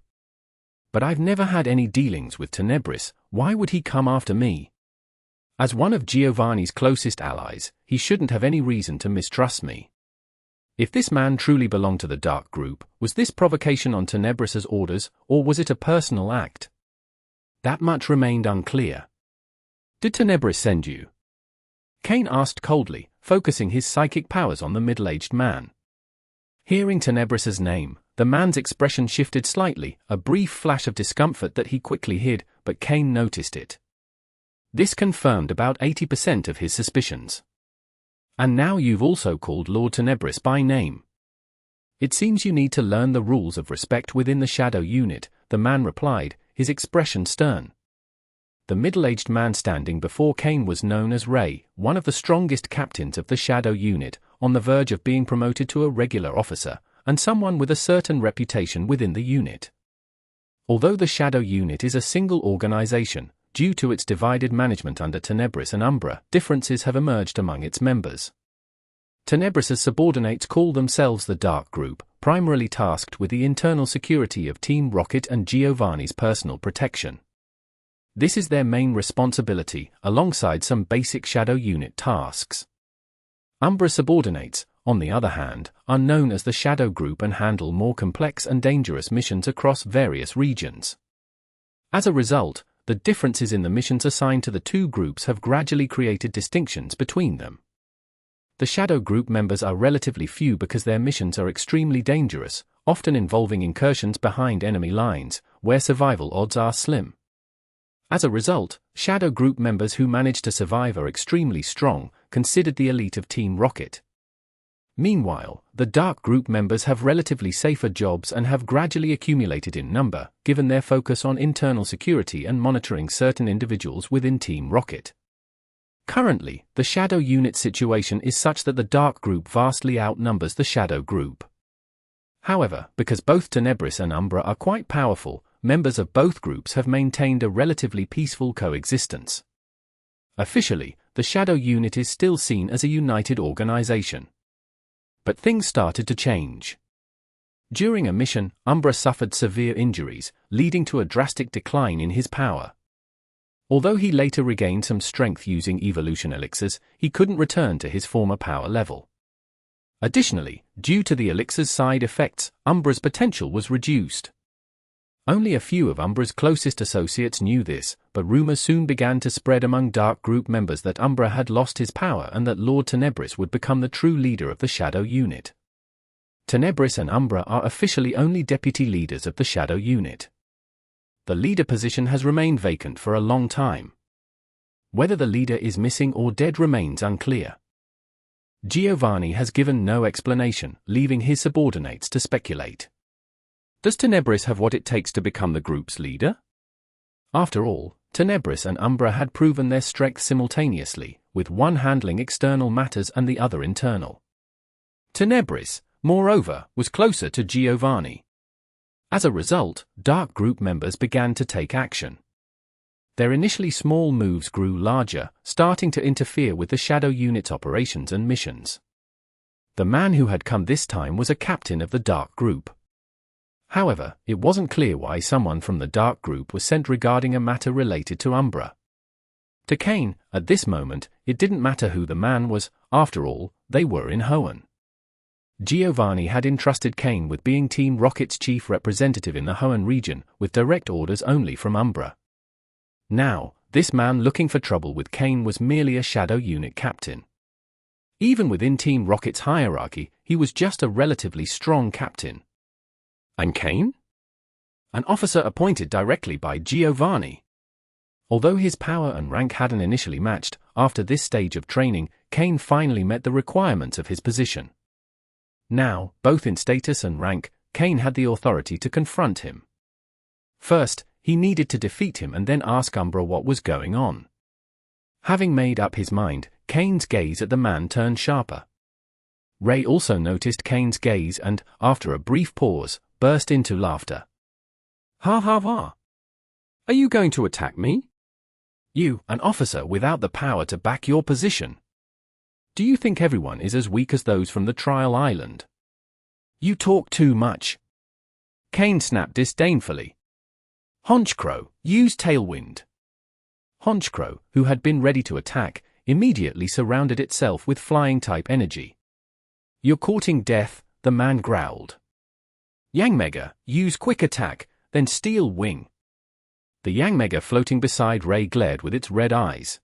But I've never had any dealings with Tenebris, why would he come after me? As one of Giovanni's closest allies, he shouldn't have any reason to mistrust me. If this man truly belonged to the Dark Group, was this provocation on Tenebris's orders, or was it a personal act? That much remained unclear. Did Tenebris send you? Kain asked coldly, focusing his psychic powers on the middle-aged man. Hearing Tenebris's name, the man's expression shifted slightly, a brief flash of discomfort that he quickly hid, but Kain noticed it. This confirmed about 80% of his suspicions. And now you've also called Lord Tenebris by name. It seems you need to learn the rules of respect within the Shadow Unit, the man replied, his expression stern. The middle-aged man standing before Kain was known as Ray, one of the strongest captains of the Shadow Unit, on the verge of being promoted to a regular officer, and someone with a certain reputation within the unit. Although the Shadow Unit is a single organization, due to its divided management under Tenebris and Umbra, differences have emerged among its members. Tenebris's subordinates call themselves the Dark Group, primarily tasked with the internal security of Team Rocket and Giovanni's personal protection. This is their main responsibility, alongside some basic Shadow Unit tasks. Umbra's subordinates, on the other hand, are known as the Shadow Group and handle more complex and dangerous missions across various regions. As a result, the differences in the missions assigned to the two groups have gradually created distinctions between them. The Shadow Group members are relatively few because their missions are extremely dangerous, often involving incursions behind enemy lines, where survival odds are slim. As a result, Shadow Group members who manage to survive are extremely strong, considered the elite of Team Rocket. Meanwhile, the Dark Group members have relatively safer jobs and have gradually accumulated in number, given their focus on internal security and monitoring certain individuals within Team Rocket. Currently, the Shadow Unit situation is such that the Dark Group vastly outnumbers the Shadow Group. However, because both Tenebris and Umbra are quite powerful, members of both groups have maintained a relatively peaceful coexistence. Officially, the Shadow Unit is still seen as a united organization. But things started to change. During a mission, Umbra suffered severe injuries, leading to a drastic decline in his power. Although he later regained some strength using evolution elixirs, he couldn't return to his former power level. Additionally, due to the elixir's side effects, Umbra's potential was reduced. Only a few of Umbra's closest associates knew this, but rumors soon began to spread among Dark Group members that Umbra had lost his power and that Lord Tenebris would become the true leader of the Shadow Unit. Tenebris and Umbra are officially only deputy leaders of the Shadow Unit. The leader position has remained vacant for a long time. Whether the leader is missing or dead remains unclear. Giovanni has given no explanation, leaving his subordinates to speculate. Does Tenebris have what it takes to become the group's leader? After all, Tenebris and Umbra had proven their strength simultaneously, with one handling external matters and the other internal. Tenebris, moreover, was closer to Giovanni. As a result, Dark Group members began to take action. Their initially small moves grew larger, starting to interfere with the Shadow Unit's operations and missions. The man who had come this time was a captain of the Dark Group. However, it wasn't clear why someone from the Dark Group was sent regarding a matter related to Umbra. To Kain, at this moment, it didn't matter who the man was, after all, they were in Hoenn. Giovanni had entrusted Kain with being Team Rocket's chief representative in the Hoenn region, with direct orders only from Umbra. Now, this man looking for trouble with Kain was merely a Shadow Unit captain. Even within Team Rocket's hierarchy, he was just a relatively strong captain. And Kain? An officer appointed directly by Giovanni. Although his power and rank hadn't initially matched, after this stage of training, Kain finally met the requirements of his position. Now, both in status and rank, Kain had the authority to confront him. First, he needed to defeat him and then ask Umbra what was going on. Having made up his mind, Kain's gaze at the man turned sharper. Ray also noticed Kain's gaze and, after a brief pause, burst into laughter. Ha ha ha! Are you going to attack me? You, an officer without the power to back your position. Do you think everyone is as weak as those from the trial island? You talk too much. Kain snapped disdainfully. Honchkrow, use Tailwind. Honchkrow, who had been ready to attack, immediately surrounded itself with flying-type energy. You're courting death, the man growled. Yanmega, use Quick Attack, then Steel Wing. The Yanmega floating beside Ray glared with its red eyes.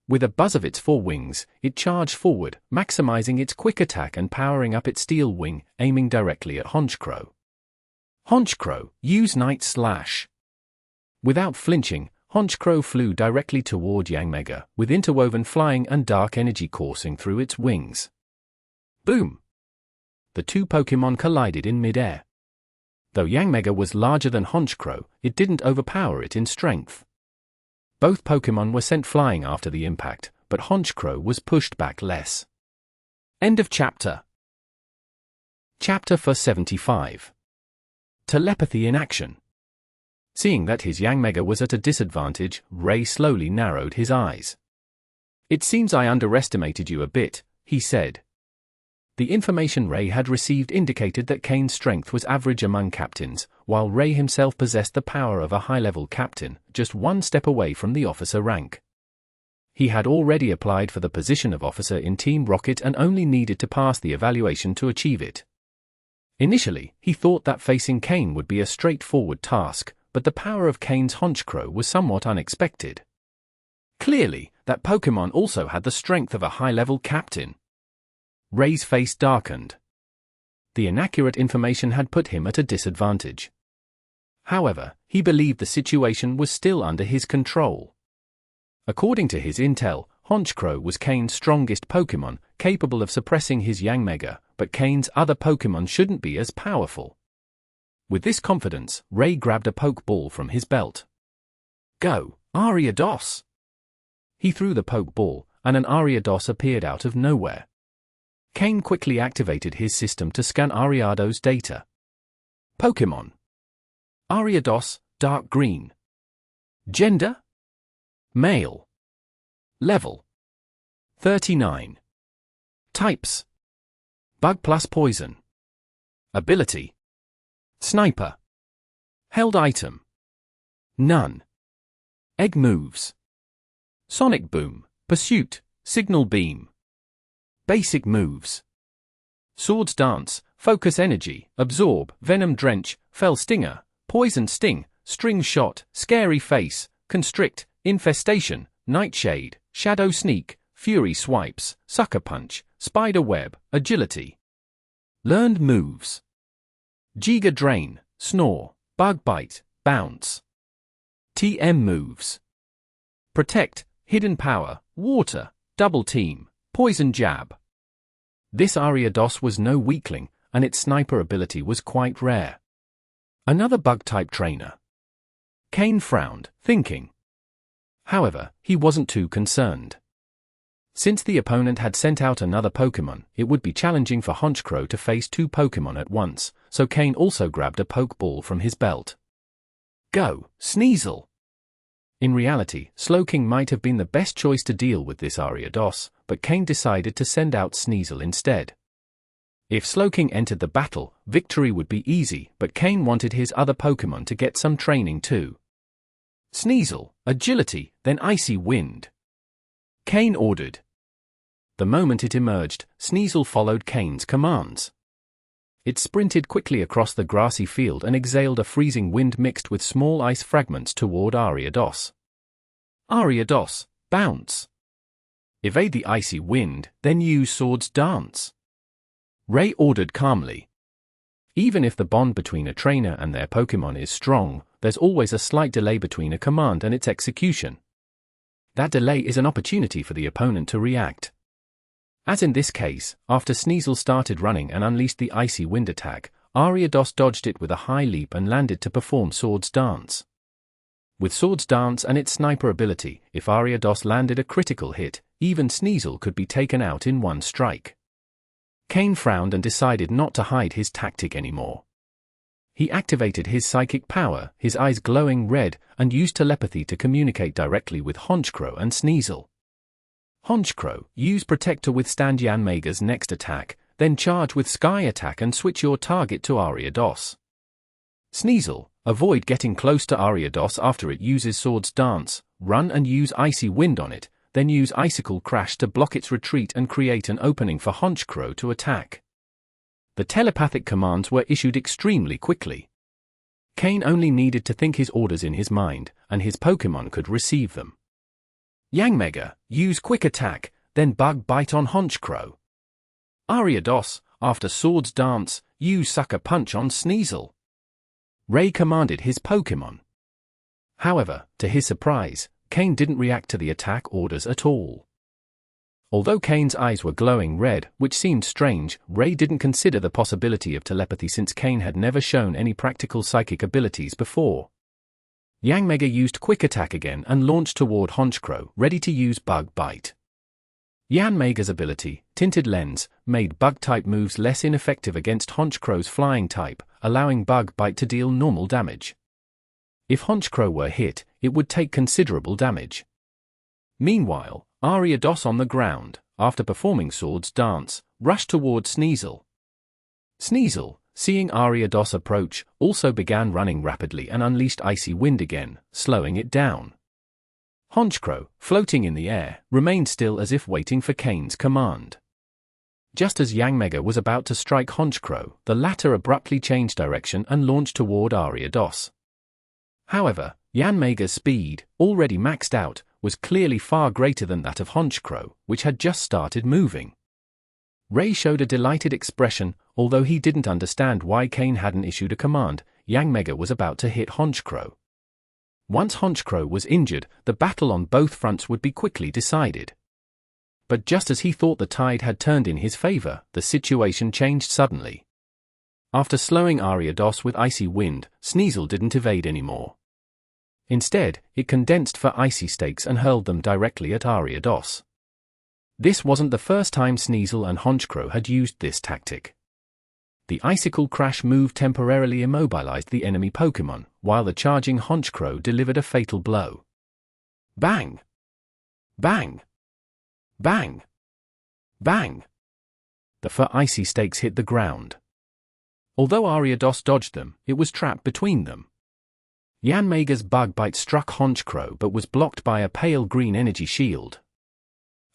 With a buzz of its four wings, it charged forward, maximizing its Quick Attack and powering up its Steel Wing, aiming directly at Honchkrow. Honchkrow, use Night Slash. Without flinching, Honchkrow flew directly toward Yanmega, with interwoven flying and dark energy coursing through its wings. Boom! The two Pokémon collided in mid-air. Though Yanmega was larger than Honchkrow, it didn't overpower it in strength. Both Pokémon were sent flying after the impact, but Honchkrow was pushed back less. End of chapter. Chapter 475. Telepathy in action. Seeing that his Yanmega was at a disadvantage, Ray slowly narrowed his eyes. It seems I underestimated you a bit, he said. The information Ray had received indicated that Kain's strength was average among captains, while Ray himself possessed the power of a high-level captain, just one step away from the officer rank. He had already applied for the position of officer in Team Rocket and only needed to pass the evaluation to achieve it. Initially, he thought that facing Kain would be a straightforward task, but the power of Kain's Honchkrow was somewhat unexpected. Clearly, that Pokémon also had the strength of a high-level captain. Ray's face darkened. The inaccurate information had put him at a disadvantage. However, he believed the situation was still under his control. According to his intel, Honchkrow was Kain's strongest Pokémon, capable of suppressing his Yanmega, but Kain's other Pokémon shouldn't be as powerful. With this confidence, Ray grabbed a Pokeball from his belt. Go, Ariados! He threw the Pokeball, and an Ariados appeared out of nowhere. Kain quickly activated his system to scan Ariado's data. Pokémon. Ariados, dark green. Gender? Male. Level 39. Types: Bug plus Poison. Ability: Sniper. Held item: None. Egg moves: Sonic Boom, Pursuit, Signal Beam. Basic moves: Swords Dance, Focus Energy, Absorb, Venom Drench, Fell Stinger, Poison Sting, String Shot, Scary Face, Constrict, Infestation, Nightshade, Shadow Sneak, Fury Swipes, Sucker Punch, Spider Web, Agility. Learned moves: Giga Drain, Snore, Bug Bite, Bounce. TM moves: Protect, Hidden Power, Water, Double Team, Poison Jab. This Ariados was no weakling, and its sniper ability was quite rare. Another bug-type trainer. Kain frowned, thinking. However, he wasn't too concerned. Since the opponent had sent out another Pokémon, it would be challenging for Honchkrow to face two Pokémon at once, so Kain also grabbed a Pokeball from his belt. Go, Sneasel! In reality, Slowking might have been the best choice to deal with this Ariados, but Kain decided to send out Sneasel instead. If Slowking entered the battle, victory would be easy, but Kain wanted his other Pokémon to get some training too. Sneasel, Agility, then Icy Wind. Kain ordered. The moment it emerged, Sneasel followed Kain's commands. It sprinted quickly across the grassy field and exhaled a freezing wind mixed with small ice fragments toward Ariados. Ariados, bounce. Evade the icy wind, then use Swords Dance. Ray ordered calmly. Even if the bond between a trainer and their Pokémon is strong, there's always a slight delay between a command and its execution. That delay is an opportunity for the opponent to react. As in this case, after Sneasel started running and unleashed the icy wind attack, Ariados dodged it with a high leap and landed to perform Swords Dance. With Swords Dance and its sniper ability, if Ariados landed a critical hit, even Sneasel could be taken out in one strike. Kain frowned and decided not to hide his tactic anymore. He activated his psychic power, his eyes glowing red, and used telepathy to communicate directly with Honchkrow and Sneasel. Honchkrow, use Protect to withstand Yanmega's next attack, then charge with Sky Attack and switch your target to Ariados. Sneasel, avoid getting close to Ariados after it uses Swords Dance, run and use Icy Wind on it, then use Icicle Crash to block its retreat and create an opening for Honchkrow to attack. The telepathic commands were issued extremely quickly. Kain only needed to think his orders in his mind, and his Pokémon could receive them. Yanmega, use Quick Attack, then Bug Bite on Honchkrow. Ariados, after Swords Dance, use Sucker Punch on Sneasel. Ray commanded his Pokémon. However, to his surprise, Kain didn't react to the attack orders at all. Although Kain's eyes were glowing red, which seemed strange, Ray didn't consider the possibility of telepathy since Kain had never shown any practical psychic abilities before. Yanmega used Quick Attack again and launched toward Honchkrow, ready to use Bug Bite. Yanmega's ability, Tinted Lens, made Bug-type moves less ineffective against Honchkrow's Flying type, allowing Bug Bite to deal normal damage. If Honchkrow were hit, it would take considerable damage. Meanwhile, Ariados on the ground, after performing Swords Dance, rushed toward Sneasel. Sneasel, seeing Ariados approach, also began running rapidly and unleashed Icy Wind again, slowing it down. Honchkrow, floating in the air, remained still as if waiting for Kain's command. Just as Yanmega was about to strike Honchkrow, the latter abruptly changed direction and launched toward Ariados. However, Yanmega's speed, already maxed out, was clearly far greater than that of Honchkrow, which had just started moving. Ray showed a delighted expression, although he didn't understand why Kain hadn't issued a command. Yanmega was about to hit Honchkrow. Once Honchkrow was injured, the battle on both fronts would be quickly decided. But just as he thought the tide had turned in his favor, the situation changed suddenly. After slowing Ariados with Icy Wind, Sneasel didn't evade anymore. Instead, it condensed for icy stakes and hurled them directly at Ariados. This wasn't the first time Sneasel and Honchkrow had used this tactic. The Icicle Crash move temporarily immobilized the enemy Pokémon, while the charging Honchkrow delivered a fatal blow. Bang! Bang! Bang! Bang! The four icy stakes hit the ground. Although Ariados dodged them, it was trapped between them. Yanmega's bug bite struck Honchkrow but was blocked by a pale green energy shield.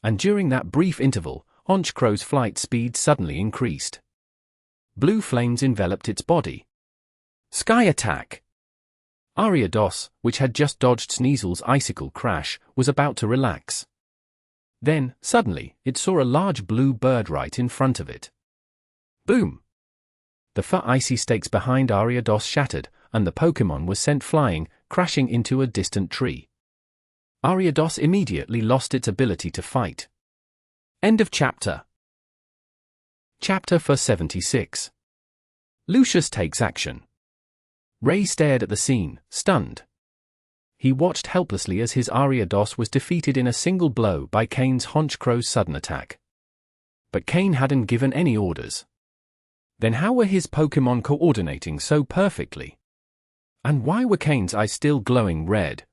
And during that brief interval, Honchkrow's flight speed suddenly increased. Blue flames enveloped its body. Sky Attack! Ariados, which had just dodged Sneasel's Icicle Crash, was about to relax. Then, suddenly, it saw a large blue bird right in front of it. Boom! The four icy stakes behind Ariados shattered, and the Pokémon was sent flying, crashing into a distant tree. Ariados immediately lost its ability to fight. End of chapter. Chapter 476. Lucius takes action. Ray stared at the scene, stunned. He watched helplessly as his Ariados was defeated in a single blow by Kane's Honchkrow's sudden attack. But Kane hadn't given any orders. Then how were his Pokémon coordinating so perfectly? And why were Kane's eyes still glowing red?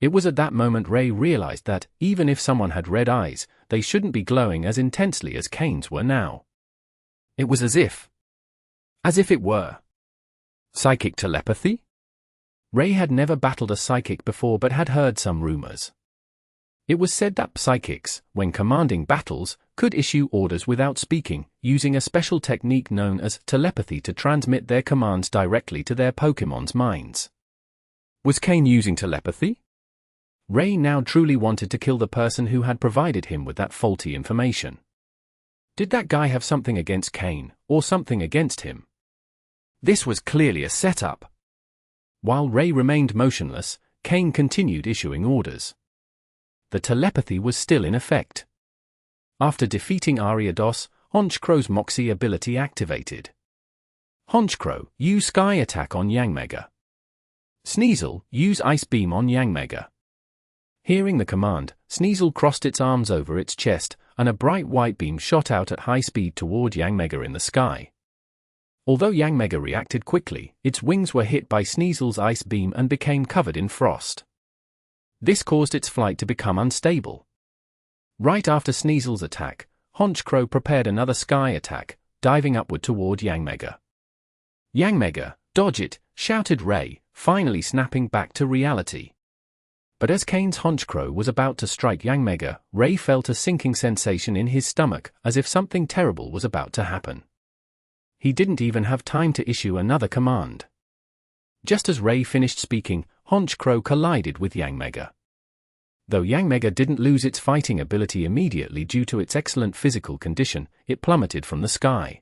It was at that moment Ray realized that, even if someone had red eyes, they shouldn't be glowing as intensely as Kane's were now. It was as if it were psychic telepathy? Ray had never battled a psychic before but had heard some rumors. It was said that psychics, when commanding battles, could issue orders without speaking, using a special technique known as telepathy to transmit their commands directly to their Pokémon's minds. Was Kane using telepathy? Ray now truly wanted to kill the person who had provided him with that faulty information. Did that guy have something against Kane, or something against him? This was clearly a setup. While Ray remained motionless, Kane continued issuing orders. The telepathy was still in effect. After defeating Ariados, Honchkrow's Moxie ability activated. Honchkrow, use Sky Attack on Yanmega. Sneasel, use Ice Beam on Yanmega. Hearing the command, Sneasel crossed its arms over its chest, and a bright white beam shot out at high speed toward Yanmega in the sky. Although Yanmega reacted quickly, its wings were hit by Sneasel's ice beam and became covered in frost. This caused its flight to become unstable. Right after Sneasel's attack, Honchkrow prepared another Sky Attack, diving upward toward Yanmega. Yanmega, dodge it, shouted Ray, finally snapping back to reality. But as Kane's Honchkrow was about to strike Yanmega, Ray felt a sinking sensation in his stomach, as if something terrible was about to happen. He didn't even have time to issue another command. Just as Ray finished speaking, Honchkrow collided with Yanmega. Though Yanmega didn't lose its fighting ability immediately due to its excellent physical condition, it plummeted from the sky.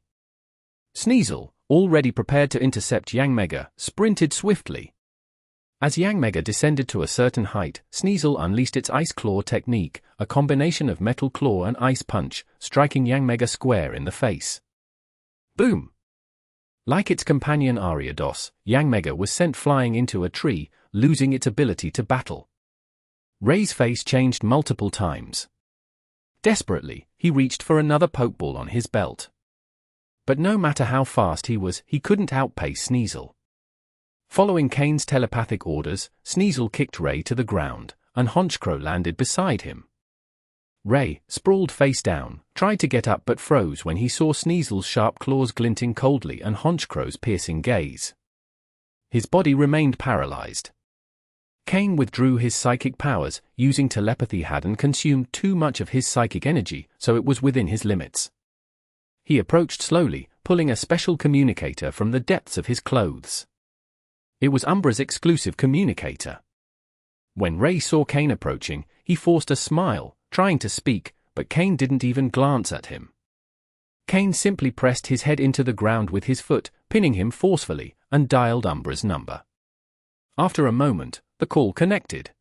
Sneasel, already prepared to intercept Yanmega, sprinted swiftly. As Yanmega descended to a certain height, Sneasel unleashed its Ice Claw technique, a combination of Metal Claw and Ice Punch, striking Yanmega square in the face. Boom! Like its companion Ariados, Yanmega was sent flying into a tree, losing its ability to battle. Ray's face changed multiple times. Desperately, he reached for another Pokeball on his belt. But no matter how fast he was, he couldn't outpace Sneasel. Following Kane's telepathic orders, Sneasel kicked Ray to the ground, and Honchkrow landed beside him. Ray, sprawled face down, tried to get up but froze when he saw Sneasel's sharp claws glinting coldly and Honchkrow's piercing gaze. His body remained paralyzed. Kane withdrew his psychic powers, using telepathy hadn't consumed too much of his psychic energy, so it was within his limits. He approached slowly, pulling a special communicator from the depths of his clothes. It was Umbra's exclusive communicator. When Ray saw Kane approaching, he forced a smile, trying to speak, but Kane didn't even glance at him. Kane simply pressed his head into the ground with his foot, pinning him forcefully, and dialed Umbra's number. After a moment, the call connected.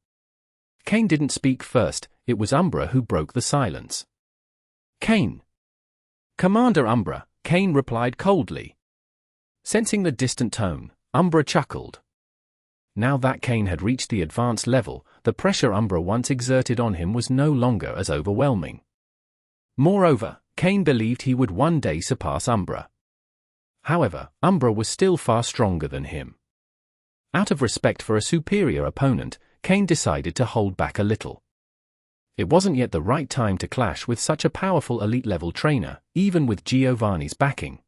Kane didn't speak first, it was Umbra who broke the silence. Kane. Commander Umbra, Kane replied coldly. Sensing the distant tone, Umbra chuckled. now that Kain had reached the advanced level, the pressure Umbra once exerted on him was no longer as overwhelming. Moreover, Kain believed he would one day surpass Umbra. However, Umbra was still far stronger than him. Out of respect for a superior opponent, Kain decided to hold back a little. It wasn't yet the right time to clash with such a powerful elite-level trainer, even with Giovanni's backing.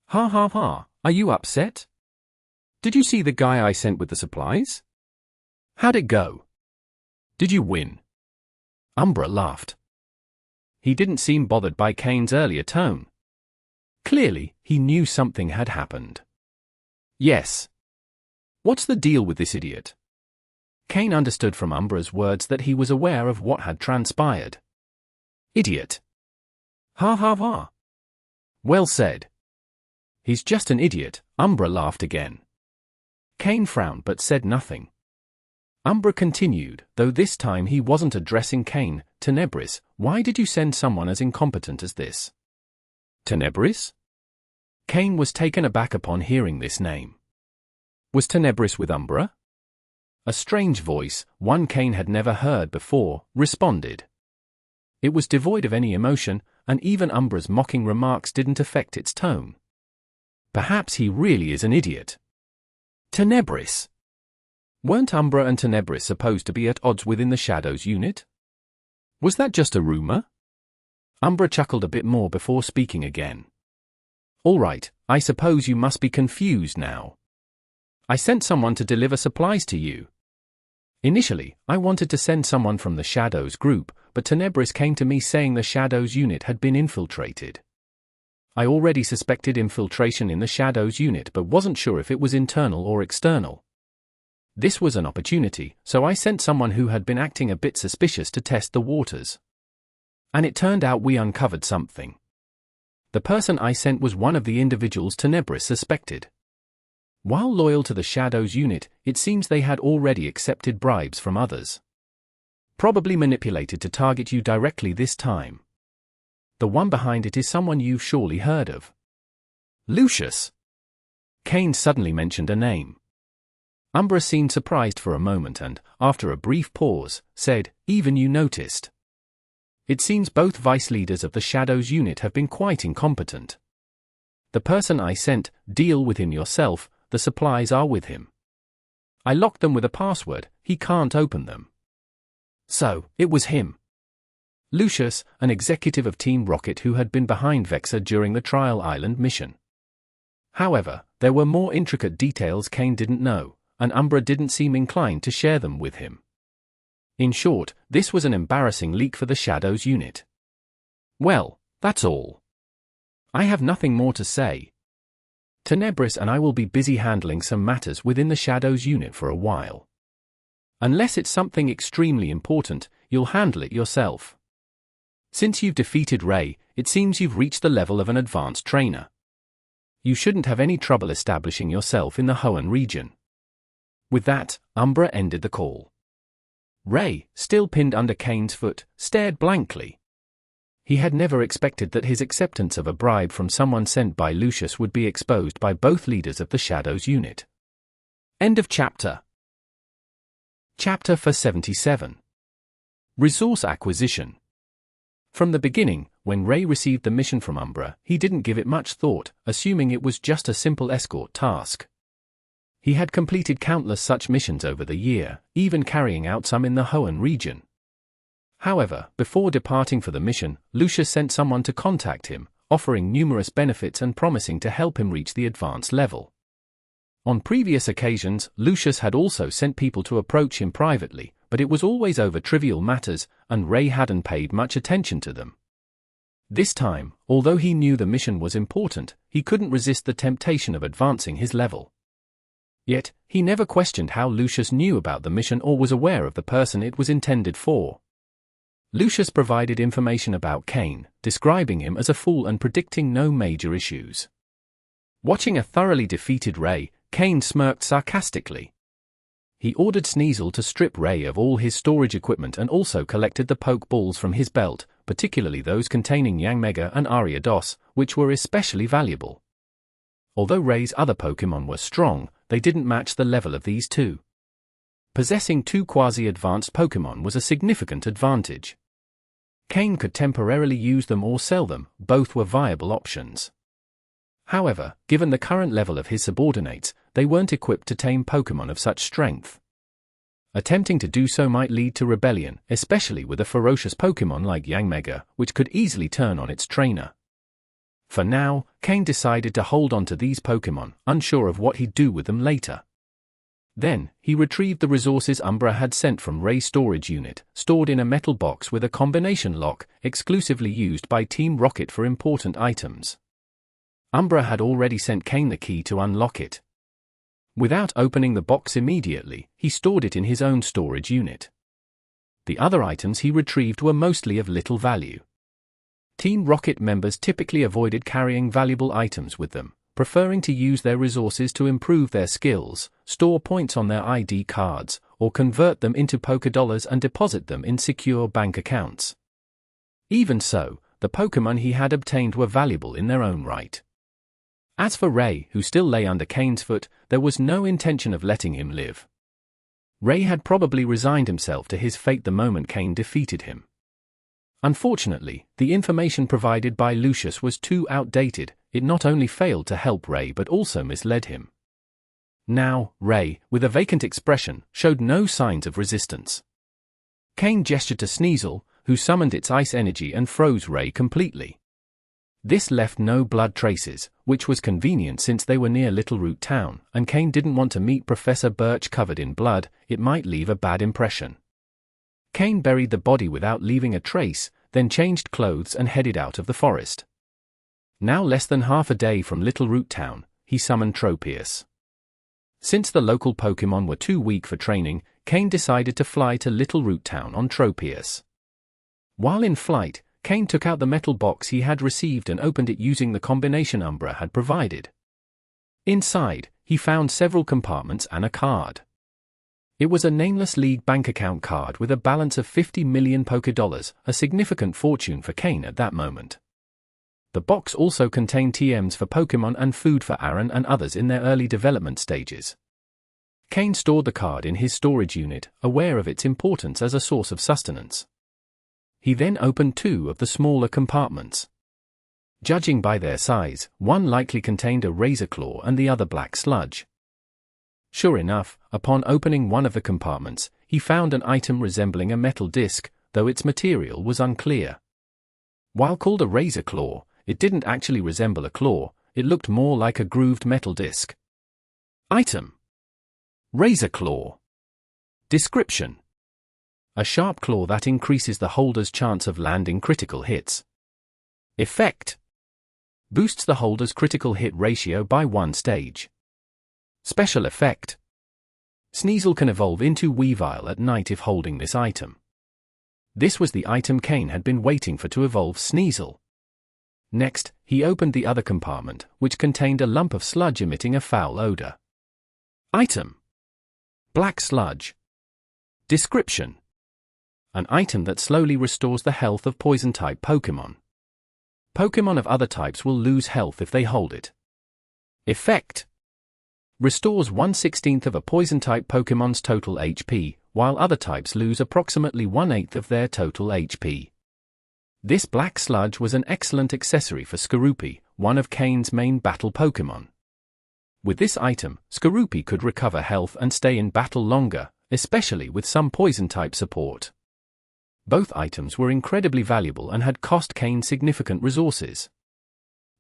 Ha ha ha, are you upset? Did you see the guy I sent with the supplies? How'd it go? Did you win? Umbra laughed. He didn't seem bothered by Kain's earlier tone. Clearly, he knew something had happened. Yes. What's the deal with this idiot? Kain understood from Umbra's words that he was aware of what had transpired. Idiot. Ha ha ha. Well said. He's just an idiot, Umbra laughed again. Kain frowned but said nothing. Umbra continued, though this time he wasn't addressing Kain. Tenebris, why did you send someone as incompetent as this? Tenebris? Kain was taken aback upon hearing this name. Was Tenebris with Umbra? A strange voice, one Kain had never heard before, responded. It was devoid of any emotion, and even Umbra's mocking remarks didn't affect its tone. Perhaps he really is an idiot. Tenebris. Weren't Umbra and Tenebris supposed to be at odds within the Shadows unit? Was that just a rumor? Umbra chuckled a bit more before speaking again. All right, I suppose you must be confused now. I sent someone to deliver supplies to you. Initially, I wanted to send someone from the Shadows group, but Tenebris came to me saying the Shadows unit had been infiltrated. I already suspected infiltration in the Shadows unit but wasn't sure if it was internal or external. This was an opportunity, so I sent someone who had been acting a bit suspicious to test the waters. And it turned out we uncovered something. The person I sent was one of the individuals Tenebris suspected. While loyal to the Shadows unit, it seems they had already accepted bribes from others. Probably manipulated to target you directly this time. The one behind it is someone you've surely heard of. Lucius. Kain suddenly mentioned a name. Umbra seemed surprised for a moment and, after a brief pause, said, "Even you noticed. It seems both vice leaders of the Shadows unit have been quite incompetent. The person I sent, deal with him yourself, the supplies are with him. I locked them with a password, he can't open them." So, it was him. Lucius, an executive of Team Rocket who had been behind Vexor during the Trial Island mission. However, there were more intricate details Kain didn't know, and Umbra didn't seem inclined to share them with him. In short, this was an embarrassing leak for the Shadows unit. Well, that's all. I have nothing more to say. Tenebris and I will be busy handling some matters within the Shadows unit for a while. Unless it's something extremely important, you'll handle it yourself. Since you've defeated Ray, it seems you've reached the level of an advanced trainer. You shouldn't have any trouble establishing yourself in the Hoenn region. With that, Umbra ended the call. Ray, still pinned under Kain's foot, stared blankly. He had never expected that his acceptance of a bribe from someone sent by Lucius would be exposed by both leaders of the Shadows unit. End of chapter. Chapter 477. Resource Acquisition. From the beginning, when Ray received the mission from Umbra, he didn't give it much thought, assuming it was just a simple escort task. He had completed countless such missions over the year, even carrying out some in the Hoenn region. However, before departing for the mission, Lucius sent someone to contact him, offering numerous benefits and promising to help him reach the advanced level. On previous occasions, Lucius had also sent people to approach him privately, but it was always over trivial matters, and Ray hadn't paid much attention to them. This time, although he knew the mission was important, he couldn't resist the temptation of advancing his level. Yet, he never questioned how Lucius knew about the mission or was aware of the person it was intended for. Lucius provided information about Kain, describing him as a fool and predicting no major issues. Watching a thoroughly defeated Ray, Kain smirked sarcastically. He ordered Sneasel to strip Ray of all his storage equipment and also collected the Pokeballs from his belt, particularly those containing Yanmega and Ariados, which were especially valuable. Although Ray's other Pokémon were strong, they didn't match the level of these two. Possessing two quasi-advanced Pokémon was a significant advantage. Kain could temporarily use them or sell them, both were viable options. However, given the current level of his subordinates, they weren't equipped to tame Pokémon of such strength. Attempting to do so might lead to rebellion, especially with a ferocious Pokémon like Yanmega, which could easily turn on its trainer. For now, Kain decided to hold on to these Pokémon, unsure of what he'd do with them later. Then, he retrieved the resources Umbra had sent from Ray's storage unit, stored in a metal box with a combination lock, exclusively used by Team Rocket for important items. Umbra had already sent Kain the key to unlock it. Without opening the box immediately, he stored it in his own storage unit. The other items he retrieved were mostly of little value. Team Rocket members typically avoided carrying valuable items with them, preferring to use their resources to improve their skills, store points on their ID cards, or convert them into Pokédollars and deposit them in secure bank accounts. Even so, the Pokémon he had obtained were valuable in their own right. As for Ray, who still lay under Kain's foot, there was no intention of letting him live. Ray had probably resigned himself to his fate the moment Kain defeated him. Unfortunately, the information provided by Lucius was too outdated. It not only failed to help Ray but also misled him. Now, Ray, with a vacant expression, showed no signs of resistance. Kain gestured to Sneasel, who summoned its ice energy and froze Ray completely. This left no blood traces, which was convenient since they were near Littleroot town, and Kain didn't want to meet Professor Birch covered in blood. It might leave a bad impression. Kain buried the body without leaving a trace, then changed clothes and headed out of the forest. Now less than half a day from Littleroot town, he summoned Tropius. Since the local Pokémon were too weak for training, Kain decided to fly to Littleroot town on Tropius. While in flight, Kain took out the metal box he had received and opened it using the combination Umbra had provided. Inside, he found several compartments and a card. It was a nameless League bank account card with a balance of 50 million Pokédollars, a significant fortune for Kain at that moment. The box also contained TMs for Pokémon and food for Aaron and others in their early development stages. Kain stored the card in his storage unit, aware of its importance as a source of sustenance. He then opened two of the smaller compartments. Judging by their size, one likely contained a razor claw and the other black sludge. Sure enough, upon opening one of the compartments, he found an item resembling a metal disc, though its material was unclear. While called a razor claw, it didn't actually resemble a claw, it looked more like a grooved metal disc. Item: Razor Claw. Description: a sharp claw that increases the holder's chance of landing critical hits. Effect: boosts the holder's critical hit ratio by 1 stage. Special effect: Sneasel can evolve into Weavile at night if holding this item. This was the item Kain had been waiting for to evolve Sneasel. Next, he opened the other compartment, which contained a lump of sludge emitting a foul odor. Item: Black Sludge. Description: an item that slowly restores the health of poison-type Pokémon. Pokémon of other types will lose health if they hold it. Effect: restores 1/16 of a poison-type Pokémon's total HP, while other types lose approximately 1/8 of their total HP. This black sludge was an excellent accessory for Skorupi, one of Kain's main battle Pokémon. With this item, Skorupi could recover health and stay in battle longer, especially with some poison-type support. Both items were incredibly valuable and had cost Kain significant resources.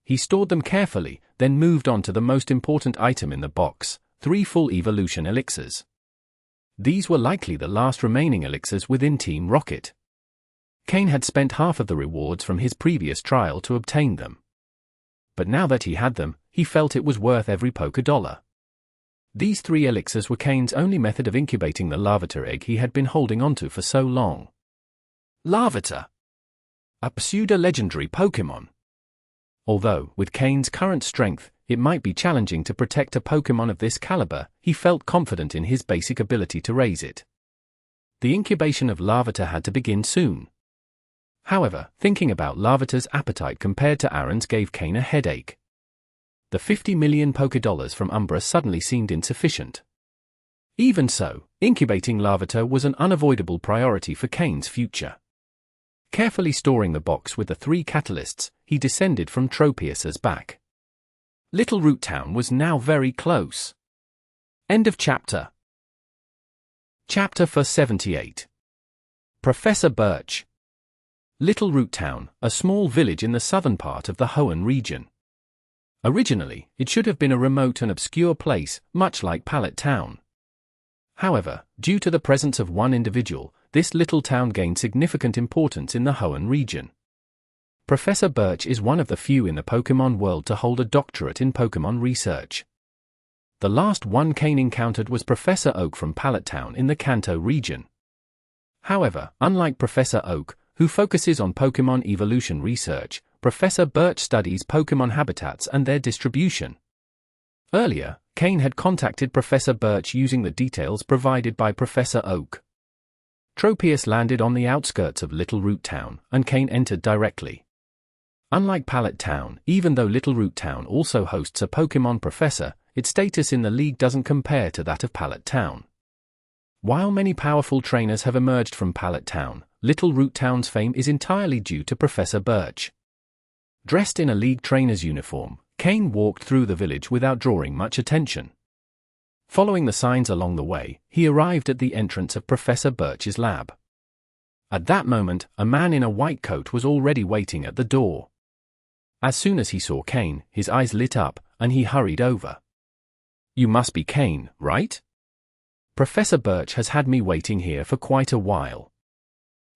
He stored them carefully, then moved on to the most important item in the box, 3 full evolution elixirs. These were likely the last remaining elixirs within Team Rocket. Kain had spent half of the rewards from his previous trial to obtain them. But now that he had them, he felt it was worth every Pokédollar. These 3 elixirs were Kain's only method of incubating the Larvitar egg he had been holding onto for so long. Larvitar, a pseudo-legendary Pokémon. Although, with Kain's current strength, it might be challenging to protect a Pokémon of this caliber, he felt confident in his basic ability to raise it. The incubation of Larvitar had to begin soon. However, thinking about Larvitar's appetite compared to Aaron's gave Kain a headache. The 50 million Pokédollars from Umbra suddenly seemed insufficient. Even so, incubating Larvitar was an unavoidable priority for Kane's future. Carefully storing the box with the 3 catalysts, he descended from Tropius's back. Littleroot town was now very close. End of chapter. Chapter 478. Professor Birch. Littleroot town, a small village in the southern part of the Hoenn region. Originally, it should have been a remote and obscure place, much like Pallet Town. However, due to the presence of one individual, this little town gained significant importance in the Hoenn region. Professor Birch is one of the few in the Pokémon world to hold a doctorate in Pokémon research. The last one Kane encountered was Professor Oak from Pallet Town in the Kanto region. However, unlike Professor Oak, who focuses on Pokémon evolution research, Professor Birch studies Pokémon habitats and their distribution. Earlier, Kane had contacted Professor Birch using the details provided by Professor Oak. Tropius landed on the outskirts of Littleroot town, and Kane entered directly. Unlike Pallet Town, even though Littleroot town also hosts a Pokémon professor, its status in the league doesn't compare to that of Pallet Town. While many powerful trainers have emerged from Pallet Town, Littleroot town's fame is entirely due to Professor Birch. Dressed in a league trainer's uniform, Kane walked through the village without drawing much attention. Following the signs along the way, he arrived at the entrance of Professor Birch's lab. At that moment, a man in a white coat was already waiting at the door. As soon as he saw Kane, his eyes lit up, and he hurried over. "You must be Kane, right? Professor Birch has had me waiting here for quite a while."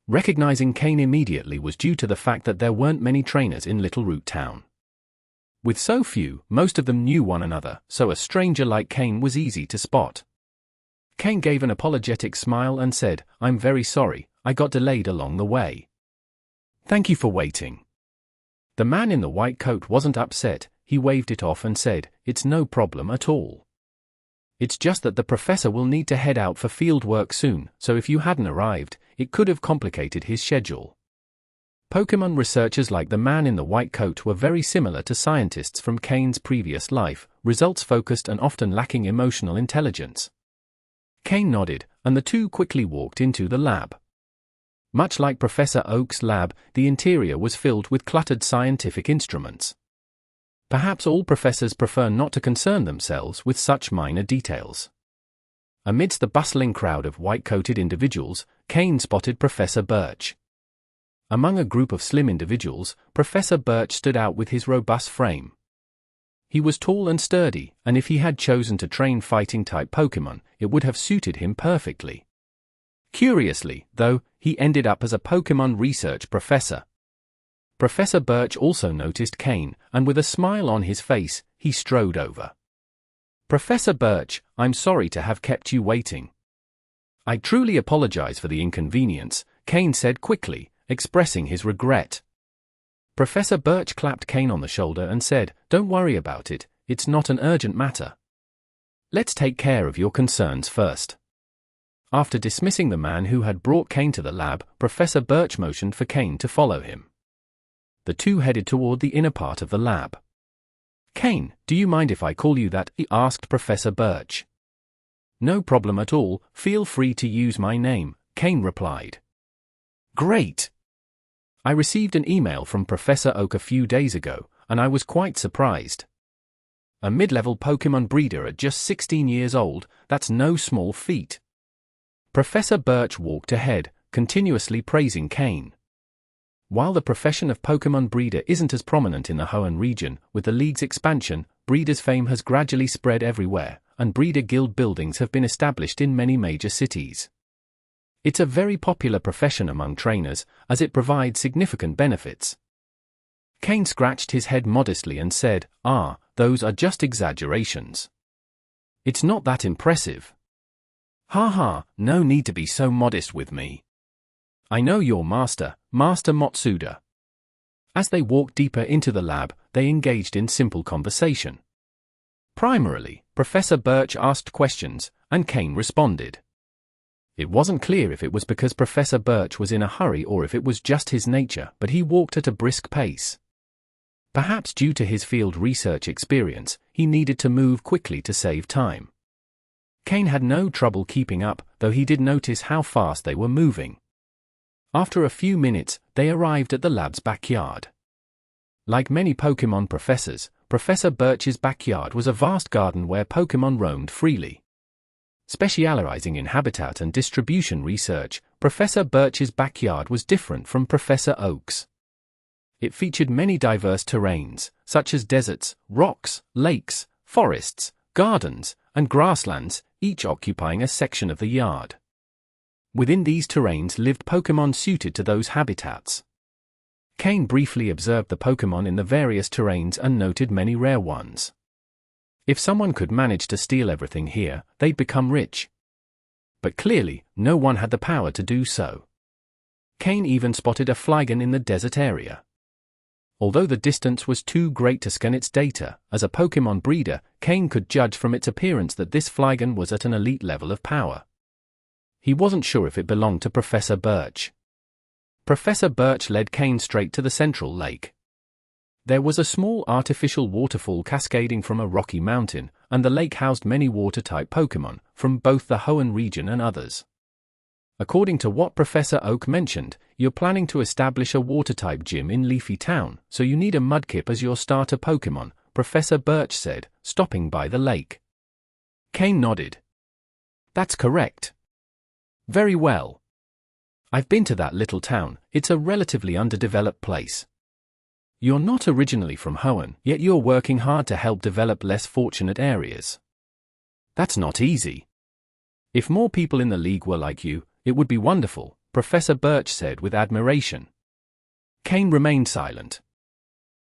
Recognizing Kane immediately was due to the fact that there weren't many trainers in Littleroot town. With so few, most of them knew one another, so a stranger like Kane was easy to spot. Kane gave an apologetic smile and said, "I'm very sorry, I got delayed along the way." "Thank you for waiting." The man in the white coat wasn't upset, he waved it off and said, "It's no problem at all. It's just that the professor will need to head out for field work soon, so if you hadn't arrived, it could have complicated his schedule." Pokémon researchers like the man in the white coat were very similar to scientists from Kane's previous life, results-focused and often lacking emotional intelligence. Kane nodded, and the two quickly walked into the lab. Much like Professor Oak's lab, the interior was filled with cluttered scientific instruments. Perhaps all professors prefer not to concern themselves with such minor details. Amidst the bustling crowd of white-coated individuals, Kane spotted Professor Birch. Among a group of slim individuals, Professor Birch stood out with his robust frame. He was tall and sturdy, and if he had chosen to train fighting-type Pokémon, it would have suited him perfectly. Curiously, though, he ended up as a Pokémon research professor. Professor Birch also noticed Kane, and with a smile on his face, he strode over. "Professor Birch, I'm sorry to have kept you waiting." "I truly apologize for the inconvenience," Kane said quickly, expressing his regret. Professor Birch clapped Kane on the shoulder and said, "Don't worry about it, it's not an urgent matter. Let's take care of your concerns first." After dismissing the man who had brought Kane to the lab, Professor Birch motioned for Kane to follow him. The two headed toward the inner part of the lab. "Kane, do you mind if I call you that?" asked Professor Birch. "No problem at all, feel free to use my name," Kane replied. "Great! I received an email from Professor Oak a few days ago, and I was quite surprised. A mid-level Pokémon breeder at just 16 years old, that's no small feat." Professor Birch walked ahead, continuously praising Kane. While the profession of Pokémon breeder isn't as prominent in the Hoenn region, with the league's expansion, breeders' fame has gradually spread everywhere, and breeder guild buildings have been established in many major cities. It's a very popular profession among trainers, as it provides significant benefits. Kane scratched his head modestly and said, "Those are just exaggerations. It's not that impressive." "Ha, no need to be so modest with me. I know your master, Master Motsuda." As they walked deeper into the lab, they engaged in simple conversation. Primarily, Professor Birch asked questions, and Kane responded. It wasn't clear if it was because Professor Birch was in a hurry or if it was just his nature, but he walked at a brisk pace. Perhaps due to his field research experience, he needed to move quickly to save time. Kane had no trouble keeping up, though he did notice how fast they were moving. After a few minutes, they arrived at the lab's backyard. Like many Pokémon professors, Professor Birch's backyard was a vast garden where Pokémon roamed freely. Specializing in habitat and distribution research, Professor Birch's backyard was different from Professor Oak's. It featured many diverse terrains, such as deserts, rocks, lakes, forests, gardens, and grasslands, each occupying a section of the yard. Within these terrains lived Pokémon suited to those habitats. Kane briefly observed the Pokémon in the various terrains and noted many rare ones. If someone could manage to steal everything here, they'd become rich. But clearly, no one had the power to do so. Kane even spotted a Flygon in the desert area. Although the distance was too great to scan its data, as a Pokémon breeder, Kane could judge from its appearance that this Flygon was at an elite level of power. He wasn't sure if it belonged to Professor Birch. Professor Birch led Kane straight to the central lake. There was a small artificial waterfall cascading from a rocky mountain, and the lake housed many water-type Pokémon, from both the Hoenn region and others. According to what Professor Oak mentioned, you're planning to establish a water-type gym in Leafy Town, so you need a Mudkip as your starter Pokémon, Professor Birch said, stopping by the lake. Kane nodded. That's correct. Very well. I've been to that little town. It's a relatively underdeveloped place. You're not originally from Hoenn, yet you're working hard to help develop less fortunate areas. That's not easy. If more people in the league were like you, it would be wonderful, Professor Birch said with admiration. Kane remained silent.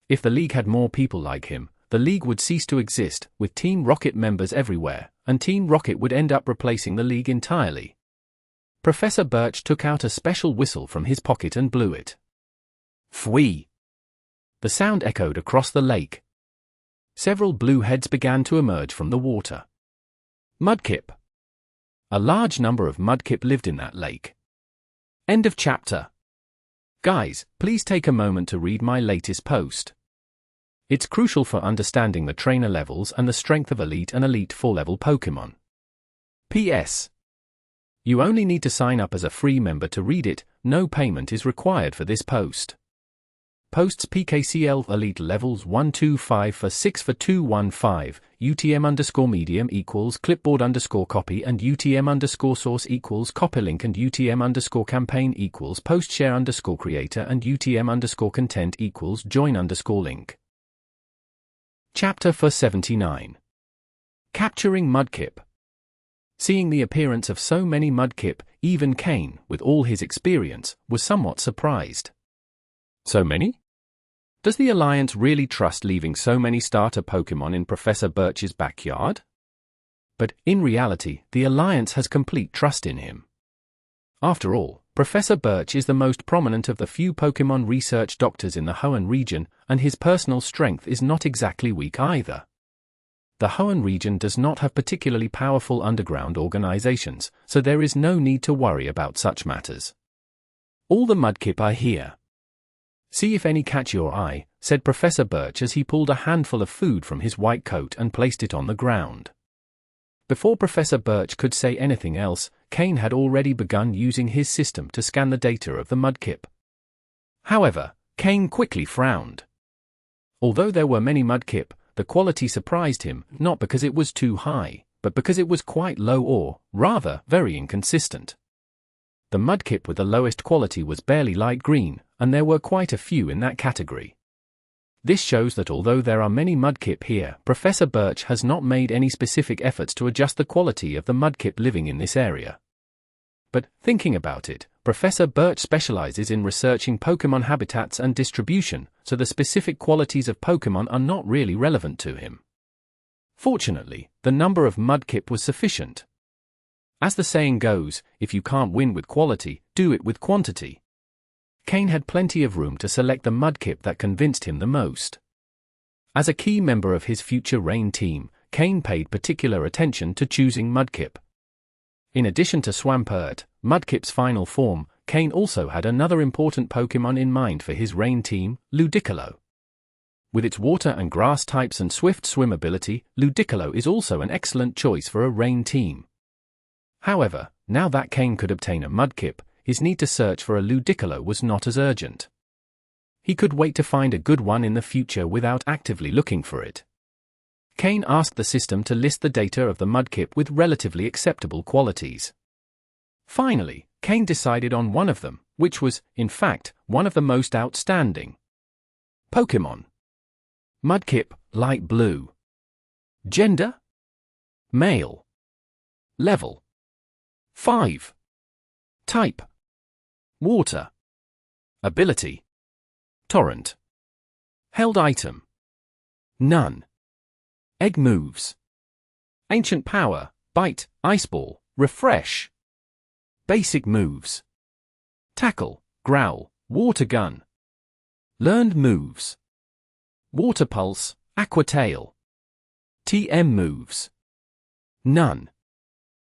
If the league had more people like him, the league would cease to exist, with Team Rocket members everywhere, and Team Rocket would end up replacing the league entirely. Professor Birch took out a special whistle from his pocket and blew it. Fwee! The sound echoed across the lake. Several blue heads began to emerge from the water. Mudkip. A large number of Mudkip lived in that lake. End of chapter. Guys, please take a moment to read my latest post. It's crucial for understanding the trainer levels and the strength of Elite and Elite 4 level Pokémon. P.S. You only need to sign up as a free member to read it, no payment is required for this post. Posts PKCL Elite levels 125 for 6 for 215, UTM_medium equals clipboard_copy and UTM_source equals copylink and UTM_campaign equals postshare_creator and UTM_content equals join_link. Chapter 479. Capturing Mudkip. Seeing the appearance of so many Mudkip, even Kane, with all his experience, was somewhat surprised. So many? Does the Alliance really trust leaving so many starter Pokémon in Professor Birch's backyard? But, in reality, the Alliance has complete trust in him. After all, Professor Birch is the most prominent of the few Pokémon research doctors in the Hoenn region, and his personal strength is not exactly weak either. The Hoenn region does not have particularly powerful underground organizations, so there is no need to worry about such matters. All the Mudkip are here. See if any catch your eye, said Professor Birch as he pulled a handful of food from his white coat and placed it on the ground. Before Professor Birch could say anything else, Kane had already begun using his system to scan the data of the Mudkip. However, Kane quickly frowned. Although there were many Mudkip, the quality surprised him, not because it was too high, but because it was quite low or, rather, very inconsistent. The Mudkip with the lowest quality was barely light green, and there were quite a few in that category. This shows that although there are many Mudkip here, Professor Birch has not made any specific efforts to adjust the quality of the Mudkip living in this area. But, thinking about it, Professor Birch specializes in researching Pokémon habitats and distribution, so the specific qualities of Pokémon are not really relevant to him. Fortunately, the number of Mudkip was sufficient. As the saying goes, if you can't win with quality, do it with quantity. Kane had plenty of room to select the Mudkip that convinced him the most. As a key member of his future Rain team, Kane paid particular attention to choosing Mudkip. In addition to Swampert, Mudkip's final form, Kane also had another important Pokémon in mind for his Rain team, Ludicolo. With its water and grass types and swift swim ability, Ludicolo is also an excellent choice for a rain team. However, now that Kain could obtain a Mudkip, his need to search for a Ludicolo was not as urgent. He could wait to find a good one in the future without actively looking for it. Kain asked the system to list the data of the Mudkip with relatively acceptable qualities. Finally, Kain decided on one of them, which was, in fact, one of the most outstanding. Pokémon. Mudkip, light blue. Gender? Male. Level 5. Type. Water. Ability. Torrent. Held item. None. Egg moves. Ancient power, bite, ice ball, refresh. Basic moves. Tackle, growl, water gun. Learned moves. Water pulse, aqua tail. TM moves. None.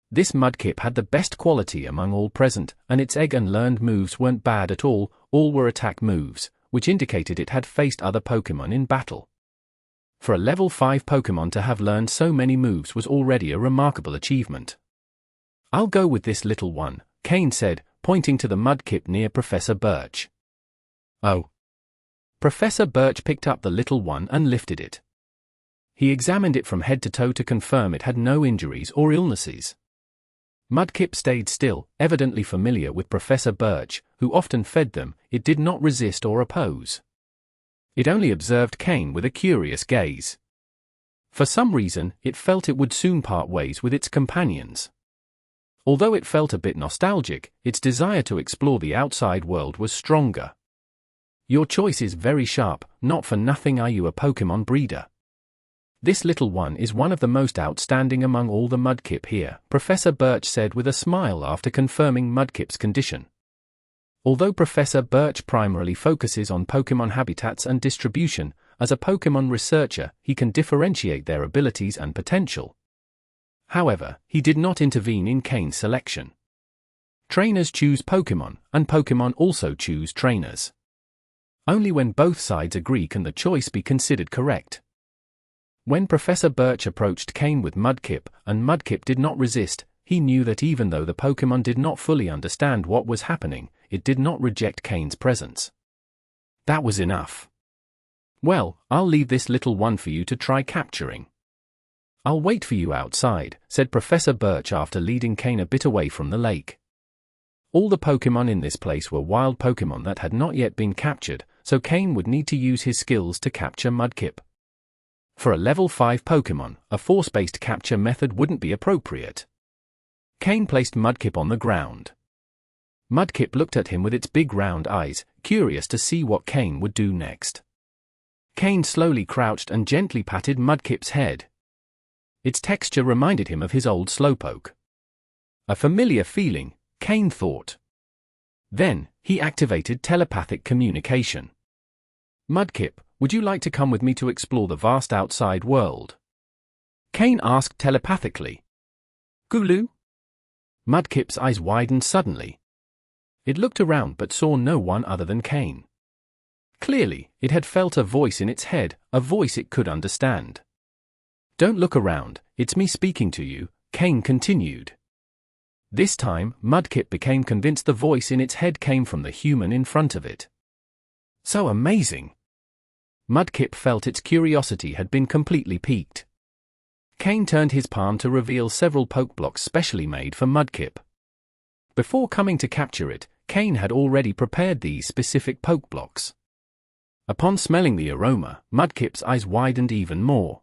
This Mudkip had the best quality among all present, and its egg and learned moves weren't bad at all were attack moves, which indicated it had faced other Pokémon in battle. For a level 5 Pokémon to have learned so many moves was already a remarkable achievement. I'll go with this little one, Kain said, pointing to the Mudkip near Professor Birch. Oh. Professor Birch picked up the little one and lifted it. He examined it from head to toe to confirm it had no injuries or illnesses. Mudkip stayed still, evidently familiar with Professor Birch, who often fed them. It did not resist or oppose. It only observed Kain with a curious gaze. For some reason, it felt it would soon part ways with its companions. Although it felt a bit nostalgic, its desire to explore the outside world was stronger. Your choice is very sharp, not for nothing are you a Pokémon breeder. This little one is one of the most outstanding among all the Mudkip here, Professor Birch said with a smile after confirming Mudkip's condition. Although Professor Birch primarily focuses on Pokémon habitats and distribution, as a Pokémon researcher, he can differentiate their abilities and potential. However, he did not intervene in Kain's selection. Trainers choose Pokémon, and Pokémon also choose trainers. Only when both sides agree can the choice be considered correct. When Professor Birch approached Kain with Mudkip, and Mudkip did not resist, he knew that even though the Pokémon did not fully understand what was happening, it did not reject Kain's presence. That was enough. Well, I'll leave this little one for you to try capturing. I'll wait for you outside, said Professor Birch after leading Kain a bit away from the lake. All the Pokémon in this place were wild Pokémon that had not yet been captured, so Kain would need to use his skills to capture Mudkip. For a level 5 Pokémon, a force-based capture method wouldn't be appropriate. Kain placed Mudkip on the ground. Mudkip looked at him with its big round eyes, curious to see what Kain would do next. Kain slowly crouched and gently patted Mudkip's head. Its texture reminded him of his old Slowpoke. A familiar feeling, Kain thought. Then, he activated telepathic communication. Mudkip, would you like to come with me to explore the vast outside world? Kain asked telepathically. Gulu? Mudkip's eyes widened suddenly. It looked around but saw no one other than Kain. Clearly, it had felt a voice in its head, a voice it could understand. Don't look around, it's me speaking to you, Kain continued. This time, Mudkip became convinced the voice in its head came from the human in front of it. So amazing! Mudkip felt its curiosity had been completely piqued. Kain turned his palm to reveal several Pokeblocks specially made for Mudkip. Before coming to capture it, Kain had already prepared these specific Pokeblocks. Upon smelling the aroma, Mudkip's eyes widened even more.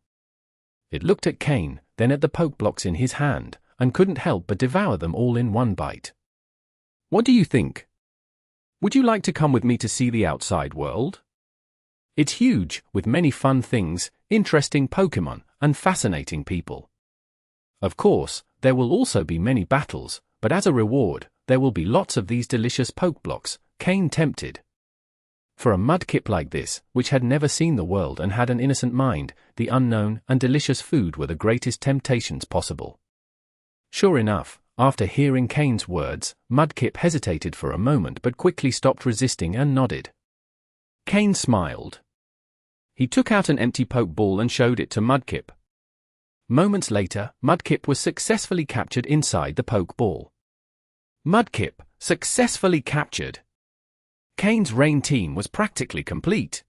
It looked at Kain, then at the Pokeblocks in his hand, and couldn't help but devour them all in one bite. What do you think? Would you like to come with me to see the outside world? It's huge, with many fun things, interesting Pokémon, and fascinating people. Of course, there will also be many battles, but as a reward, there will be lots of these delicious Pokeblocks, Kain tempted. For a Mudkip like this, which had never seen the world and had an innocent mind, the unknown and delicious food were the greatest temptations possible. Sure enough, after hearing Kain's words, Mudkip hesitated for a moment but quickly stopped resisting and nodded. Kain smiled. he took out an empty Pokeball and showed it to Mudkip. Moments later, Mudkip was successfully captured inside the Pokeball. Mudkip, successfully captured. Kane's Rain team was practically complete.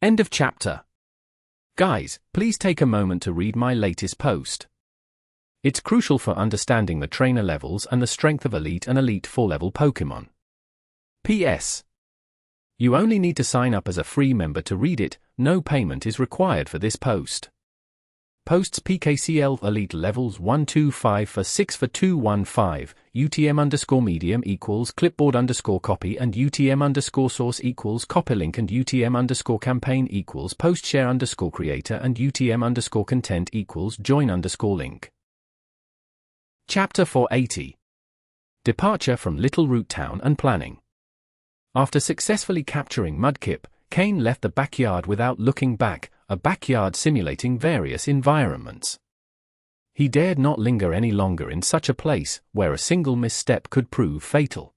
End of chapter. Guys, please take a moment to read my latest post. It's crucial for understanding the trainer levels and the strength of Elite and Elite 4 level Pokémon. P.S. You only need to sign up as a free member to read it, no payment is required for this post. Posts PKCL Elite levels 125 for 6 for 215, UTM_medium equals clipboard_copy and UTM_source equals copylink and UTM_campaign equals postshare_creator and UTM_content equals join_link. Chapter 480. Departure from Littleroot Town and Planning. After successfully capturing Mudkip, Kane left the backyard without looking back, a backyard simulating various environments. He dared not linger any longer in such a place, where a single misstep could prove fatal.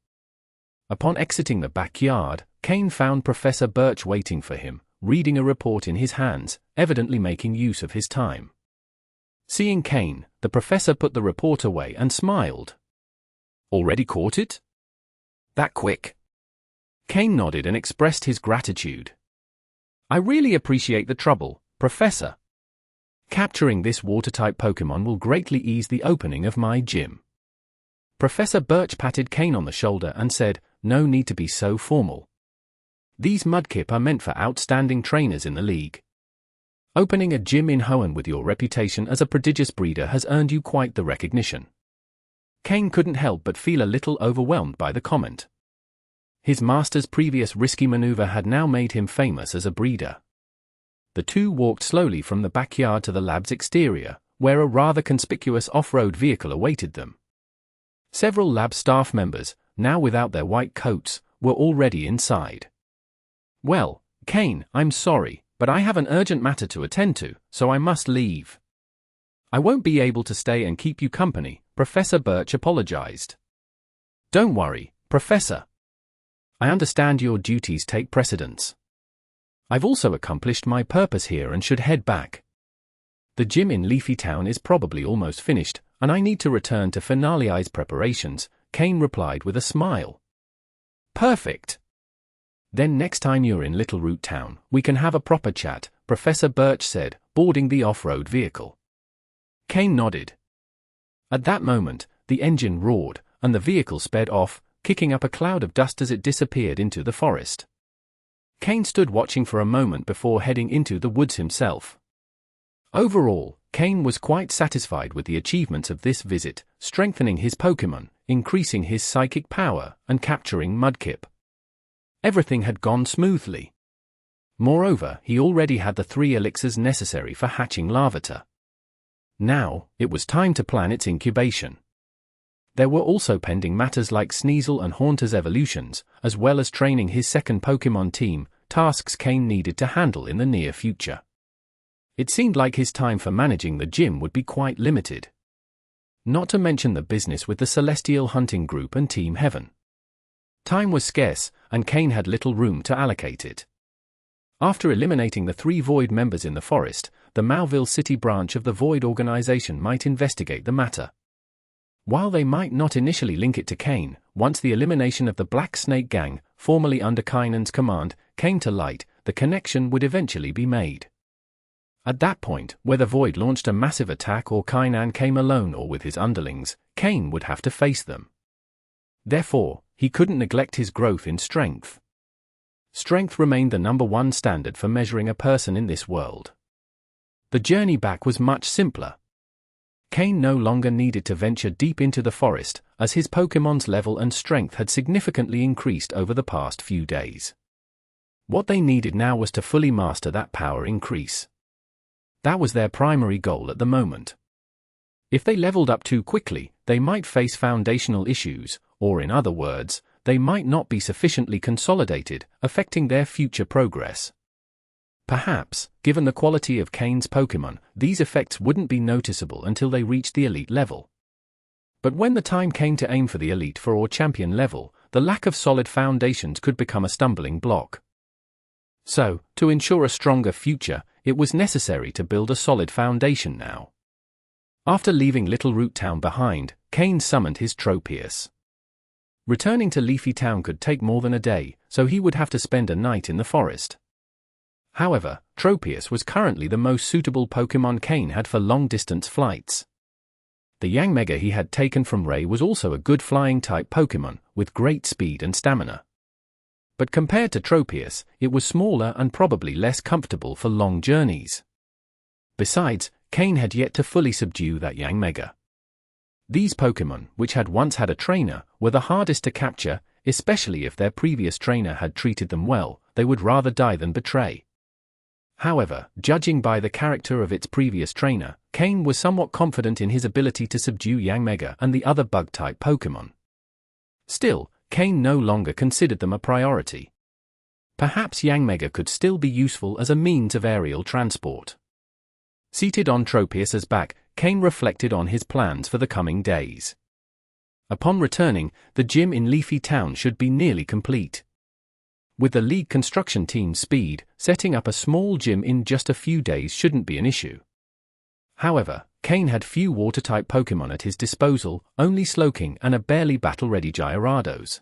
Upon exiting the backyard, Kane found Professor Birch waiting for him, reading a report in his hands, evidently making use of his time. Seeing Kane, the professor put the report away and smiled. "Already caught it? That quick?" Kane nodded and expressed his gratitude. "I really appreciate the trouble, Professor. Capturing this water-type Pokémon will greatly ease the opening of my gym." Professor Birch patted Kane on the shoulder and said, "No need to be so formal. These Mudkip are meant for outstanding trainers in the league. Opening a gym in Hoenn with your reputation as a prodigious breeder has earned you quite the recognition." Kane couldn't help but feel a little overwhelmed by the comment. His master's previous risky maneuver had now made him famous as a breeder. The two walked slowly from the backyard to the lab's exterior, where a rather conspicuous off-road vehicle awaited them. Several lab staff members, now without their white coats, were already inside. "Well, Kane, I'm sorry, but I have an urgent matter to attend to, so I must leave. I won't be able to stay and keep you company," Professor Birch apologized. "Don't worry, Professor. I understand your duties take precedence. I've also accomplished my purpose here and should head back. The gym in Leafy Town is probably almost finished, and I need to return to finalize preparations," Kane replied with a smile. "Perfect. Then next time you're in Littleroot Town, we can have a proper chat," Professor Birch said, boarding the off-road vehicle. Kane nodded. At that moment, the engine roared, and the vehicle sped off, kicking up a cloud of dust as it disappeared into the forest. Kane stood watching for a moment before heading into the woods himself. Overall, Kane was quite satisfied with the achievements of this visit, strengthening his Pokémon, increasing his psychic power, and capturing Mudkip. Everything had gone smoothly. Moreover, he already had the 3 elixirs necessary for hatching Larvitar. Now, it was time to plan its incubation. There were also pending matters like Sneasel and Haunter's evolutions, as well as training his second Pokémon team, tasks Kane needed to handle in the near future. It seemed like his time for managing the gym would be quite limited. Not to mention the business with the Celestial Hunting Group and Team Heaven. Time was scarce, and Kane had little room to allocate it. After eliminating the 3 Void members in the forest, the Mauville City branch of the Void organization might investigate the matter. While they might not initially link it to Kane, once the elimination of the Black Snake Gang, formerly under Kainan's command, came to light, the connection would eventually be made. At that point, whether Void launched a massive attack or Kainan came alone or with his underlings, Kane would have to face them. Therefore, he couldn't neglect his growth in strength. Strength remained the #1 standard for measuring a person in this world. The journey back was much simpler. Kane no longer needed to venture deep into the forest, as his Pokémon's level and strength had significantly increased over the past few days. What they needed now was to fully master that power increase. That was their primary goal at the moment. If they leveled up too quickly, they might face foundational issues, or in other words, they might not be sufficiently consolidated, affecting their future progress. Perhaps, given the quality of Kane's Pokémon, these effects wouldn't be noticeable until they reached the elite level. But when the time came to aim for the elite or champion level, the lack of solid foundations could become a stumbling block. So, to ensure a stronger future, it was necessary to build a solid foundation now. After leaving Littleroot Town behind, Kain summoned his Tropius. Returning to Leafy Town could take more than a day, so he would have to spend a night in the forest. However, Tropius was currently the most suitable Pokémon Kain had for long-distance flights. The Yanmega he had taken from Ray was also a good flying-type Pokémon, with great speed and stamina. But compared to Tropius, it was smaller and probably less comfortable for long journeys. Besides, Kain had yet to fully subdue that Yanmega. These Pokémon, which had once had a trainer, were the hardest to capture, especially if their previous trainer had treated them well. They would rather die than betray. However, judging by the character of its previous trainer, Kain was somewhat confident in his ability to subdue Yanmega and the other bug-type Pokémon. Still, Kain no longer considered them a priority. Perhaps Yanmega could still be useful as a means of aerial transport. Seated on Tropius's back, Kain reflected on his plans for the coming days. Upon returning, the gym in Leafy Town should be nearly complete. With the League construction team's speed, setting up a small gym in just a few days shouldn't be an issue. However, Kain had few water-type Pokémon at his disposal, only Slowking and a barely battle-ready Gyarados.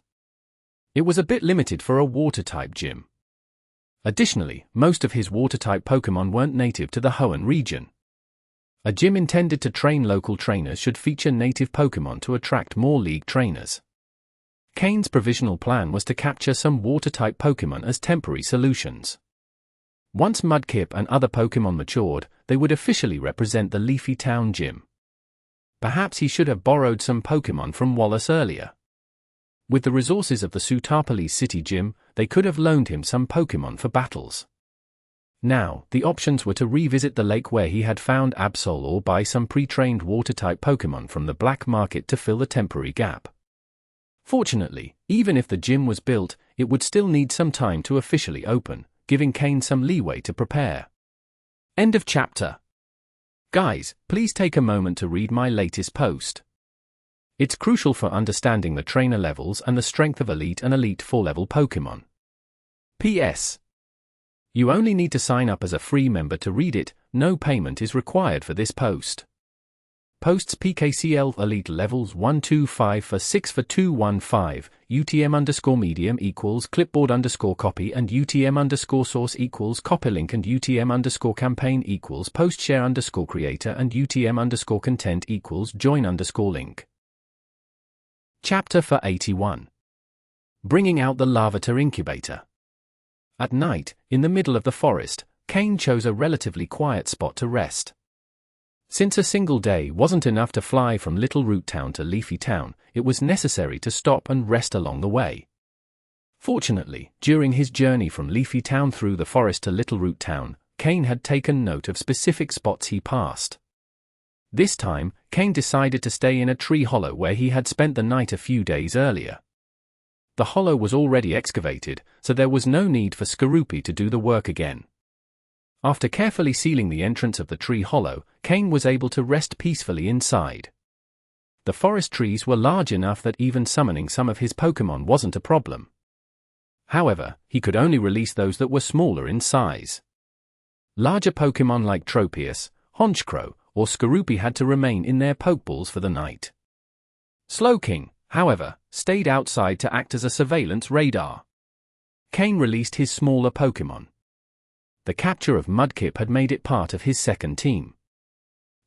It was a bit limited for a water-type gym. Additionally, most of his water-type Pokémon weren't native to the Hoenn region. A gym intended to train local trainers should feature native Pokémon to attract more League trainers. Kain's provisional plan was to capture some water-type Pokémon as temporary solutions. Once Mudkip and other Pokémon matured, they would officially represent the Leafy Town gym. Perhaps he should have borrowed some Pokémon from Wallace earlier. With the resources of the Sootopolis City Gym, they could have loaned him some Pokémon for battles. Now, the options were to revisit the lake where he had found Absol or buy some pre-trained water-type Pokémon from the black market to fill the temporary gap. Fortunately, even if the gym was built, it would still need some time to officially open, giving Kain some leeway to prepare. End of chapter. Guys, please take a moment to read my latest post. It's crucial for understanding the trainer levels and the strength of Elite and Elite 4-level Pokémon. P.S. You only need to sign up as a free member to read it, no payment is required for this post. Posts PKCL Elite levels 125 for 6 for 215, UTM_medium equals clipboard_copy and UTM_source equals copylink and UTM_campaign equals postshare_creator and UTM_content equals join_link. Chapter for 81. Bringing out the Larvitar Incubator. At night, in the middle of the forest, Kain chose a relatively quiet spot to rest. Since a single day wasn't enough to fly from Littleroot Town to Leafy Town, it was necessary to stop and rest along the way. Fortunately, during his journey from Leafy Town through the forest to Littleroot Town, Kain had taken note of specific spots he passed. This time, Kain decided to stay in a tree hollow where he had spent the night a few days earlier. The hollow was already excavated, so there was no need for Skorupi to do the work again. After carefully sealing the entrance of the tree hollow, Kain was able to rest peacefully inside. The forest trees were large enough that even summoning some of his Pokémon wasn't a problem. However, he could only release those that were smaller in size. Larger Pokémon like Tropius, Honchkrow, or Skorupi had to remain in their Pokeballs for the night. Slowking, however, stayed outside to act as a surveillance radar. Kain released his smaller Pokémon. The capture of Mudkip had made it part of his second team.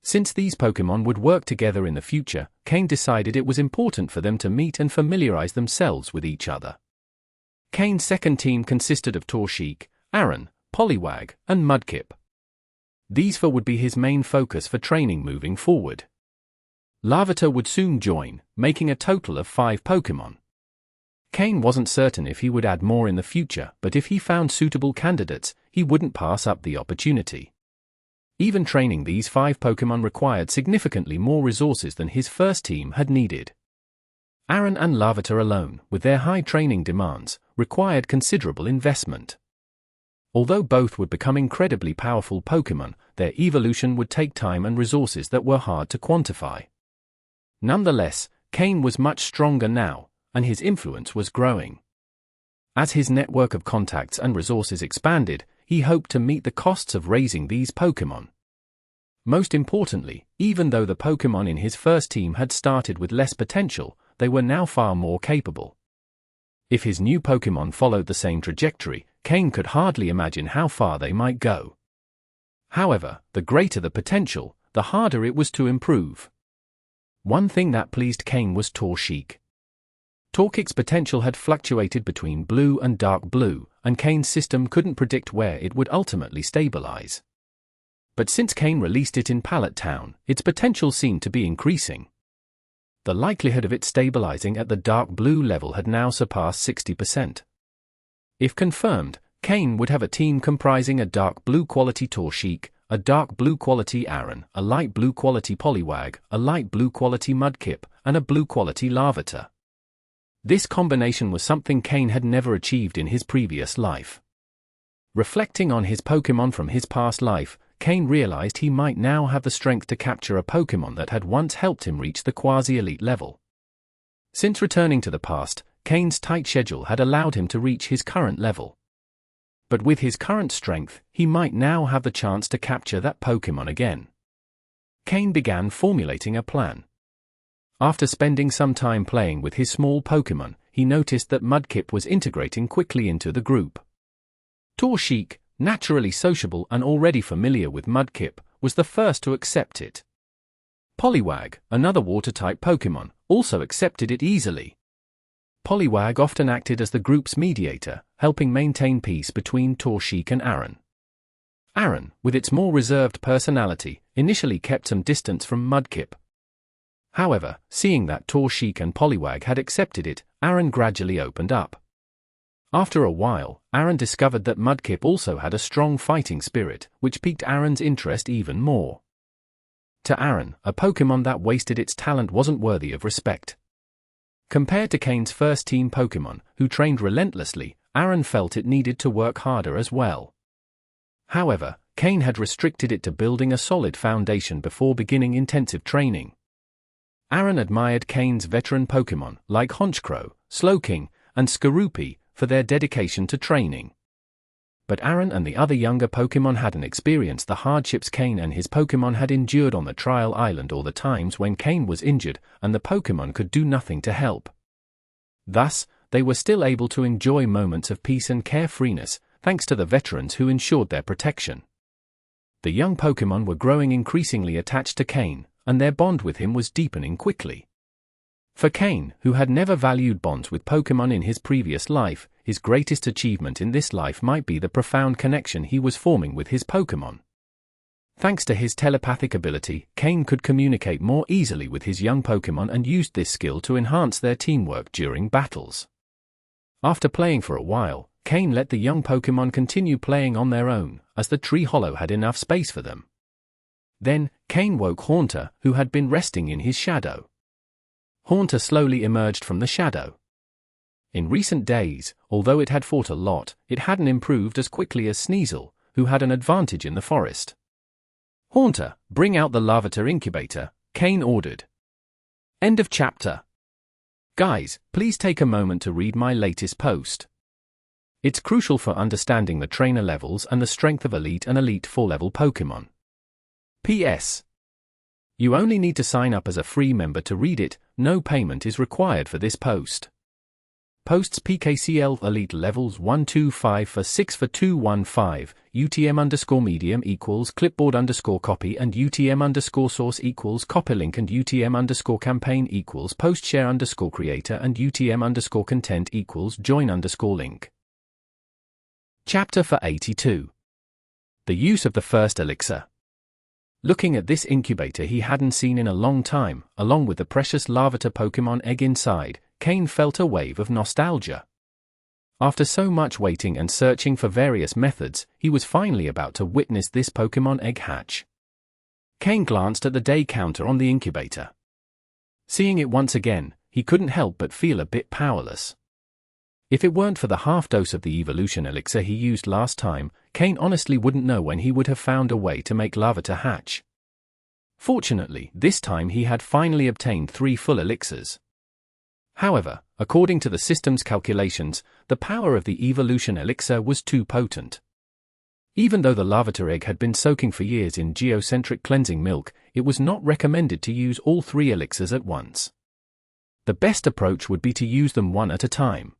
Since these Pokémon would work together in the future, Kain decided it was important for them to meet and familiarize themselves with each other. Kain's second team consisted of Torchic, Aron, Poliwag, and Mudkip. These four would be his main focus for training moving forward. Larvitar would soon join, making a total of 5 Pokémon. Kain wasn't certain if he would add more in the future, but if he found suitable candidates, he wouldn't pass up the opportunity. Even training these 5 Pokémon required significantly more resources than his first team had needed. Aron and Larvitar alone, with their high training demands, required considerable investment. Although both would become incredibly powerful Pokémon, their evolution would take time and resources that were hard to quantify. Nonetheless, Kain was much stronger now, and his influence was growing. As his network of contacts and resources expanded, he hoped to meet the costs of raising these Pokémon. Most importantly, even though the Pokémon in his first team had started with less potential, they were now far more capable. If his new Pokémon followed the same trajectory, Kane could hardly imagine how far they might go. However, the greater the potential, the harder it was to improve. One thing that pleased Kane was Torchic. Torchic's potential had fluctuated between blue and dark blue, and Kane's system couldn't predict where it would ultimately stabilize. But since Kane released it in Pallet Town, its potential seemed to be increasing. The likelihood of it stabilizing at the dark blue level had now surpassed 60%. If confirmed, Kane would have a team comprising a dark blue quality Torchic, a dark blue quality Aron, a light blue quality Poliwag, a light blue quality Mudkip, and a blue quality Larvitar. This combination was something Kane had never achieved in his previous life. Reflecting on his Pokémon from his past life, Kane realized he might now have the strength to capture a Pokémon that had once helped him reach the quasi-elite level. Since returning to the past, Kane's tight schedule had allowed him to reach his current level. But with his current strength, he might now have the chance to capture that Pokémon again. Kane began formulating a plan. After spending some time playing with his small Pokémon, he noticed that Mudkip was integrating quickly into the group. Torchic, naturally sociable and already familiar with Mudkip, was the first to accept it. Poliwag, another water-type Pokémon, also accepted it easily. Poliwag often acted as the group's mediator, helping maintain peace between Torchic and Aron. Aron, with its more reserved personality, initially kept some distance from Mudkip. However, seeing that Torchic and Poliwag had accepted it, Aron gradually opened up. After a while, Aron discovered that Mudkip also had a strong fighting spirit, which piqued Aron's interest even more. To Aron, a Pokémon that wasted its talent wasn't worthy of respect. Compared to Kane's first team Pokémon, who trained relentlessly, Aron felt it needed to work harder as well. However, Kane had restricted it to building a solid foundation before beginning intensive training. Aron admired Kane's veteran Pokémon, like Honchkrow, Slowking, and Skorupi, for their dedication to training. But Aron and the other younger Pokémon hadn't experienced the hardships Kane and his Pokémon had endured on the trial island or the times when Kane was injured and the Pokémon could do nothing to help. Thus, they were still able to enjoy moments of peace and carefreeness, thanks to the veterans who ensured their protection. The young Pokémon were growing increasingly attached to Kane, and their bond with him was deepening quickly. For Kane, who had never valued bonds with Pokémon in his previous life, his greatest achievement in this life might be the profound connection he was forming with his Pokémon. Thanks to his telepathic ability, Kane could communicate more easily with his young Pokémon and used this skill to enhance their teamwork during battles. After playing for a while, Kane let the young Pokémon continue playing on their own, as the tree hollow had enough space for them. Then, Kane woke Haunter, who had been resting in his shadow. Haunter slowly emerged from the shadow. In recent days, although it had fought a lot, it hadn't improved as quickly as Sneasel, who had an advantage in the forest. Haunter, bring out the Larvitar incubator, Kane ordered. End of chapter. Guys, please take a moment to read my latest post. It's crucial for understanding the trainer levels and the strength of Elite and Elite 4 level Pokémon. P.S. You only need to sign up as a free member to read it, no payment is required for this post. Posts PKCL Elite levels 125 for 6 for 215, UTM_medium equals clipboard_copy and UTM_source equals copylink and UTM_campaign equals postshare_creator and UTM_content equals join_link. Chapter for 82. The use of the first elixir. Looking at this incubator he hadn't seen in a long time, along with the precious Larvitar Pokémon egg inside, Kane felt a wave of nostalgia. After so much waiting and searching for various methods, he was finally about to witness this Pokémon egg hatch. Kane glanced at the day counter on the incubator. Seeing it once again, he couldn't help but feel a bit powerless. If it weren't for the half dose of the evolution elixir he used last time, Kane honestly wouldn't know when he would have found a way to make Larvitar hatch. Fortunately, this time he had finally obtained 3 full elixirs. However, according to the system's calculations, the power of the evolution elixir was too potent. Even though the Larvitar egg had been soaking for years in geocentric cleansing milk, it was not recommended to use all 3 elixirs at once. The best approach would be to use them one at a time.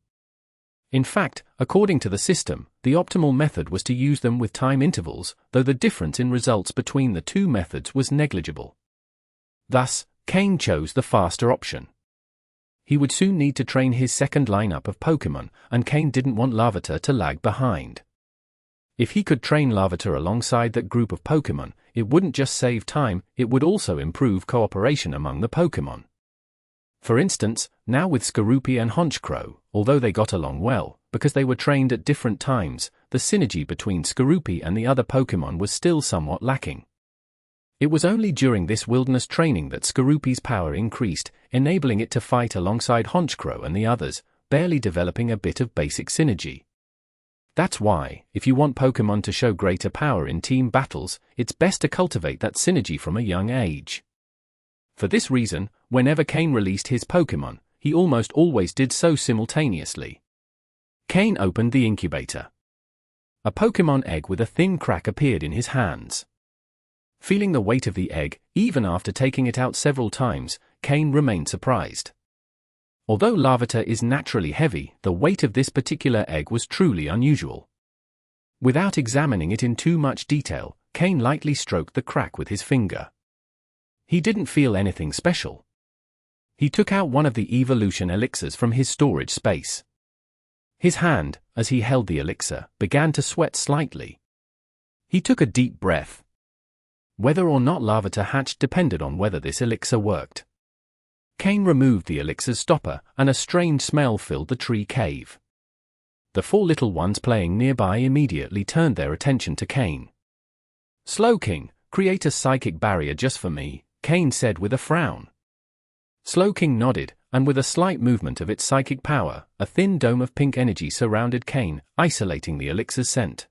In fact, according to the system, the optimal method was to use them with time intervals, though the difference in results between the 2 methods was negligible. Thus, Kane chose the faster option. He would soon need to train his second lineup of Pokémon, and Kane didn't want Larvitar to lag behind. If he could train Larvitar alongside that group of Pokémon, it wouldn't just save time, it would also improve cooperation among the Pokémon. For instance, now with Skorupi and Honchkrow, although they got along well, because they were trained at different times, the synergy between Skorupi and the other Pokémon was still somewhat lacking. It was only during this wilderness training that Skorupi's power increased, enabling it to fight alongside Honchkrow and the others, barely developing a bit of basic synergy. That's why, if you want Pokémon to show greater power in team battles, it's best to cultivate that synergy from a young age. For this reason, whenever Kane released his Pokémon, he almost always did so simultaneously. Kane opened the incubator. A Pokémon egg with a thin crack appeared in his hands. Feeling the weight of the egg, even after taking it out several times, Kane remained surprised. Although Larvitar is naturally heavy, the weight of this particular egg was truly unusual. Without examining it in too much detail, Kane lightly stroked the crack with his finger. He didn't feel anything special. He took out one of the evolution elixirs from his storage space. His hand, as he held the elixir, began to sweat slightly. He took a deep breath. Whether or not Larvitar hatched depended on whether this elixir worked. Kane removed the elixir's stopper, and a strange smell filled the tree cave. The 4 little ones playing nearby immediately turned their attention to Kane. "Slowking, create a psychic barrier just for me," Kane said with a frown. Slowking nodded, and with a slight movement of its psychic power, a thin dome of pink energy surrounded Kane, isolating the elixir's scent.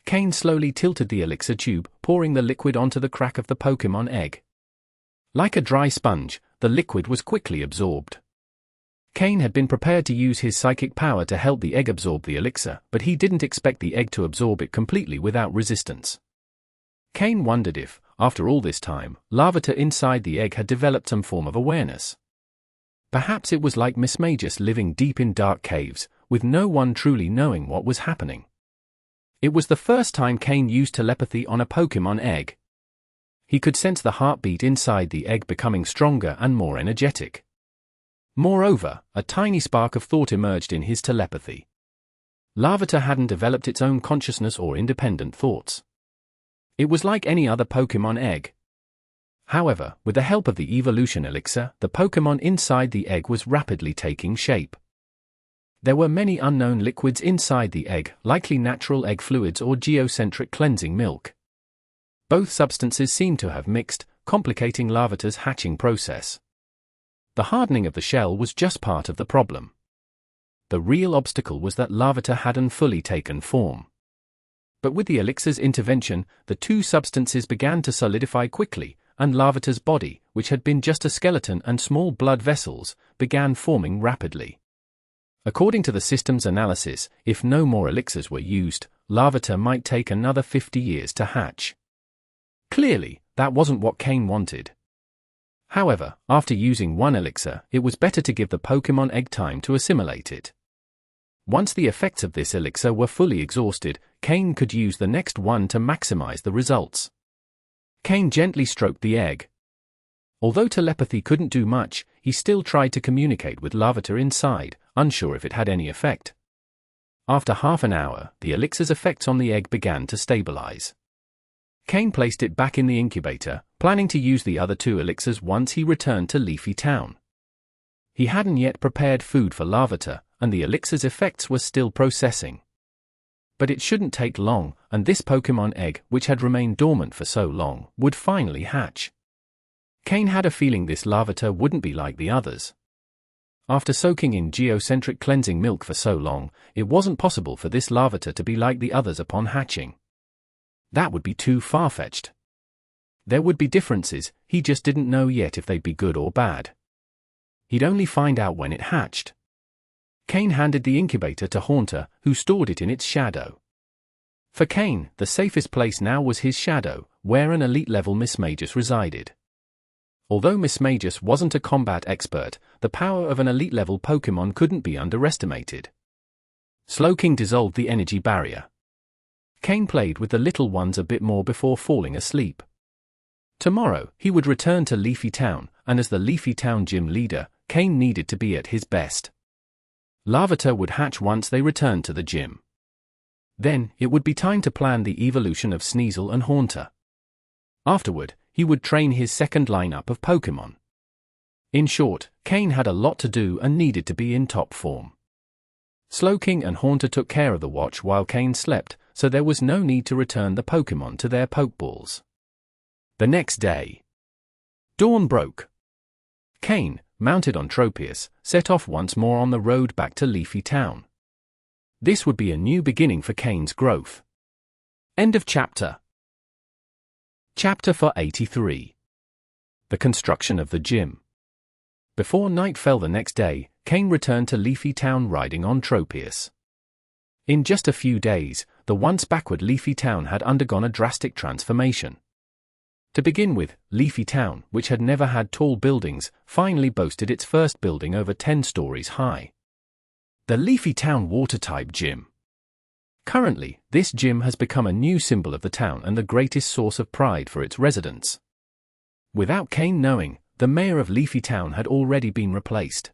Kane slowly tilted the elixir tube, pouring the liquid onto the crack of the Pokémon egg. Like a dry sponge, the liquid was quickly absorbed. Kane had been prepared to use his psychic power to help the egg absorb the elixir, but he didn't expect the egg to absorb it completely without resistance. Kane wondered if, after all this time, Larvitar inside the egg had developed some form of awareness. Perhaps it was like Mismagus living deep in dark caves, with no one truly knowing what was happening. It was the first time Kane used telepathy on a Pokémon egg. He could sense the heartbeat inside the egg becoming stronger and more energetic. Moreover, a tiny spark of thought emerged in his telepathy. Larvitar hadn't developed its own consciousness or independent thoughts. It was like any other Pokémon egg. However, with the help of the evolution elixir, the Pokémon inside the egg was rapidly taking shape. There were many unknown liquids inside the egg, likely natural egg fluids or geocentric cleansing milk. Both substances seemed to have mixed, complicating Larvitar's hatching process. The hardening of the shell was just part of the problem. The real obstacle was that Larvitar hadn't fully taken form. But with the elixir's intervention, the 2 substances began to solidify quickly, and Larvitar's body, which had been just a skeleton and small blood vessels, began forming rapidly. According to the system's analysis, if no more elixirs were used, Larvitar might take another 50 years to hatch. Clearly, that wasn't what Kane wanted. However, after using one elixir, it was better to give the Pokémon egg time to assimilate it. Once the effects of this elixir were fully exhausted, Kane could use the next one to maximize the results. Kane gently stroked the egg. Although telepathy couldn't do much, he still tried to communicate with Larvitar inside, unsure if it had any effect. After half an hour, the elixir's effects on the egg began to stabilize. Kane placed it back in the incubator, planning to use the other 2 elixirs once he returned to Leafy Town. He hadn't yet prepared food for Larvitar, and the elixir's effects were still processing. But it shouldn't take long, and this Pokémon egg, which had remained dormant for so long, would finally hatch. Kane had a feeling this Larvitar wouldn't be like the others. After soaking in geocentric cleansing milk for so long, it wasn't possible for this Larvitar to be like the others upon hatching. That would be too far-fetched. There would be differences, he just didn't know yet if they'd be good or bad. He'd only find out when it hatched. Kane handed the incubator to Haunter, who stored it in its shadow. For Kane, the safest place now was his shadow, where an elite-level Mismagius resided. Although Mismagius wasn't a combat expert, the power of an elite-level Pokémon couldn't be underestimated. Slowking dissolved the energy barrier. Kane played with the little ones a bit more before falling asleep. Tomorrow, he would return to Leafy Town, and as the Leafy Town gym leader, Kane needed to be at his best. Larvitar would hatch once they returned to the gym. Then, it would be time to plan the evolution of Sneasel and Haunter. Afterward, he would train his second lineup of Pokémon. In short, Kane had a lot to do and needed to be in top form. Slowking and Haunter took care of the watch while Kane slept, so there was no need to return the Pokémon to their Pokeballs. The next day, dawn broke. Kane, mounted on Tropius, set off once more on the road back to Leafy Town. This would be a new beginning for Kane's growth. End of chapter. Chapter 483. The construction of the gym. Before night fell the next day, Kane returned to Leafy Town riding on Tropius. In just a few days, the once backward Leafy Town had undergone a drastic transformation. To begin with, Leafy Town, which had never had tall buildings, finally boasted its first building over 10 stories high. The Leafy Town Water-type Gym. Currently, this gym has become a new symbol of the town and the greatest source of pride for its residents. Without Kane knowing, the mayor of Leafy Town had already been replaced.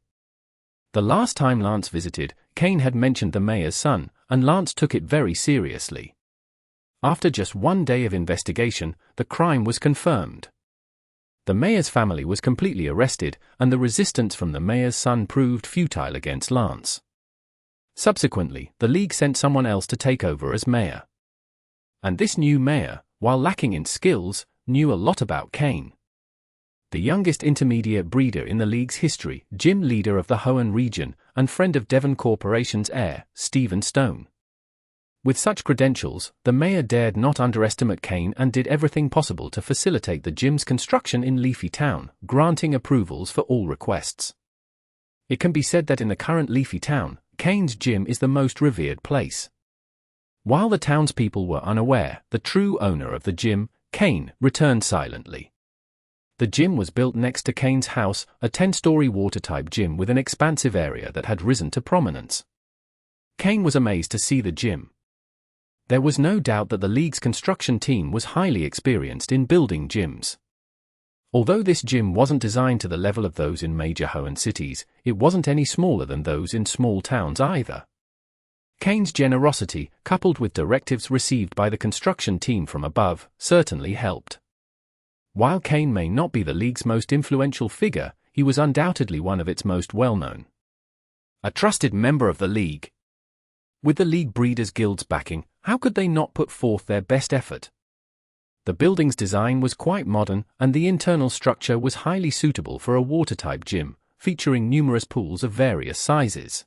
The last time Lance visited, Kane had mentioned the mayor's son, and Lance took it very seriously. After just one day of investigation, the crime was confirmed. The mayor's family was completely arrested, and the resistance from the mayor's son proved futile against Lance. Subsequently, the league sent someone else to take over as mayor. And this new mayor, while lacking in skills, knew a lot about Kane. The youngest intermediate breeder in the league's history, gym leader of the Hoenn region, and friend of Devon Corporation's heir, Stephen Stone. With such credentials, the mayor dared not underestimate Kane and did everything possible to facilitate the gym's construction in Leafy Town, granting approvals for all requests. It can be said that in the current Leafy Town, Kane's gym is the most revered place. While the townspeople were unaware, the true owner of the gym, Kane, returned silently. The gym was built next to Kane's house, a 10-story water-type gym with an expansive area that had risen to prominence. Kane was amazed to see the gym. There was no doubt that the league's construction team was highly experienced in building gyms. Although this gym wasn't designed to the level of those in major Hoenn cities, it wasn't any smaller than those in small towns either. Kane's generosity, coupled with directives received by the construction team from above, certainly helped. While Kane may not be the league's most influential figure, he was undoubtedly one of its most well-known. A trusted member of the league. With the League Breeders Guild's backing, how could they not put forth their best effort? The building's design was quite modern, and the internal structure was highly suitable for a water-type gym, featuring numerous pools of various sizes.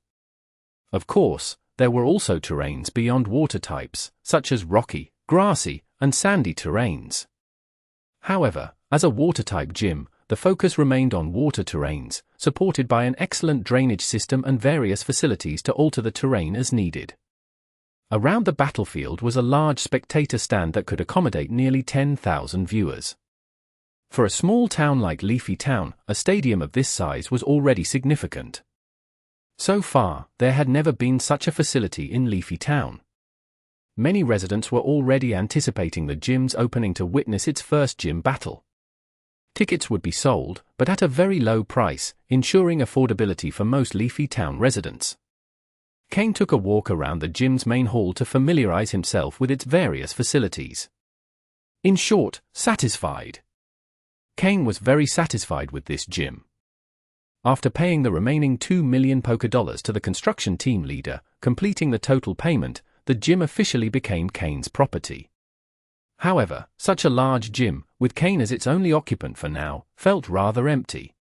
Of course, there were also terrains beyond water types, such as rocky, grassy, and sandy terrains. However, as a water-type gym, the focus remained on water terrains, supported by an excellent drainage system and various facilities to alter the terrain as needed. Around the battlefield was a large spectator stand that could accommodate nearly 10,000 viewers. For a small town like Leafy Town, a stadium of this size was already significant. So far, there had never been such a facility in Leafy Town. Many residents were already anticipating the gym's opening to witness its first gym battle. Tickets would be sold, but at a very low price, ensuring affordability for most Leafy Town residents. Kane took a walk around the gym's main hall to familiarize himself with its various facilities. In short, satisfied. Kane was very satisfied with this gym. After paying the remaining 2 million Pokédollars to the construction team leader, completing the total payment, the gym officially became Kane's property. However, such a large gym, with Kane as its only occupant for now, felt rather empty.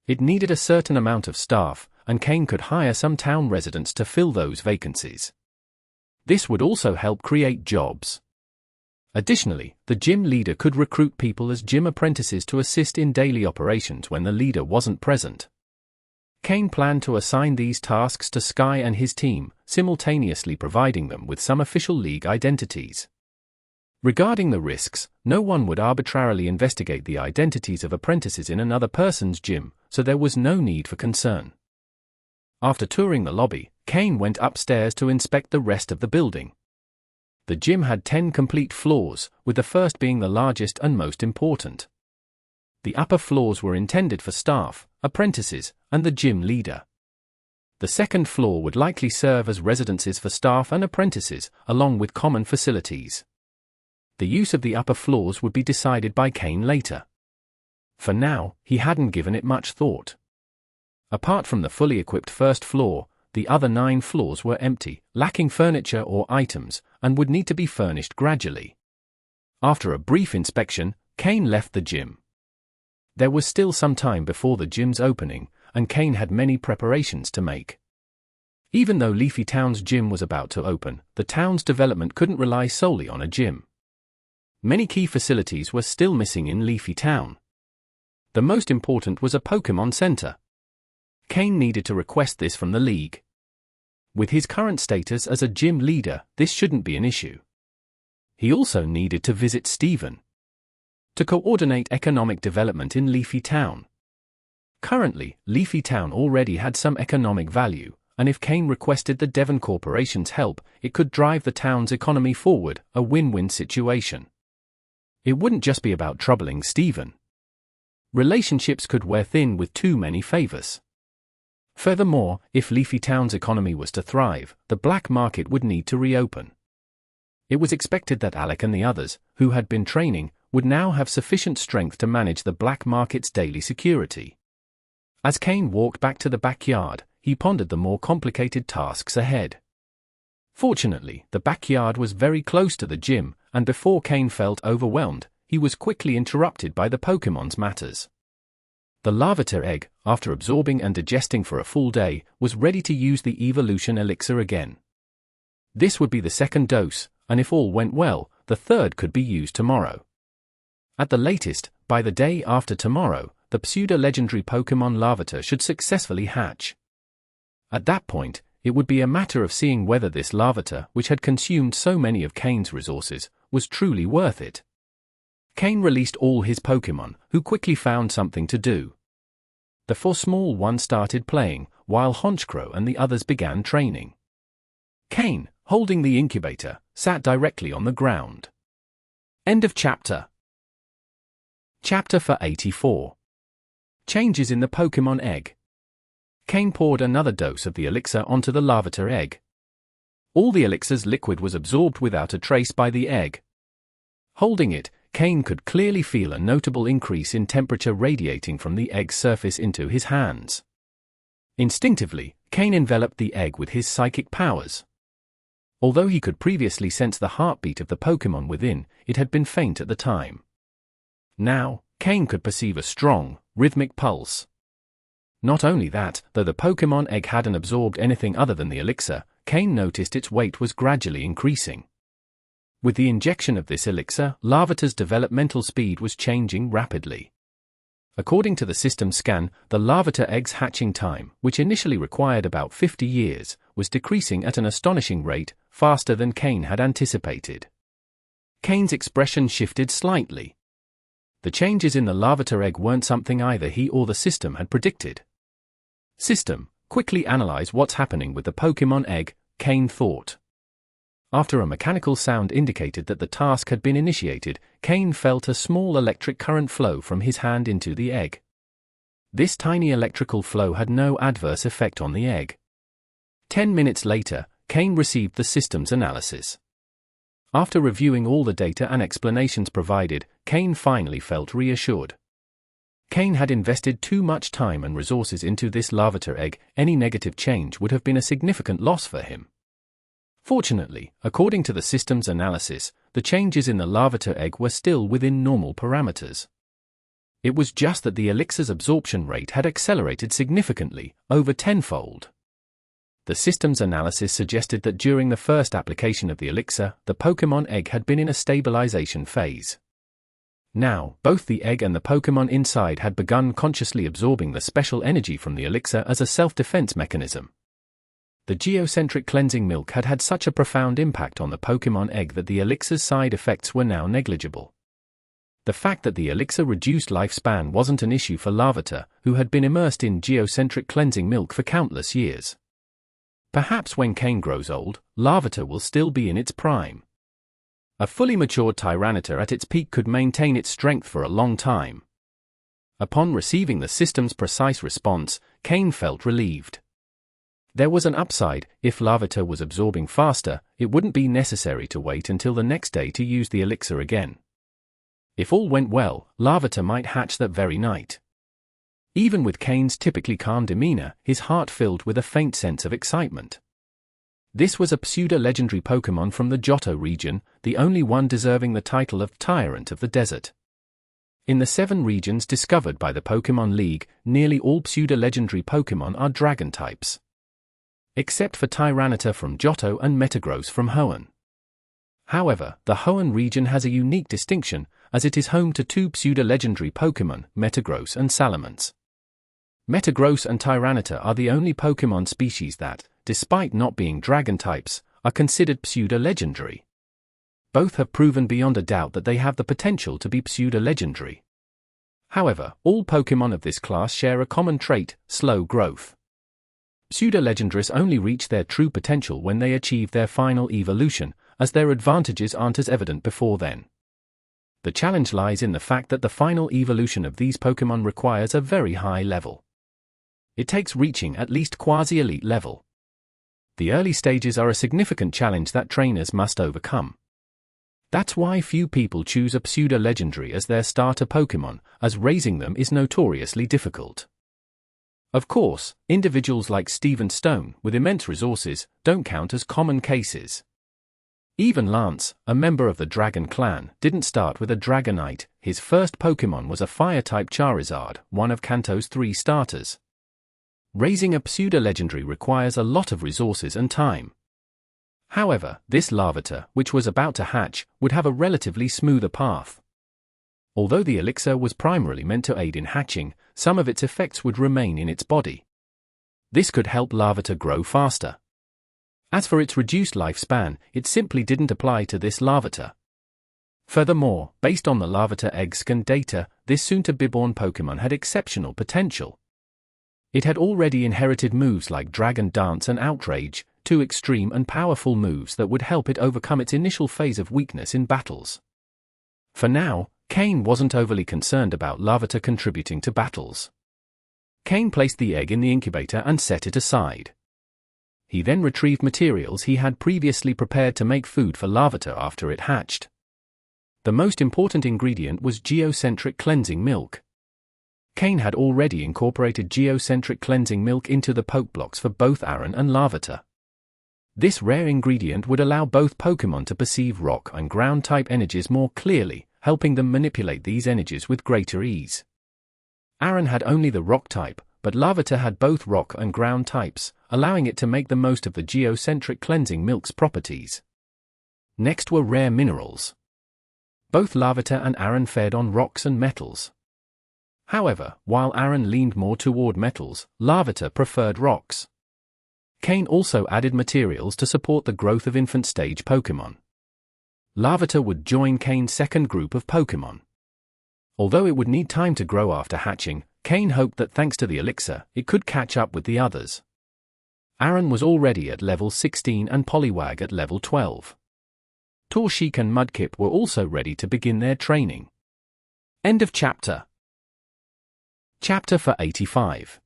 It needed a certain amount of staff, and Kane could hire some town residents to fill those vacancies. This would also help create jobs. Additionally, the gym leader could recruit people as gym apprentices to assist in daily operations when the leader wasn't present. Kane planned to assign these tasks to Sky and his team, simultaneously providing them with some official league identities. Regarding the risks, no one would arbitrarily investigate the identities of apprentices in another person's gym, so there was no need for concern. After touring the lobby, Kane went upstairs to inspect the rest of the building. The gym had 10 complete floors, with the first being the largest and most important. The upper floors were intended for staff, apprentices, and the gym leader. The second floor would likely serve as residences for staff and apprentices, along with common facilities. The use of the upper floors would be decided by Kane later. For now, he hadn't given it much thought. Apart from the fully equipped first floor, the other 9 floors were empty, lacking furniture or items, and would need to be furnished gradually. After a brief inspection, Kane left the gym. There was still some time before the gym's opening, and Kane had many preparations to make. Even though Leafy Town's gym was about to open, the town's development couldn't rely solely on a gym. Many key facilities were still missing in Leafy Town. The most important was a Pokémon Center. Kane needed to request this from the league. With his current status as a gym leader, this shouldn't be an issue. He also needed to visit Steven to coordinate economic development in Leafy Town. Currently, Leafy Town already had some economic value, and if Kane requested the Devon Corporation's help, it could drive the town's economy forward, a win-win situation. It wouldn't just be about troubling Steven. Relationships could wear thin with too many favors. Furthermore, if Leafy Town's economy was to thrive, the black market would need to reopen. It was expected that Alec and the others, who had been training, would now have sufficient strength to manage the black market's daily security. As Kane walked back to the backyard, he pondered the more complicated tasks ahead. Fortunately, the backyard was very close to the gym, and before Kane felt overwhelmed, he was quickly interrupted by the Pokémon's matters. The Larvitar egg, after absorbing and digesting for a full day, was ready to use the evolution elixir again. This would be the second dose, and if all went well, the third could be used tomorrow. At the latest, by the day after tomorrow, the pseudo-legendary Pokémon Larvitar should successfully hatch. At that point, it would be a matter of seeing whether this Larvitar, which had consumed so many of Kane's resources, was truly worth it. Kane released all his Pokémon, who quickly found something to do. The 4 small ones started playing, while Honchkrow and the others began training. Kane, holding the incubator, sat directly on the ground. End of chapter. Chapter 84. Changes in the Pokémon egg. Kane poured another dose of the elixir onto the Larvitar egg. All the elixir's liquid was absorbed without a trace by the egg. Holding it, Kane could clearly feel a notable increase in temperature radiating from the egg's surface into his hands. Instinctively, Kane enveloped the egg with his psychic powers. Although he could previously sense the heartbeat of the Pokémon within, it had been faint at the time. Now, Kane could perceive a strong, rhythmic pulse. Not only that, though the Pokémon egg hadn't absorbed anything other than the elixir, Kane noticed its weight was gradually increasing. With the injection of this elixir, Larvitar's developmental speed was changing rapidly. According to the system scan, the Larvitar egg's hatching time, which initially required about 50 years, was decreasing at an astonishing rate, faster than Kane had anticipated. Kane's expression shifted slightly. The changes in the Larvitar egg weren't something either he or the system had predicted. System, quickly analyze what's happening with the Pokémon egg, Kane thought. After a mechanical sound indicated that the task had been initiated, Kane felt a small electric current flow from his hand into the egg. This tiny electrical flow had no adverse effect on the egg. 10 minutes later, Kane received the system's analysis. After reviewing all the data and explanations provided, Kane finally felt reassured. Kane had invested too much time and resources into this Larvitar egg. Any negative change would have been a significant loss for him. Fortunately, according to the system's analysis, the changes in the Larvitar egg were still within normal parameters. It was just that the elixir's absorption rate had accelerated significantly, over 10-fold. The system's analysis suggested that during the first application of the elixir, the Pokémon egg had been in a stabilization phase. Now, both the egg and the Pokémon inside had begun consciously absorbing the special energy from the elixir as a self-defense mechanism. The geocentric cleansing milk had had such a profound impact on the Pokémon egg that the elixir's side effects were now negligible. The fact that the elixir reduced lifespan wasn't an issue for Larvitar, who had been immersed in geocentric cleansing milk for countless years. Perhaps when Kain grows old, Larvitar will still be in its prime. A fully matured Tyranitar at its peak could maintain its strength for a long time. Upon receiving the system's precise response, Kain felt relieved. There was an upside: if Larvitar was absorbing faster, it wouldn't be necessary to wait until the next day to use the elixir again. If all went well, Larvitar might hatch that very night. Even with Kain's typically calm demeanor, his heart filled with a faint sense of excitement. This was a pseudo-legendary Pokémon from the Johto region, the only one deserving the title of Tyrant of the Desert. In the 7 regions discovered by the Pokémon League, nearly all pseudo-legendary Pokémon are dragon types. Except for Tyranitar from Johto and Metagross from Hoenn. However, the Hoenn region has a unique distinction, as it is home to 2 pseudo-legendary Pokémon, Metagross and Salamence. Metagross and Tyranitar are the only Pokémon species that, despite not being dragon types, are considered pseudo-legendary. Both have proven beyond a doubt that they have the potential to be pseudo-legendary. However, all Pokémon of this class share a common trait: slow growth. Pseudo-legendaries only reach their true potential when they achieve their final evolution, as their advantages aren't as evident before then. The challenge lies in the fact that the final evolution of these Pokémon requires a very high level. It takes reaching at least quasi-elite level. The early stages are a significant challenge that trainers must overcome. That's why few people choose a pseudo-legendary as their starter Pokémon, as raising them is notoriously difficult. Of course, individuals like Stephen Stone, with immense resources, don't count as common cases. Even Lance, a member of the Dragon Clan, didn't start with a Dragonite. His first Pokémon was a Fire-type Charizard, one of Kanto's 3 starters. Raising a pseudo-legendary requires a lot of resources and time. However, this Larvitar, which was about to hatch, would have a relatively smoother path. Although the elixir was primarily meant to aid in hatching, some of its effects would remain in its body. This could help Larvitar grow faster. As for its reduced lifespan, it simply didn't apply to this Larvitar. Furthermore, based on the Larvitar egg scan data, this soon-to-be-born Pokémon had exceptional potential. It had already inherited moves like Dragon Dance and Outrage, 2 extreme and powerful moves that would help it overcome its initial phase of weakness in battles. For now, Kain wasn't overly concerned about Larvitar contributing to battles. Kain placed the egg in the incubator and set it aside. He then retrieved materials he had previously prepared to make food for Larvitar after it hatched. The most important ingredient was geocentric cleansing milk. Kain had already incorporated geocentric cleansing milk into the Pokeblocks for both Aron and Larvitar. This rare ingredient would allow both Pokémon to perceive rock and ground type energies more clearly, helping them manipulate these energies with greater ease. Aron had only the rock type, but Larvitar had both rock and ground types, allowing it to make the most of the geocentric cleansing milk's properties. Next were rare minerals. Both Larvitar and Aron fed on rocks and metals. However, while Aron leaned more toward metals, Larvitar preferred rocks. Kain also added materials to support the growth of infant-stage Pokémon. Larvitar would join Kain's second group of Pokémon. Although it would need time to grow after hatching, Kain hoped that thanks to the elixir, it could catch up with the others. Aron was already at level 16 and Poliwag at level 12. Torchic and Mudkip were also ready to begin their training. End of chapter. Chapter for 85.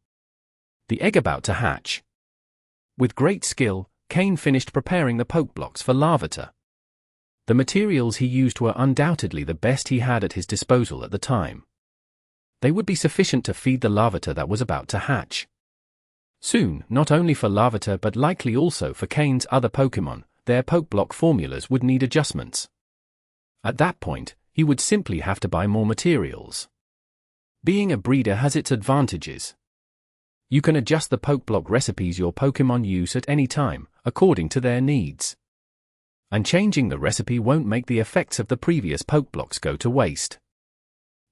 The egg about to hatch. With great skill, Kain finished preparing the Pokeblocks for Larvitar. The materials he used were undoubtedly the best he had at his disposal at the time. They would be sufficient to feed the Larvitar that was about to hatch. Soon, not only for Larvitar but likely also for Kain's other Pokémon, their Pokeblock formulas would need adjustments. At that point, he would simply have to buy more materials. Being a breeder has its advantages. You can adjust the Pokeblock recipes your Pokémon use at any time, according to their needs. And changing the recipe won't make the effects of the previous Pokeblocks go to waste.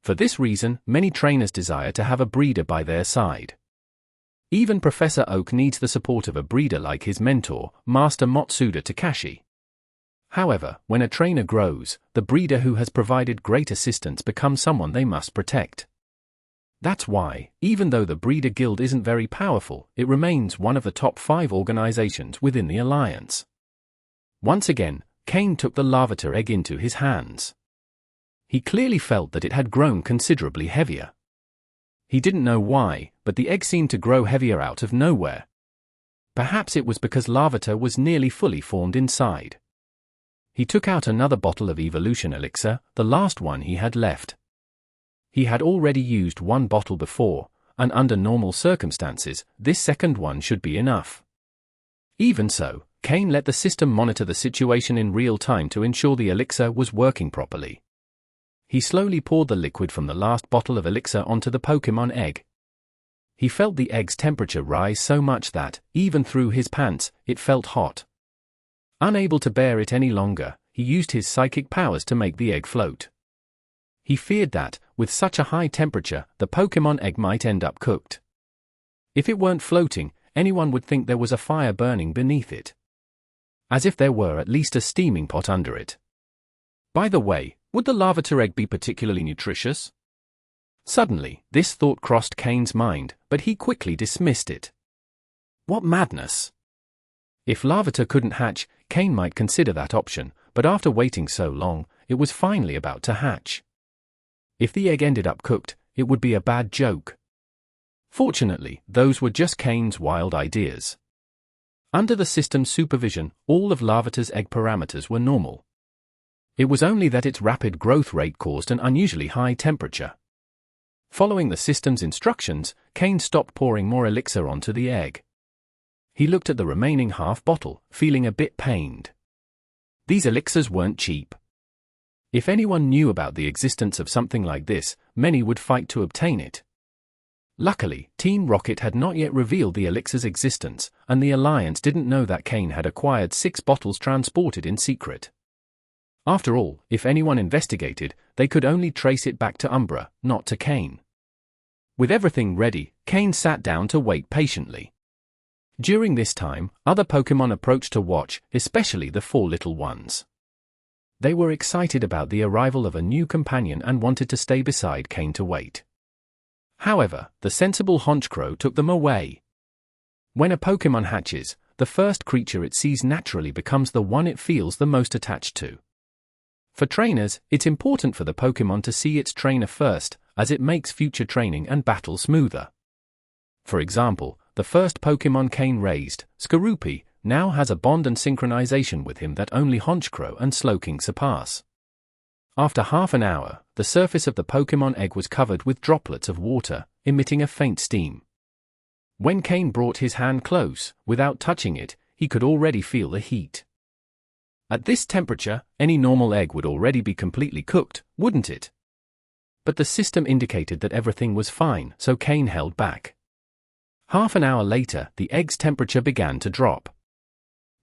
For this reason, many trainers desire to have a breeder by their side. Even Professor Oak needs the support of a breeder like his mentor, Master Matsuda Takashi. However, when a trainer grows, the breeder who has provided great assistance becomes someone they must protect. That's why, even though the Breeder Guild isn't very powerful, it remains one of the top 5 organizations within the Alliance. Once again, Kane took the Larvitar egg into his hands. He clearly felt that it had grown considerably heavier. He didn't know why, but the egg seemed to grow heavier out of nowhere. Perhaps it was because Larvitar was nearly fully formed inside. He took out another bottle of evolution elixir, the last one he had left. He had already used one bottle before, and under normal circumstances, this second one should be enough. Even so, Kane let the system monitor the situation in real time to ensure the elixir was working properly. He slowly poured the liquid from the last bottle of elixir onto the Pokémon egg. He felt the egg's temperature rise so much that, even through his pants, it felt hot. Unable to bear it any longer, he used his psychic powers to make the egg float. He feared that, with such a high temperature, the Pokémon egg might end up cooked. If it weren't floating, anyone would think there was a fire burning beneath it. As if there were at least a steaming pot under it. By the way, would the Larvitar egg be particularly nutritious? Suddenly, this thought crossed Kane's mind, but he quickly dismissed it. What madness! If Larvitar couldn't hatch, Kane might consider that option, but after waiting so long, it was finally about to hatch. If the egg ended up cooked, it would be a bad joke. Fortunately, those were just Kane's wild ideas. Under the system's supervision, all of Larvitar's egg parameters were normal. It was only that its rapid growth rate caused an unusually high temperature. Following the system's instructions, Kane stopped pouring more elixir onto the egg. He looked at the remaining half bottle, feeling a bit pained. These elixirs weren't cheap. If anyone knew about the existence of something like this, many would fight to obtain it. Luckily, Team Rocket had not yet revealed the elixir's existence, and the Alliance didn't know that Kane had acquired 6 bottles transported in secret. After all, if anyone investigated, they could only trace it back to Umbra, not to Kane. With everything ready, Kane sat down to wait patiently. During this time, other Pokémon approached to watch, especially the 4 little ones. They were excited about the arrival of a new companion and wanted to stay beside Kane to wait. However, the sensible Honchkrow took them away. When a Pokémon hatches, the first creature it sees naturally becomes the one it feels the most attached to. For trainers, it's important for the Pokémon to see its trainer first, as it makes future training and battle smoother. For example, the first Pokémon Kane raised, Skorupi, now has a bond and synchronization with him that only Honchkrow and Slowking surpass. After half an hour, the surface of the Pokémon egg was covered with droplets of water, emitting a faint steam. When Kane brought his hand close, without touching it, he could already feel the heat. At this temperature, any normal egg would already be completely cooked, wouldn't it? But the system indicated that everything was fine, so Kane held back. Half an hour later, the egg's temperature began to drop.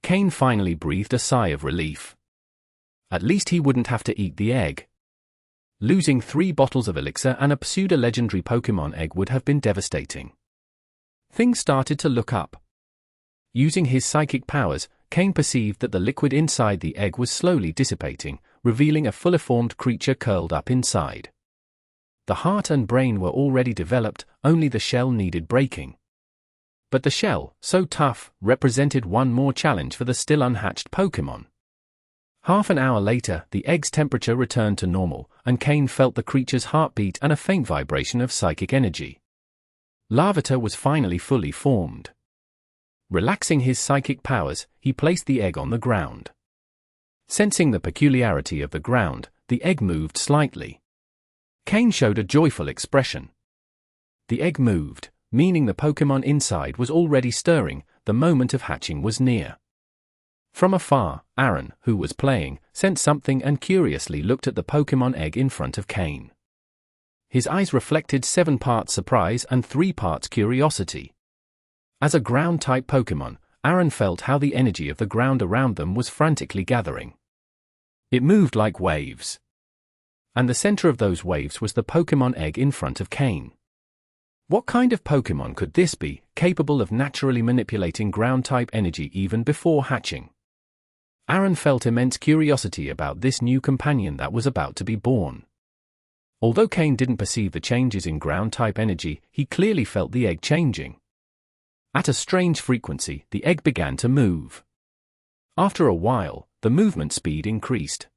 Kane finally breathed a sigh of relief. At least he wouldn't have to eat the egg. Losing 3 bottles of elixir and a pseudo-legendary Pokémon egg would have been devastating. Things started to look up. Using his psychic powers, Kane perceived that the liquid inside the egg was slowly dissipating, revealing a fully formed creature curled up inside. The heart and brain were already developed, only the shell needed breaking. But the shell, so tough, represented one more challenge for the still unhatched Pokémon. Half an hour later, the egg's temperature returned to normal, and Kane felt the creature's heartbeat and a faint vibration of psychic energy. Larvitar was finally fully formed. Relaxing his psychic powers, he placed the egg on the ground. Sensing the peculiarity of the ground, the egg moved slightly. Kane showed a joyful expression. The egg moved, meaning the Pokémon inside was already stirring, the moment of hatching was near. From afar, Aaron, who was playing, sensed something and curiously looked at the Pokémon egg in front of Kane. His eyes reflected 7 parts surprise and 3 parts curiosity. As a ground-type Pokémon, Aaron felt how the energy of the ground around them was frantically gathering. It moved like waves. And the center of those waves was the Pokémon egg in front of Kain. What kind of Pokémon could this be, capable of naturally manipulating ground-type energy even before hatching? Aaron felt immense curiosity about this new companion that was about to be born. Although Kain didn't perceive the changes in ground-type energy, he clearly felt the egg changing. At a strange frequency, the egg began to move. After a while, the movement speed increased.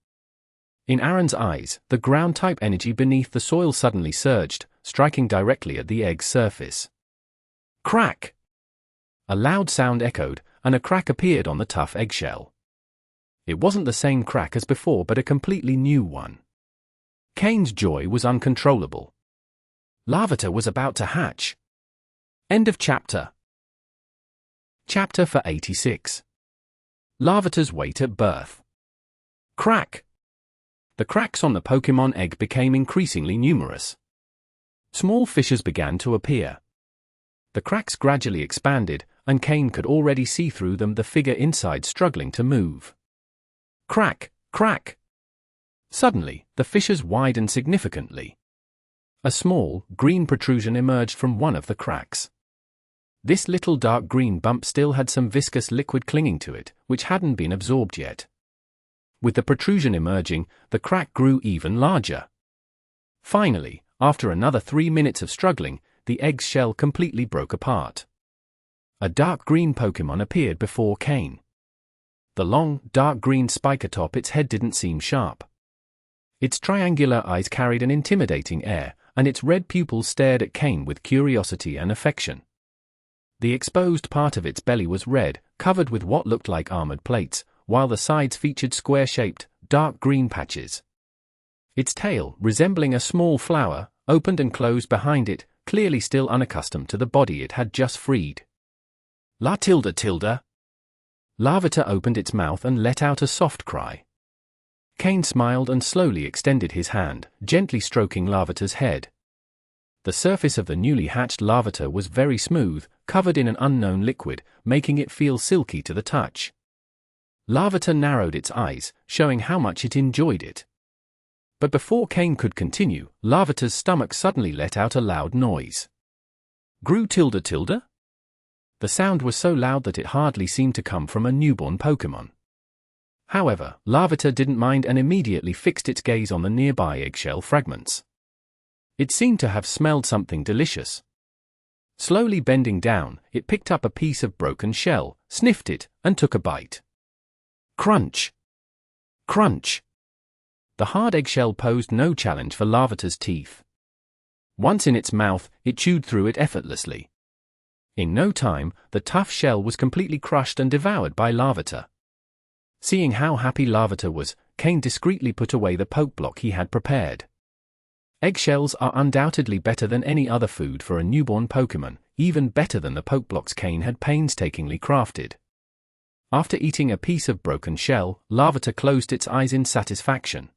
In Aaron's eyes, the ground-type energy beneath the soil suddenly surged, striking directly at the egg's surface. Crack! A loud sound echoed, and a crack appeared on the tough eggshell. It wasn't the same crack as before but a completely new one. Kain's joy was uncontrollable. Larvitar was about to hatch. End of chapter. Chapter 86. Larvitar's weight at birth. Crack! The cracks on the Pokémon egg became increasingly numerous. Small fissures began to appear. The cracks gradually expanded, and Kain could already see through them the figure inside struggling to move. Crack! Crack! Suddenly, the fissures widened significantly. A small, green protrusion emerged from one of the cracks. This little dark green bump still had some viscous liquid clinging to it, which hadn't been absorbed yet. With the protrusion emerging, the crack grew even larger. Finally, after another 3 minutes of struggling, the egg's shell completely broke apart. A dark green Pokémon appeared before Kain. The long, dark green spike atop its head didn't seem sharp. Its triangular eyes carried an intimidating air, and its red pupils stared at Kain with curiosity and affection. The exposed part of its belly was red, covered with what looked like armored plates, while the sides featured square-shaped, dark green patches. Its tail, resembling a small flower, opened and closed behind it, clearly still unaccustomed to the body it had just freed. La tilde tilde. Larvitar opened its mouth and let out a soft cry. Kain smiled and slowly extended his hand, gently stroking Larvitar's head. The surface of the newly hatched Larvitar was very smooth, covered in an unknown liquid, making it feel silky to the touch. Larvitar narrowed its eyes, showing how much it enjoyed it. But before Kain could continue, Larvitar's stomach suddenly let out a loud noise. Gru tilde tilde? The sound was so loud that it hardly seemed to come from a newborn Pokémon. However, Larvitar didn't mind and immediately fixed its gaze on the nearby eggshell fragments. It seemed to have smelled something delicious. Slowly bending down, it picked up a piece of broken shell, sniffed it, and took a bite. Crunch! Crunch! The hard eggshell posed no challenge for Larvitar's teeth. Once in its mouth, it chewed through it effortlessly. In no time, the tough shell was completely crushed and devoured by Larvitar. Seeing how happy Larvitar was, Kain discreetly put away the poke block he had prepared. Eggshells are undoubtedly better than any other food for a newborn Pokémon, even better than the poke blocks Kain had painstakingly crafted. After eating a piece of broken shell, Larvitar closed its eyes in satisfaction.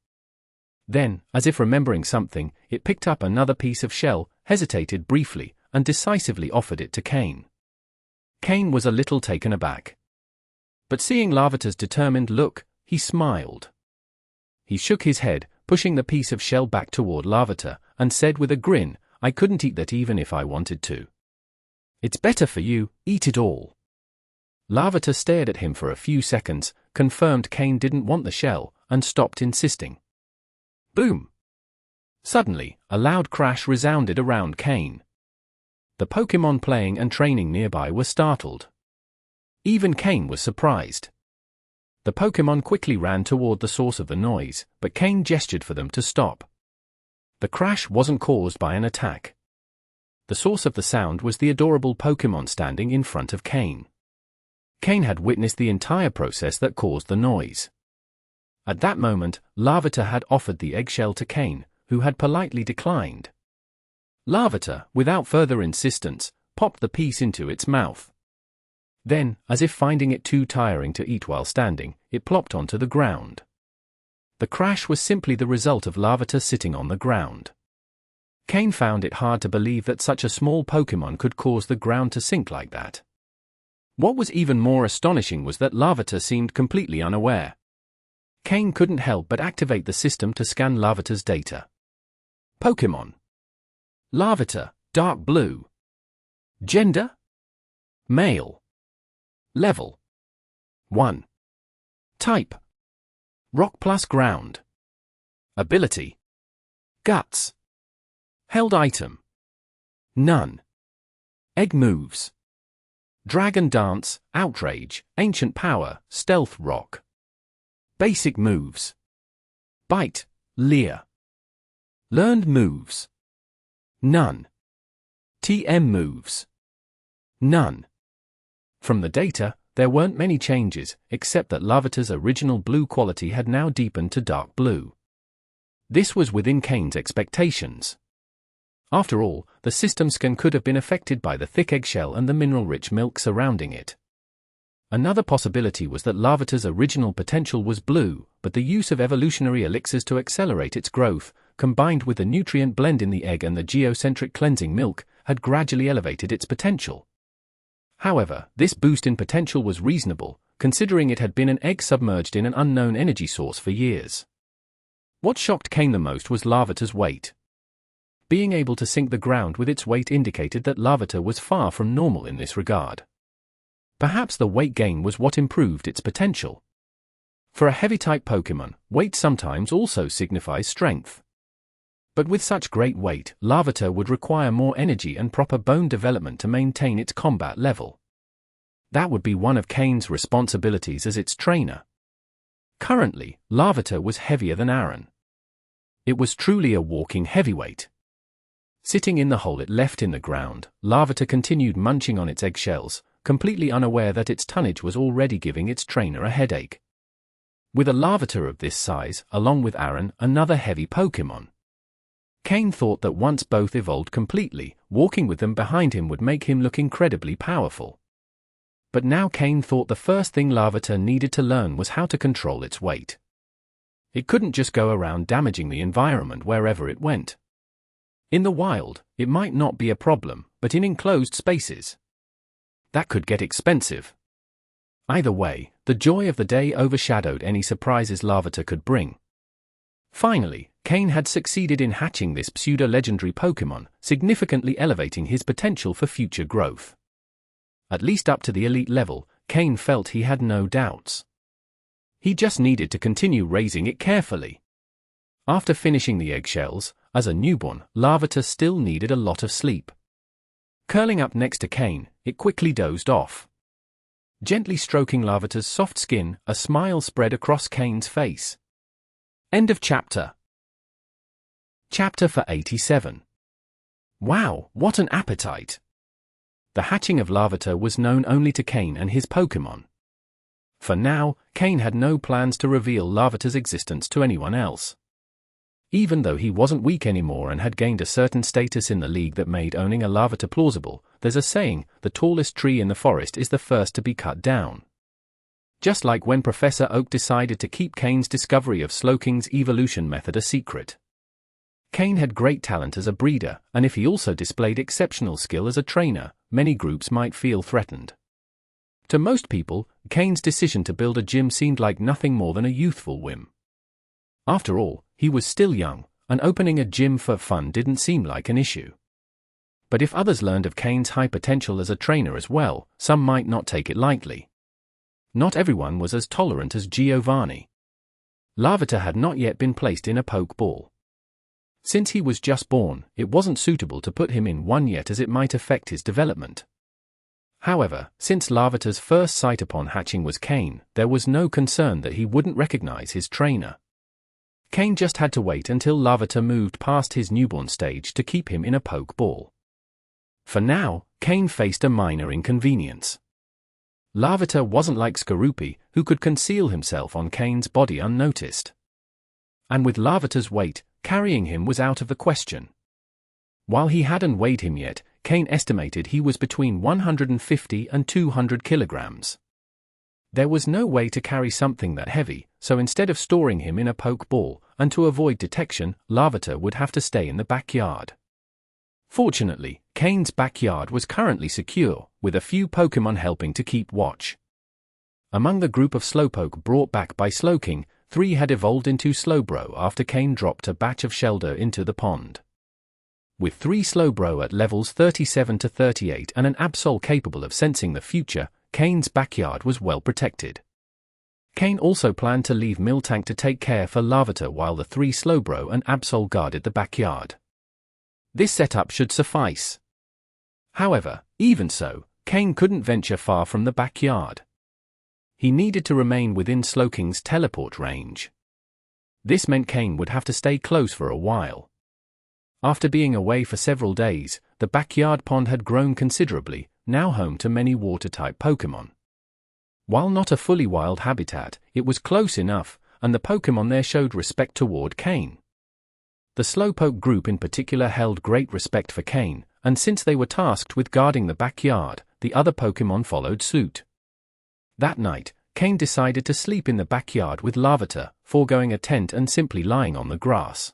Then, as if remembering something, it picked up another piece of shell, hesitated briefly, and decisively offered it to Kain. Kain was a little taken aback. But seeing Larvitar's determined look, he smiled. He shook his head, pushing the piece of shell back toward Larvitar, and said with a grin, "I couldn't eat that even if I wanted to." "It's better for you, eat it all." Larvitar stared at him for a few seconds, confirmed Kain didn't want the shell, and stopped insisting. Boom! Suddenly, a loud crash resounded around Kain. The Pokémon playing and training nearby were startled. Even Kain was surprised. The Pokémon quickly ran toward the source of the noise, but Kain gestured for them to stop. The crash wasn't caused by an attack. The source of the sound was the adorable Pokémon standing in front of Kain. Kain had witnessed the entire process that caused the noise. At that moment, Larvitar had offered the eggshell to Kain, who had politely declined. Larvitar, without further insistence, popped the piece into its mouth. Then, as if finding it too tiring to eat while standing, it plopped onto the ground. The crash was simply the result of Larvitar sitting on the ground. Kain found it hard to believe that such a small Pokémon could cause the ground to sink like that. What was even more astonishing was that Larvitar seemed completely unaware. Kane couldn't help but activate the system to scan Larvitar's data. Pokémon. Larvitar, dark blue. Gender? Male. Level 1. Type: rock plus ground. Ability: guts. Held item: none. Egg moves: dragon dance, outrage, ancient power, stealth rock. Basic moves: bite, leer. Learned moves: none. TM moves: none. From the data, there weren't many changes, except that Larvitar's original blue quality had now deepened to dark blue. This was within Kane's expectations. After all, the system scan could have been affected by the thick eggshell and the mineral-rich milk surrounding it. Another possibility was that Larvitar's original potential was blue, but the use of evolutionary elixirs to accelerate its growth, combined with the nutrient blend in the egg and the geocentric cleansing milk, had gradually elevated its potential. However, this boost in potential was reasonable, considering it had been an egg submerged in an unknown energy source for years. What shocked Kane the most was Larvitar's weight. Being able to sink the ground with its weight indicated that Larvitar was far from normal in this regard. Perhaps the weight gain was what improved its potential. For a heavy-type Pokémon, weight sometimes also signifies strength. But with such great weight, Larvitar would require more energy and proper bone development to maintain its combat level. That would be one of Kane's responsibilities as its trainer. Currently, Larvitar was heavier than Aaron. It was truly a walking heavyweight. Sitting in the hole it left in the ground, Larvitar continued munching on its eggshells, completely unaware that its tonnage was already giving its trainer a headache. With a Larvitar of this size, along with Aaron, another heavy Pokémon, Kane thought that once both evolved completely, walking with them behind him would make him look incredibly powerful. But now Kane thought the first thing Larvitar needed to learn was how to control its weight. It couldn't just go around damaging the environment wherever it went. In the wild, it might not be a problem, but in enclosed spaces, that could get expensive. Either way, the joy of the day overshadowed any surprises Larvitar could bring. Finally, Kane had succeeded in hatching this pseudo-legendary Pokémon, significantly elevating his potential for future growth. At least up to the elite level, Kane felt he had no doubts. He just needed to continue raising it carefully. After finishing the eggshells, as a newborn, Larvitar still needed a lot of sleep. Curling up next to Kane, it quickly dozed off. Gently stroking Larvitar's soft skin, a smile spread across Kane's face. End of chapter. Chapter for 87. Wow, what an appetite! The hatching of Larvitar was known only to Kane and his Pokémon. For now, Kane had no plans to reveal Larvitar's existence to anyone else. Even though he wasn't weak anymore and had gained a certain status in the league that made owning a Larvitar plausible, there's a saying, the tallest tree in the forest is the first to be cut down. Just like when Professor Oak decided to keep Kane's discovery of Slowking's evolution method a secret. Kane had great talent as a breeder, and if he also displayed exceptional skill as a trainer, many groups might feel threatened. To most people, Kane's decision to build a gym seemed like nothing more than a youthful whim. After all, he was still young, and opening a gym for fun didn't seem like an issue. But if others learned of Kane's high potential as a trainer as well, some might not take it lightly. Not everyone was as tolerant as Giovanni. Larvitar had not yet been placed in a Pokeball. Since he was just born, it wasn't suitable to put him in one yet as it might affect his development. However, since Larvitar's first sight upon hatching was Kane, there was no concern that he wouldn't recognize his trainer. Kane just had to wait until Larvitar moved past his newborn stage to keep him in a Pokeball. For now, Kane faced a minor inconvenience. Larvitar wasn't like Skorupi, who could conceal himself on Kane's body unnoticed. And with Larvitar's weight, carrying him was out of the question. While he hadn't weighed him yet, Kane estimated he was between 150 and 200 kilograms. There was no way to carry something that heavy, so instead of storing him in a Pokeball, and to avoid detection, Larvitar would have to stay in the backyard. Fortunately, Kane's backyard was currently secure, with a few Pokémon helping to keep watch. Among the group of Slowpoke brought back by Slowking, 3 had evolved into Slowbro after Kane dropped a batch of Shelder into the pond. With 3 Slowbro at levels 37 to 38 and an Absol capable of sensing the future, Kane's backyard was well protected. Kane also planned to leave Miltank to take care for Larvitar while the 3 Slowbro and Absol guarded the backyard. This setup should suffice. However, even so, Kane couldn't venture far from the backyard. He needed to remain within Slowking's teleport range. This meant Kane would have to stay close for a while. After being away for several days, the backyard pond had grown considerably, now home to many water-type Pokémon. While not a fully wild habitat, it was close enough, and the Pokémon there showed respect toward Kane. The Slowpoke group in particular held great respect for Kane, and since they were tasked with guarding the backyard, the other Pokémon followed suit. That night, Kane decided to sleep in the backyard with Larvitar, foregoing a tent and simply lying on the grass.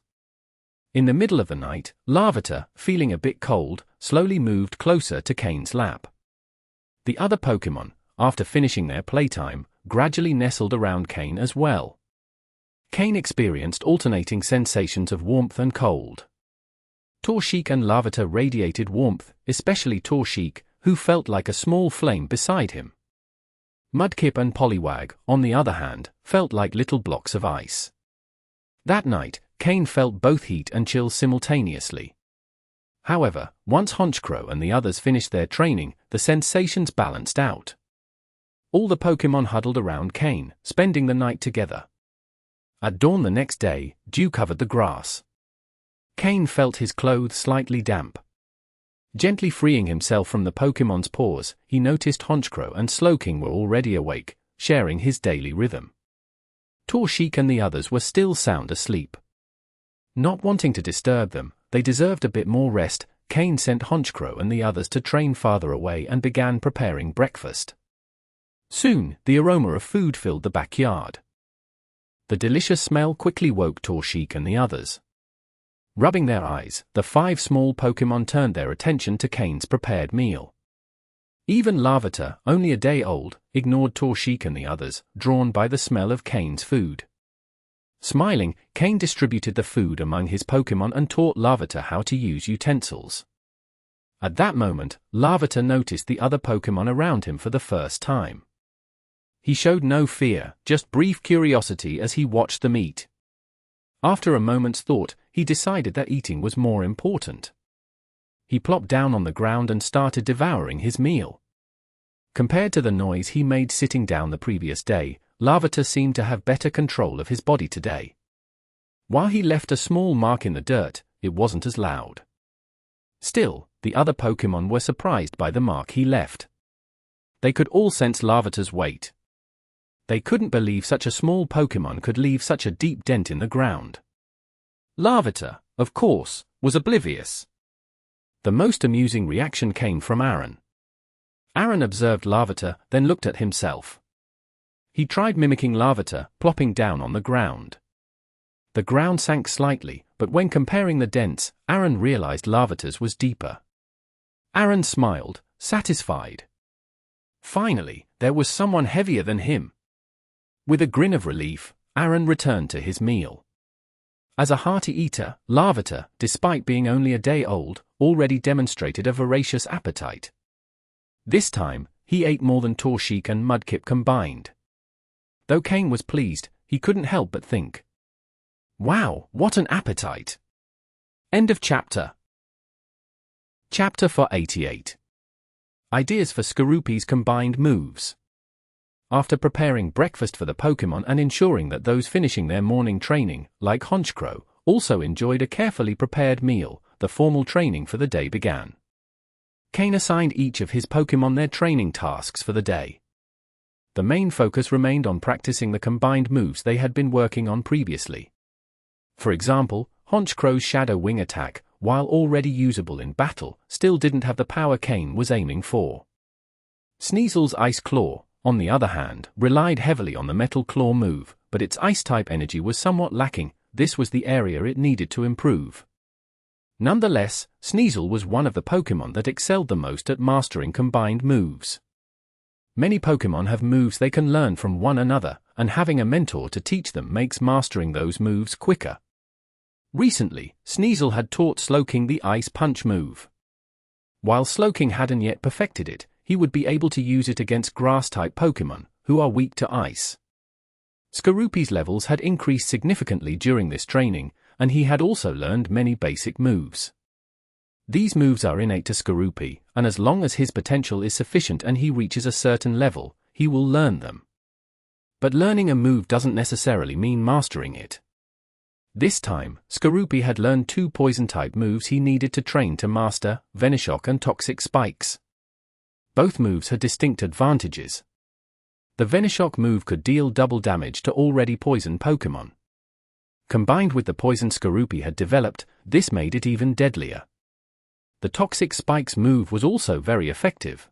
In the middle of the night, Larvitar, feeling a bit cold, slowly moved closer to Kane's lap. The other Pokémon, after finishing their playtime, gradually nestled around Kane as well. Kane experienced alternating sensations of warmth and cold. Torchic and Larvitar radiated warmth, especially Torchic, who felt like a small flame beside him. Mudkip and Poliwag, on the other hand, felt like little blocks of ice. That night, Kane felt both heat and chill simultaneously. However, once Honchkrow and the others finished their training, the sensations balanced out. All the Pokémon huddled around Kane, spending the night together. At dawn the next day, dew covered the grass. Kane felt his clothes slightly damp. Gently freeing himself from the Pokémon's paws, he noticed Honchkrow and Slowking were already awake, sharing his daily rhythm. Torchic and the others were still sound asleep. Not wanting to disturb them, they deserved a bit more rest. Kane sent Honchkrow and the others to train farther away and began preparing breakfast. Soon, the aroma of food filled the backyard. The delicious smell quickly woke Torchic and the others. Rubbing their eyes, the 5 small Pokémon turned their attention to Kane's prepared meal. Even Larvitar, only a day old, ignored Torchic and the others, drawn by the smell of Kane's food. Smiling, Kane distributed the food among his Pokémon and taught Larvitar how to use utensils. At that moment, Larvitar noticed the other Pokémon around him for the first time. He showed no fear, just brief curiosity as he watched them eat. After a moment's thought, he decided that eating was more important. He plopped down on the ground and started devouring his meal. Compared to the noise he made sitting down the previous day, Larvitar seemed to have better control of his body today. While he left a small mark in the dirt, it wasn't as loud. Still, the other Pokémon were surprised by the mark he left. They could all sense Larvitar's weight. They couldn't believe such a small Pokémon could leave such a deep dent in the ground. Larvitar, of course, was oblivious. The most amusing reaction came from Aaron. Aaron observed Larvitar, then looked at himself. He tried mimicking Larvitar, plopping down on the ground. The ground sank slightly, but when comparing the dents, Aaron realized Larvitar's was deeper. Aaron smiled, satisfied. Finally, there was someone heavier than him. With a grin of relief, Aaron returned to his meal. As a hearty eater, Larvitar, despite being only a day old, already demonstrated a voracious appetite. This time, he ate more than Torchic and Mudkip combined. Though Kane was pleased, he couldn't help but think, "Wow, what an appetite!" End of chapter. Chapter 488. Ideas for Skorupi's combined moves. After preparing breakfast for the Pokémon and ensuring that those finishing their morning training, like Honchkrow, also enjoyed a carefully prepared meal, the formal training for the day began. Kane assigned each of his Pokémon their training tasks for the day. The main focus remained on practicing the combined moves they had been working on previously. For example, Honchkrow's Shadow Wing attack, while already usable in battle, still didn't have the power Kane was aiming for. Sneasel's Ice Claw, on the other hand, relied heavily on the Metal Claw move, but its Ice-type energy was somewhat lacking. This was the area it needed to improve. Nonetheless, Sneasel was one of the Pokémon that excelled the most at mastering combined moves. Many Pokémon have moves they can learn from one another, and having a mentor to teach them makes mastering those moves quicker. Recently, Sneasel had taught Slowking the Ice Punch move. While Slowking hadn't yet perfected it, he would be able to use it against Grass-type Pokémon, who are weak to ice. Skorupi's levels had increased significantly during this training, and he had also learned many basic moves. These moves are innate to Skorupi, and as long as his potential is sufficient and he reaches a certain level, he will learn them. But learning a move doesn't necessarily mean mastering it. This time, Skorupi had learned 2 poison-type moves he needed to train to master, Venoshock and Toxic Spikes. Both moves had distinct advantages. The Venoshock move could deal double damage to already poisoned Pokémon. Combined with the poison Skorupi had developed, this made it even deadlier. The Toxic Spikes move was also very effective.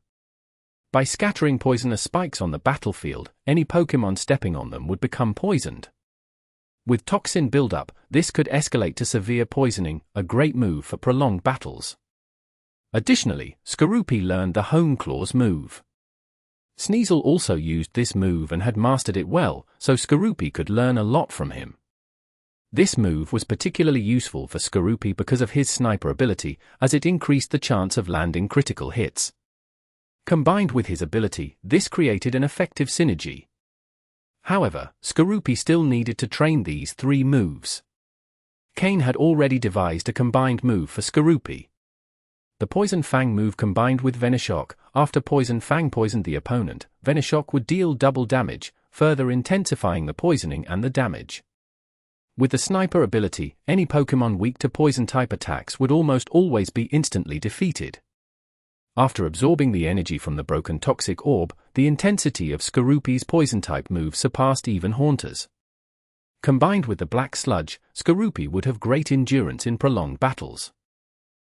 By scattering poisonous spikes on the battlefield, any Pokémon stepping on them would become poisoned. With toxin buildup, this could escalate to severe poisoning, a great move for prolonged battles. Additionally, Skorupi learned the Hone Claws move. Sneasel also used this move and had mastered it well, so Skorupi could learn a lot from him. This move was particularly useful for Skorupi because of his sniper ability, as it increased the chance of landing critical hits. Combined with his ability, this created an effective synergy. However, Skorupi still needed to train these 3 moves. Kain had already devised a combined move for Skorupi. The Poison Fang move combined with Venoshock. After Poison Fang poisoned the opponent, Venoshock would deal double damage, further intensifying the poisoning and the damage. With the Sniper ability, any Pokémon weak to poison-type attacks would almost always be instantly defeated. After absorbing the energy from the broken Toxic Orb, the intensity of Skorupi's Poison-type move surpassed even Haunter's. Combined with the Black Sludge, Skorupi would have great endurance in prolonged battles.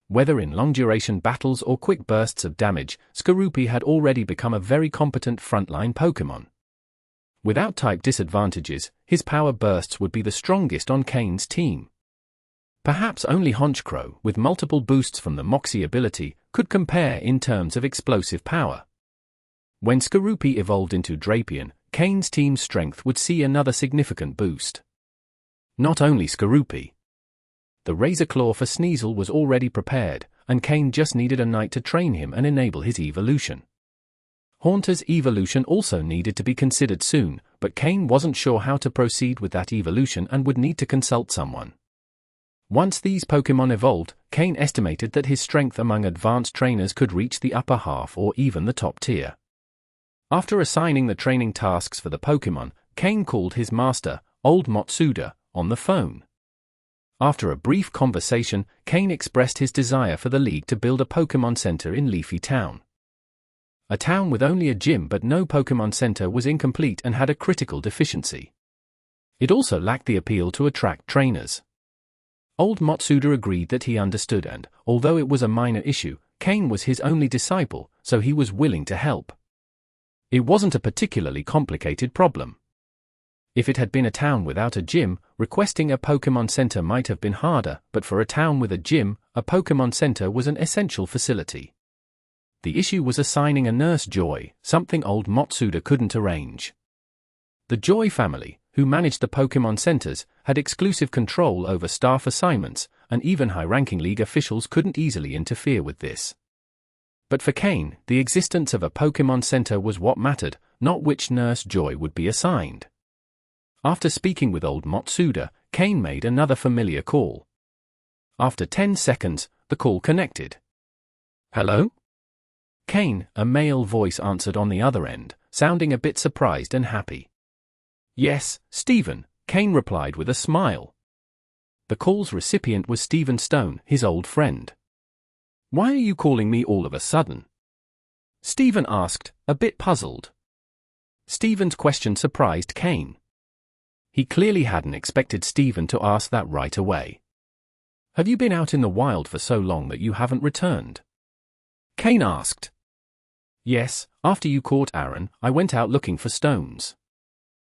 Whether in long-duration battles or quick bursts of damage, Skorupi had already become a very competent frontline Pokémon. Without type disadvantages, his power bursts would be the strongest on Kain's team. Perhaps only Honchkrow, with multiple boosts from the Moxie ability, could compare in terms of explosive power. When Skorupi evolved into Drapion, Kain's team's strength would see another significant boost. Not only Skorupi. The Razor Claw for Sneasel was already prepared, and Kain just needed a knight to train him and enable his evolution. Haunter's evolution also needed to be considered soon, but Kain wasn't sure how to proceed with that evolution and would need to consult someone. Once these Pokémon evolved, Kain estimated that his strength among advanced trainers could reach the upper half or even the top tier. After assigning the training tasks for the Pokémon, Kain called his master, Old Matsuda, on the phone. After a brief conversation, Kain expressed his desire for the League to build a Pokémon Center in Leafy Town. A town with only a gym but no Pokémon Center was incomplete and had a critical deficiency. It also lacked the appeal to attract trainers. Old Matsuda agreed that he understood and, although it was a minor issue, Kain was his only disciple, so he was willing to help. It wasn't a particularly complicated problem. If it had been a town without a gym, requesting a Pokémon Center might have been harder, but for a town with a gym, a Pokémon Center was an essential facility. The issue was assigning a Nurse Joy, something old Matsuda couldn't arrange. The Joy family, who managed the Pokémon Centers, had exclusive control over staff assignments, and even high-ranking League officials couldn't easily interfere with this. But for Kain, the existence of a Pokémon Center was what mattered, not which Nurse Joy would be assigned. After speaking with old Matsuda, Kain made another familiar call. After 10 seconds, the call connected. "Hello?" Kain, a male voice, answered on the other end, sounding a bit surprised and happy. "Yes, Stephen," Kain replied with a smile. The call's recipient was Stephen Stone, his old friend. "Why are you calling me all of a sudden?" Stephen asked, a bit puzzled. Stephen's question surprised Kain. He clearly hadn't expected Stephen to ask that right away. "Have you been out in the wild for so long that you haven't returned?" Kain asked. "Yes, after you caught Aaron, I went out looking for stones.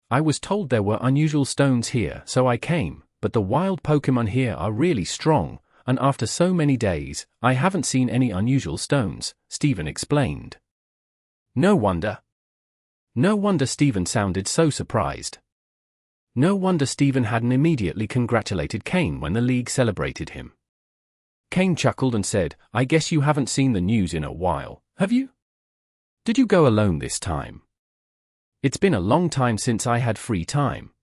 I was told there were unusual stones here, so I came, but the wild Pokémon here are really strong, and after so many days, I haven't seen any unusual stones," Stephen explained. "No wonder. No wonder Stephen sounded so surprised. No wonder Stephen hadn't immediately congratulated Kane when the league celebrated him. Kane chuckled and said, "I guess you haven't seen the news in a while, have you? Did you go alone this time? It's been a long time since I had free time.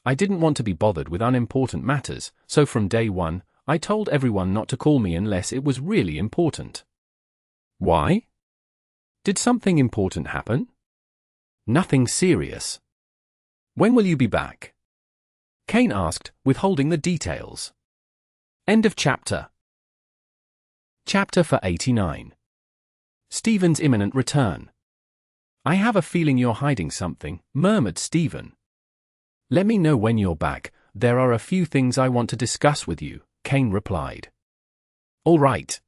I didn't want to be bothered with unimportant matters, so from day one, I told everyone not to call me unless it was really important." "Why? Did something important happen?" "Nothing serious." "When will you be back?" Kane asked, withholding the details. End of chapter. Chapter 489. Stephen's imminent return. "I have a feeling you're hiding something," murmured Stephen. "Let me know when you're back, there are a few things I want to discuss with you," Kane replied. "All right.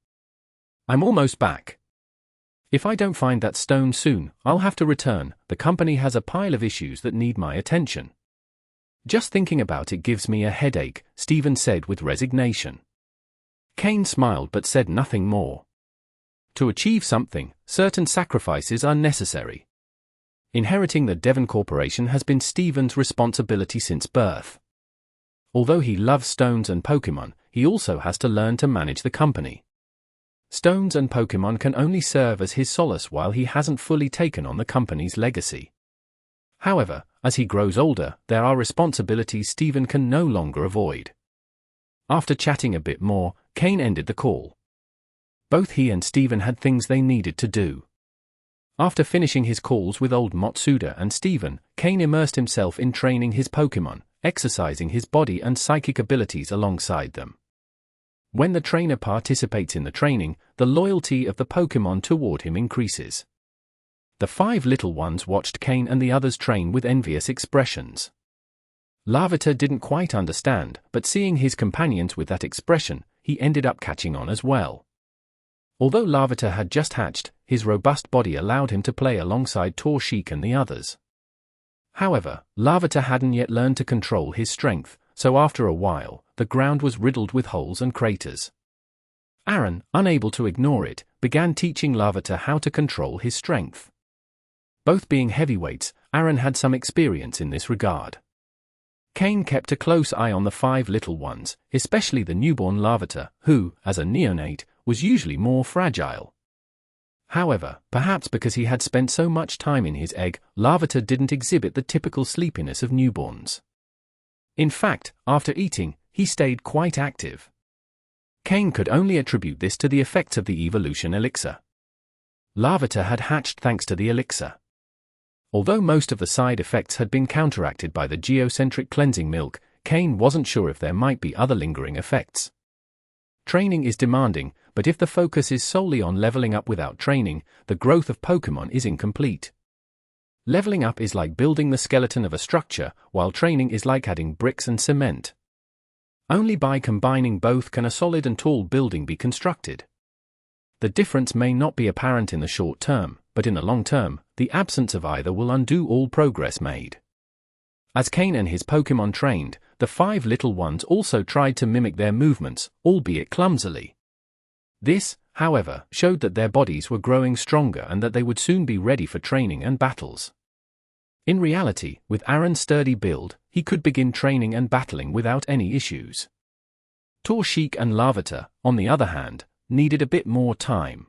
I'm almost back. If I don't find that stone soon, I'll have to return. The company has a pile of issues that need my attention." "Just thinking about it gives me a headache," Stephen said with resignation. Kane smiled but said nothing more. To achieve something, certain sacrifices are necessary. Inheriting the Devon Corporation has been Stephen's responsibility since birth. Although he loves stones and Pokémon, he also has to learn to manage the company. Stones and Pokémon can only serve as his solace while he hasn't fully taken on the company's legacy. However, as he grows older, there are responsibilities Stephen can no longer avoid. After chatting a bit more, Kane ended the call. Both he and Stephen had things they needed to do. After finishing his calls with old Matsuda and Stephen, Kane immersed himself in training his Pokémon, exercising his body and psychic abilities alongside them. When the trainer participates in the training, the loyalty of the Pokémon toward him increases. The 5 little ones watched Kane and the others train with envious expressions. Larvitar didn't quite understand, but seeing his companions with that expression, he ended up catching on as well. Although Larvitar had just hatched, his robust body allowed him to play alongside Torchic and the others. However, Larvitar hadn't yet learned to control his strength, so after a while, the ground was riddled with holes and craters. Aaron, unable to ignore it, began teaching Larvitar how to control his strength. Both being heavyweights, Aaron had some experience in this regard. Kane kept a close eye on the 5 little ones, especially the newborn Larvitar, who, as a neonate, was usually more fragile. However, perhaps because he had spent so much time in his egg, Larvitar didn't exhibit the typical sleepiness of newborns. In fact, after eating, he stayed quite active. Kane could only attribute this to the effects of the evolution elixir. Larvitar had hatched thanks to the elixir. Although most of the side effects had been counteracted by the geocentric cleansing milk, Kane wasn't sure if there might be other lingering effects. Training is demanding, but if the focus is solely on leveling up without training, the growth of Pokémon is incomplete. Leveling up is like building the skeleton of a structure, while training is like adding bricks and cement. Only by combining both can a solid and tall building be constructed. The difference may not be apparent in the short term, but in the long term, the absence of either will undo all progress made. As Kane and his Pokémon trained, the 5 little ones also tried to mimic their movements, albeit clumsily. This, however, showed that their bodies were growing stronger and that they would soon be ready for training and battles. In reality, with Aaron's sturdy build, he could begin training and battling without any issues. Torchic and Larvitar, on the other hand, needed a bit more time.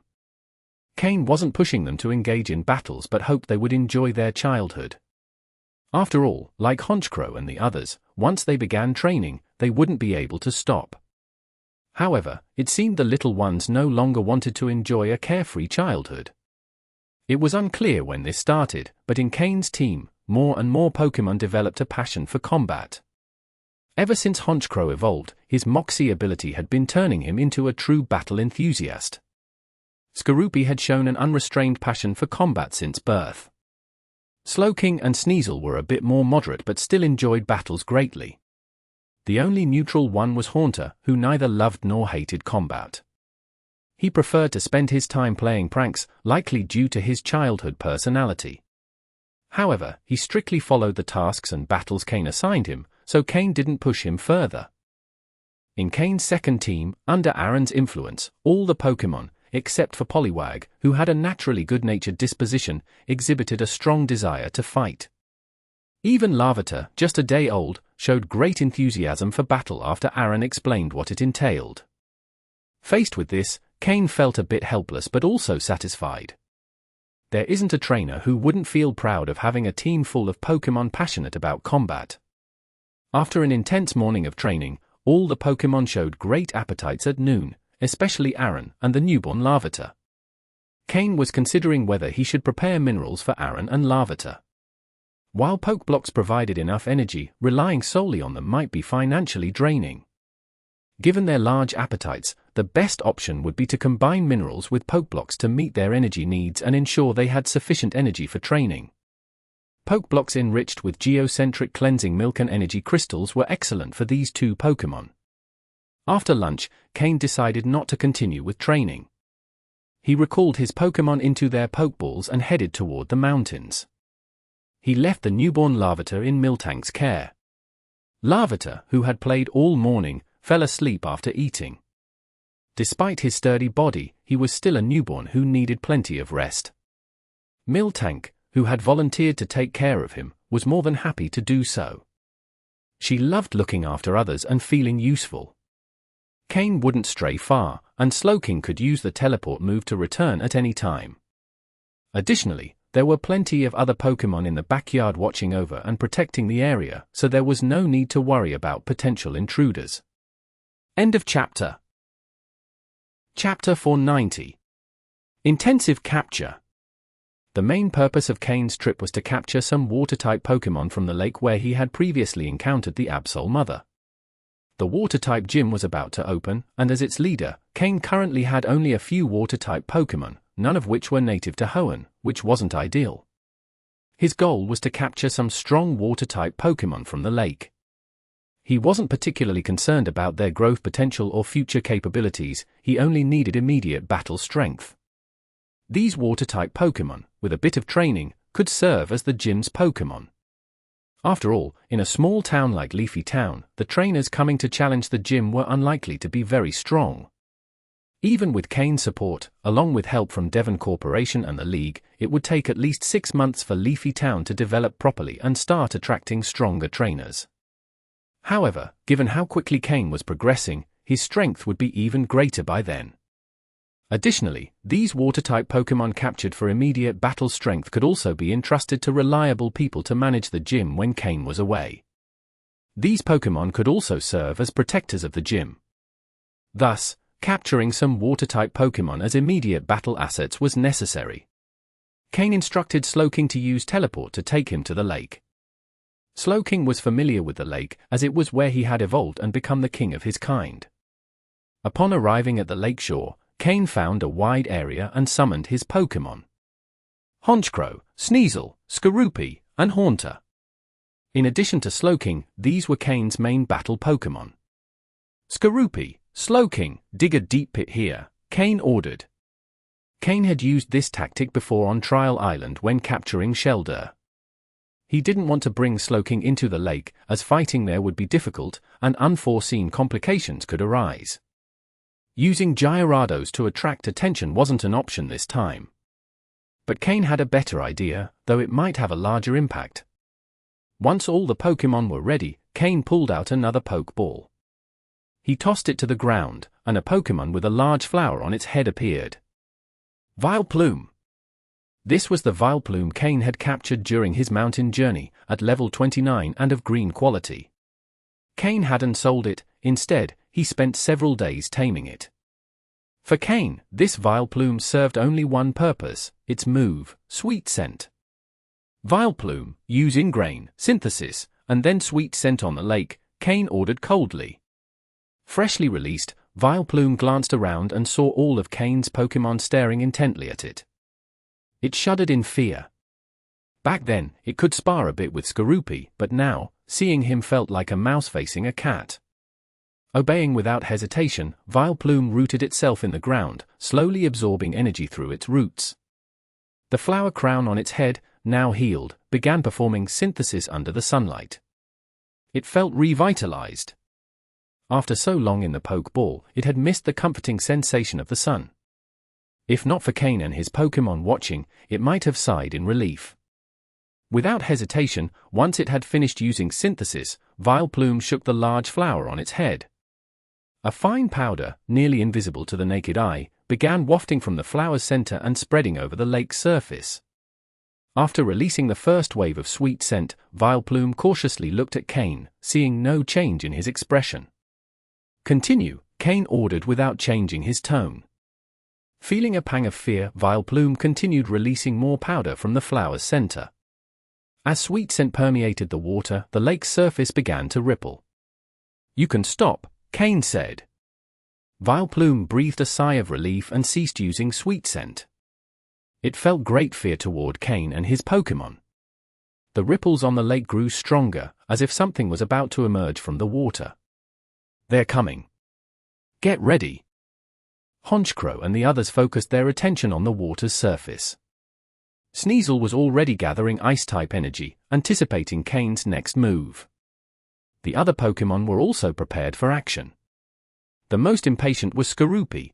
Kane wasn't pushing them to engage in battles but hoped they would enjoy their childhood. After all, like Honchkrow and the others, once they began training, they wouldn't be able to stop. However, it seemed the little ones no longer wanted to enjoy a carefree childhood. It was unclear when this started, but in Kane's team, more and more Pokémon developed a passion for combat. Ever since Honchkrow evolved, his Moxie ability had been turning him into a true battle enthusiast. Skorupi had shown an unrestrained passion for combat since birth. Slowking and Sneasel were a bit more moderate but still enjoyed battles greatly. The only neutral one was Haunter, who neither loved nor hated combat. He preferred to spend his time playing pranks, likely due to his childhood personality. However, he strictly followed the tasks and battles Kane assigned him, so Kane didn't push him further. In Kane's second team, under Aaron's influence, all the Pokémon, except for Poliwag, who had a naturally good-natured disposition, exhibited a strong desire to fight. Even Larvitar, just a day old, showed great enthusiasm for battle after Aaron explained what it entailed. Faced with this, Kane felt a bit helpless but also satisfied. There isn't a trainer who wouldn't feel proud of having a team full of Pokémon passionate about combat. After an intense morning of training, all the Pokémon showed great appetites at noon, especially Aaron and the newborn Larvitar. Kane was considering whether he should prepare minerals for Aaron and Larvitar. While Pokeblocks provided enough energy, relying solely on them might be financially draining. Given their large appetites, the best option would be to combine minerals with Pokeblocks to meet their energy needs and ensure they had sufficient energy for training. Pokeblocks enriched with geocentric cleansing milk and energy crystals were excellent for these two Pokémon. After lunch, Kane decided not to continue with training. He recalled his Pokémon into their Pokeballs and headed toward the mountains. He left the newborn Larvitar in Miltank's care. Larvitar, who had played all morning, fell asleep after eating. Despite his sturdy body, he was still a newborn who needed plenty of rest. Miltank, who had volunteered to take care of him, was more than happy to do so. She loved looking after others and feeling useful. Kane wouldn't stray far, and Slowking could use the teleport move to return at any time. Additionally, there were plenty of other Pokémon in the backyard watching over and protecting the area, so there was no need to worry about potential intruders. End of chapter. Chapter 490. Intensive Capture. The main purpose of Kane's trip was to capture some water-type Pokémon from the lake where he had previously encountered the Absol Mother. The water-type gym was about to open, and as its leader, Kane currently had only a few water-type Pokémon, none of which were native to Hoenn, which wasn't ideal. His goal was to capture some strong water-type Pokémon from the lake. He wasn't particularly concerned about their growth potential or future capabilities, he only needed immediate battle strength. These water-type Pokémon, with a bit of training, could serve as the gym's Pokémon. After all, in a small town like Leafy Town, the trainers coming to challenge the gym were unlikely to be very strong. Even with Kane's support, along with help from Devon Corporation and the League, it would take at least 6 months for Leafy Town to develop properly and start attracting stronger trainers. However, given how quickly Kane was progressing, his strength would be even greater by then. Additionally, these water-type Pokémon captured for immediate battle strength could also be entrusted to reliable people to manage the gym when Kane was away. These Pokémon could also serve as protectors of the gym. Thus, capturing some water-type Pokémon as immediate battle assets was necessary. Kane instructed Slowking to use teleport to take him to the lake. Slowking was familiar with the lake, as it was where he had evolved and become the king of his kind. Upon arriving at the lake shore, Kane found a wide area and summoned his Pokémon. Honchkrow, Sneasel, Skorupi, and Haunter. In addition to Slowking, these were Kane's main battle Pokémon. Skorupi, Slowking, dig a deep pit here, Kane ordered. Kane had used this tactic before on Trial Island when capturing Shelder. He didn't want to bring Slowking into the lake, as fighting there would be difficult, and unforeseen complications could arise. Using Gyarados to attract attention wasn't an option this time. But Kane had a better idea, though it might have a larger impact. Once all the Pokémon were ready, Kane pulled out another Pokeball. He tossed it to the ground, and a Pokémon with a large flower on its head appeared. Vileplume. This was the Vileplume Kane had captured during his mountain journey, at level 29 and of green quality. Kane hadn't sold it, instead, he spent several days taming it. For Kane, this Vileplume served only one purpose, its move, Sweet Scent. Vileplume, use Ingrain, Synthesis, and then Sweet Scent on the lake, Kane ordered coldly. Freshly released, Vileplume glanced around and saw all of Kane's Pokémon staring intently at it. It shuddered in fear. Back then, it could spar a bit with Skorupi, but now, seeing him felt like a mouse facing a cat. Obeying without hesitation, Vileplume rooted itself in the ground, slowly absorbing energy through its roots. The flower crown on its head, now healed, began performing synthesis under the sunlight. It felt revitalized. After so long in the Pokeball, it had missed the comforting sensation of the sun. If not for Kane and his Pokémon watching, it might have sighed in relief. Without hesitation, once it had finished using synthesis, Vileplume shook the large flower on its head. A fine powder, nearly invisible to the naked eye, began wafting from the flower's center and spreading over the lake's surface. After releasing the first wave of sweet scent, Vileplume cautiously looked at Kane, seeing no change in his expression. "Continue," Kane ordered without changing his tone. Feeling a pang of fear, Vileplume continued releasing more powder from the flower's center. As sweet scent permeated the water, the lake's surface began to ripple. "You can stop," Kane said. Vileplume breathed a sigh of relief and ceased using sweet scent. It felt great fear toward Kane and his Pokémon. The ripples on the lake grew stronger, as if something was about to emerge from the water. "They're coming. Get ready." Honchkrow and the others focused their attention on the water's surface. Sneasel was already gathering Ice-type energy, anticipating Kane's next move. The other Pokémon were also prepared for action. The most impatient was Skorupi.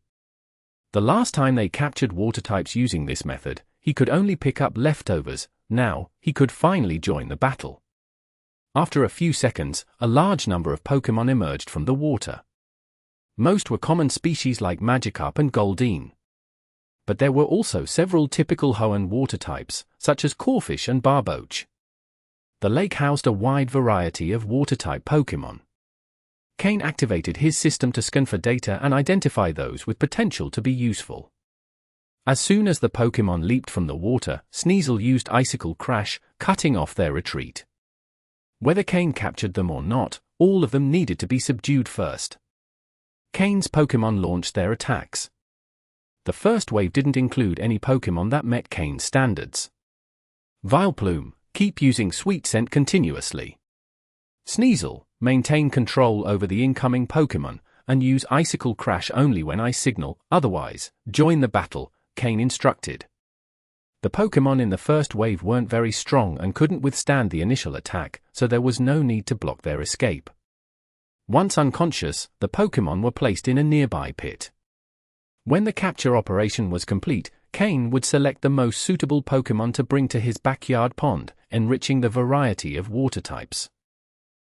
The last time they captured water types using this method, he could only pick up leftovers. Now, he could finally join the battle. After a few seconds, a large number of Pokémon emerged from the water. Most were common species like Magikarp and Goldeen. But there were also several typical Hoenn water types, such as Corphish and Barboach. The lake housed a wide variety of water-type Pokémon. Kane activated his system to scan for data and identify those with potential to be useful. As soon as the Pokémon leaped from the water, Sneasel used Icicle Crash, cutting off their retreat. Whether Kane captured them or not, all of them needed to be subdued first. Kane's Pokémon launched their attacks. The first wave didn't include any Pokémon that met Kane's standards. Vileplume, keep using Sweet Scent continuously. Sneasel, maintain control over the incoming Pokémon, and use Icicle Crash only when I signal, otherwise, join the battle, Kane instructed. The Pokémon in the first wave weren't very strong and couldn't withstand the initial attack, so there was no need to block their escape. Once unconscious, the Pokémon were placed in a nearby pit. When the capture operation was complete, Kane would select the most suitable Pokémon to bring to his backyard pond, enriching the variety of water types.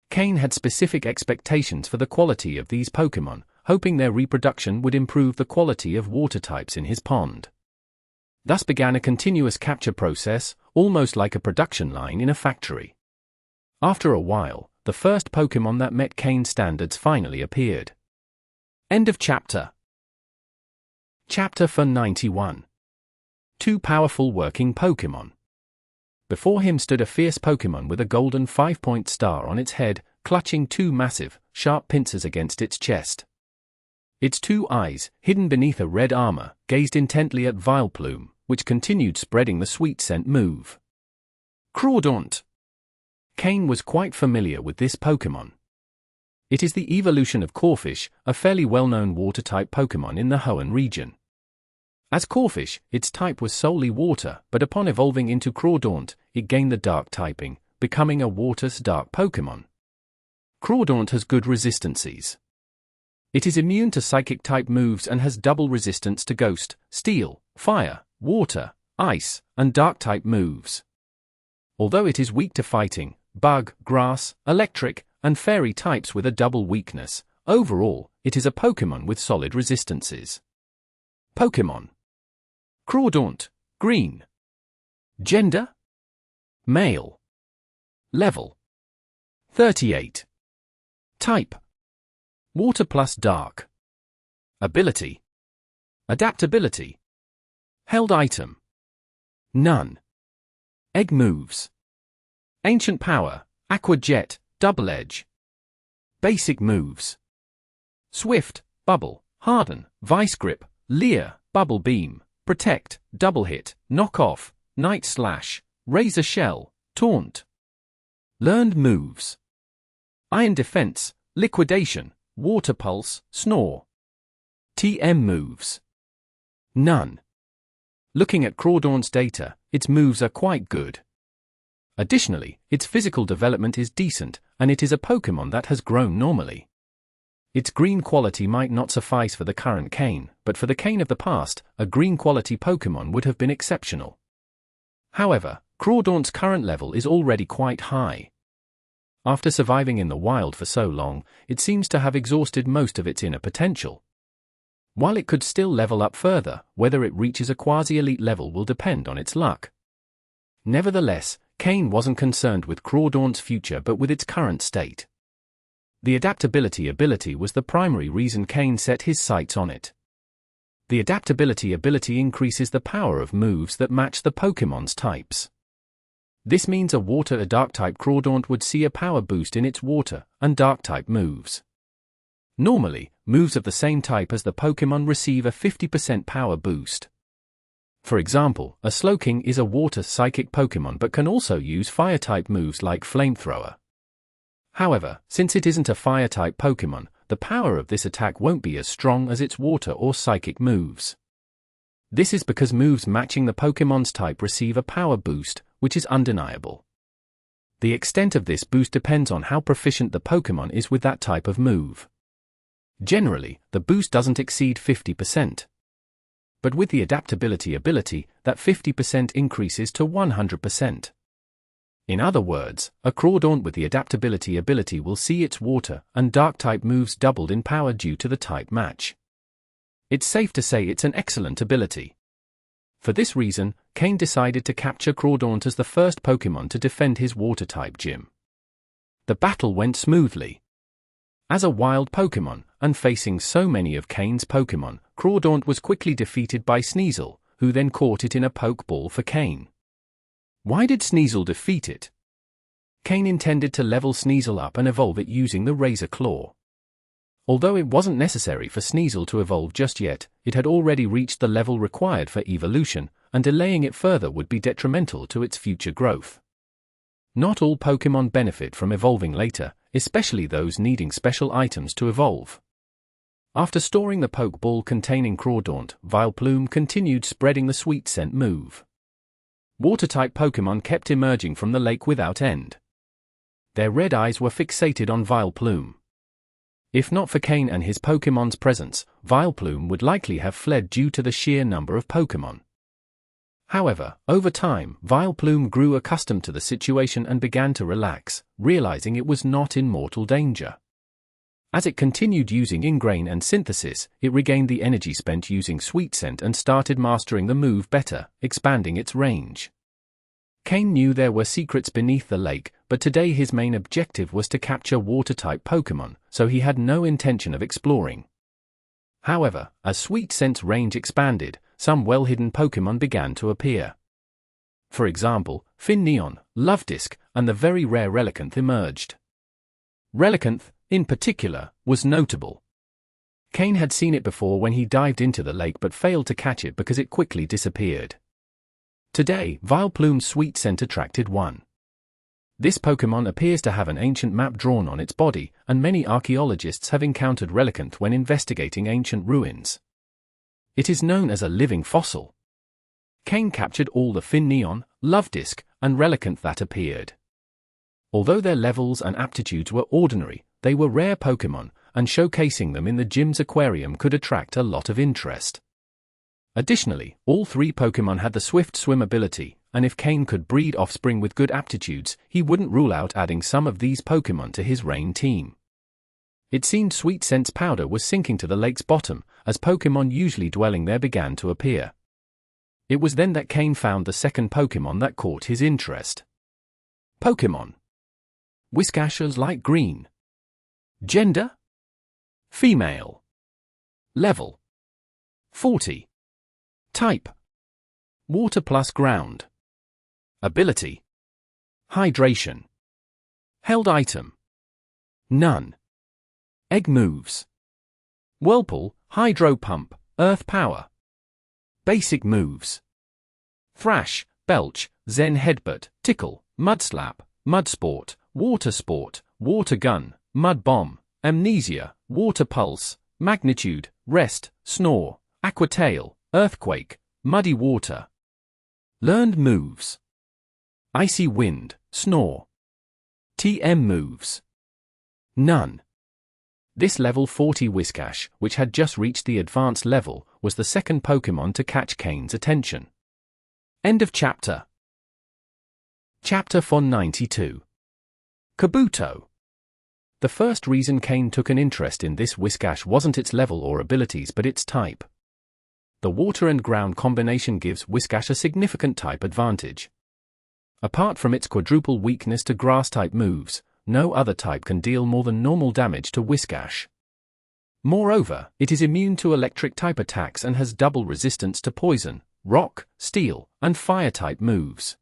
Kane had specific expectations for the quality of these Pokémon, hoping their reproduction would improve the quality of water types in his pond. Thus began a continuous capture process, almost like a production line in a factory. After a while, the first Pokémon that met Kane's standards finally appeared. End of chapter. Chapter 91. Two powerful working Pokémon. Before him stood a fierce Pokémon with a golden 5-point star on its head, clutching two massive, sharp pincers against its chest. Its two eyes, hidden beneath a red armor, gazed intently at Vileplume, which continued spreading the sweet scent move. Crawdaunt. Kane was quite familiar with this Pokémon. It is the evolution of Corphish, a fairly well-known water-type Pokémon in the Hoenn region. As Corphish, its type was solely water, but upon evolving into Crawdaunt, it gained the dark typing, becoming a water's dark Pokémon. Crawdaunt has good resistances. It is immune to psychic-type moves and has double resistance to ghost, steel, fire, water, ice, and dark-type moves. Although it is weak to fighting, bug, grass, electric, and fairy types with a double weakness, overall, it is a Pokémon with solid resistances. Pokémon. Crawdaunt, green. Gender? Male. Level. 38. Type. Water plus dark. Ability. Adaptability. Held item. None. Egg moves. Ancient power, Aqua Jet, Double Edge. Basic moves. Swift, Bubble, Harden, Vice Grip, Leer, Bubble Beam, Protect, Double Hit, Knock Off, Night Slash, Razor Shell, Taunt. Learned moves. Iron Defense, Liquidation, Water Pulse, Snore. TM moves. None. Looking at Crawdaunt's data, its moves are quite good. Additionally, its physical development is decent, and it is a Pokémon that has grown normally. Its green quality might not suffice for the current Cane, but for the Cane of the past, a green quality Pokémon would have been exceptional. However, Crawdaunt's current level is already quite high. After surviving in the wild for so long, it seems to have exhausted most of its inner potential. While it could still level up further, whether it reaches a quasi-elite level will depend on its luck. Nevertheless, Cane wasn't concerned with Crawdaunt's future but with its current state. The adaptability ability was the primary reason Cane set his sights on it. The adaptability ability increases the power of moves that match the Pokémon's types. This means a Water or Dark-type Crawdaunt would see a power boost in its Water and Dark-type moves. Normally, moves of the same type as the Pokémon receive a 50% power boost. For example, a Slowking is a Water Psychic Pokémon but can also use Fire-type moves like Flamethrower. However, since it isn't a Fire-type Pokémon, the power of this attack won't be as strong as its Water or Psychic moves. This is because moves matching the Pokémon's type receive a power boost, which is undeniable. The extent of this boost depends on how proficient the Pokémon is with that type of move. Generally, the boost doesn't exceed 50%. But with the adaptability ability, that 50% increases to 100%. In other words, a Crawdaunt with the adaptability ability will see its Water and Dark-type moves doubled in power due to the type match. It's safe to say it's an excellent ability. For this reason, Cane decided to capture Crawdaunt as the first Pokémon to defend his Water-type gym. The battle went smoothly. As a wild Pokémon, and facing so many of Cane's Pokémon, Crawdaunt was quickly defeated by Sneasel, who then caught it in a Pokeball for Cane. Why did Sneasel defeat it? Cane intended to level Sneasel up and evolve it using the Razor Claw. Although it wasn't necessary for Sneasel to evolve just yet, it had already reached the level required for evolution, and delaying it further would be detrimental to its future growth. Not all Pokémon benefit from evolving later, especially those needing special items to evolve. After storing the Pokeball containing Crawdaunt, Vileplume continued spreading the sweet scent move. Water-type Pokémon kept emerging from the lake without end. Their red eyes were fixated on Vileplume. If not for Cane and his Pokémon's presence, Vileplume would likely have fled due to the sheer number of Pokémon. However, over time, Vileplume grew accustomed to the situation and began to relax, realizing it was not in mortal danger. As it continued using Ingrain and Synthesis, it regained the energy spent using Sweet Scent and started mastering the move better, expanding its range. Cane knew there were secrets beneath the lake, but today his main objective was to capture Water-type Pokémon, so he had no intention of exploring. However, as Sweet Scent's range expanded, some well-hidden Pokémon began to appear. For example, Finneon, Lovedisk, and the very rare Relicanth emerged. Relicanth, in particular, was notable. Cane had seen it before when he dived into the lake but failed to catch it because it quickly disappeared. Today, Vileplume's Sweet Scent attracted one. This Pokémon appears to have an ancient map drawn on its body, and many archaeologists have encountered Relicanth when investigating ancient ruins. It is known as a living fossil. Cane captured all the Finneon, Lovedisk, and Relicanth that appeared. Although their levels and aptitudes were ordinary, they were rare Pokémon, and showcasing them in the gym's aquarium could attract a lot of interest. Additionally, all three Pokémon had the Swift Swim ability, and if Cane could breed offspring with good aptitudes, he wouldn't rule out adding some of these Pokémon to his Rain team. It seemed Sweet Scent's powder was sinking to the lake's bottom, as Pokémon usually dwelling there began to appear. It was then that Cane found the second Pokémon that caught his interest. Pokémon. Whiscash's light green. Gender? Female. Level? 40. Type? Water plus ground. Ability? Hydration. Held item? None. Egg moves. Whirlpool, Hydro Pump, Earth Power. Basic moves. Thrash, Belch, Zen Headbutt, Tickle, Mud Slap, Mud Sport, Water Sport, Water Gun, Mud Bomb, Amnesia, Water Pulse, Magnitude, Rest, Snore, Aqua Tail, Earthquake, Muddy Water. Learned moves. Icy Wind, Snore. TM moves. None. This level 40 Whiscash, which had just reached the advanced level, was the second Pokémon to catch Kane's attention. End of chapter. Chapter 492. Kabuto. The first reason Kane took an interest in this Whiscash wasn't its level or abilities but its type. The water and ground combination gives Whiscash a significant type advantage. Apart from its quadruple weakness to grass-type moves, no other type can deal more than normal damage to Whiscash. Moreover, it is immune to electric-type attacks and has double resistance to poison, rock, steel, and fire-type moves.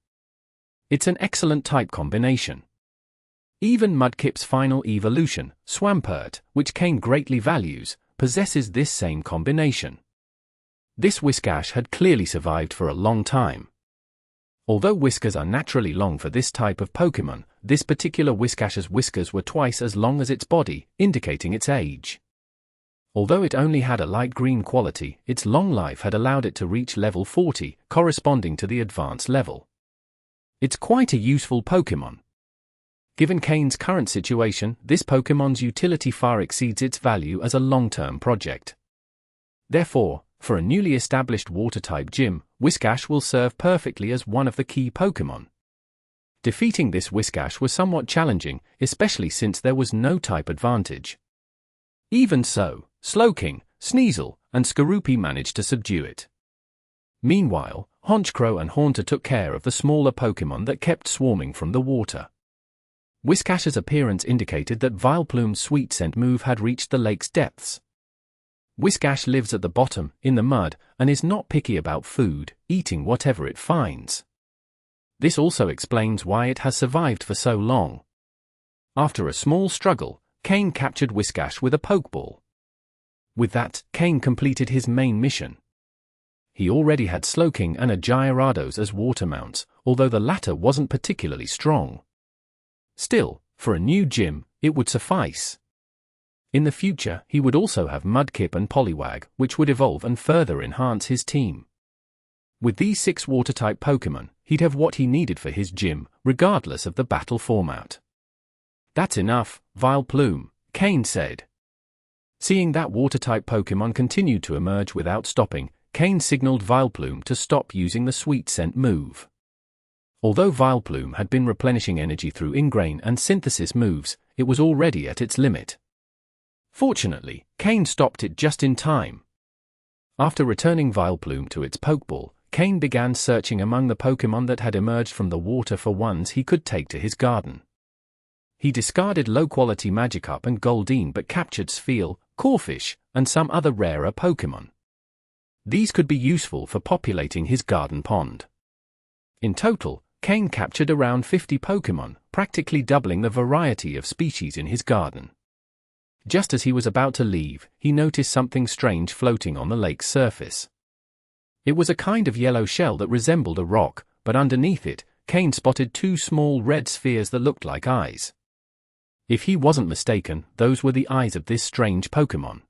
It's an excellent type combination. Even Mudkip's final evolution, Swampert, which Kane greatly values, possesses this same combination. This Whiscash had clearly survived for a long time. Although whiskers are naturally long for this type of Pokémon, this particular Whiscash's whiskers were twice as long as its body, indicating its age. Although it only had a light green quality, its long life had allowed it to reach level 40, corresponding to the advanced level. It's quite a useful Pokémon. Given Kane's current situation, this Pokémon's utility far exceeds its value as a long-term project. Therefore, for a newly established water-type gym, Whiscash will serve perfectly as one of the key Pokémon. Defeating this Whiscash was somewhat challenging, especially since there was no type advantage. Even so, Slowking, Sneasel, and Skorupi managed to subdue it. Meanwhile, Honchkrow and Haunter took care of the smaller Pokémon that kept swarming from the water. Whiscash's appearance indicated that Vileplume's sweet scent move had reached the lake's depths. Whiscash lives at the bottom, in the mud, and is not picky about food, eating whatever it finds. This also explains why it has survived for so long. After a small struggle, Kane captured Whiscash with a Pokeball. With that, Kane completed his main mission. He already had Slowking and a Gyarados as water mounts, although the latter wasn't particularly strong. Still, for a new gym, it would suffice. In the future, he would also have Mudkip and Poliwag, which would evolve and further enhance his team. With these 6 water-type Pokémon, he'd have what he needed for his gym, regardless of the battle format. That's enough, Vileplume, Kane said. Seeing that water-type Pokémon continued to emerge without stopping, Kane signaled Vileplume to stop using the sweet scent move. Although Vileplume had been replenishing energy through ingrain and synthesis moves, it was already at its limit. Fortunately, Kane stopped it just in time. After returning Vileplume to its Pokeball, Kane began searching among the Pokémon that had emerged from the water for ones he could take to his garden. He discarded low-quality Magikarp and Goldeen but captured Spheal, Corphish, and some other rarer Pokémon. These could be useful for populating his garden pond. In total, Kane captured around 50 Pokémon, practically doubling the variety of species in his garden. Just as he was about to leave, he noticed something strange floating on the lake's surface. It was a kind of yellow shell that resembled a rock, but underneath it, Kane spotted 2 small red spheres that looked like eyes. If he wasn't mistaken, those were the eyes of this strange Pokémon.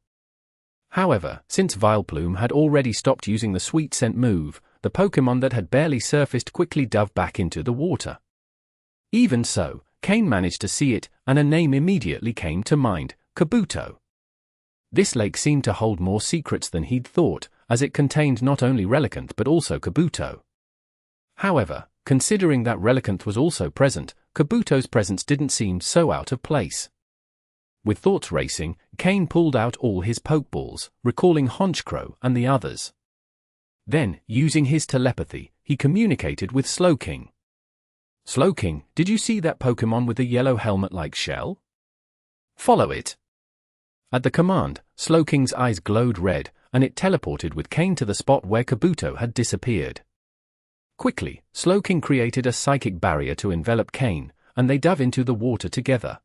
However, since Vileplume had already stopped using the sweet scent move, the Pokémon that had barely surfaced quickly dove back into the water. Even so, Kane managed to see it, and a name immediately came to mind: Kabuto. This lake seemed to hold more secrets than he'd thought, as it contained not only Relicanth but also Kabuto. However, considering that Relicanth was also present, Kabuto's presence didn't seem so out of place. With thoughts racing, Kane pulled out all his Pokeballs, recalling Honchkrow and the others. Then, using his telepathy, he communicated with Slowking. "Slowking, did you see that Pokémon with the yellow helmet-like shell? Follow it." At the command, Slowking's eyes glowed red, and it teleported with Kane to the spot where Kabuto had disappeared. Quickly, Slowking created a psychic barrier to envelop Kane, and they dove into the water together.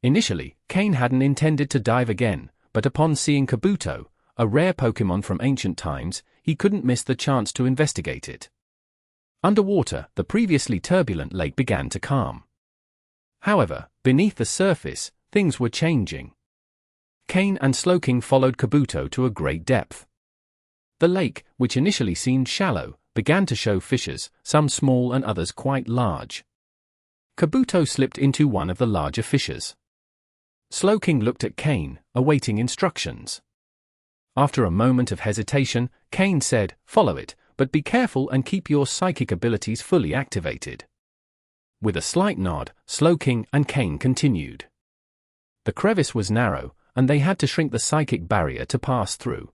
Initially, Kane hadn't intended to dive again, but upon seeing Kabuto, a rare Pokémon from ancient times, he couldn't miss the chance to investigate it. Underwater, the previously turbulent lake began to calm. However, beneath the surface, things were changing. Kane and Slowking followed Kabuto to a great depth. The lake, which initially seemed shallow, began to show fissures, some small and others quite large. Kabuto slipped into one of the larger fissures. Slowking looked at Kane, awaiting instructions. After a moment of hesitation, Kane said, "Follow it, but be careful and keep your psychic abilities fully activated." With a slight nod, Slowking and Kane continued. The crevice was narrow, and they had to shrink the psychic barrier to pass through.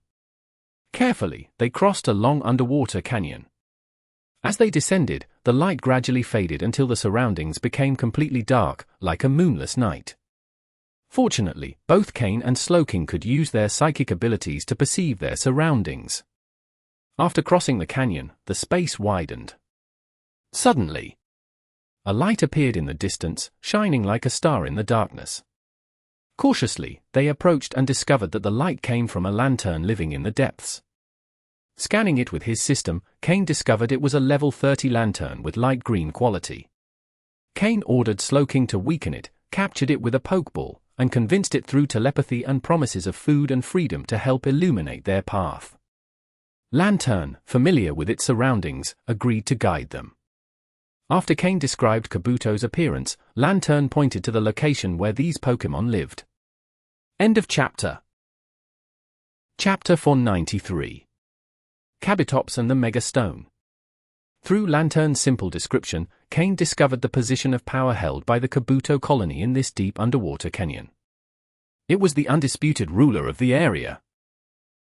Carefully, they crossed a long underwater canyon. As they descended, the light gradually faded until the surroundings became completely dark, like a moonless night. Fortunately, both Kane and Slowking could use their psychic abilities to perceive their surroundings. After crossing the canyon, the space widened. Suddenly, a light appeared in the distance, shining like a star in the darkness. Cautiously, they approached and discovered that the light came from a lantern living in the depths. Scanning it with his system, Kane discovered it was a level 30 lantern with light green quality. Kane ordered Slowking to weaken it, captured it with a Pokeball, and convinced it through telepathy and promises of food and freedom to help illuminate their path. Lantern, familiar with its surroundings, agreed to guide them. After Kane described Kabuto's appearance, Lantern pointed to the location where these Pokémon lived. End of chapter. Chapter 493. Kabutops and the Mega Stone. Through Lantern's simple description, Kane discovered the position of power held by the Kabuto colony in this deep underwater canyon. It was the undisputed ruler of the area.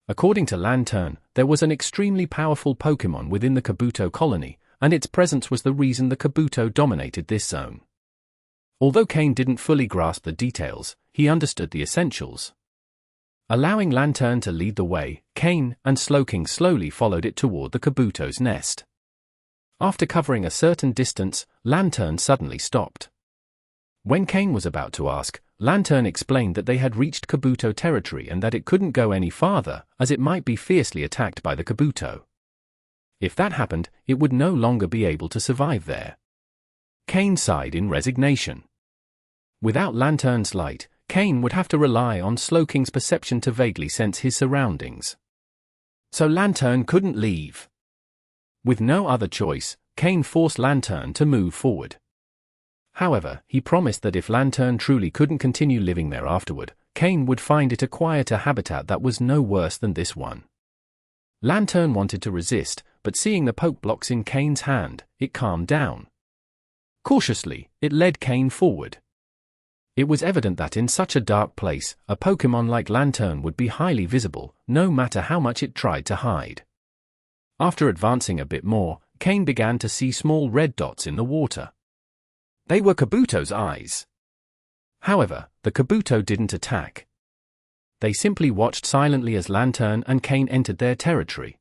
According to Lantern, there was an extremely powerful Pokémon within the Kabuto colony, and its presence was the reason the Kabuto dominated this zone. Although Kane didn't fully grasp the details, he understood the essentials. Allowing Lantern to lead the way, Kane and Slowking slowly followed it toward the Kabuto's nest. After covering a certain distance, Lantern suddenly stopped. When Kane was about to ask, Lantern explained that they had reached Kabuto territory and that it couldn't go any farther, as it might be fiercely attacked by the Kabuto. If that happened, it would no longer be able to survive there. Kane sighed in resignation. Without Lantern's light, Kane would have to rely on Slowking's perception to vaguely sense his surroundings. So Lantern couldn't leave. With no other choice, Kane forced Lantern to move forward. However, he promised that if Lantern truly couldn't continue living there afterward, Kane would find it a quieter habitat that was no worse than this one. Lantern wanted to resist, but seeing the poke blocks in Kane's hand, it calmed down. Cautiously, it led Kane forward. It was evident that in such a dark place, a Pokémon like Lantern would be highly visible, no matter how much it tried to hide. After advancing a bit more, Kane began to see small red dots in the water. They were Kabuto's eyes. However, the Kabuto didn't attack. They simply watched silently as Lantern and Kane entered their territory.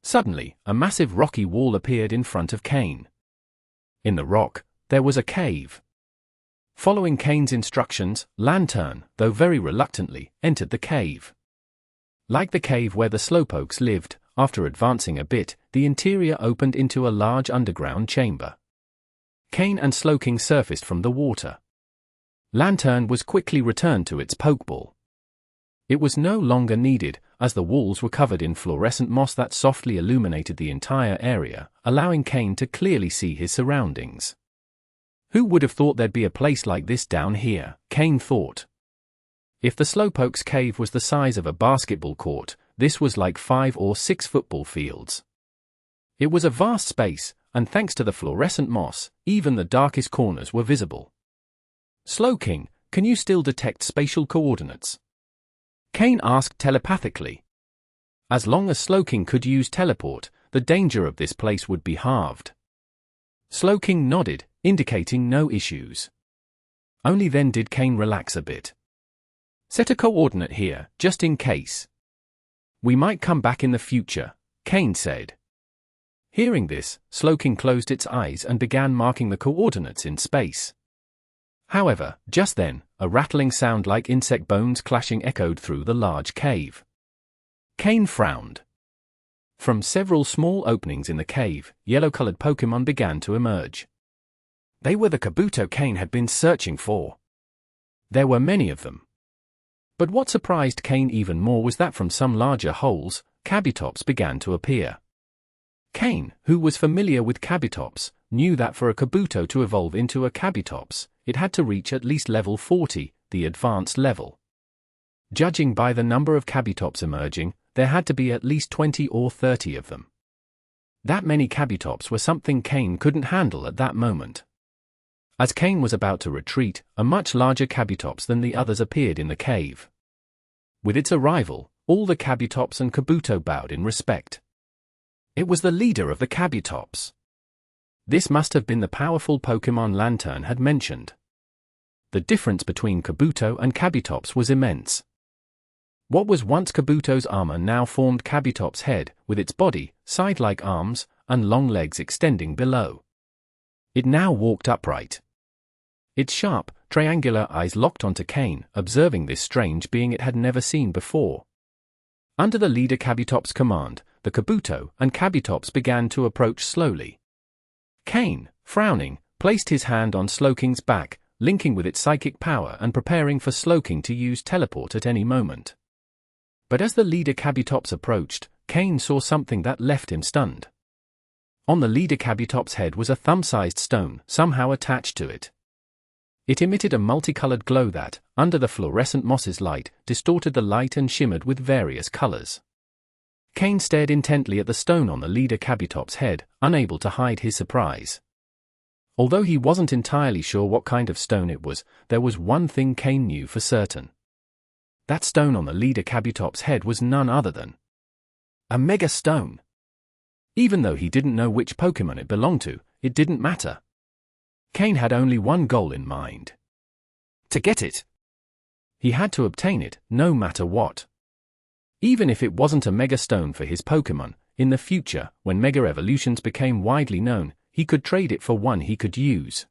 Suddenly, a massive rocky wall appeared in front of Kane. In the rock, there was a cave. Following Kane's instructions, Lantern, though very reluctantly, entered the cave. Like the cave where the Slowpokes lived, after advancing a bit, the interior opened into a large underground chamber. Kane and Slowking surfaced from the water. Lantern was quickly returned to its Pokeball. It was no longer needed, as the walls were covered in fluorescent moss that softly illuminated the entire area, allowing Kane to clearly see his surroundings. Who would have thought there'd be a place like this down here, Kane thought. If the Slowpoke's cave was the size of a basketball court, this was like 5 or 6 football fields. It was a vast space, and thanks to the fluorescent moss, even the darkest corners were visible. Slowking, can you still detect spatial coordinates? Kane asked telepathically. As long as Slowking could use teleport, the danger of this place would be halved. Slowking nodded, indicating no issues. Only then did Kane relax a bit. Set a coordinate here, just in case. We might come back in the future, Kane said. Hearing this, Slowking closed its eyes and began marking the coordinates in space. However, just then, a rattling sound like insect bones clashing echoed through the large cave. Kane frowned. From several small openings in the cave, yellow-colored Pokémon began to emerge. They were the Kabuto Kane had been searching for. There were many of them. But what surprised Kane even more was that from some larger holes, Kabutops began to appear. Kane, who was familiar with Kabutops, knew that for a Kabuto to evolve into a Kabutops, it had to reach at least level 40, the advanced level. Judging by the number of Kabutops emerging, there had to be at least 20 or 30 of them. That many Kabutops were something Kane couldn't handle at that moment. As Kane was about to retreat, a much larger Kabutops than the others appeared in the cave. With its arrival, all the Kabutops and Kabuto bowed in respect. It was the leader of the Kabutops. This must have been the powerful Pokémon Lantern had mentioned. The difference between Kabuto and Kabutops was immense. What was once Kabuto's armor now formed Kabutops' head, with its body, side-like arms, and long legs extending below. It now walked upright. Its sharp, triangular eyes locked onto Kane, observing this strange being it had never seen before. Under the leader Kabutops' command, the Kabuto and Kabutops began to approach slowly. Kane, frowning, placed his hand on Slowking's back, linking with its psychic power and preparing for Slowking to use teleport at any moment. But as the leader Kabutops approached, Kane saw something that left him stunned. On the leader Kabutops' head was a thumb-sized stone, somehow attached to it. It emitted a multicolored glow that, under the fluorescent moss's light, distorted the light and shimmered with various colors. Kane stared intently at the stone on the leader Kabutops' head, unable to hide his surprise. Although he wasn't entirely sure what kind of stone it was, there was one thing Kane knew for certain. That stone on the leader Kabutops' head was none other than a Mega Stone. Even though he didn't know which Pokémon it belonged to, it didn't matter. Kane had only one goal in mind. To get it. He had to obtain it, no matter what. Even if it wasn't a Mega Stone for his Pokémon, in the future, when Mega Evolutions became widely known, he could trade it for one he could use.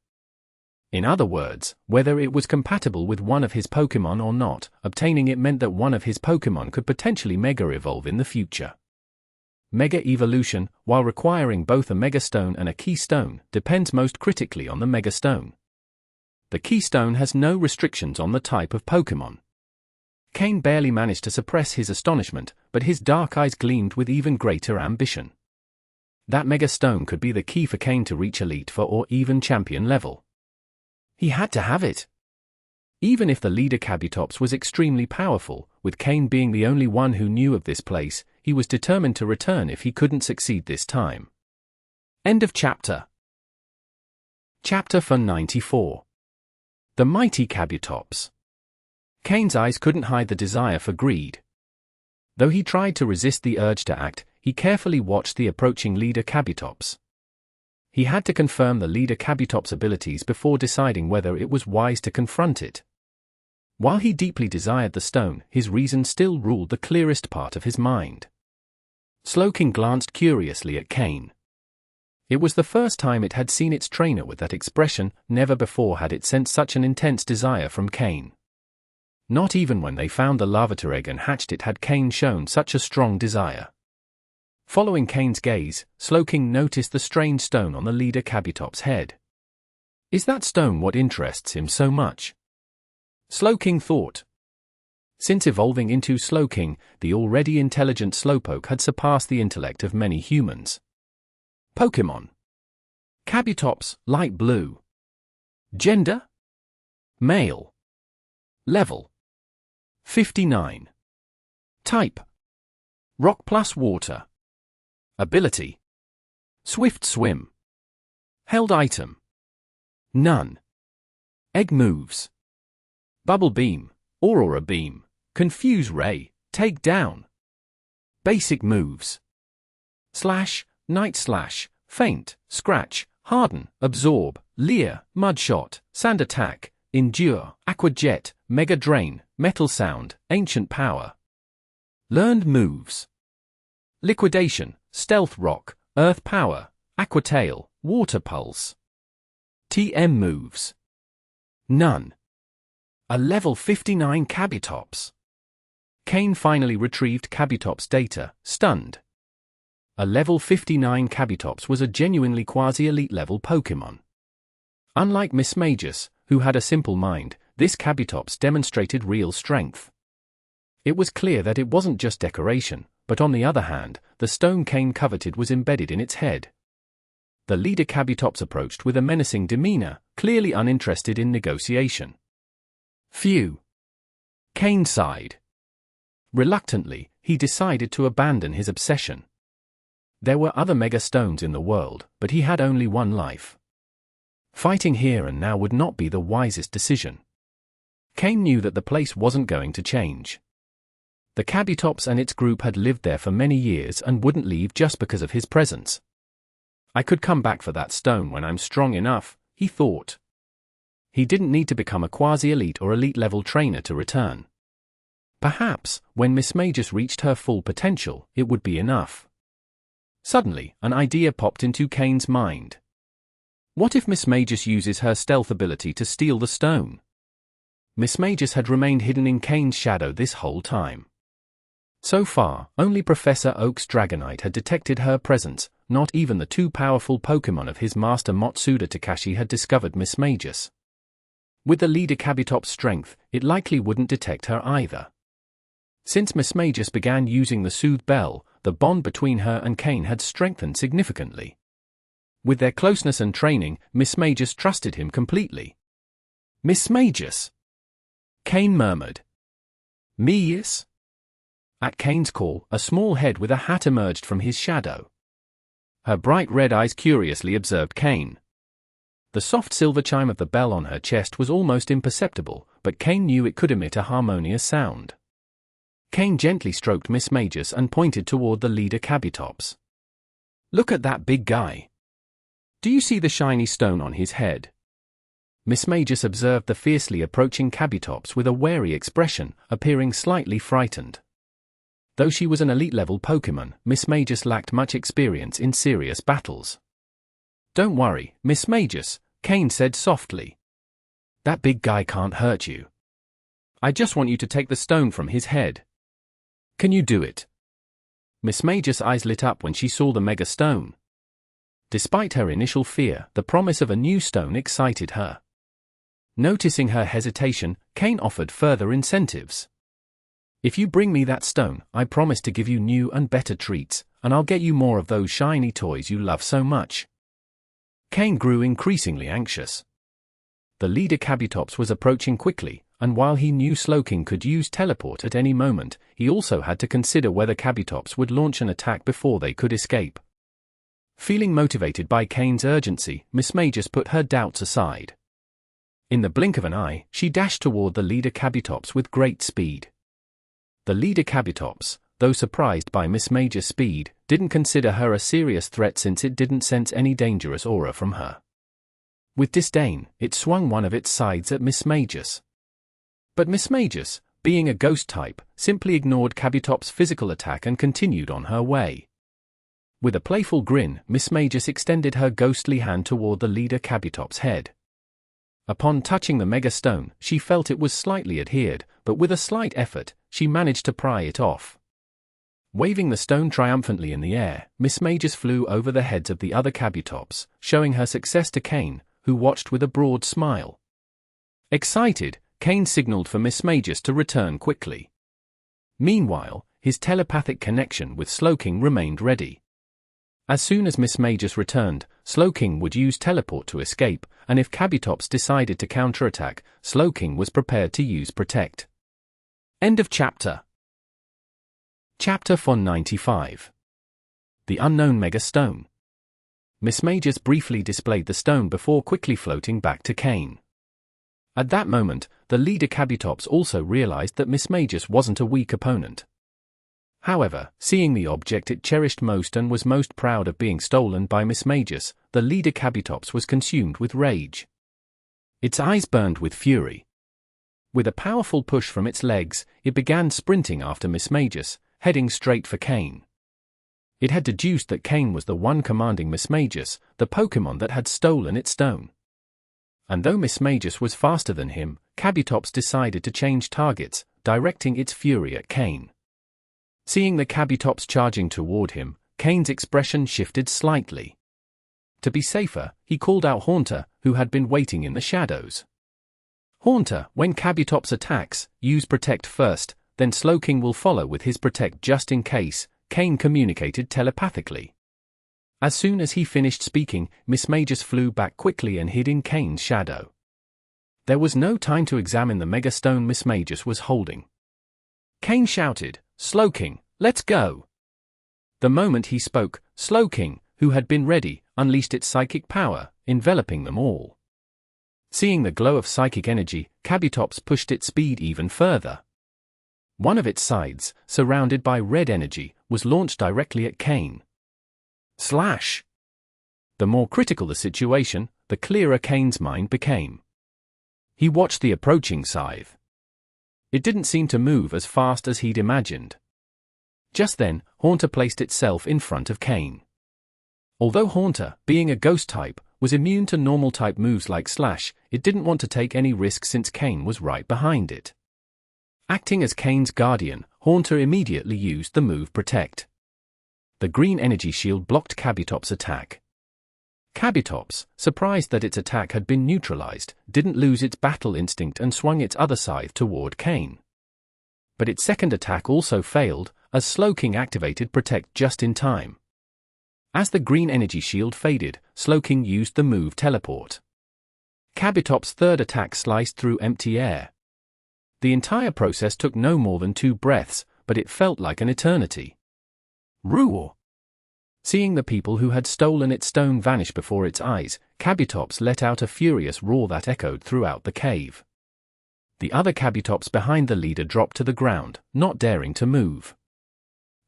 In other words, whether it was compatible with one of his Pokémon or not, obtaining it meant that one of his Pokémon could potentially Mega Evolve in the future. Mega Evolution, while requiring both a Mega Stone and a Key Stone, depends most critically on the Mega Stone. The Key Stone has no restrictions on the type of Pokémon. Kane barely managed to suppress his astonishment, but his dark eyes gleamed with even greater ambition. That Mega Stone could be the key for Kane to reach Elite Four or even Champion level. He had to have it. Even if the leader Kabutops was extremely powerful, with Kane being the only one who knew of this place, he was determined to return if he couldn't succeed this time. End of chapter. Chapter 494. The Mighty Kabutops. Kane's eyes couldn't hide the desire for greed. Though he tried to resist the urge to act, he carefully watched the approaching leader Kabutops. He had to confirm the leader Kabutops' abilities before deciding whether it was wise to confront it. While he deeply desired the stone, his reason still ruled the clearest part of his mind. Slowking glanced curiously at Kane. It was the first time it had seen its trainer with that expression. Never before had it sensed such an intense desire from Kane. Not even when they found the Larvitar egg and hatched it had Kane shown such a strong desire. Following Kane's gaze, Slowking noticed the strange stone on the leader Kabutops' head. Is that stone what interests him so much? Slowking thought. Since evolving into Slowking, the already intelligent Slowpoke had surpassed the intellect of many humans. Pokémon. Kabutops, light blue. Gender? Male. Level. 59. Type. Rock plus water. Ability. Swift swim. Held item. None. Egg moves. Bubble beam, Aurora beam, confuse ray, take down. Basic moves. Slash, night slash, feint, scratch, harden, absorb, leer, mud shot, sand attack, endure, aqua jet, mega drain, metal sound, ancient power. Learned moves. Liquidation, stealth rock, earth power, aqua tail, water pulse. TM moves. None. A level 59 Kabutops. Kane finally retrieved Kabutops data, stunned. A level 59 Kabutops was a genuinely quasi-elite level Pokémon. Unlike Miss Magus, who had a simple mind, this Kabutops demonstrated real strength. It was clear that it wasn't just decoration, but on the other hand, the stone Kane coveted was embedded in its head. The leader Kabutops approached with a menacing demeanor, clearly uninterested in negotiation. Phew. Kane sighed. Reluctantly, he decided to abandon his obsession. There were other Mega Stones in the world, but he had only one life. Fighting here and now would not be the wisest decision. Kane knew that the place wasn't going to change. The Kabutops and its group had lived there for many years and wouldn't leave just because of his presence. I could come back for that stone when I'm strong enough, he thought. He didn't need to become a quasi-elite or elite-level trainer to return. Perhaps, when Miss Magus reached her full potential, it would be enough. Suddenly, an idea popped into Kane's mind. What if Miss Magus uses her stealth ability to steal the stone? Miss Magus had remained hidden in Kane's shadow this whole time. So far, only Professor Oak's Dragonite had detected her presence, not even the two powerful Pokémon of his master Matsuda Takashi had discovered Miss Magus. With the leader Kabutop's strength, it likely wouldn't detect her either. Since Miss Magus began using the Soothe bell, the bond between her and Kane had strengthened significantly. With their closeness and training, Miss Magus trusted him completely. Miss Magus? Kane murmured. Me, yes? At Kane's call, a small head with a hat emerged from his shadow. Her bright red eyes curiously observed Kane. The soft silver chime of the bell on her chest was almost imperceptible, but Kane knew it could emit a harmonious sound. Kane gently stroked Miss Magus and pointed toward the leader Kabutops. Look at that big guy. Do you see the shiny stone on his head? Miss Magus observed the fiercely approaching Kabutops with a wary expression, appearing slightly frightened. Though she was an elite-level Pokémon, Miss Magus lacked much experience in serious battles. Don't worry, Miss Magus, Kane said softly. That big guy can't hurt you. I just want you to take the stone from his head. Can you do it? Miss Magus' eyes lit up when she saw the Mega Stone. Despite her initial fear, the promise of a new stone excited her. Noticing her hesitation, Kane offered further incentives. If you bring me that stone, I promise to give you new and better treats, and I'll get you more of those shiny toys you love so much. Kane grew increasingly anxious. The leader Kabutops was approaching quickly, and while he knew Slowking could use teleport at any moment, he also had to consider whether Kabutops would launch an attack before they could escape. Feeling motivated by Kane's urgency, Miss Magus put her doubts aside. In the blink of an eye, she dashed toward the leader Kabutops with great speed. The leader Kabutops, though surprised by Miss Magus' speed, didn't consider her a serious threat since it didn't sense any dangerous aura from her. With disdain, it swung one of its sides at Miss Magus. But Miss Magus, being a ghost type, simply ignored Kabutops' physical attack and continued on her way. With a playful grin, Miss Magus extended her ghostly hand toward the leader Kabutops' head. Upon touching the Mega Stone, she felt it was slightly adhered, but with a slight effort, she managed to pry it off. Waving the stone triumphantly in the air, Miss Magus flew over the heads of the other Kabutops, showing her success to Kane, who watched with a broad smile. Excited, Kane signaled for Miss Magus to return quickly. Meanwhile, his telepathic connection with Slowking remained ready. As soon as Miss Magus returned, Slowking would use teleport to escape, and if Kabutops decided to counterattack, Slowking was prepared to use Protect. End of chapter. Chapter 495. The Unknown Mega Stone. Miss Magus briefly displayed the stone before quickly floating back to Kane. At that moment, the leader Kabutops also realized that Miss Magus wasn't a weak opponent. However, seeing the object it cherished most and was most proud of being stolen by Miss Magus, the leader Kabutops was consumed with rage. Its eyes burned with fury. With a powerful push from its legs, it began sprinting after Miss Magus, heading straight for Kane. It had deduced that Kane was the one commanding Miss Magus, the Pokémon that had stolen its stone. And though Miss Magus was faster than him, Kabutops decided to change targets, directing its fury at Kane. Seeing the Kabutops charging toward him, Kane's expression shifted slightly. To be safer, he called out Haunter, who had been waiting in the shadows. Haunter, when Kabutops attacks, use Protect first, then Slowking will follow with his Protect just in case, Kane communicated telepathically. As soon as he finished speaking, Miss Magus flew back quickly and hid in Kane's shadow. There was no time to examine the Mega Stone Mismagius was holding. Kain shouted, "Slowking, let's go!" The moment he spoke, Slowking, who had been ready, unleashed its psychic power, enveloping them all. Seeing the glow of psychic energy, Kabutops pushed its speed even further. One of its sides, surrounded by red energy, was launched directly at Kain. Slash! The more critical the situation, the clearer Kain's mind became. He watched the approaching scythe. It didn't seem to move as fast as he'd imagined. Just then, Haunter placed itself in front of Kain. Although Haunter, being a ghost type, was immune to normal type moves like Slash, it didn't want to take any risk since Kain was right behind it. Acting as Kain's guardian, Haunter immediately used the move Protect. The green energy shield blocked Kabutops' attack. Kabutops, surprised that its attack had been neutralized, didn't lose its battle instinct and swung its other scythe toward Kain. But its second attack also failed, as Slowking activated Protect just in time. As the green energy shield faded, Slowking used the move Teleport. Kabutops' third attack sliced through empty air. The entire process took no more than 2 breaths, but it felt like an eternity. Roar! Seeing the people who had stolen its stone vanish before its eyes, Kabutops let out a furious roar that echoed throughout the cave. The other Kabutops behind the leader dropped to the ground, not daring to move.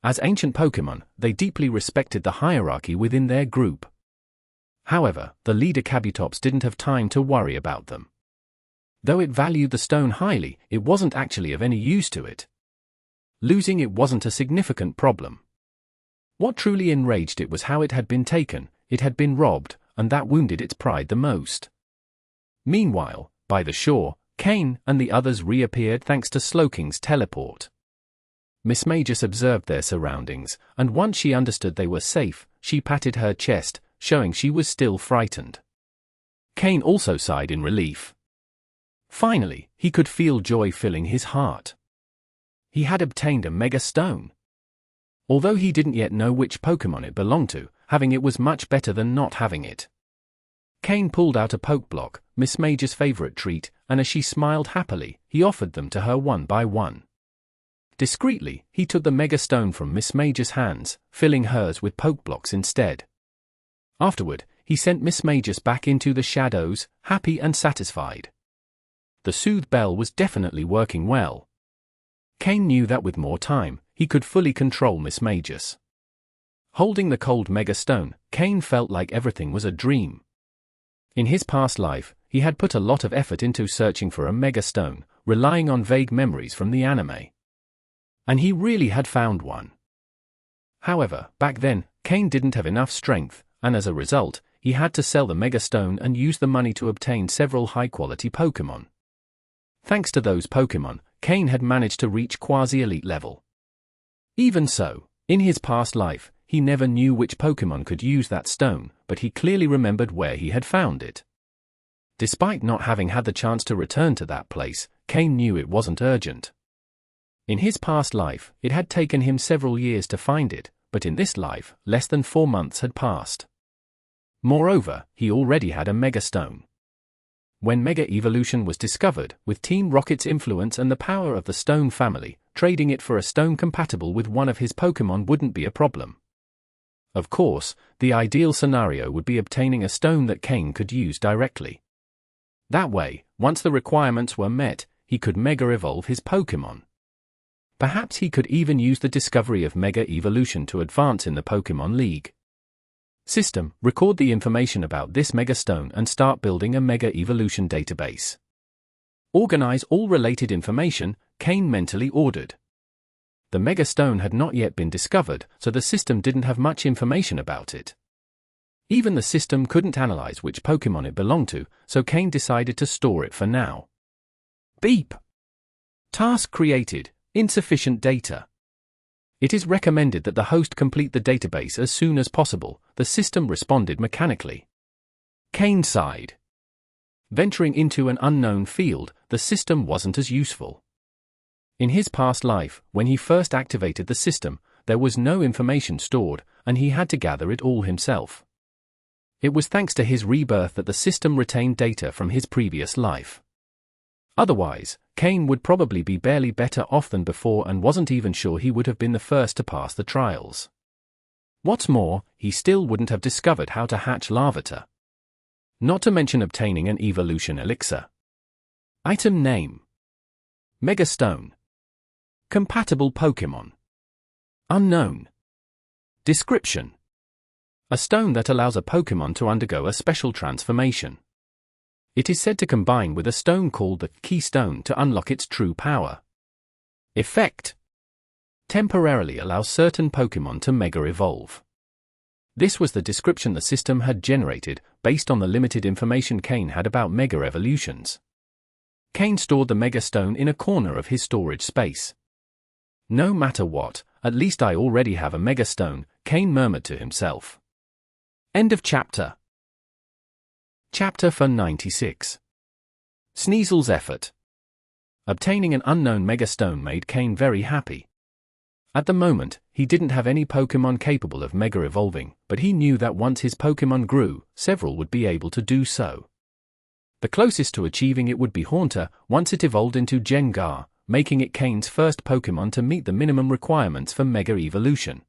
As ancient Pokémon, they deeply respected the hierarchy within their group. However, the leader Kabutops didn't have time to worry about them. Though it valued the stone highly, it wasn't actually of any use to it. Losing it wasn't a significant problem. What truly enraged it was how it had been taken, it had been robbed, and that wounded its pride the most. Meanwhile, by the shore, Kain and the others reappeared thanks to Slowking's teleport. Mismagius observed their surroundings, and once she understood they were safe, she patted her chest, showing she was still frightened. Kain also sighed in relief. Finally, he could feel joy filling his heart. He had obtained a Mega Stone. Although he didn't yet know which Pokémon it belonged to, having it was much better than not having it. Kain pulled out a Pokeblock, Mismagius' favorite treat, and as she smiled happily, he offered them to her one by one. Discreetly, he took the Mega Stone from Mismagius' hands, filling hers with Pokeblocks instead. Afterward, he sent Mismagius back into the shadows, happy and satisfied. The Soothe bell was definitely working well. Kain knew that with more time, he could fully control Mismagius. Holding the cold Mega Stone, Kain felt like everything was a dream. In his past life, he had put a lot of effort into searching for a Mega Stone, relying on vague memories from the anime. And he really had found one. However, back then, Kain didn't have enough strength, and as a result, he had to sell the Mega Stone and use the money to obtain several high-quality Pokémon. Thanks to those Pokémon, Kain had managed to reach quasi-elite level. Even so, in his past life, he never knew which Pokémon could use that stone, but he clearly remembered where he had found it. Despite not having had the chance to return to that place, Kain knew it wasn't urgent. In his past life, it had taken him several years to find it, but in this life, less than 4 months had passed. Moreover, he already had a Mega Stone. When Mega Evolution was discovered, with Team Rocket's influence and the power of the Stone family, trading it for a stone compatible with one of his Pokémon wouldn't be a problem. Of course, the ideal scenario would be obtaining a stone that Kain could use directly. That way, once the requirements were met, he could Mega Evolve his Pokémon. Perhaps he could even use the discovery of Mega Evolution to advance in the Pokémon League. System, record the information about this Mega Stone and start building a Mega Evolution database. Organize all related information, Kain mentally ordered. The Mega Stone had not yet been discovered, so the system didn't have much information about it. Even the system couldn't analyze which Pokémon it belonged to, so Kain decided to store it for now. Beep! Task created. Insufficient data. It is recommended that the host complete the database as soon as possible, the system responded mechanically. Kain sighed. Venturing into an unknown field, the system wasn't as useful. In his past life, when he first activated the system, there was no information stored, and he had to gather it all himself. It was thanks to his rebirth that the system retained data from his previous life. Otherwise, Kane would probably be barely better off than before and wasn't even sure he would have been the first to pass the trials. What's more, he still wouldn't have discovered how to hatch Larvitar. Not to mention obtaining an evolution elixir. Item name: Mega Stone. Compatible Pokémon. Unknown. Description: a stone that allows a Pokémon to undergo a special transformation. It is said to combine with a stone called the Keystone to unlock its true power. Effect: temporarily allows certain Pokémon to Mega Evolve. This was the description the system had generated, based on the limited information Kane had about Mega Evolutions. Kane stored the Mega Stone in a corner of his storage space. No matter what, at least I already have a Mega Stone, Kane murmured to himself. End of chapter. Chapter 496. Sneasel's effort. Obtaining an unknown Mega Stone made Kane very happy. At the moment, he didn't have any Pokémon capable of Mega Evolving, but he knew that once his Pokémon grew, several would be able to do so. The closest to achieving it would be Haunter, once it evolved into Gengar, making it Kane's first Pokémon to meet the minimum requirements for Mega Evolution.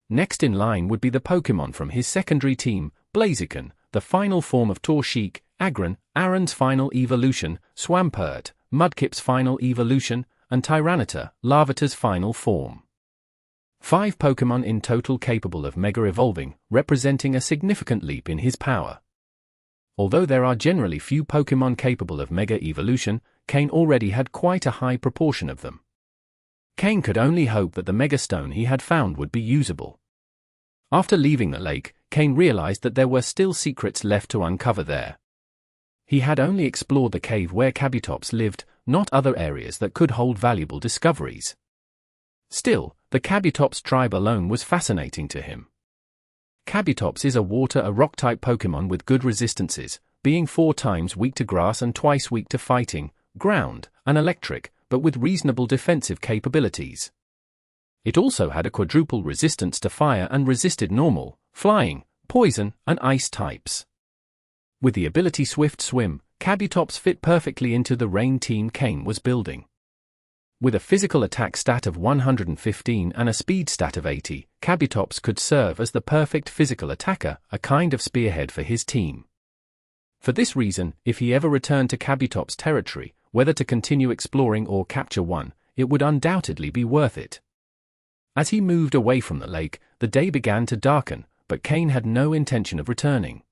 Next in line would be the Pokémon from his secondary team, Blaziken, the final form of Torchic, Aggron, Aron's final evolution, Swampert, Mudkip's final evolution, and Tyranitar, Larvitar's final form. 5 Pokémon in total capable of Mega Evolving, representing a significant leap in his power. Although there are generally few Pokémon capable of Mega Evolution, Kane already had quite a high proportion of them. Kane could only hope that the Mega Stone he had found would be usable. After leaving the lake, Kane realized that there were still secrets left to uncover there. He had only explored the cave where Kabutops lived, not other areas that could hold valuable discoveries. Still, the Kabutops tribe alone was fascinating to him. Kabutops is a rock-type Pokémon with good resistances, being 4 times weak to grass and twice weak to fighting, ground, and electric, but with reasonable defensive capabilities. It also had a quadruple resistance to fire and resisted normal, flying, poison, and ice types. With the ability Swift Swim, Kabutops fit perfectly into the Rain team Kane was building. With a physical attack stat of 115 and a speed stat of 80, Kabutops could serve as the perfect physical attacker, a kind of spearhead for his team. For this reason, if he ever returned to Kabutops territory, whether to continue exploring or capture one, it would undoubtedly be worth it. As he moved away from the lake, the day began to darken, but Kane had no intention of returning.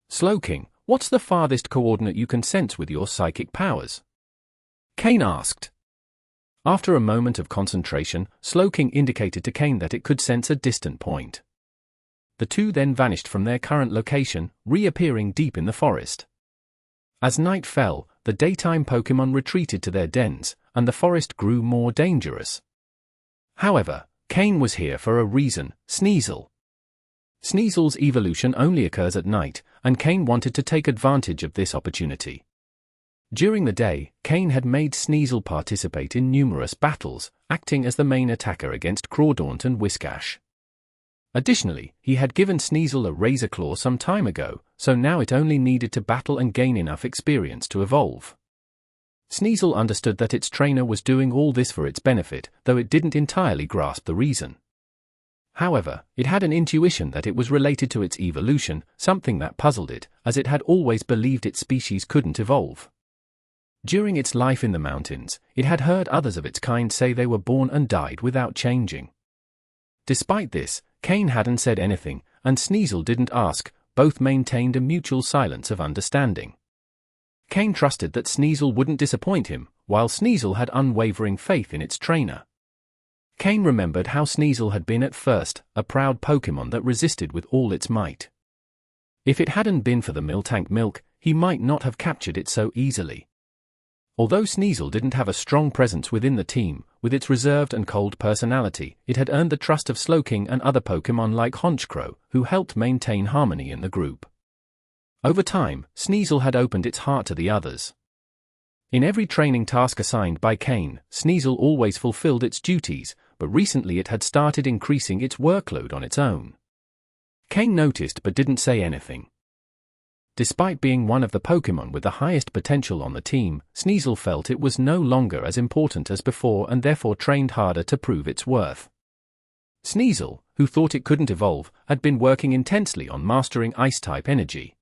Slowking, what's the farthest coordinate you can sense with your psychic powers? Kane asked. After a moment of concentration, Slowking indicated to Kane that it could sense a distant point. The two then vanished from their current location, reappearing deep in the forest. As night fell, the daytime Pokémon retreated to their dens, and the forest grew more dangerous. However, Kane was here for a reason: Sneasel. Sneasel's evolution only occurs at night, and Kane wanted to take advantage of this opportunity. During the day, Kane had made Sneasel participate in numerous battles, acting as the main attacker against Crawdaunt and Whiscash. Additionally, he had given Sneasel a Razor Claw some time ago, so now it only needed to battle and gain enough experience to evolve. Sneasel understood that its trainer was doing all this for its benefit, though it didn't entirely grasp the reason. However, it had an intuition that it was related to its evolution, something that puzzled it, as it had always believed its species couldn't evolve. During its life in the mountains, it had heard others of its kind say they were born and died without changing. Despite this, Kane hadn't said anything, and Sneasel didn't ask. Both maintained a mutual silence of understanding. Kane trusted that Sneasel wouldn't disappoint him, while Sneasel had unwavering faith in its trainer. Kane remembered how Sneasel had been at first, a proud Pokémon that resisted with all its might. If it hadn't been for the Miltank milk, he might not have captured it so easily. Although Sneasel didn't have a strong presence within the team, with its reserved and cold personality, it had earned the trust of Slowking and other Pokémon like Honchkrow, who helped maintain harmony in the group. Over time, Sneasel had opened its heart to the others. In every training task assigned by Kane, Sneasel always fulfilled its duties, but recently it had started increasing its workload on its own. Kane noticed but didn't say anything. Despite being one of the Pokémon with the highest potential on the team, Sneasel felt it was no longer as important as before and therefore trained harder to prove its worth. Sneasel, who thought it couldn't evolve, had been working intensely on mastering Ice-type energy.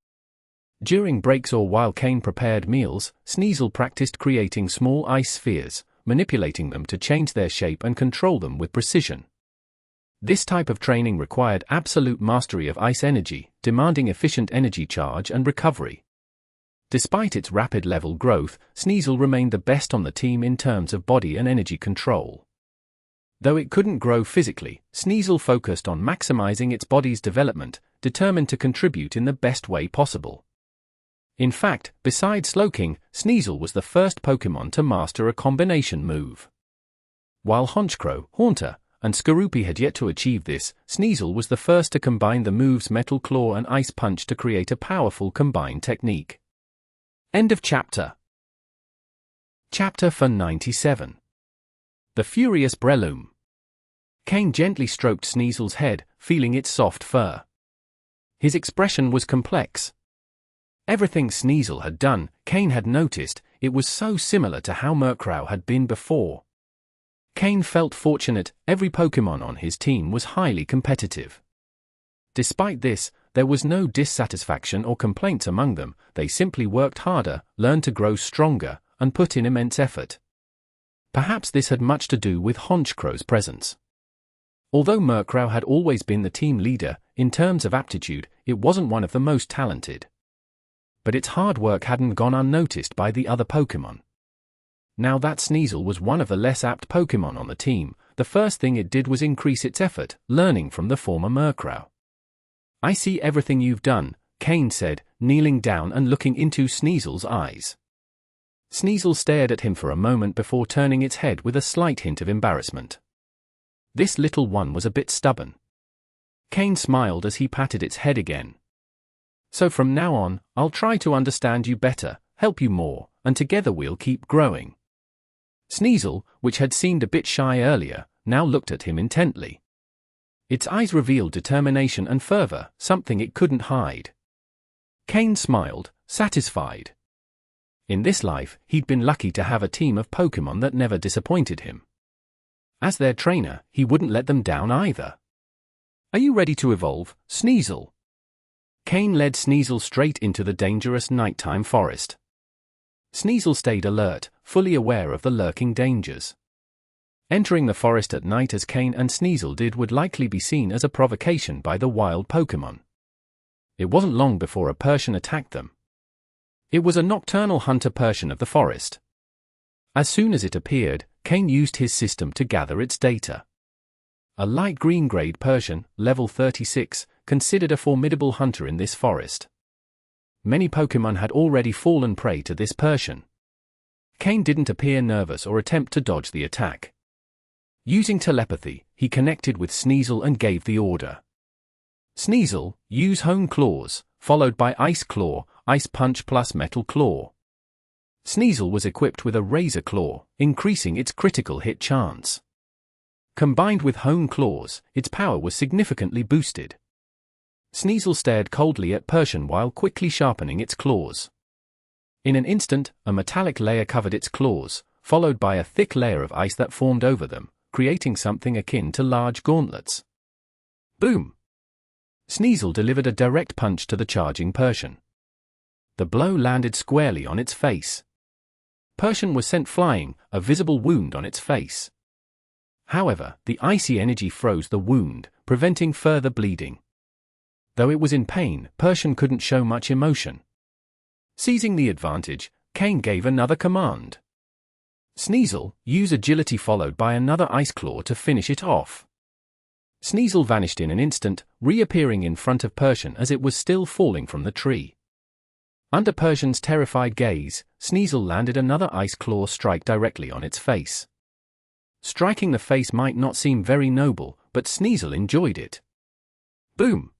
During breaks or while Kane prepared meals, Sneasel practiced creating small ice spheres, manipulating them to change their shape and control them with precision. This type of training required absolute mastery of ice energy, demanding efficient energy charge and recovery. Despite its rapid level growth, Sneasel remained the best on the team in terms of body and energy control. Though it couldn't grow physically, Sneasel focused on maximizing its body's development, determined to contribute in the best way possible. In fact, besides Slowking, Sneasel was the first Pokémon to master a combination move. While Honchkrow, Haunter, and Skorupi had yet to achieve this, Sneasel was the first to combine the moves Metal Claw and Ice Punch to create a powerful combined technique. End of chapter. Chapter 97. The Furious Breloom. Kane gently stroked Sneasel's head, feeling its soft fur. His expression was complex. Everything Sneasel had done, Kane had noticed, it was so similar to how Murkrow had been before. Kane felt fortunate, every Pokémon on his team was highly competitive. Despite this, there was no dissatisfaction or complaints among them, they simply worked harder, learned to grow stronger, and put in immense effort. Perhaps this had much to do with Honchkrow's presence. Although Murkrow had always been the team leader, in terms of aptitude, it wasn't one of the most talented. But its hard work hadn't gone unnoticed by the other Pokémon. Now that Sneasel was one of the less apt Pokémon on the team, the first thing it did was increase its effort, learning from the former Murkrow. "I see everything you've done," Kane said, kneeling down and looking into Sneasel's eyes. Sneasel stared at him for a moment before turning its head with a slight hint of embarrassment. This little one was a bit stubborn. Kane smiled as he patted its head again. "So from now on, I'll try to understand you better, help you more, and together we'll keep growing." Sneasel, which had seemed a bit shy earlier, now looked at him intently. Its eyes revealed determination and fervor, something it couldn't hide. Kane smiled, satisfied. In this life, he'd been lucky to have a team of Pokémon that never disappointed him. As their trainer, he wouldn't let them down either. "Are you ready to evolve, Sneasel?" Kane led Sneasel straight into the dangerous nighttime forest. Sneasel stayed alert, fully aware of the lurking dangers. Entering the forest at night as Kane and Sneasel did would likely be seen as a provocation by the wild Pokémon. It wasn't long before a Persian attacked them. It was a nocturnal hunter Persian of the forest. As soon as it appeared, Kane used his system to gather its data. A light green-grade Persian, level 36, considered a formidable hunter in this forest. Many Pokémon had already fallen prey to this Persian. Kane didn't appear nervous or attempt to dodge the attack. Using telepathy, he connected with Sneasel and gave the order. "Sneasel, use Hone Claws," followed by Ice Claw, Ice Punch plus Metal Claw. Sneasel was equipped with a Razor Claw, increasing its critical hit chance. Combined with Hone Claws, its power was significantly boosted. Sneasel stared coldly at Persian while quickly sharpening its claws. In an instant, a metallic layer covered its claws, followed by a thick layer of ice that formed over them, creating something akin to large gauntlets. Boom! Sneasel delivered a direct punch to the charging Persian. The blow landed squarely on its face. Persian was sent flying, a visible wound on its face. However, the icy energy froze the wound, preventing further bleeding. Though it was in pain, Persian couldn't show much emotion. Seizing the advantage, Kane gave another command. "Sneasel, use Agility followed by another Ice Claw to finish it off." Sneasel vanished in an instant, reappearing in front of Persian as it was still falling from the tree. Under Persian's terrified gaze, Sneasel landed another Ice Claw strike directly on its face. Striking the face might not seem very noble, but Sneasel enjoyed it. Boom!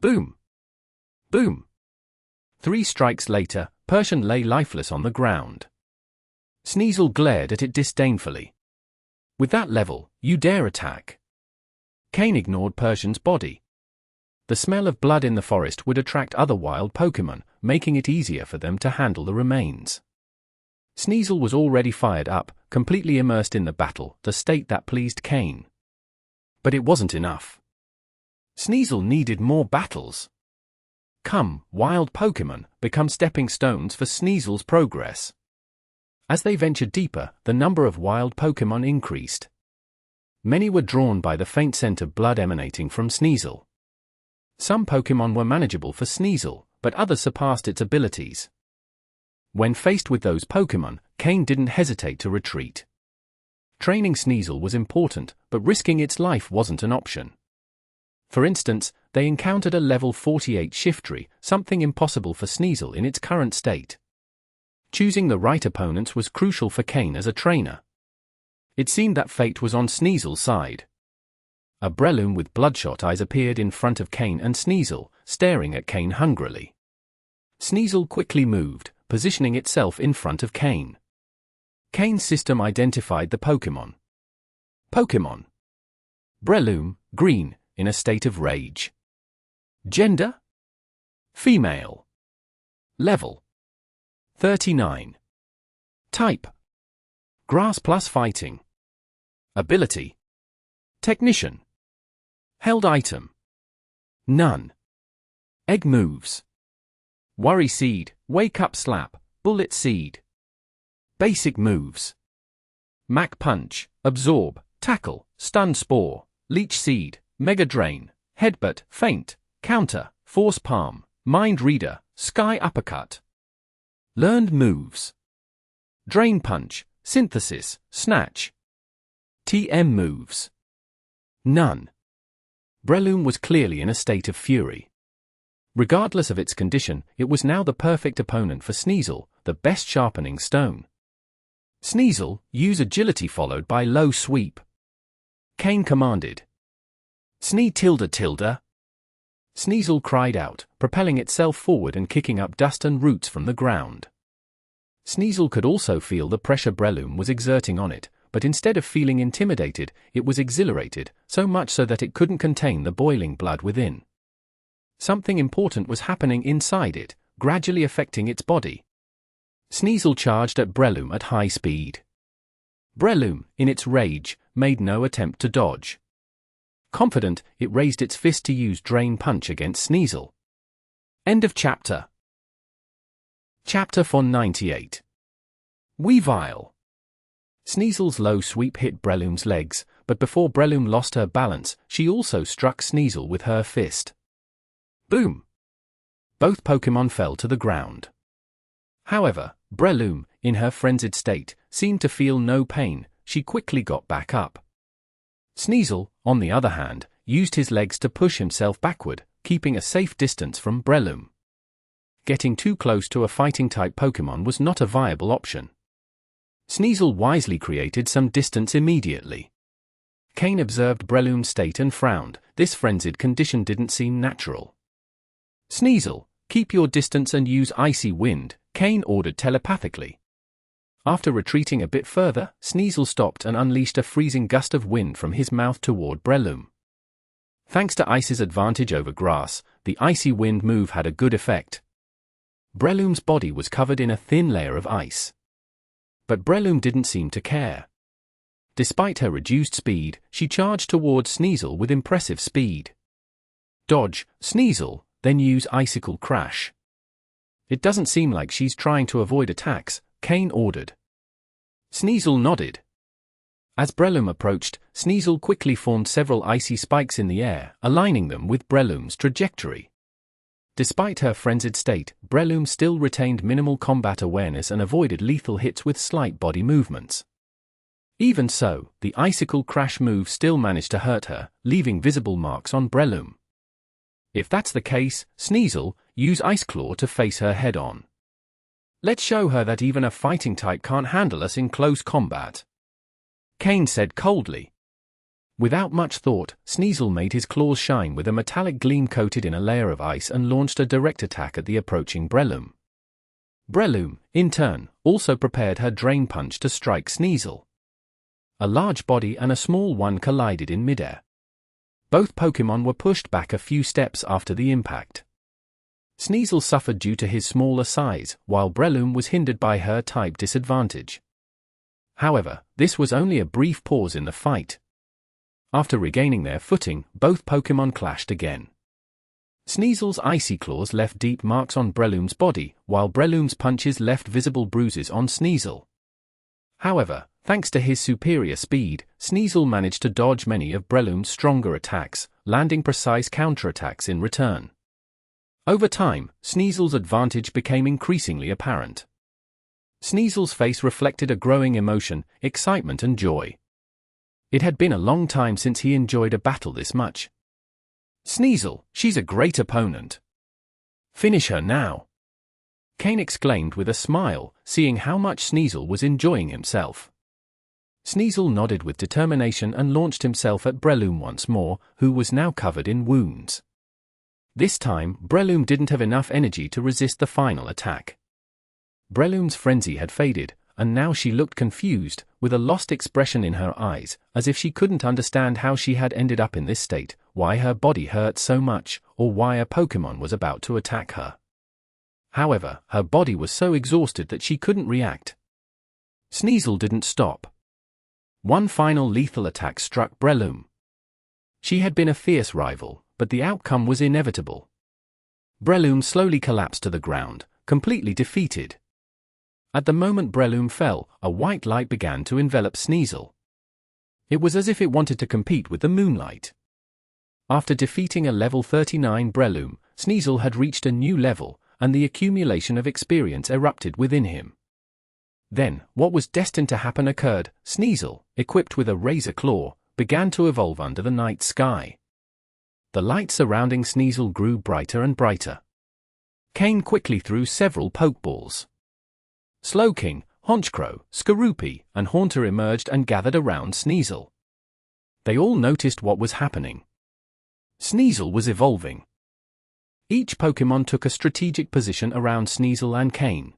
Boom! Boom! 3 strikes later, Persian lay lifeless on the ground. Sneasel glared at it disdainfully. "With that level, you dare attack?" Kane ignored Persian's body. The smell of blood in the forest would attract other wild Pokémon, making it easier for them to handle the remains. Sneasel was already fired up, completely immersed in the battle, the state that pleased Kain. But it wasn't enough. Sneasel needed more battles. Come, wild Pokémon, become stepping stones for Sneasel's progress. As they ventured deeper, the number of wild Pokémon increased. Many were drawn by the faint scent of blood emanating from Sneasel. Some Pokémon were manageable for Sneasel, but others surpassed its abilities. When faced with those Pokémon, Kain didn't hesitate to retreat. Training Sneasel was important, but risking its life wasn't an option. For instance, they encountered a level 48 Shiftry, something impossible for Sneasel in its current state. Choosing the right opponents was crucial for Kain as a trainer. It seemed that fate was on Sneasel's side. A Breloom with bloodshot eyes appeared in front of Kain and Sneasel, staring at Kain hungrily. Sneasel quickly moved, positioning itself in front of Kain. Kain's system identified the Pokémon. Pokémon. Breloom, green, in a state of rage. Gender? Female. Level 39. Type: Grass plus Fighting. Ability: Technician. Held item: None. Egg moves: Worry Seed, Wake Up Slap, Bullet Seed. Basic moves: Mach Punch, Absorb, Tackle, Stun Spore, Leech Seed, Mega Drain, Headbutt, Feint, Counter, Force Palm, Mind Reader, Sky Uppercut. Learned moves: Drain Punch, Synthesis, Snatch. TM moves: None. Breloom was clearly in a state of fury. Regardless of its condition, it was now the perfect opponent for Sneasel, the best sharpening stone. Sneasel, use Agility followed by Low Sweep. Kain commanded. Snee tilde tilde. Sneasel cried out, propelling itself forward and kicking up dust and roots from the ground. Sneasel could also feel the pressure Breloom was exerting on it, but instead of feeling intimidated, it was exhilarated, so much so that it couldn't contain the boiling blood within. Something important was happening inside it, gradually affecting its body. Sneasel charged at Breloom at high speed. Breloom, in its rage, made no attempt to dodge. Confident, it raised its fist to use Drain Punch against Sneasel. End of chapter. Chapter 498. Weavile. Sneasel's low sweep hit Breloom's legs, but before Breloom lost her balance, she also struck Sneasel with her fist. Boom! Both Pokémon fell to the ground. However, Breloom, in her frenzied state, seemed to feel no pain. She quickly got back up. Sneasel, on the other hand, used his legs to push himself backward, keeping a safe distance from Breloom. Getting too close to a fighting-type Pokémon was not a viable option. Sneasel wisely created some distance immediately. Kain observed Breloom's state and frowned. This frenzied condition didn't seem natural. Sneasel, keep your distance and use Icy Wind, Kain ordered telepathically. After retreating a bit further, Sneasel stopped and unleashed a freezing gust of wind from his mouth toward Breloom. Thanks to Ice's advantage over grass, the Icy Wind move had a good effect. Breloom's body was covered in a thin layer of ice. But Breloom didn't seem to care. Despite her reduced speed, she charged towards Sneasel with impressive speed. Dodge, Sneasel, then use Icicle Crash. It doesn't seem like she's trying to avoid attacks, Kain ordered. Sneasel nodded. As Breloom approached, Sneasel quickly formed several icy spikes in the air, aligning them with Breloom's trajectory. Despite her frenzied state, Breloom still retained minimal combat awareness and avoided lethal hits with slight body movements. Even so, the Icicle Crash move still managed to hurt her, leaving visible marks on Breloom. If that's the case, Sneasel, use Ice Claw to face her head-on. Let's show her that even a fighting type can't handle us in close combat. Kain said coldly. Without much thought, Sneasel made his claws shine with a metallic gleam coated in a layer of ice and launched a direct attack at the approaching Breloom. Breloom, in turn, also prepared her Drain Punch to strike Sneasel. A large body and a small one collided in midair. Both Pokémon were pushed back a few steps after the impact. Sneasel suffered due to his smaller size, while Breloom was hindered by her type disadvantage. However, this was only a brief pause in the fight. After regaining their footing, both Pokémon clashed again. Sneasel's icy claws left deep marks on Breloom's body, while Breloom's punches left visible bruises on Sneasel. However, thanks to his superior speed, Sneasel managed to dodge many of Breloom's stronger attacks, landing precise counterattacks in return. Over time, Sneasel's advantage became increasingly apparent. Sneasel's face reflected a growing emotion, excitement and joy. It had been a long time since he enjoyed a battle this much. "Sneasel, she's a great opponent. Finish her now," Kain exclaimed with a smile, seeing how much Sneasel was enjoying himself. Sneasel nodded with determination and launched himself at Breloom once more, who was now covered in wounds. This time, Breloom didn't have enough energy to resist the final attack. Breloom's frenzy had faded, and now she looked confused, with a lost expression in her eyes, as if she couldn't understand how she had ended up in this state, why her body hurt so much, or why a Pokémon was about to attack her. However, her body was so exhausted that she couldn't react. Sneasel didn't stop. One final lethal attack struck Breloom. She had been a fierce rival, but the outcome was inevitable. Breloom slowly collapsed to the ground, completely defeated. At the moment Breloom fell, a white light began to envelop Sneasel. It was as if it wanted to compete with the moonlight. After defeating a level 39 Breloom, Sneasel had reached a new level, and the accumulation of experience erupted within him. Then, what was destined to happen occurred. Sneasel, equipped with a razor claw, began to evolve under the night sky. The light surrounding Sneasel grew brighter and brighter. Kain quickly threw several Pokeballs. Slowking, Honchkrow, Skorupi, and Haunter emerged and gathered around Sneasel. They all noticed what was happening. Sneasel was evolving. Each Pokémon took a strategic position around Sneasel and Kain.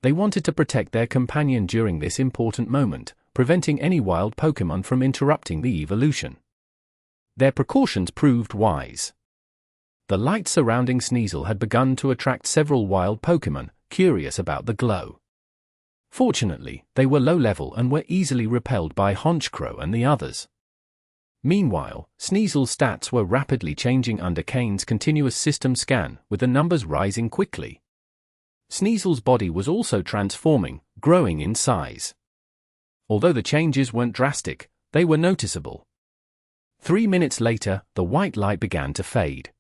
They wanted to protect their companion during this important moment, preventing any wild Pokémon from interrupting the evolution. Their precautions proved wise. The light surrounding Sneasel had begun to attract several wild Pokémon, curious about the glow. Fortunately, they were low level and were easily repelled by Honchkrow and the others. Meanwhile, Sneasel's stats were rapidly changing under Kain's continuous system scan, with the numbers rising quickly. Sneasel's body was also transforming, growing in size. Although the changes weren't drastic, they were noticeable. 3 minutes later, the white light began to fade.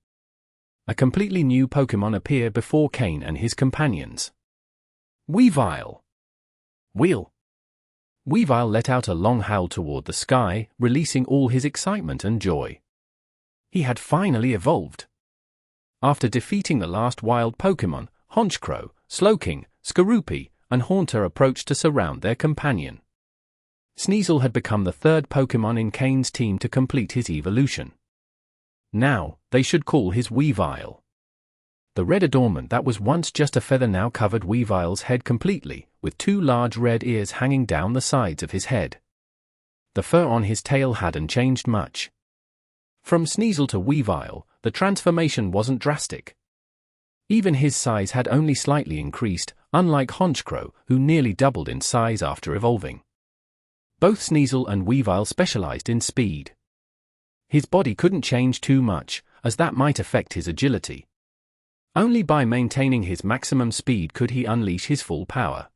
A completely new Pokémon appeared before Kain and his companions. Weavile. Wheel. Weavile let out a long howl toward the sky, releasing all his excitement and joy. He had finally evolved. After defeating the last wild Pokémon, Honchkrow, Slowking, Skorupi, and Haunter approached to surround their companion. Sneasel had become the third Pokémon in Kain's team to complete his evolution. Now, they should call his Weavile. The red adornment that was once just a feather now covered Weavile's head completely, with 2 large red ears hanging down the sides of his head. The fur on his tail hadn't changed much. From Sneasel to Weavile, the transformation wasn't drastic. Even his size had only slightly increased, unlike Honchkrow, who nearly doubled in size after evolving. Both Sneasel and Weavile specialized in speed. His body couldn't change too much, as that might affect his agility. Only by maintaining his maximum speed could he unleash his full power.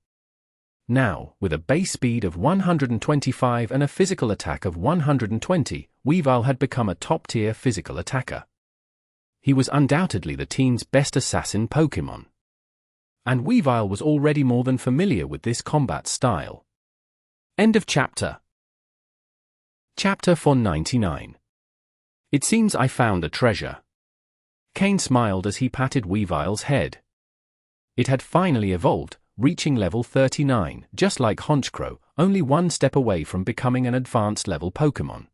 Now, with a base speed of 125 and a physical attack of 120, Weavile had become a top-tier physical attacker. He was undoubtedly the team's best assassin Pokémon. And Weavile was already more than familiar with this combat style. End of chapter. Chapter 499. It seems I found a treasure. Kain smiled as he patted Weavile's head. It had finally evolved, reaching level 39, just like Honchkrow, only one step away from becoming an advanced level Pokémon.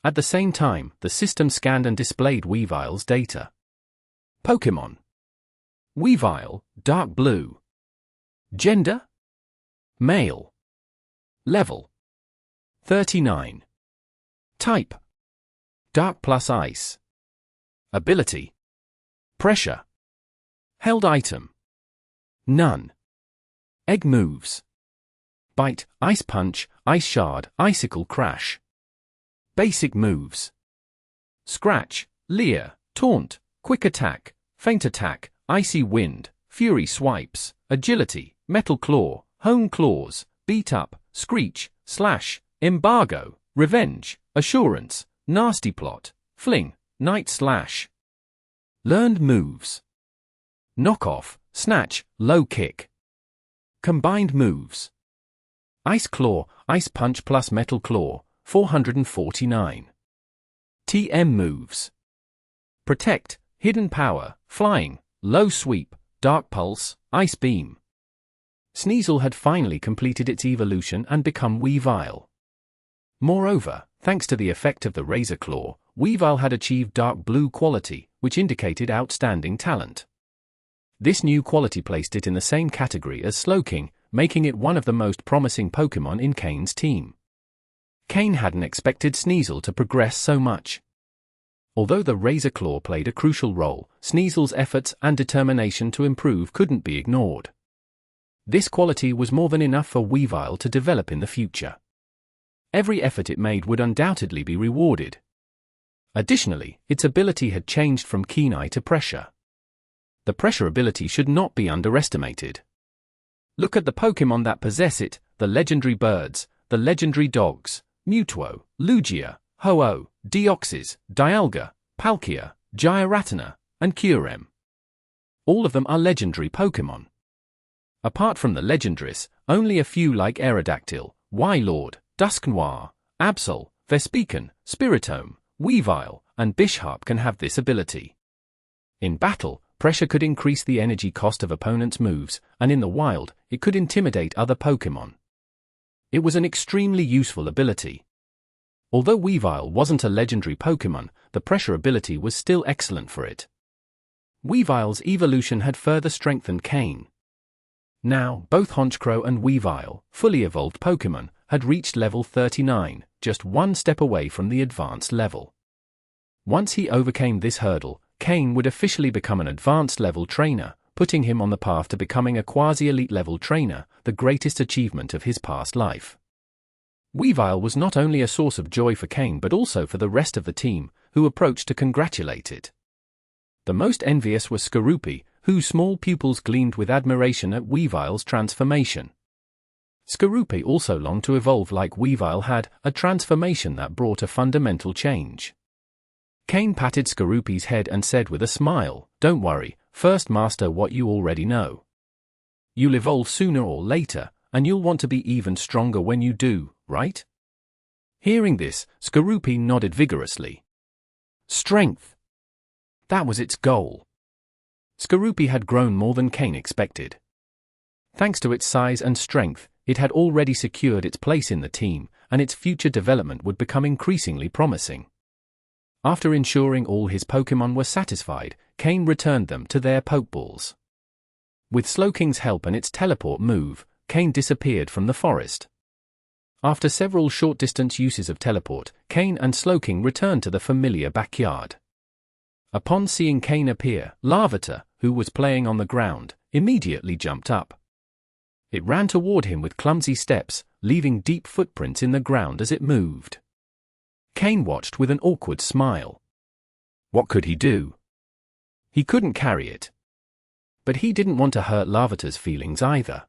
At the same time, the system scanned and displayed Weavile's data. Pokémon. Weavile, dark blue. Gender? Male. Level 39. Type. Dark plus Ice. Ability. Pressure. Held item. None. Egg moves. Bite, Ice Punch, Ice Shard, Icicle Crash. Basic moves. Scratch, Leer, Taunt, Quick Attack, Feint Attack, Icy Wind, Fury Swipes, Agility, Metal Claw, Hone Claws, Beat Up, Screech, Slash, Embargo, Revenge, Assurance, Nasty Plot, Fling, Night Slash. Learned moves. Knock Off, Snatch, Low Kick. Combined moves. Ice Claw, Ice Punch plus Metal Claw, 449. TM moves. Protect, Hidden Power, Flying, Low Sweep, Dark Pulse, Ice Beam. Sneasel had finally completed its evolution and become Weavile. Moreover, thanks to the effect of the Razor Claw, Weavile had achieved dark blue quality, which indicated outstanding talent. This new quality placed it in the same category as Slowking, making it one of the most promising Pokémon in Kane's team. Kane hadn't expected Sneasel to progress so much. Although the Razor Claw played a crucial role, Sneasel's efforts and determination to improve couldn't be ignored. This quality was more than enough for Weavile to develop in the future. Every effort it made would undoubtedly be rewarded. Additionally, its ability had changed from Keen Eye to Pressure. The Pressure ability should not be underestimated. Look at the Pokémon that possess it: the legendary birds, the legendary dogs, Mutuo, Lugia, Ho-Oh, Deoxys, Dialga, Palkia, Gyaratina, and Kyurem. All of them are legendary Pokémon. Apart from the legendaries, only a few like Aerodactyl, Wylord, Dusknoir, Absol, Vespiquen, Spiritome, Weavile, and Bisharp can have this ability. In battle, Pressure could increase the energy cost of opponents' moves, and in the wild, it could intimidate other Pokémon. It was an extremely useful ability. Although Weavile wasn't a legendary Pokémon, the Pressure ability was still excellent for it. Weavile's evolution had further strengthened Kane. Now, both Honchkrow and Weavile, fully evolved Pokémon, had reached level 39, just one step away from the advanced level. Once he overcame this hurdle, Kane would officially become an advanced level trainer, putting him on the path to becoming a quasi-elite level trainer, the greatest achievement of his past life. Weavile was not only a source of joy for Kane but also for the rest of the team, who approached to congratulate it. The most envious was Skorupi, whose small pupils gleamed with admiration at Weavile's transformation. Skorupi also longed to evolve like Weavile had, a transformation that brought a fundamental change. Kane patted Skorupi's head and said with a smile, "Don't worry, first master what you already know. You'll evolve sooner or later, and you'll want to be even stronger when you do, right?" Hearing this, Skorupi nodded vigorously. Strength. That was its goal. Skorupi had grown more than Kane expected. Thanks to its size and strength, it had already secured its place in the team, and its future development would become increasingly promising. After ensuring all his Pokémon were satisfied, Kane returned them to their Pokeballs. With Slowking's help and its teleport move, Kane disappeared from the forest. After several short-distance uses of teleport, Kane and Slowking returned to the familiar backyard. Upon seeing Kane appear, Larvitar, who was playing on the ground, immediately jumped up. It ran toward him with clumsy steps, leaving deep footprints in the ground as it moved. Kane watched with an awkward smile. What could he do? He couldn't carry it. But he didn't want to hurt Larvitar's feelings either.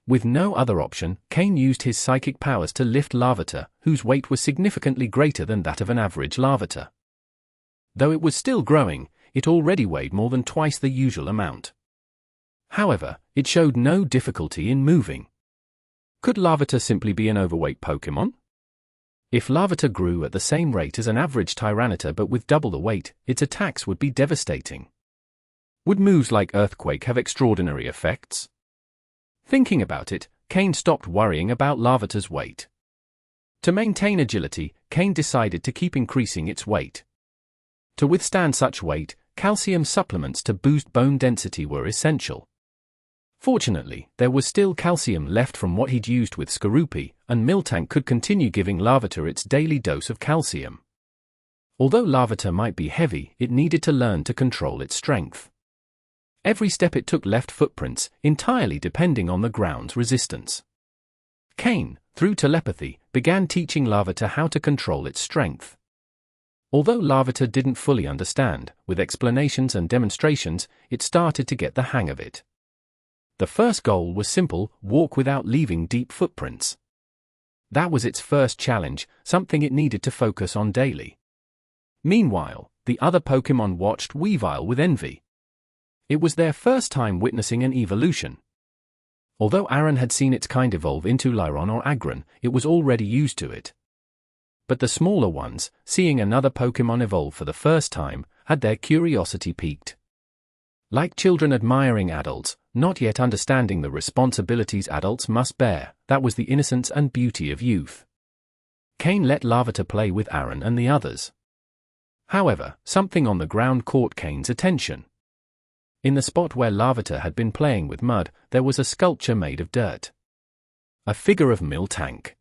With no other option, Kane used his psychic powers to lift Larvitar, whose weight was significantly greater than that of an average Larvitar. Though it was still growing, it already weighed more than twice the usual amount. However, it showed no difficulty in moving. Could Larvitar simply be an overweight Pokémon? If Larvitar grew at the same rate as an average Tyranitar but with double the weight, its attacks would be devastating. Would moves like Earthquake have extraordinary effects? Thinking about it, Kane stopped worrying about Larvitar's weight. To maintain agility, Kane decided to keep increasing its weight. To withstand such weight, calcium supplements to boost bone density were essential. Fortunately, there was still calcium left from what he'd used with Skorupi, and Miltank could continue giving Larvitar its daily dose of calcium. Although Larvitar might be heavy, it needed to learn to control its strength. Every step it took left footprints, entirely depending on the ground's resistance. Kain, through telepathy, began teaching Larvitar how to control its strength. Although Larvitar didn't fully understand, with explanations and demonstrations, it started to get the hang of it. The first goal was simple: walk without leaving deep footprints. That was its first challenge, something it needed to focus on daily. Meanwhile, the other Pokémon watched Weavile with envy. It was their first time witnessing an evolution. Although Aaron had seen its kind evolve into Lyron or Agron, it was already used to it. But the smaller ones, seeing another Pokémon evolve for the first time, had their curiosity piqued. Like children admiring adults, not yet understanding the responsibilities adults must bear, that was the innocence and beauty of youth. Kain let Larvitar play with Aaron and the others. However, something on the ground caught Kain's attention. In the spot where Larvitar had been playing with mud, there was a sculpture made of dirt. A figure of Miltank.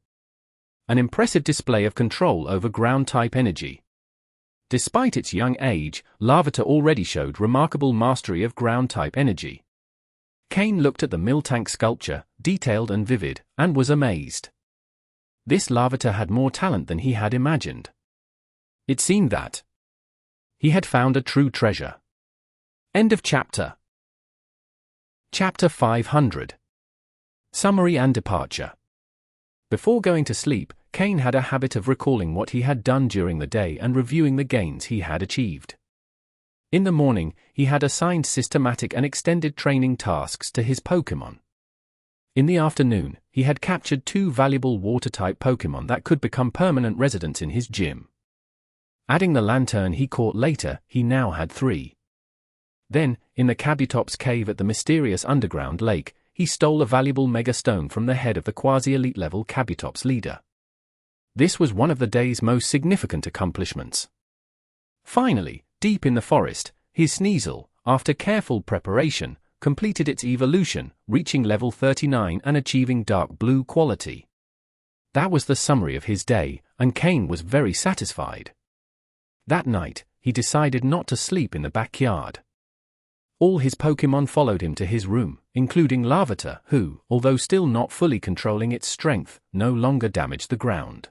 An impressive display of control over ground-type energy. Despite its young age, Larvitar already showed remarkable mastery of ground-type energy. Kain looked at the Miltank sculpture, detailed and vivid, and was amazed. This Larvitar had more talent than he had imagined. It seemed that he had found a true treasure. End of chapter. Chapter 500. Summary and Departure. Before going to sleep, Kain had a habit of recalling what he had done during the day and reviewing the gains he had achieved. In the morning, he had assigned systematic and extended training tasks to his Pokémon. In the afternoon, he had captured 2 valuable water-type Pokémon that could become permanent residents in his gym. Adding the lantern he caught later, he now had 3. Then, in the Kabutops cave at the mysterious underground lake, he stole a valuable Mega Stone from the head of the quasi-elite level Kabutops leader. This was one of the day's most significant accomplishments. Finally, deep in the forest, his Sneasel, after careful preparation, completed its evolution, reaching level 39 and achieving dark blue quality. That was the summary of his day, and Kain was very satisfied. That night, he decided not to sleep in the backyard. All his Pokémon followed him to his room, including Larvitar, who, although still not fully controlling its strength, no longer damaged the ground.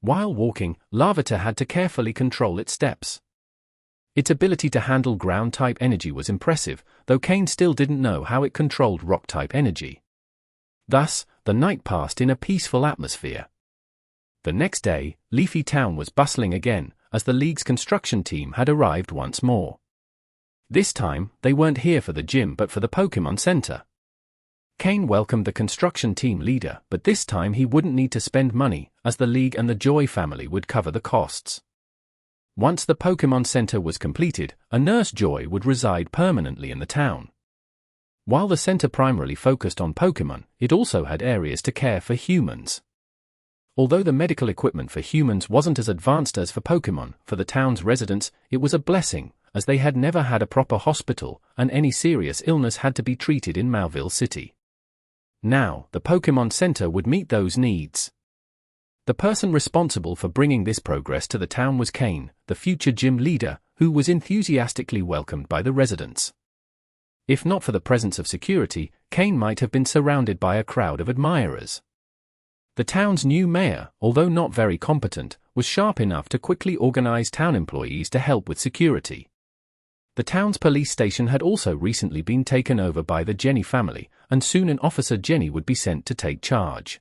While walking, Larvitar had to carefully control its steps. Its ability to handle ground-type energy was impressive, though Kain still didn't know how it controlled rock-type energy. Thus, the night passed in a peaceful atmosphere. The next day, Leafy Town was bustling again, as the League's construction team had arrived once more. This time, they weren't here for the gym but for the Pokémon Center. Kain welcomed the construction team leader, but this time he wouldn't need to spend money, as the League and the Joy family would cover the costs. Once the Pokémon Center was completed, a Nurse Joy would reside permanently in the town. While the center primarily focused on Pokémon, it also had areas to care for humans. Although the medical equipment for humans wasn't as advanced as for Pokémon, for the town's residents, it was a blessing, as they had never had a proper hospital, and any serious illness had to be treated in Mauville City. Now, the Pokémon Center would meet those needs. The person responsible for bringing this progress to the town was Kain, the future gym leader, who was enthusiastically welcomed by the residents. If not for the presence of security, Kain might have been surrounded by a crowd of admirers. The town's new mayor, although not very competent, was sharp enough to quickly organize town employees to help with security. The town's police station had also recently been taken over by the Jenny family, and soon an officer Jenny would be sent to take charge.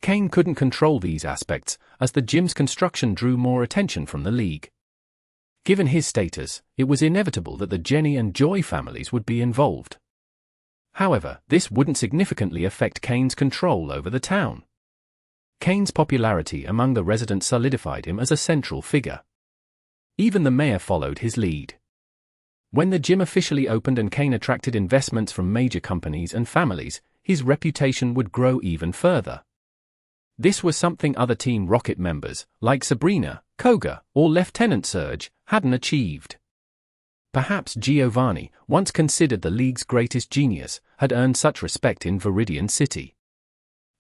Kain couldn't control these aspects, as the gym's construction drew more attention from the League. Given his status, it was inevitable that the Jenny and Joy families would be involved. However, this wouldn't significantly affect Kain's control over the town. Kain's popularity among the residents solidified him as a central figure. Even the mayor followed his lead. When the gym officially opened and Kain attracted investments from major companies and families, his reputation would grow even further. This was something other Team Rocket members, like Sabrina, Koga, or Lieutenant Surge, hadn't achieved. Perhaps Giovanni, once considered the League's greatest genius, had earned such respect in Viridian City.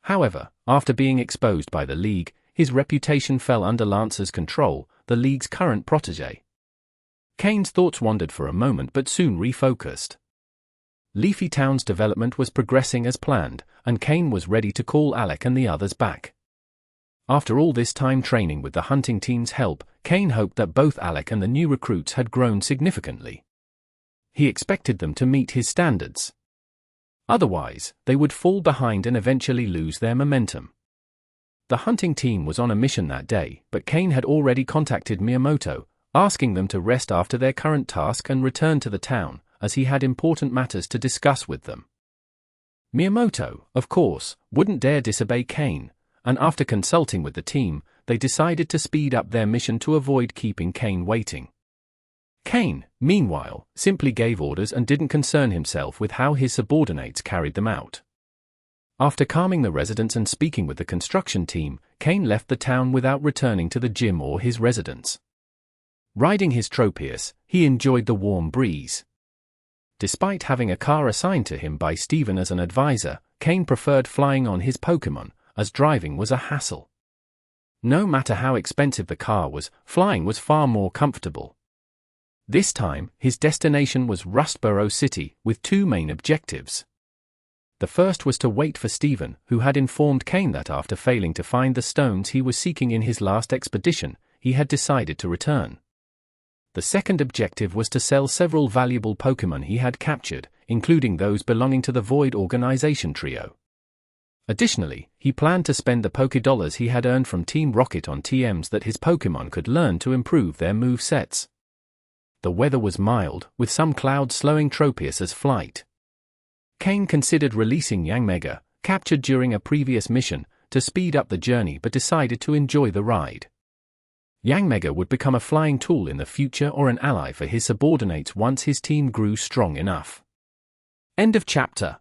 However, after being exposed by the League, his reputation fell under Lancer's control, the league's current protégé. Kane's thoughts wandered for a moment but soon refocused. Leafy Town's development was progressing as planned, and Kane was ready to call Alec and the others back. After all this time training with the hunting team's help, Kane hoped that both Alec and the new recruits had grown significantly. He expected them to meet his standards. Otherwise, they would fall behind and eventually lose their momentum. The hunting team was on a mission that day, but Kane had already contacted Miyamoto, asking them to rest after their current task and return to the town, as he had important matters to discuss with them. Miyamoto, of course, wouldn't dare disobey Kane, and after consulting with the team, they decided to speed up their mission to avoid keeping Kane waiting. Kane, meanwhile, simply gave orders and didn't concern himself with how his subordinates carried them out. After calming the residents and speaking with the construction team, Kane left the town without returning to the gym or his residence. Riding his Tropius, he enjoyed the warm breeze. Despite having a car assigned to him by Steven as an advisor, Kane preferred flying on his Pokémon, as driving was a hassle. No matter how expensive the car was, flying was far more comfortable. This time, his destination was Rustboro City, with two main objectives. The first was to wait for Steven, who had informed Kane that after failing to find the stones he was seeking in his last expedition, he had decided to return. The second objective was to sell several valuable Pokémon he had captured, including those belonging to the Void Organization trio. Additionally, he planned to spend the Pokédollars he had earned from Team Rocket on TMs that his Pokémon could learn to improve their move sets. The weather was mild, with some clouds slowing Tropius's flight. Kane considered releasing Yanmega, captured during a previous mission, to speed up the journey but decided to enjoy the ride. Yanmega would become a flying tool in the future or an ally for his subordinates once his team grew strong enough. End of chapter.